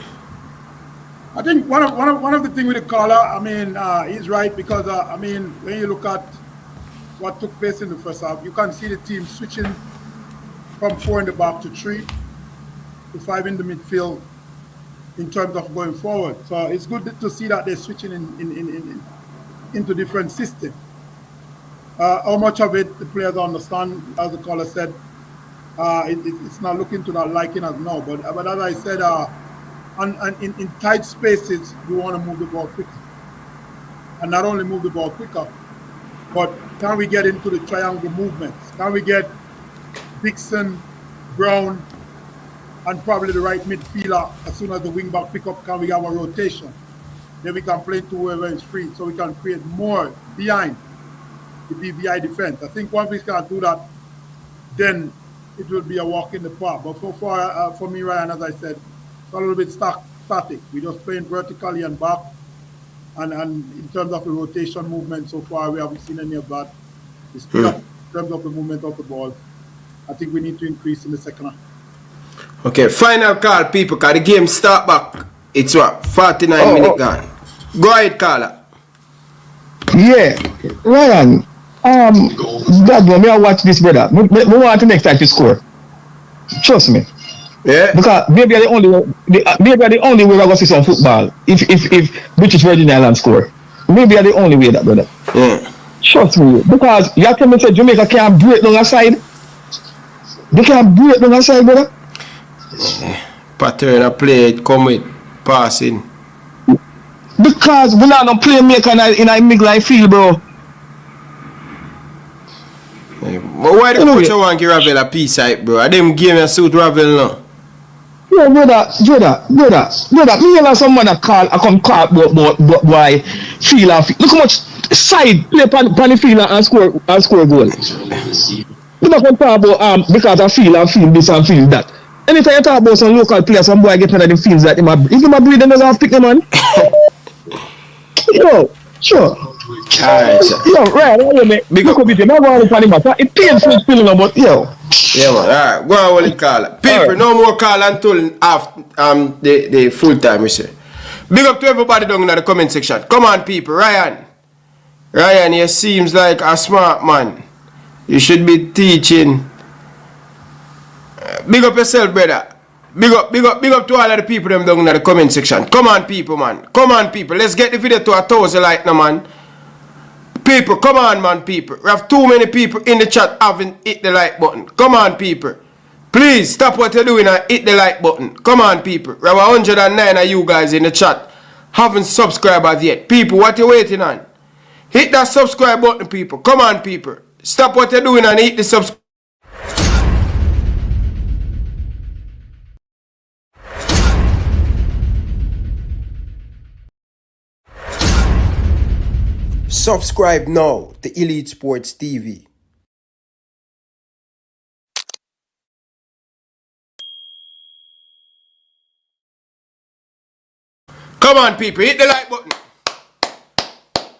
I think one of the things with the caller, I mean, he's right because, I mean, when you look at what took place in the first half, you can see the team switching from 4 in the back to 3 to 5 in the midfield in terms of going forward. So it's good to see that they're switching into different systems. How much of it the players understand, as the caller said, it's not looking to that liking us now. But as I said, in tight spaces, we want to move the ball quicker. And not only move the ball quicker, but can we get into the triangle movements? Can we get Dixon, Brown, and probably the right midfielder as soon as the wing back pick up? Can we have a rotation? Then we can play to whoever is free, so we can create more behind the BVI defense. I think once we can do that, then it will be a walk in the park. But so far, for me, Ryan, as I said, it's a little bit static. We're just playing vertically and back. And in terms of the rotation movement, so far, we haven't seen any of that. The speed up in terms of the movement of the ball, I think we need to increase in the second half. Okay, final call, people, because the game start back. It's what, 49 minutes gone. Go ahead, caller. Yeah, Ryan. God, me I watch this, brother. Me want to next time to score. Trust me. Yeah. Because maybe the only way I go see some football if British Virgin Islands score. Maybe the only way that, brother. Yeah. Trust me. Because you tell me say Jamaica can't break down a side. They can't break down a side, brother. Pattern of play it come with passing. Because we not no playmaker in a midline field, bro. But why the coach want to give Ravel a piece out, bro? I them give me a suit Ravel now. Yeah, brother. Me and someone that come call about why feel and feel. Look how much side play pan the field and score goal. You don't come talk about because I feel this and feel that. Anytime you talk about some local players, some boy get under the fields that if him a breed, then doesn't have to pick them man. Yo, sure. Alright, yo, right, big up with him. I want to matter. It painful feeling about yo. Yeah, man. Alright, go on, Wally call. People, no more call until after the full time, we say. Big up to everybody down in the comment section. Come on, people. Ryan, you seems like a smart man. You should be teaching. Big up yourself, brother. Big up to all of the people them down in the comment section. Come on, people, man. Come on, people. Let's get the video to 1,000 likes now, man. People, come on, man, people. We have too many people in the chat haven't hit the like button. Come on, people. Please, stop what you're doing and hit the like button. Come on, people. We have 109 of you guys in the chat. Haven't subscribed as yet. People, what you waiting on? Hit that subscribe button, people. Come on, people. Stop what you're doing and hit the subscribe. Subscribe now to Elite Sports TV. Come on, people, hit the like button.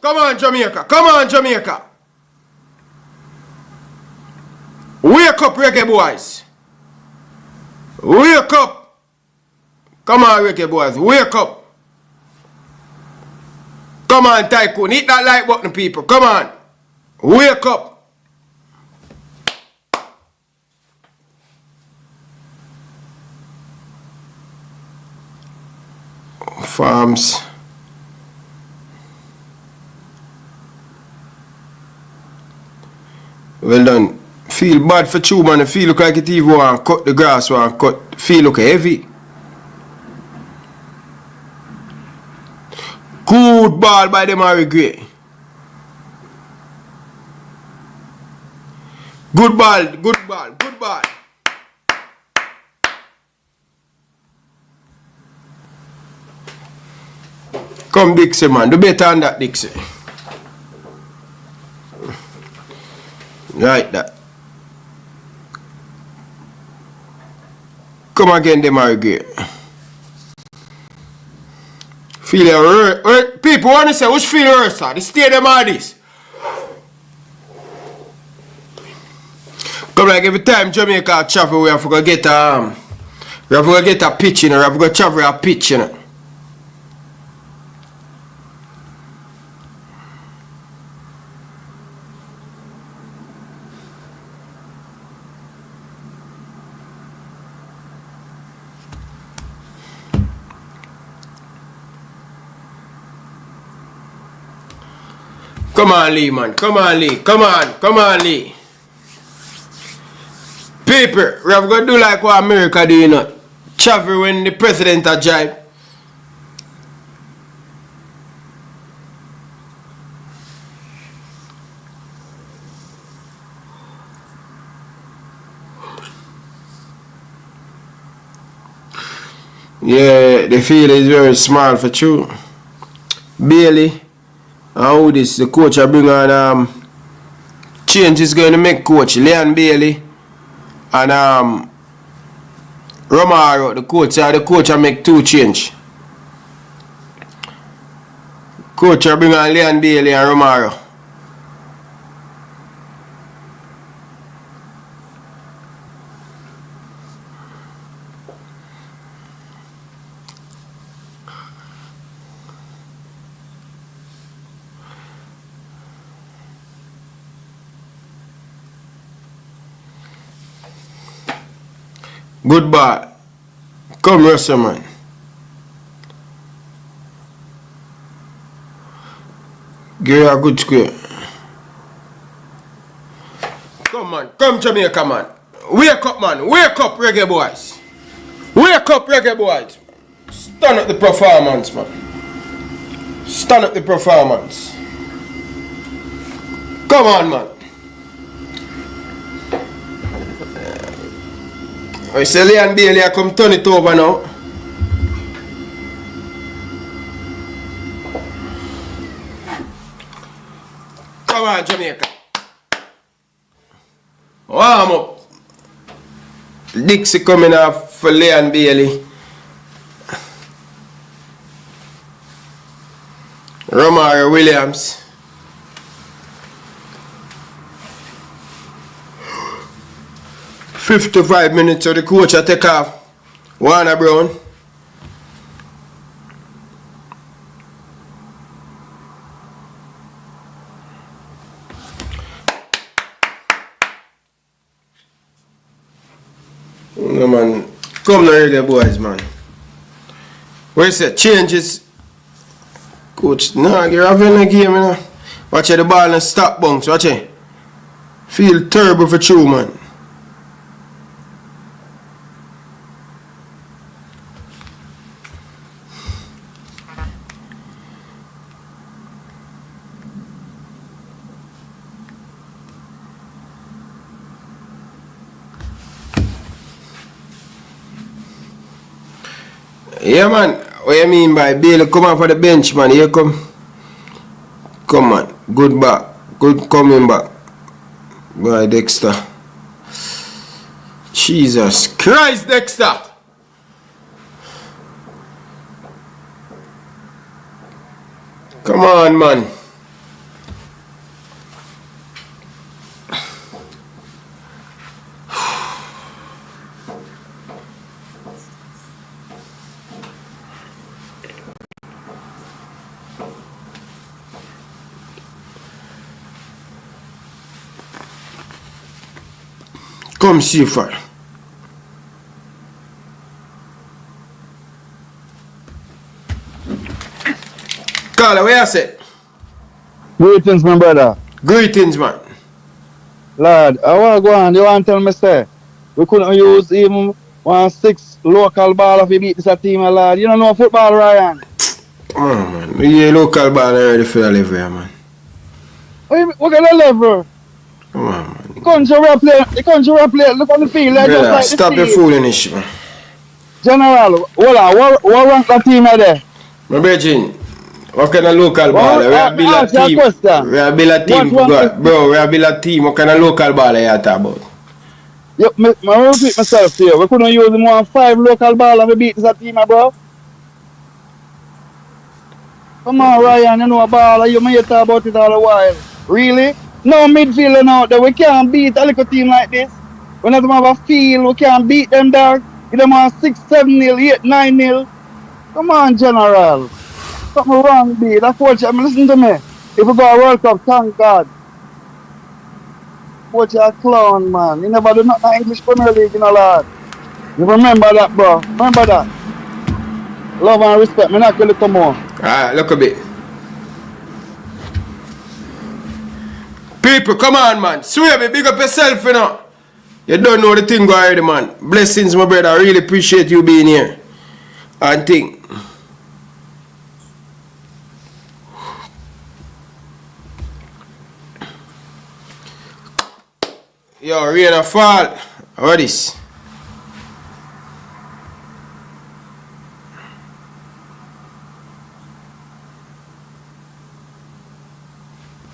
Come on, Jamaica. Come on, Jamaica. Wake up, Reggae Boyz. Wake up. Come on, Reggae Boyz. Wake up. Come on, Tycoon. Hit that like button, people. Come on. Wake up. Farms. Well done. Feel bad for you, man. Feel look like it even want cut the grass, want cut. Feel look heavy. Good ball by them Harry Gray. Good ball. Come Dixie, man. Do better than that, Dixie. Right that. Come again, them Harry Gray. Feel it, people want to say, which feel worse, sir? The stadium or this? Come like every time Jamaica travel, we have to go get a pitch, you know, we have to go travel a pitch, you know. Come on, Lee, man. Come on, Lee. People, we have got to do like what America do, you know. Travel when the president a drive. Yeah, the field is very small for true. Bailey. How this the coach I bring on change is going to make coach Leon Bailey and Romaro, the coach I make two change. Coach I bring on Leon Bailey and Romaro. Good ball. Come, Russell, man. Give her a good square. Come, man. Come, Jamaica, man. Wake up, man. Wake up, Reggae Boyz. Wake up, Reggae Boyz. Stand up the performance, man. Stand up the performance. Come on, man. I say Leon Bailey, I come turn it over now. Come on, Jamaica. Warm up. Dixie coming off for Leon Bailey. Romario Williams. "55 minutes of the coach I take off. Warner Brown. No man. Come now, Reggae Boyz, man. Where is it? Changes. Coach, nah, you're having a game, you know. Watch the ball and stop bounce, watch it. Feel terrible for true, man. Yeah, man. What you mean by Bailey? Come on for the bench, man. Here come. Come on. Good back. Good coming back. Boy, Dexter. Jesus Christ, Dexter. Come on, man. Come see fire. Carla, where you say? Greetings, my brother. Greetings, man. Lord, I want to go on. You want to tell me, say, we couldn't use even 1-6 local ball if we beat this team, lad. You don't know football, Ryan. Come on, man. We get local ball already for the level, man. What kind of level? Come on, man. The country we play. Look on the field. Like Brother, just like stop your foolishness, man. General, hold on. What rank that team are there? My brethren, what kind of local ball? We have built a team. We have built a team. Bro, we have built a team. What kind of local ball are you talking about? Yo, I repeat myself to you. We couldn't use more than 5 local ball and we beat this team, bro. Come on, Ryan, you know a ball. You may talk about it all the while. Really? No midfielder out there. We can't beat a little team like this. We not have a feel. We can't beat them, dog. Give them on 6-7-0, 8-9-0. Come on, General. Something wrong, B. That coach, listen to me. If we go a World Cup, thank God. Coach, you're a clown, man. You never do nothing in English Premier League, you know, lad. You remember that, bro. Remember that. Love and respect. Me not kill it more. Alright, look a bit. People, come on, man. Swear me, big up yourself, you know. You don't know the thing go already, man. Blessings, my brother. I really appreciate you being here. And think. Yo, rain a fall. What this?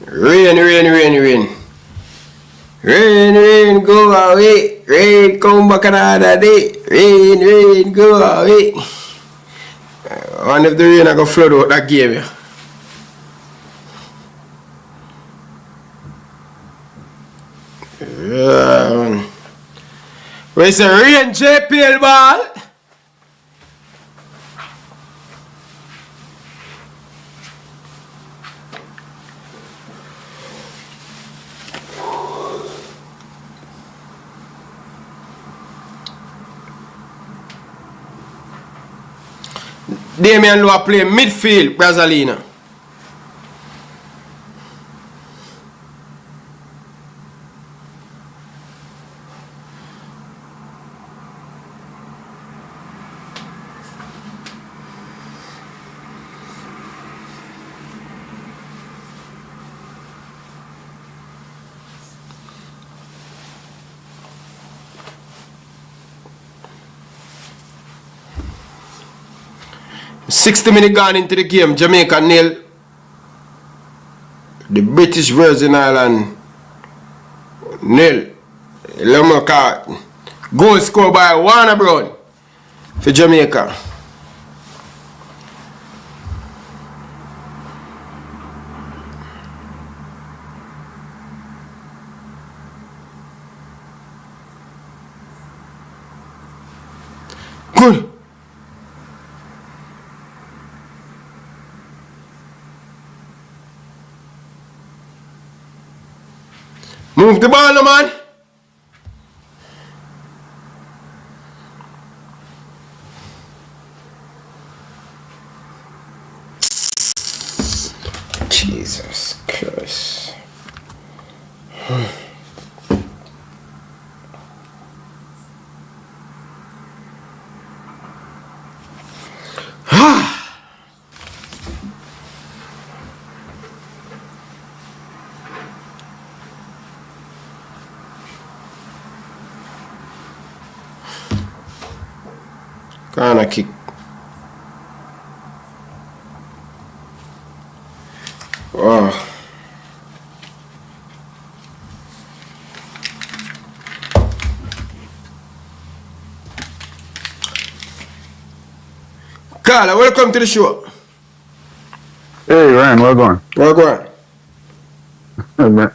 Rain. Rain, go away. Rain, come back another day. Rain, go away. I wonder if the rain are going to flood out that game, yeah. Where's the rain, JPL ball? Damian Lowe play midfield, Brazzalina. $60 gone into the game. Jamaica nil. The British Virgin Island nil. Goal scored by Warner Brown for Jamaica. Good. Move the ball, man. Jesus Christ. Corner kick. Wow. Carla, welcome to the show. Hey, Ryan, what's going? What's going?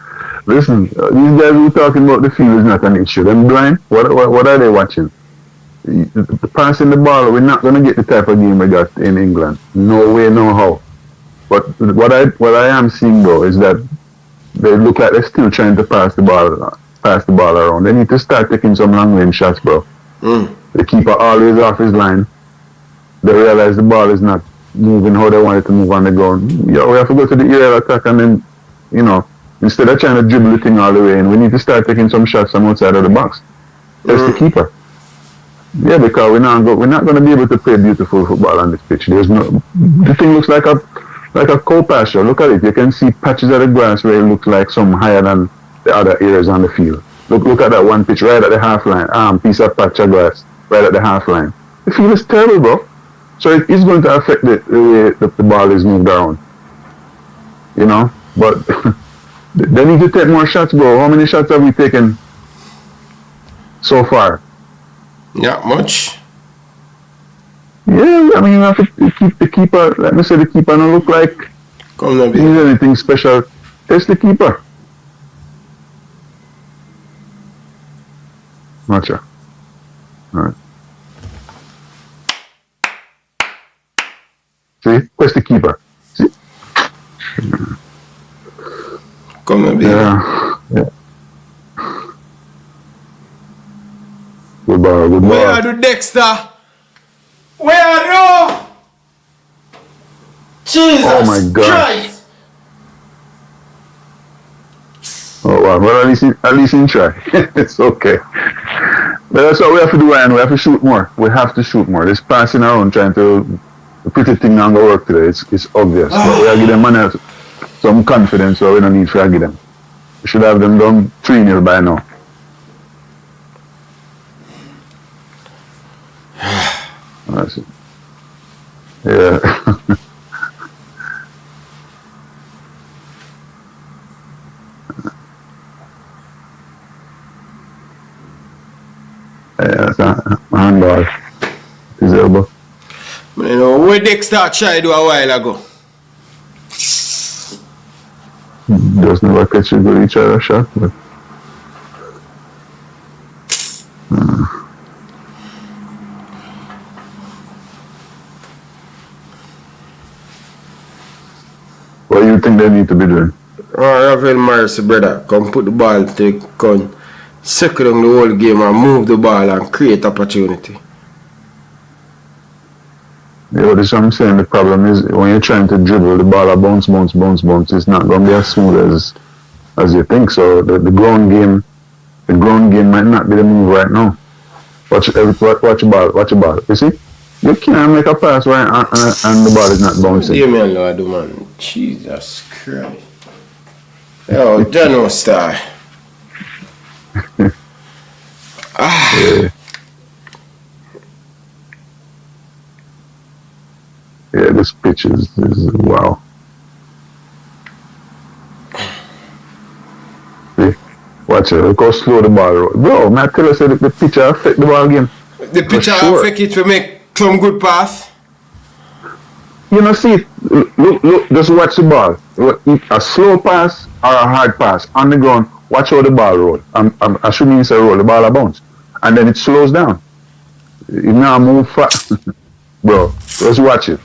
Listen, these guys who talking about the field is not an issue. Them blind? What are they watching? The passing the ball, we're not going to get the type of game we got in England. No way, no how. But what I am seeing though is that they look like they're still trying to pass the ball around. They need to start taking some long range shots, bro. The keeper always off his line. They realize the ball is not moving how they want it to move on the ground. Yeah, we have to go to the aerial attack and then, you know, instead of trying to dribble the thing all the way in, we need to start taking some shots from outside of the box. That's the keeper. Yeah, because we're not going to be able to play beautiful football on this pitch. The thing looks like a co-pasture. Look at it. You can see patches of the grass where it looks like some higher than the other areas on the field. Look at that one pitch right at the half line. Piece of patch of grass right at the half line. The field is terrible, bro. So it is going to affect the way the ball is moved around. You know, but they need to take more shots, bro. How many shots have we taken so far? Not much. Yeah, I mean, you have to keep the keeper. Let me say the keeper don't look like he's anything special. It's the keeper. Gotcha. All right. See, where's the keeper? See? Come on, baby. Yeah. Good ball, good ball. Where are the Dexter? Where are you? Jesus Oh my God. Christ. Oh wow, well at least in try. It's okay. But that's what we have to do, Ryan. We have to shoot more. We have to shoot more. This passing around trying to the pretty thing not gonna work today. It's obvious. But we have to give them money some confidence, so we don't need to give them. We should have them done 3-0 by now. That's it. Yeah. Yeah, that's a handball. His elbow. You know, what Dexter tried to do a while ago. Just never catch it with each other shot, but what do you think they need to be doing? Rafael Morris, brother, come put the ball to the gun, circle down the whole game and move the ball and create opportunity. This is what I'm saying. The problem is when you're trying to dribble, the ball bounce. It's not going to be as smooth as you think. So the ground game might not be the move right now. Watch your ball. You see? You can't make a pass right and the ball is not bouncing. Give me a Lord, man. Jesus Christ. Yo, John Star. Yeah, this pitch is wow. See? Watch it. Look how slow the ball roll. Bro, man, I tell you, the pitcher affect the ball game. The pitcher affect it to make some good pass. You know, see, look, just watch the ball. A slow pass or a hard pass on the ground, watch how the ball roll. I shouldn't even say roll, the ball bounce. And then it slows down. It now move fast. Bro, just watch it.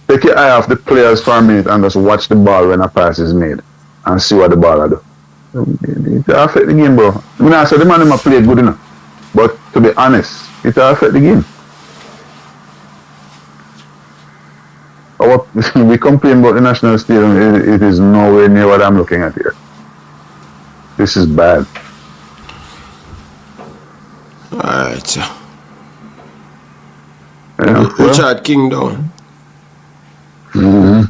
Take your eye off the players for a minute and just watch the ball when a pass is made and see what the ball will do. It affect the game, bro. I mean, I said the man might play good enough. But to be honest, it affect the game. We complain about the national stadium, it is nowhere near what I'm looking at here. This is bad. Alright. Yeah, Richard King down. No,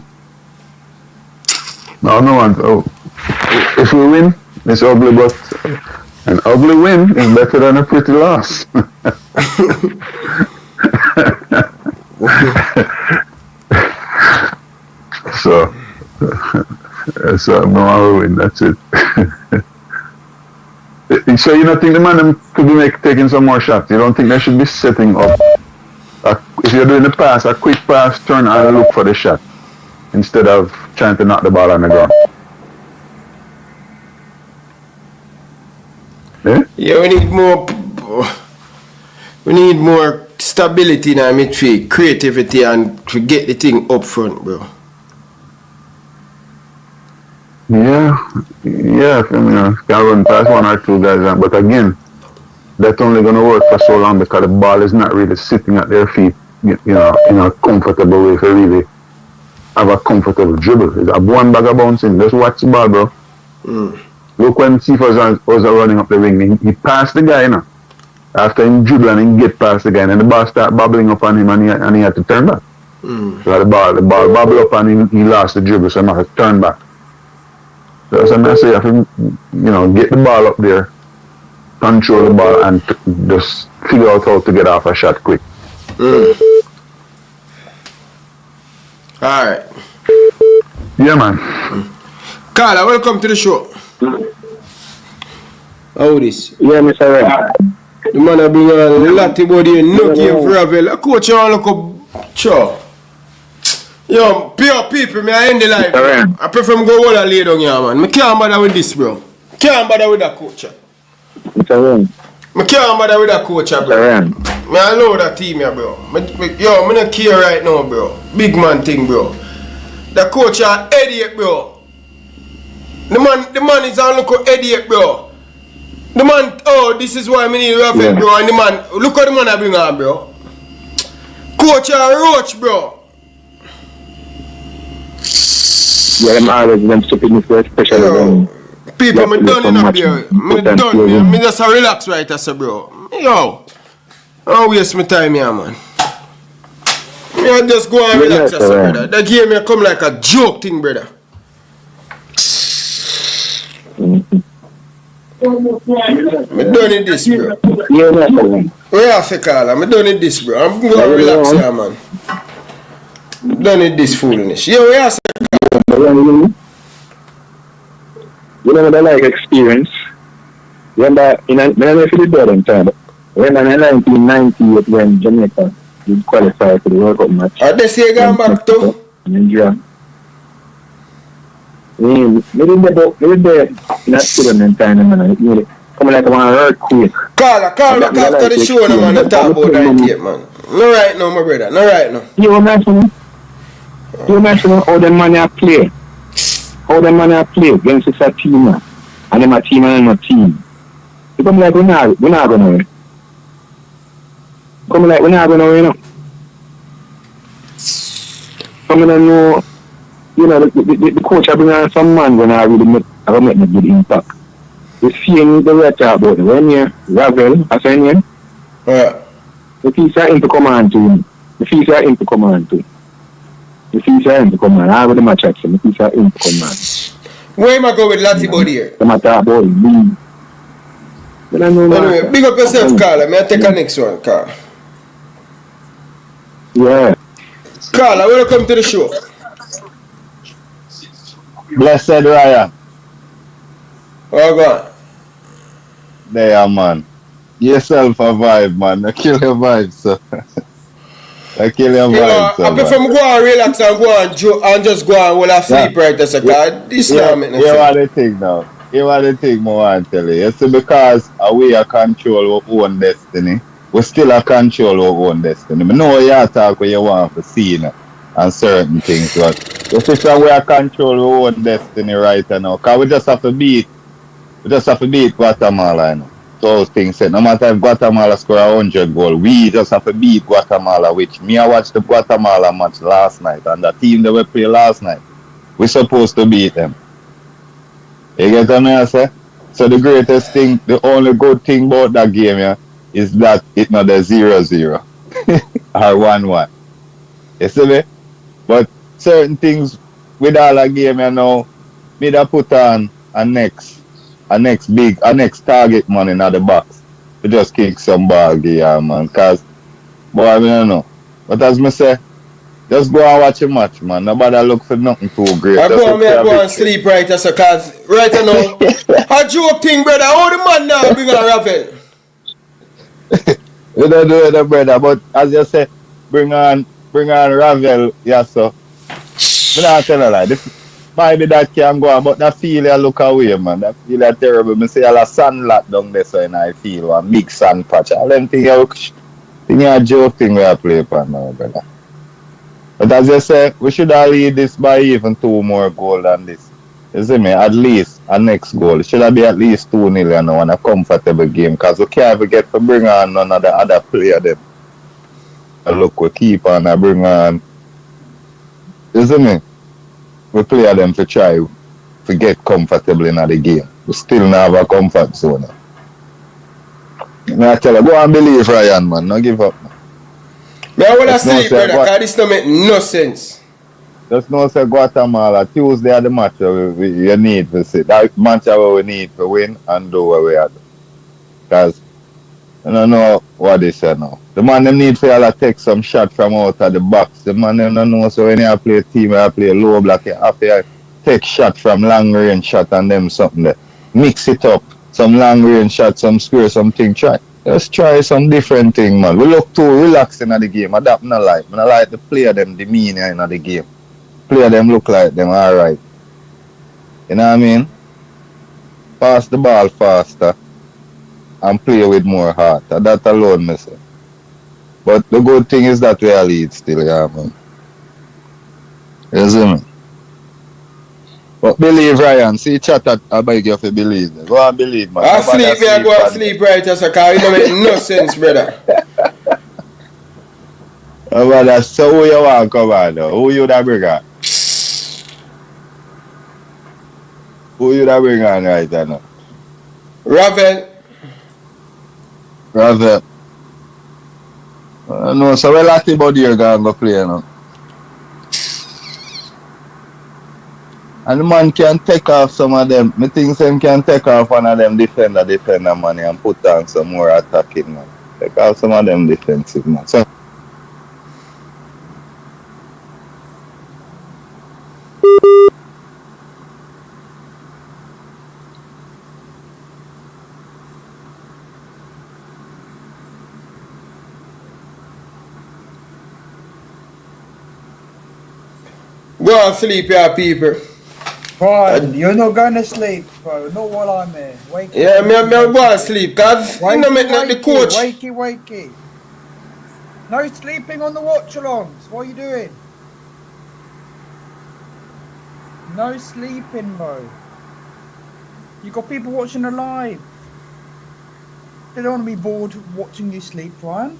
one. Oh, if we win, it's ugly, but an ugly win is better than a pretty loss. So no win. That's it. So you don't think the man could be taking some more shots? You don't think they should be setting up? If you're doing the pass, a quick pass, turn and look for the shot instead of trying to knock the ball on the ground. Yeah, we need more stability in our midfield, creativity, and to get the thing up front, bro. Yeah, I mean, can run past one or two guys, but again, that's only going to work for so long because the ball is not really sitting at their feet, in a comfortable way to really have a comfortable dribble. It's a one bag of bouncing. Just watch the ball, bro. Look when Seaford was running up the ring, he passed the guy, After he dribbled and he get past the guy, and then the ball started bubbling up on him and he had to turn back. So the ball bubbled up and he lost the dribble, so he had to turn back. So as I say, you have to, get the ball up there, control the ball, and just figure out how to get off a shot quick. Alright. Yeah, man. Carla, welcome to the show. How this? Yeah, Mr. Ray. The man have been a lot about you, no game for Ravel. A coach, you want to look up, sure. Yo, pure people, I end the life. I prefer me go all the lay down here, man. I can't bother with this, bro. Can't bother with that coach. Mr. Ray. I can't bother with that coach, bro. I love that team, bro. I don't care right now, bro. Big man thing, bro. The coach is an idiot, bro. The man is a look idiot, bro. The man, this is why I need Ravel, bro. And the man, look at the man I bring on, bro. Coach is a roach, bro. Yeah, I'm always them stupidness for special. People, me done enough here. Me done. Me just relax right as a bro. Yo, I don't waste my time here, man. Me I just go and relax as a brother. That game may come like a joke thing, brother. Me done in this, bro. Where you say, Carla? Me done in this, bro. I'm going to relax here, man. Done in this foolishness. Yo, where you say? You know what I like experience. Remember, I don't know if you did that in time. Remember in 1998 when Jamaica did qualify for the World Cup match. Are they say going back to? In India. Maybe they're not still in time, man. Come like one earthquake. Carla, after the show, no man, talk about that yet, man. No right now, my brother. No right now. You mention how the money I play. How the money I play against a team, and them a team and them a team. You come like we're not going to win. Come like we're not going to win. I mean, I know, the coach I bring on some man when I really make a good impact. The same the way I talk about it. When you Ravel, I say him, the piece are into command to him. The piece are into command to him. The piece are into command. I have the match action. The piece are into command. Where am I going with Lati Body here? The matter about him. Anyway, big up yourself, Carl. May I take a next one, Carl? Yeah. Carl, welcome to the show. Blessed Ryan. Oh, God. There, man. Yourself a vibe, man. I kill your vibe, sir. I kill your vibe, sir. I prefer me go and relax and go and just go and well sleep right there, sir. This now make no sense. You want the thing now. You want the thing I want to tell you. You see, because we are control our own destiny, we still are control our own destiny. I know you talk what you want to see and certain things, but the system we are control our own destiny right now. Because we just have to beat Guatemala, you know. Those things said. No matter if Guatemala score 100 goals, we just have to beat Guatemala, which me I watched the Guatemala match last night, and the team that we played last night, we're supposed to beat them. You get what I say? So the greatest thing, the only good thing about that game, yeah, is that it's not a 0-0 or 1-1. You see me? But certain things with all that game, you know, me that put on a next target man in the box. We just kick some ball here, man. Cause boy, I don't know. But as me say, just go and watch a match, man. Nobody look for nothing too great. I go and sleep right as a cause right now. A joke thing, brother. How the man now bring on Ravel? We don't do it, brother. But as you say, bring on Ravel, yeah, so. Me not tell you like this. Maybe that can go on, but that feel you look away, man. That feel you terrible. Me see all a sand lot down there, so and I feel one big sand patch. All them thing you a joke thing we are play upon now, brother. But as you say, we should have lead this by even 2 more goals than this. You see me? At least a next goal. It should have be at least 2-0 now and a comfortable game. Because we can't forget to bring on none of the other player them. Look, we keep on and bring on. You see me? We play them to try to get comfortable in the game. We still not have a comfort zone. I tell you, go and believe Ryan, man. No give up. I want to sleep, brother, because this don't make no sense. Just know say Guatemala, Tuesday at the match you need to see. That match we need to win and do what we are doing. Because I don't know what they say now. The man them need to take some shot from out of the box. The man them don't know, so when you play a team, you play a low block, you have to take shot from long range shot and them something there. Mix it up. Some long range shot, some square, something. Just try some different thing, man. We look too relaxing in the game. That I like. I like the player them demeanor in the game. Player them look like them alright. You know what I mean? Pass the ball faster and play with more heart. That alone, me say. But the good thing is that we are lead still, yeah, man. You see me? But believe, Ryan. See chat that I beg you to believe. Go and believe, man. I sleep, me I go and sleep right as a car. It don't make no sense, brother. Oh, brother, so who you want to come on now? Who you that bring on? Who you that bring on right now? Ravel. No, so we're lucky about you're going to go play now. And the man can take off some of them. Me think him can take off one of them defender money and put on some more attacking man. Take off some of them defensive man. So go and sleep, yeah, people. Bro, you're not going to sleep, bro. Not while I'm here. Wakey, yeah, me go and sleep, cause you know make not the coach. Wakey. No sleeping on the watch-alongs. What are you doing? No sleeping, bro. You got people watching the live. They don't want to be bored watching you sleep, Ryan.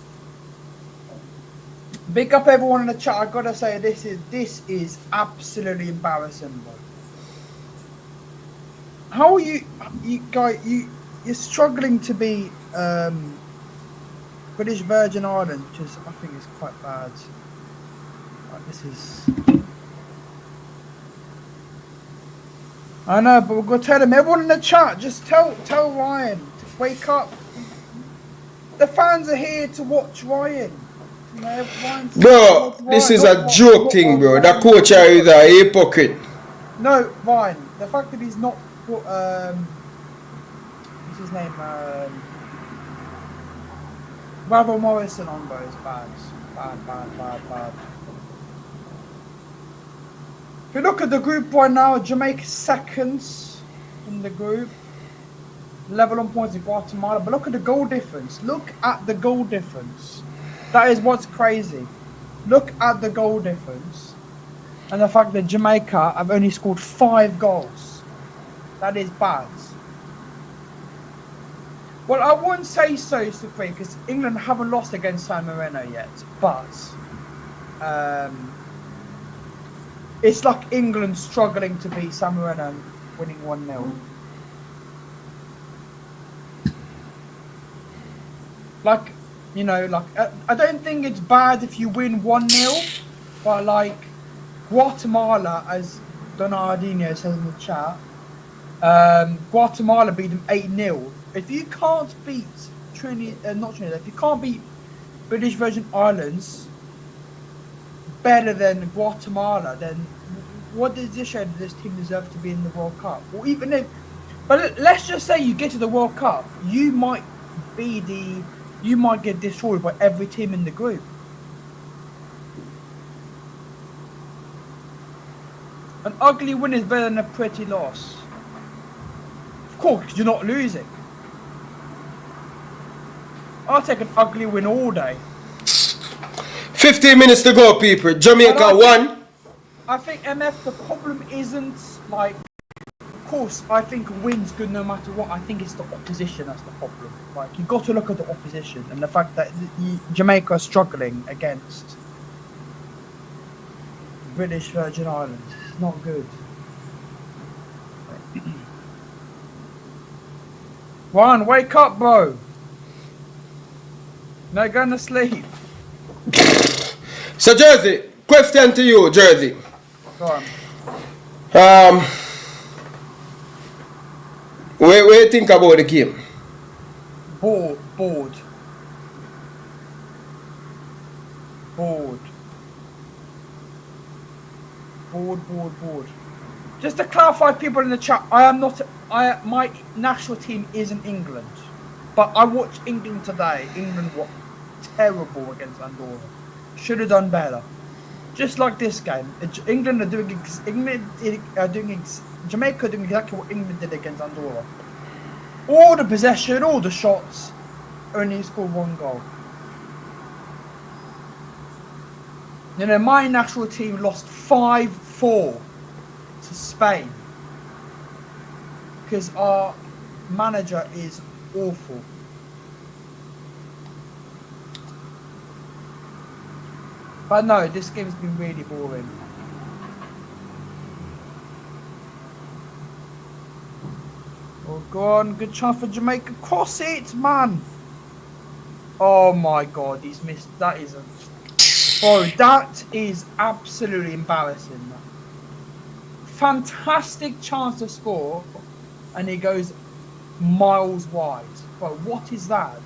Big up everyone in the chat. I gotta say this is absolutely embarrassing, bro. How are you guys? You're struggling to be British Virgin Islands, which is I think is quite bad. Like, this is. I know, but we're gonna tell them. Everyone in the chat, just tell Ryan to wake up. The fans are here to watch Ryan. You know, Bro, this is a joke thing, bro. That coach is a hypocrite. No, Ryan. The fact that he's not put what's his name? Ravel Morrison on those bad. If you look at the group right now, Jamaica seconds in the group. Level on points with Guatemala. But look at the goal difference. Look at the goal difference. That is what's crazy. Look at the goal difference. And the fact that Jamaica have only scored 5 goals. That is bad. Well, I wouldn't say so, Supreme, because England haven't lost against San Marino yet. But it's like England struggling to beat San Marino and winning 1-0. Like, you know, like, I don't think it's bad if you win 1-0, but like, Guatemala, as Donaldinho says in the chat, Guatemala beat them 8-0. If you can't beat if you can't beat British Virgin Islands better than Guatemala, then what does this show that this team deserve to be in the World Cup? Or even if, but let's just say you get to the World Cup, you might get destroyed by every team in the group. An ugly win is better than a pretty loss. Of course, you're not losing. I'll take an ugly win all day. 15 minutes to go, people. Jamaica won. I think MF, the problem isn't like, of course, I think a win's good no matter what. I think it's the opposition that's the problem. Like, you got to look at the opposition and the fact that Jamaica are struggling against British Virgin Islands. It's not good. Ryan, wake up, bro. No going to sleep. So, Jersey, question to you, Jersey. Go on. What do you think about the game? Bored. Just to clarify, people in the chat, my national team isn't England, but I watched England today. England were terrible against Andorra. Should have done better. Just like this game, Jamaica are doing exactly what England did against Andorra. All the possession, all the shots, only scored 1 goal. You know, my national team lost 5-4 to Spain because our manager is awful. But no, this game's been really boring. Oh, go on, good chance for Jamaica. Cross it, man. Oh my God, he's missed. That is that is absolutely embarrassing, man. Fantastic chance to score, and he goes miles wide. Bro, what is that?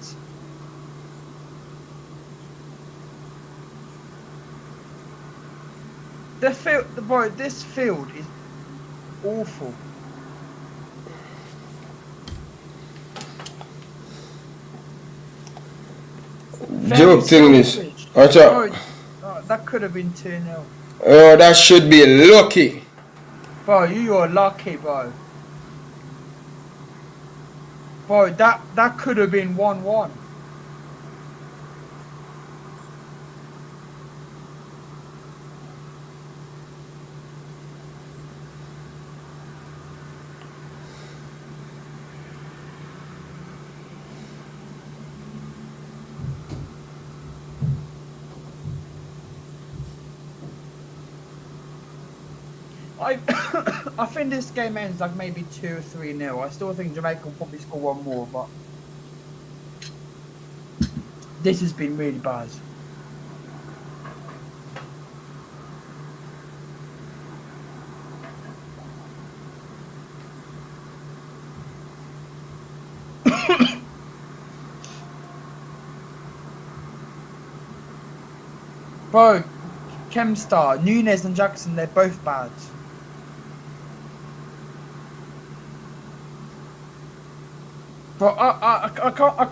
This field is awful. Joke thing is, watch out. Oh, that could have been 2-0. Oh, that should be lucky. Bro, you are lucky, bro. Bro, that could have been 1-1. I think this game ends like maybe 2 or 3-0. I still think Jamaica will probably score one more, but this has been really bad. Bro, Kemstar, Nunes and Jackson, they're both bad. But I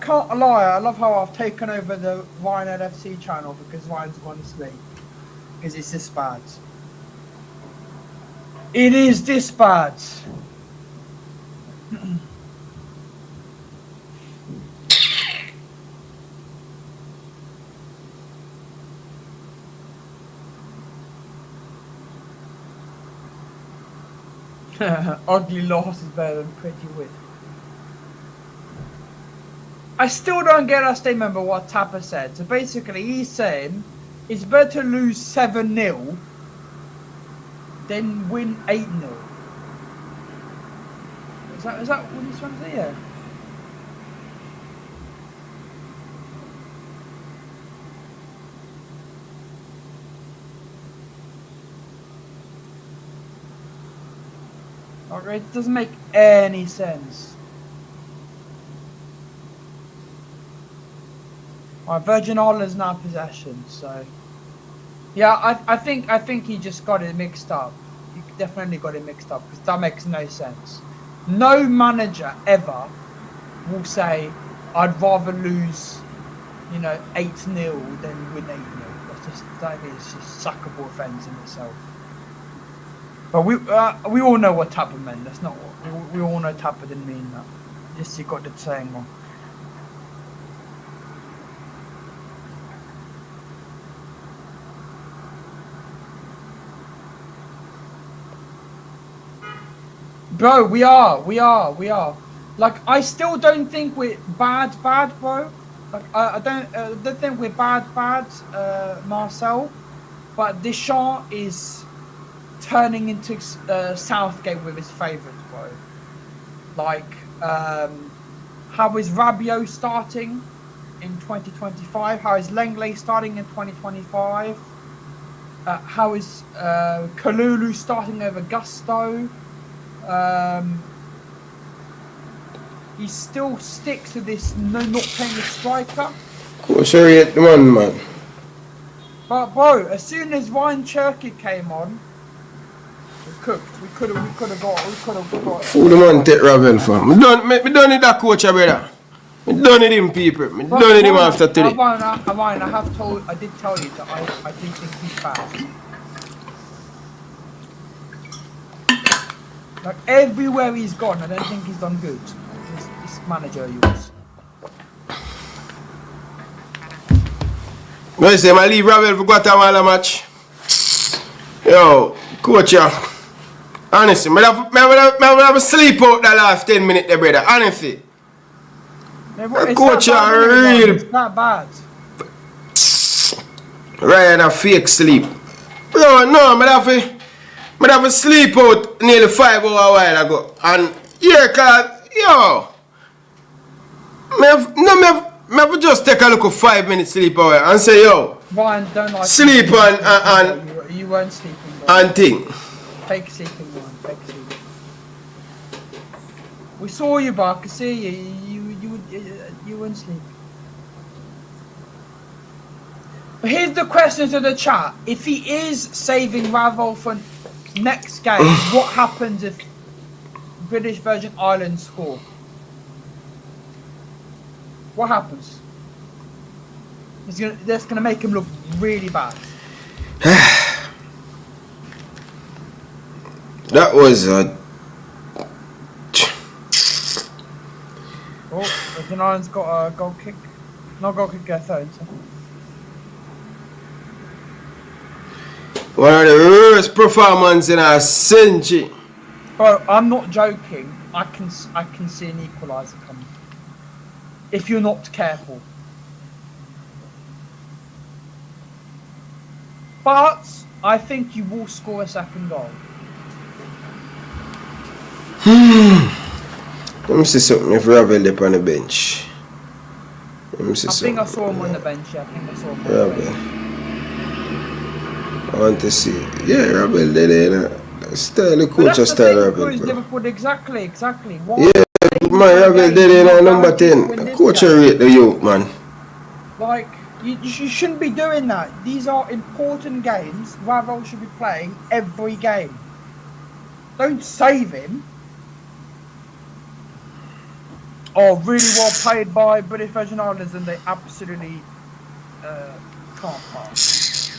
can't lie, I love how I've taken over the Ryan LFC channel because Ryan's gone to sleep. Because it's this bad. It is this bad. Ugly loss is better than pretty win. I still don't get that statement about what Tapper said. So basically he's saying it's better to lose 7-0 than win 8-0. Is that what he's trying to say? Yeah. Okay, it doesn't make any sense. Virgin Islands now possession, so yeah, I think he just got it mixed up. He definitely got it mixed up because that makes no sense. No manager ever will say, "I'd rather lose, 8-0 than win 8-0." That is just suckable offence in itself. But we all know what Tapper meant. That's not what we all know. Tapper didn't mean that. Just you got the saying wrong. Bro, we are. Like, I still don't think we're bad, bro. Like, I don't think we're bad, Marcel. But Deschamps is turning into Southgate with his favourites, bro. Like, how is Rabiot starting in 2025? How is Lenglet starting in 2025? How is Kalulu starting over Gusto? He still sticks to this not playing a striker. Coach, rate the man. But bro, as soon as Ryan Cherky came on, we cooked. We could have got. Fool the man take Ravel from. Me done it that coach, brother. Me done it him people. Me done it him after today. I did tell you that I do think he's bad. Like everywhere he's gone, I don't think he's done good. This manager he was. I say I leave Ravel for Guatemala match. Yo, coach, honestly, I have a sleep out the last 10 minutes there, brother. Honestly. Coach, real. It's not bad. Ryan a fake sleep. Bro, no, I have a sleep out nearly 5 hours a while ago. And here, yo, me have just take a look at 5 minutes sleep away and say, yo, Ryan, don't like sleep and you weren't sleeping. And thing. Fake sleeping, Ryan. Fake sleeping. We saw you, but I could see you weren't sleeping. But here's the question to the chat: if he is saving Ravel for next game, what happens if British Virgin Islands score? What happens? That's gonna make him look really bad. That was a. Oh, Virgin Islands got a goal kick. Not goal kick, a third. One of the worst performances in a century. Bro, I'm not joking. I can see an equaliser coming. If you're not careful. But I think you will score a second goal. Let me see something if Ravel up on the bench. Let me see I something. think I saw him on the bench. Yeah, I think I saw him on the Ravel. bench. I want to see. Yeah, Ravel there. Style the But coach that's the style thing, Ravel, because bro. Liverpool, exactly. Why Yeah, man, Ravel there number 10. Coach rate the youth, man. Like, you shouldn't be doing that. These are important games. Ravel should be playing every game. Don't save him. Oh, really well played by British Virgin Islands, and they absolutely can't pass.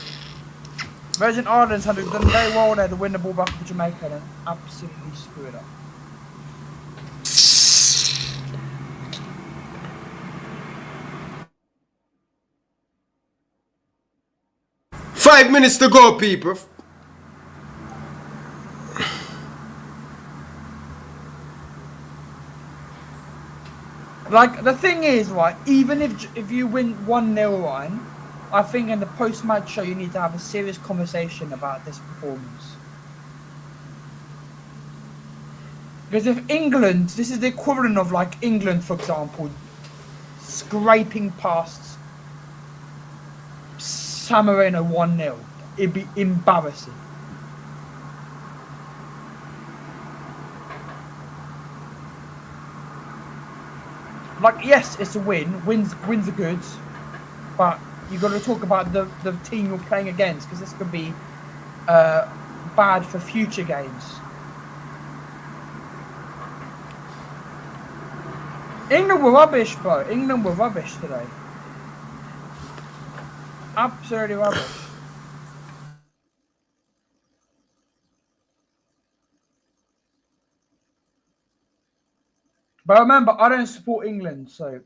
Virgin Islands had done very well there to win the ball back for Jamaica and absolutely screw it up. Five minutes to go, people. Like, the thing is, right, even if you win 1-0, Ryan, I think in the post-match show you need to have a serious conversation about this performance. Because if England, this is the equivalent of like England, for example, scraping past San Marino 1-0, it'd be embarrassing. Like, yes, it's a win. Wins are good, but you got to talk about the team you're playing against, because this could be bad for future games. England were rubbish, bro. England were rubbish today. Absolutely rubbish. But remember, I don't support England, so.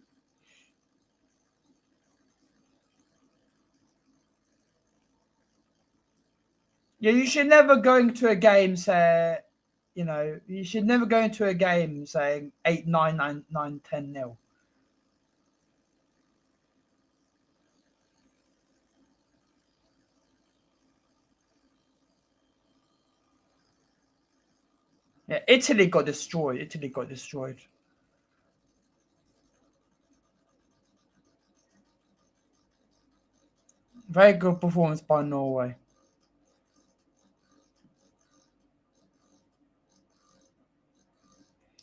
Yeah, you should never go into a game say, you know, you should never go into a game saying 8-9, 9-9, 10-0. Yeah, Italy got destroyed. Very good performance by Norway.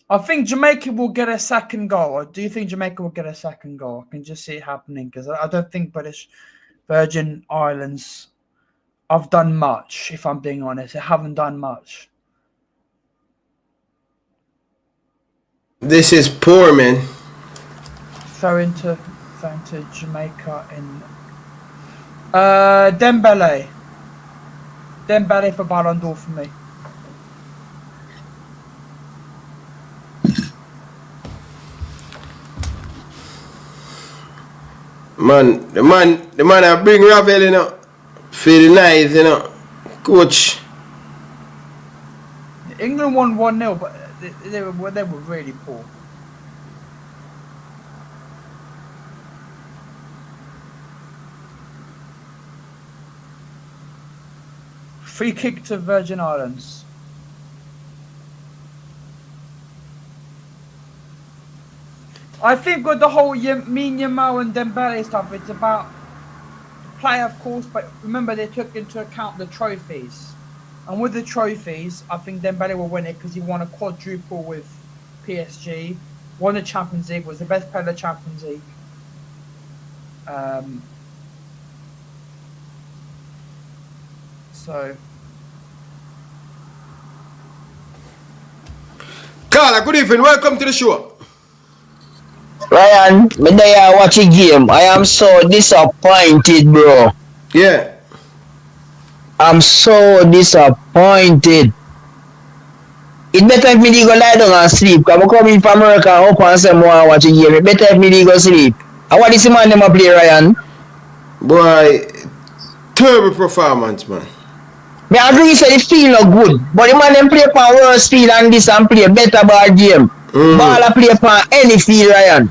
I think Jamaica will get a second goal. Or do you think Jamaica will get a second goal? I can just see it happening, because I don't think British Virgin Islands have done much, if I'm being honest. They haven't done much. This is poor, man. Throw into Jamaica in Dembele for Ballon d'Or for me. The man I bring Ravel, you know, for the night, you know, coach. England won 1-0, but they were really poor. Free kick to Virgin Islands. I think with the whole Yamal and Dembele stuff, it's about play, of course, but remember they took into account the trophies. And with the trophies, I think Dembele will win it because he won a quadruple with PSG, won the Champions League, was the best player of the Champions League. So. Carla, good evening. Welcome to the show. Ryan, when I watch a game, I am so disappointed, bro. Yeah. I'm so disappointed. It better if me go lie down and sleep. Because I come in from America and up and say I watch a game. It better if me go sleep. And what is the man them a play, Ryan? Boy, terrible performance, man. Me agree say the field not good. But the man them play for worse field and this and play better ball game. Ball a play for any field, Ryan.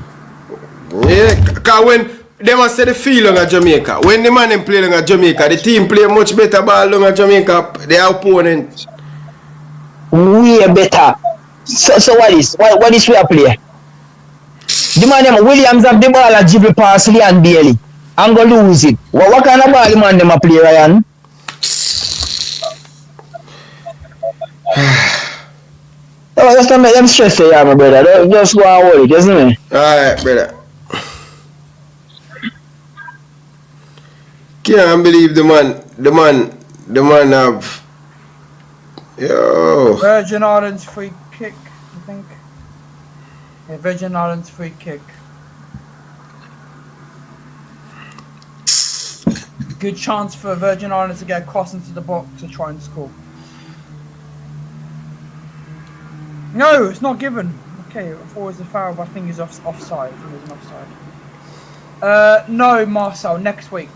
Yeah, because when they must say the field on Jamaica, when the man them play on Jamaica, the team play much better ball on Jamaica, their opponent. Way better. So what is we are play? The man them Williams have the ball at dribble past Leon Bailey. I'm gonna lose it. What kind of ball the man them a play, Ryan? Oh, just don't make them stress you, my brother. Just go and hold it, isn't it? Alright, brother. Can't believe the man have Virgin Islands free kick, I think. Yeah, Virgin Islands free kick. Good chance for Virgin Islands to get a cross into the box to try and score. No, it's not given. Okay, I thought it was a foul, but I think it's offside. I think it was an offside. No, Marcel, next week.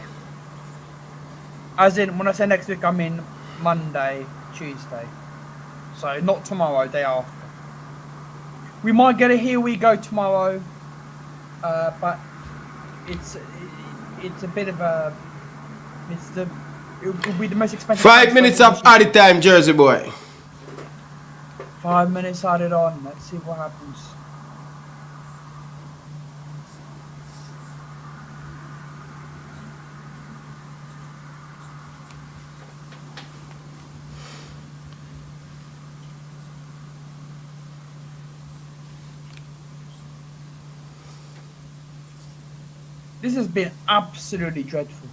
As in, when I say next week, I mean Monday, Tuesday. So, not tomorrow, day after. We might get a here we go tomorrow, but it's a bit of a... it will be the most expensive... 5 minutes of added time, Jersey boy. 5 minutes added on. Let's see what happens. This has been absolutely dreadful.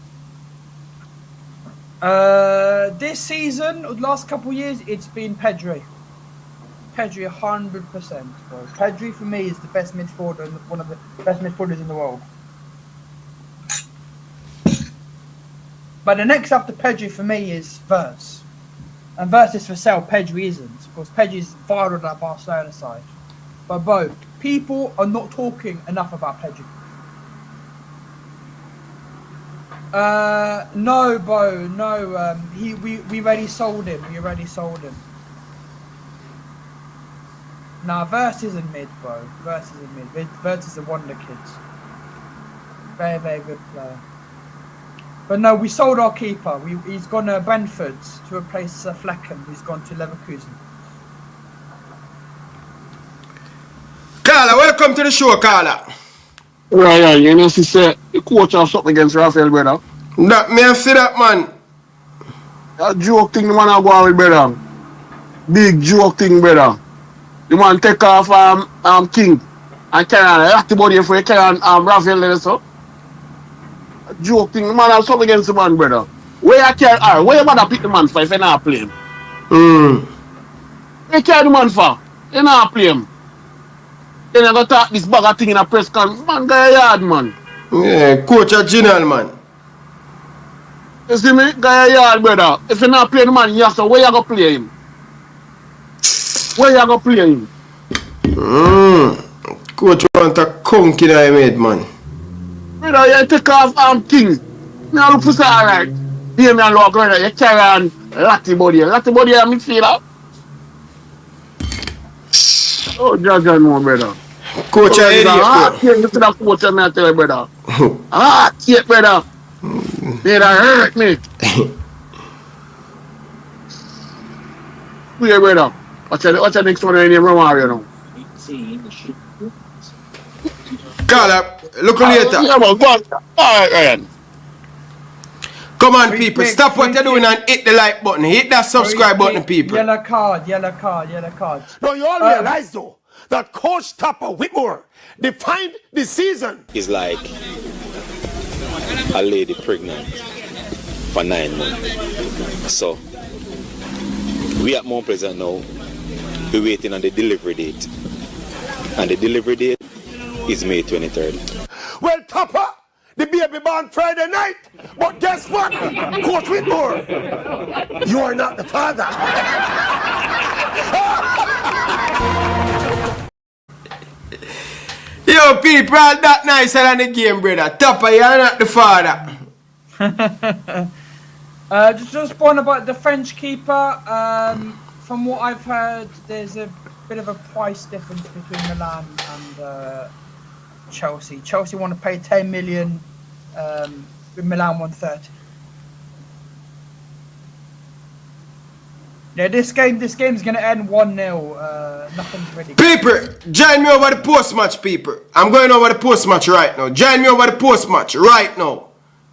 This season, the last couple of years, it's been Pedri. Pedri 100%. Bro. Pedri for me is the best midfielder, one of the best midfielders in the world. But the next after Pedri for me is Verse. And Verse is for sale, Pedri isn't. Of course, Pedri's viral on that Barcelona side. But bro, people are not talking enough about Pedri. No, bro, no. We already sold him. Nah, Verse isn't mid, bro. Verse isn't mid. Verse is a wonder kid. Very, very good player. But no, we sold our keeper. He's gone to Brentford to replace Flecken, who's gone to Leverkusen. Carla, welcome to the show, Carla. Ryan, you know, she said the coach have something against Rafael, brother. That me see that, man. A joke thing the man I go on with, brother. Big joke thing, brother. The man take off King and carry on a lot of body for you carry on Rafael there, so. A joke thing, the man have something against the man, brother. Where you carry where you mother pick the man for if you not play him? Where you carry the man for? You not play him. Then I got talk this bag of thing in a press conference. Man, guy yard, man. Yeah, coach a general, man. You see me? Guy yard, brother. If you not play the man, you have to, where you go play him? Where you go play him? Coach want a conk in him head, man. Brother, you take off King. Now look for say alright. Hear me and look, brother. You carry on Lati body. Lati body a midfielder. Oh, Jaja, no, brother. Coach, I hear you. You see that coach, I tell you, brother. Shit, brother. They hurt me. Where, brother? What's the next one in your room, you know? Carla, look later. Yeah, man, go on. Alright, Ryan. Come on, people. Stop what you're doing and hit the like button. Hit that subscribe button, people. Yellow card. No, you all realize, though, that Coach Tupper Whitmore defined the season. Is like a lady pregnant for 9 months. So, we at Mount Pleasant now, we're waiting on the delivery date. And the delivery date is May 23rd. Well, Tupper, the baby born Friday night. But guess what? Coach Whitmore, you are not the father. Yo, people, that nicer than the game, brother. Tupper, you're not the father. Just one about the French keeper. From what I've heard, there's a bit of a price difference between Milan and Chelsea. Chelsea want to pay 10 million. With Milan 130. Yeah, this game's gonna end 1-0. Nothing's ready. People, join me over the post-match, people. I'm going over the post-match right now. Join me over the post-match right now.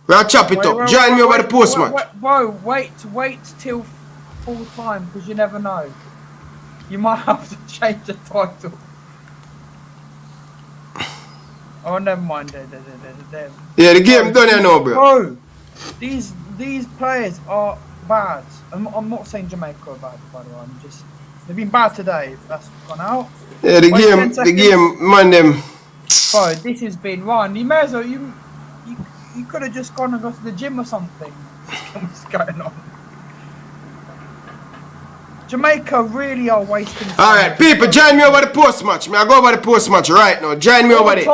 We'll chop it up. Join me over the post-match. Bro, wait till full time, because you never know. You might have to change the title. Oh, never mind. Yeah, the game done here now, bro. Bro, these players are bad. I'm not saying Jamaica are bad, by the way. They've been bad today. That's gone out. Yeah, the game, man, them. Bro, this has been wrong. You may as well, you could have just gone and got to the gym or something. What's going on? Jamaica really are wasting time. Alright, people, join me over the post-match. I go over the post-match right now. Join me over there.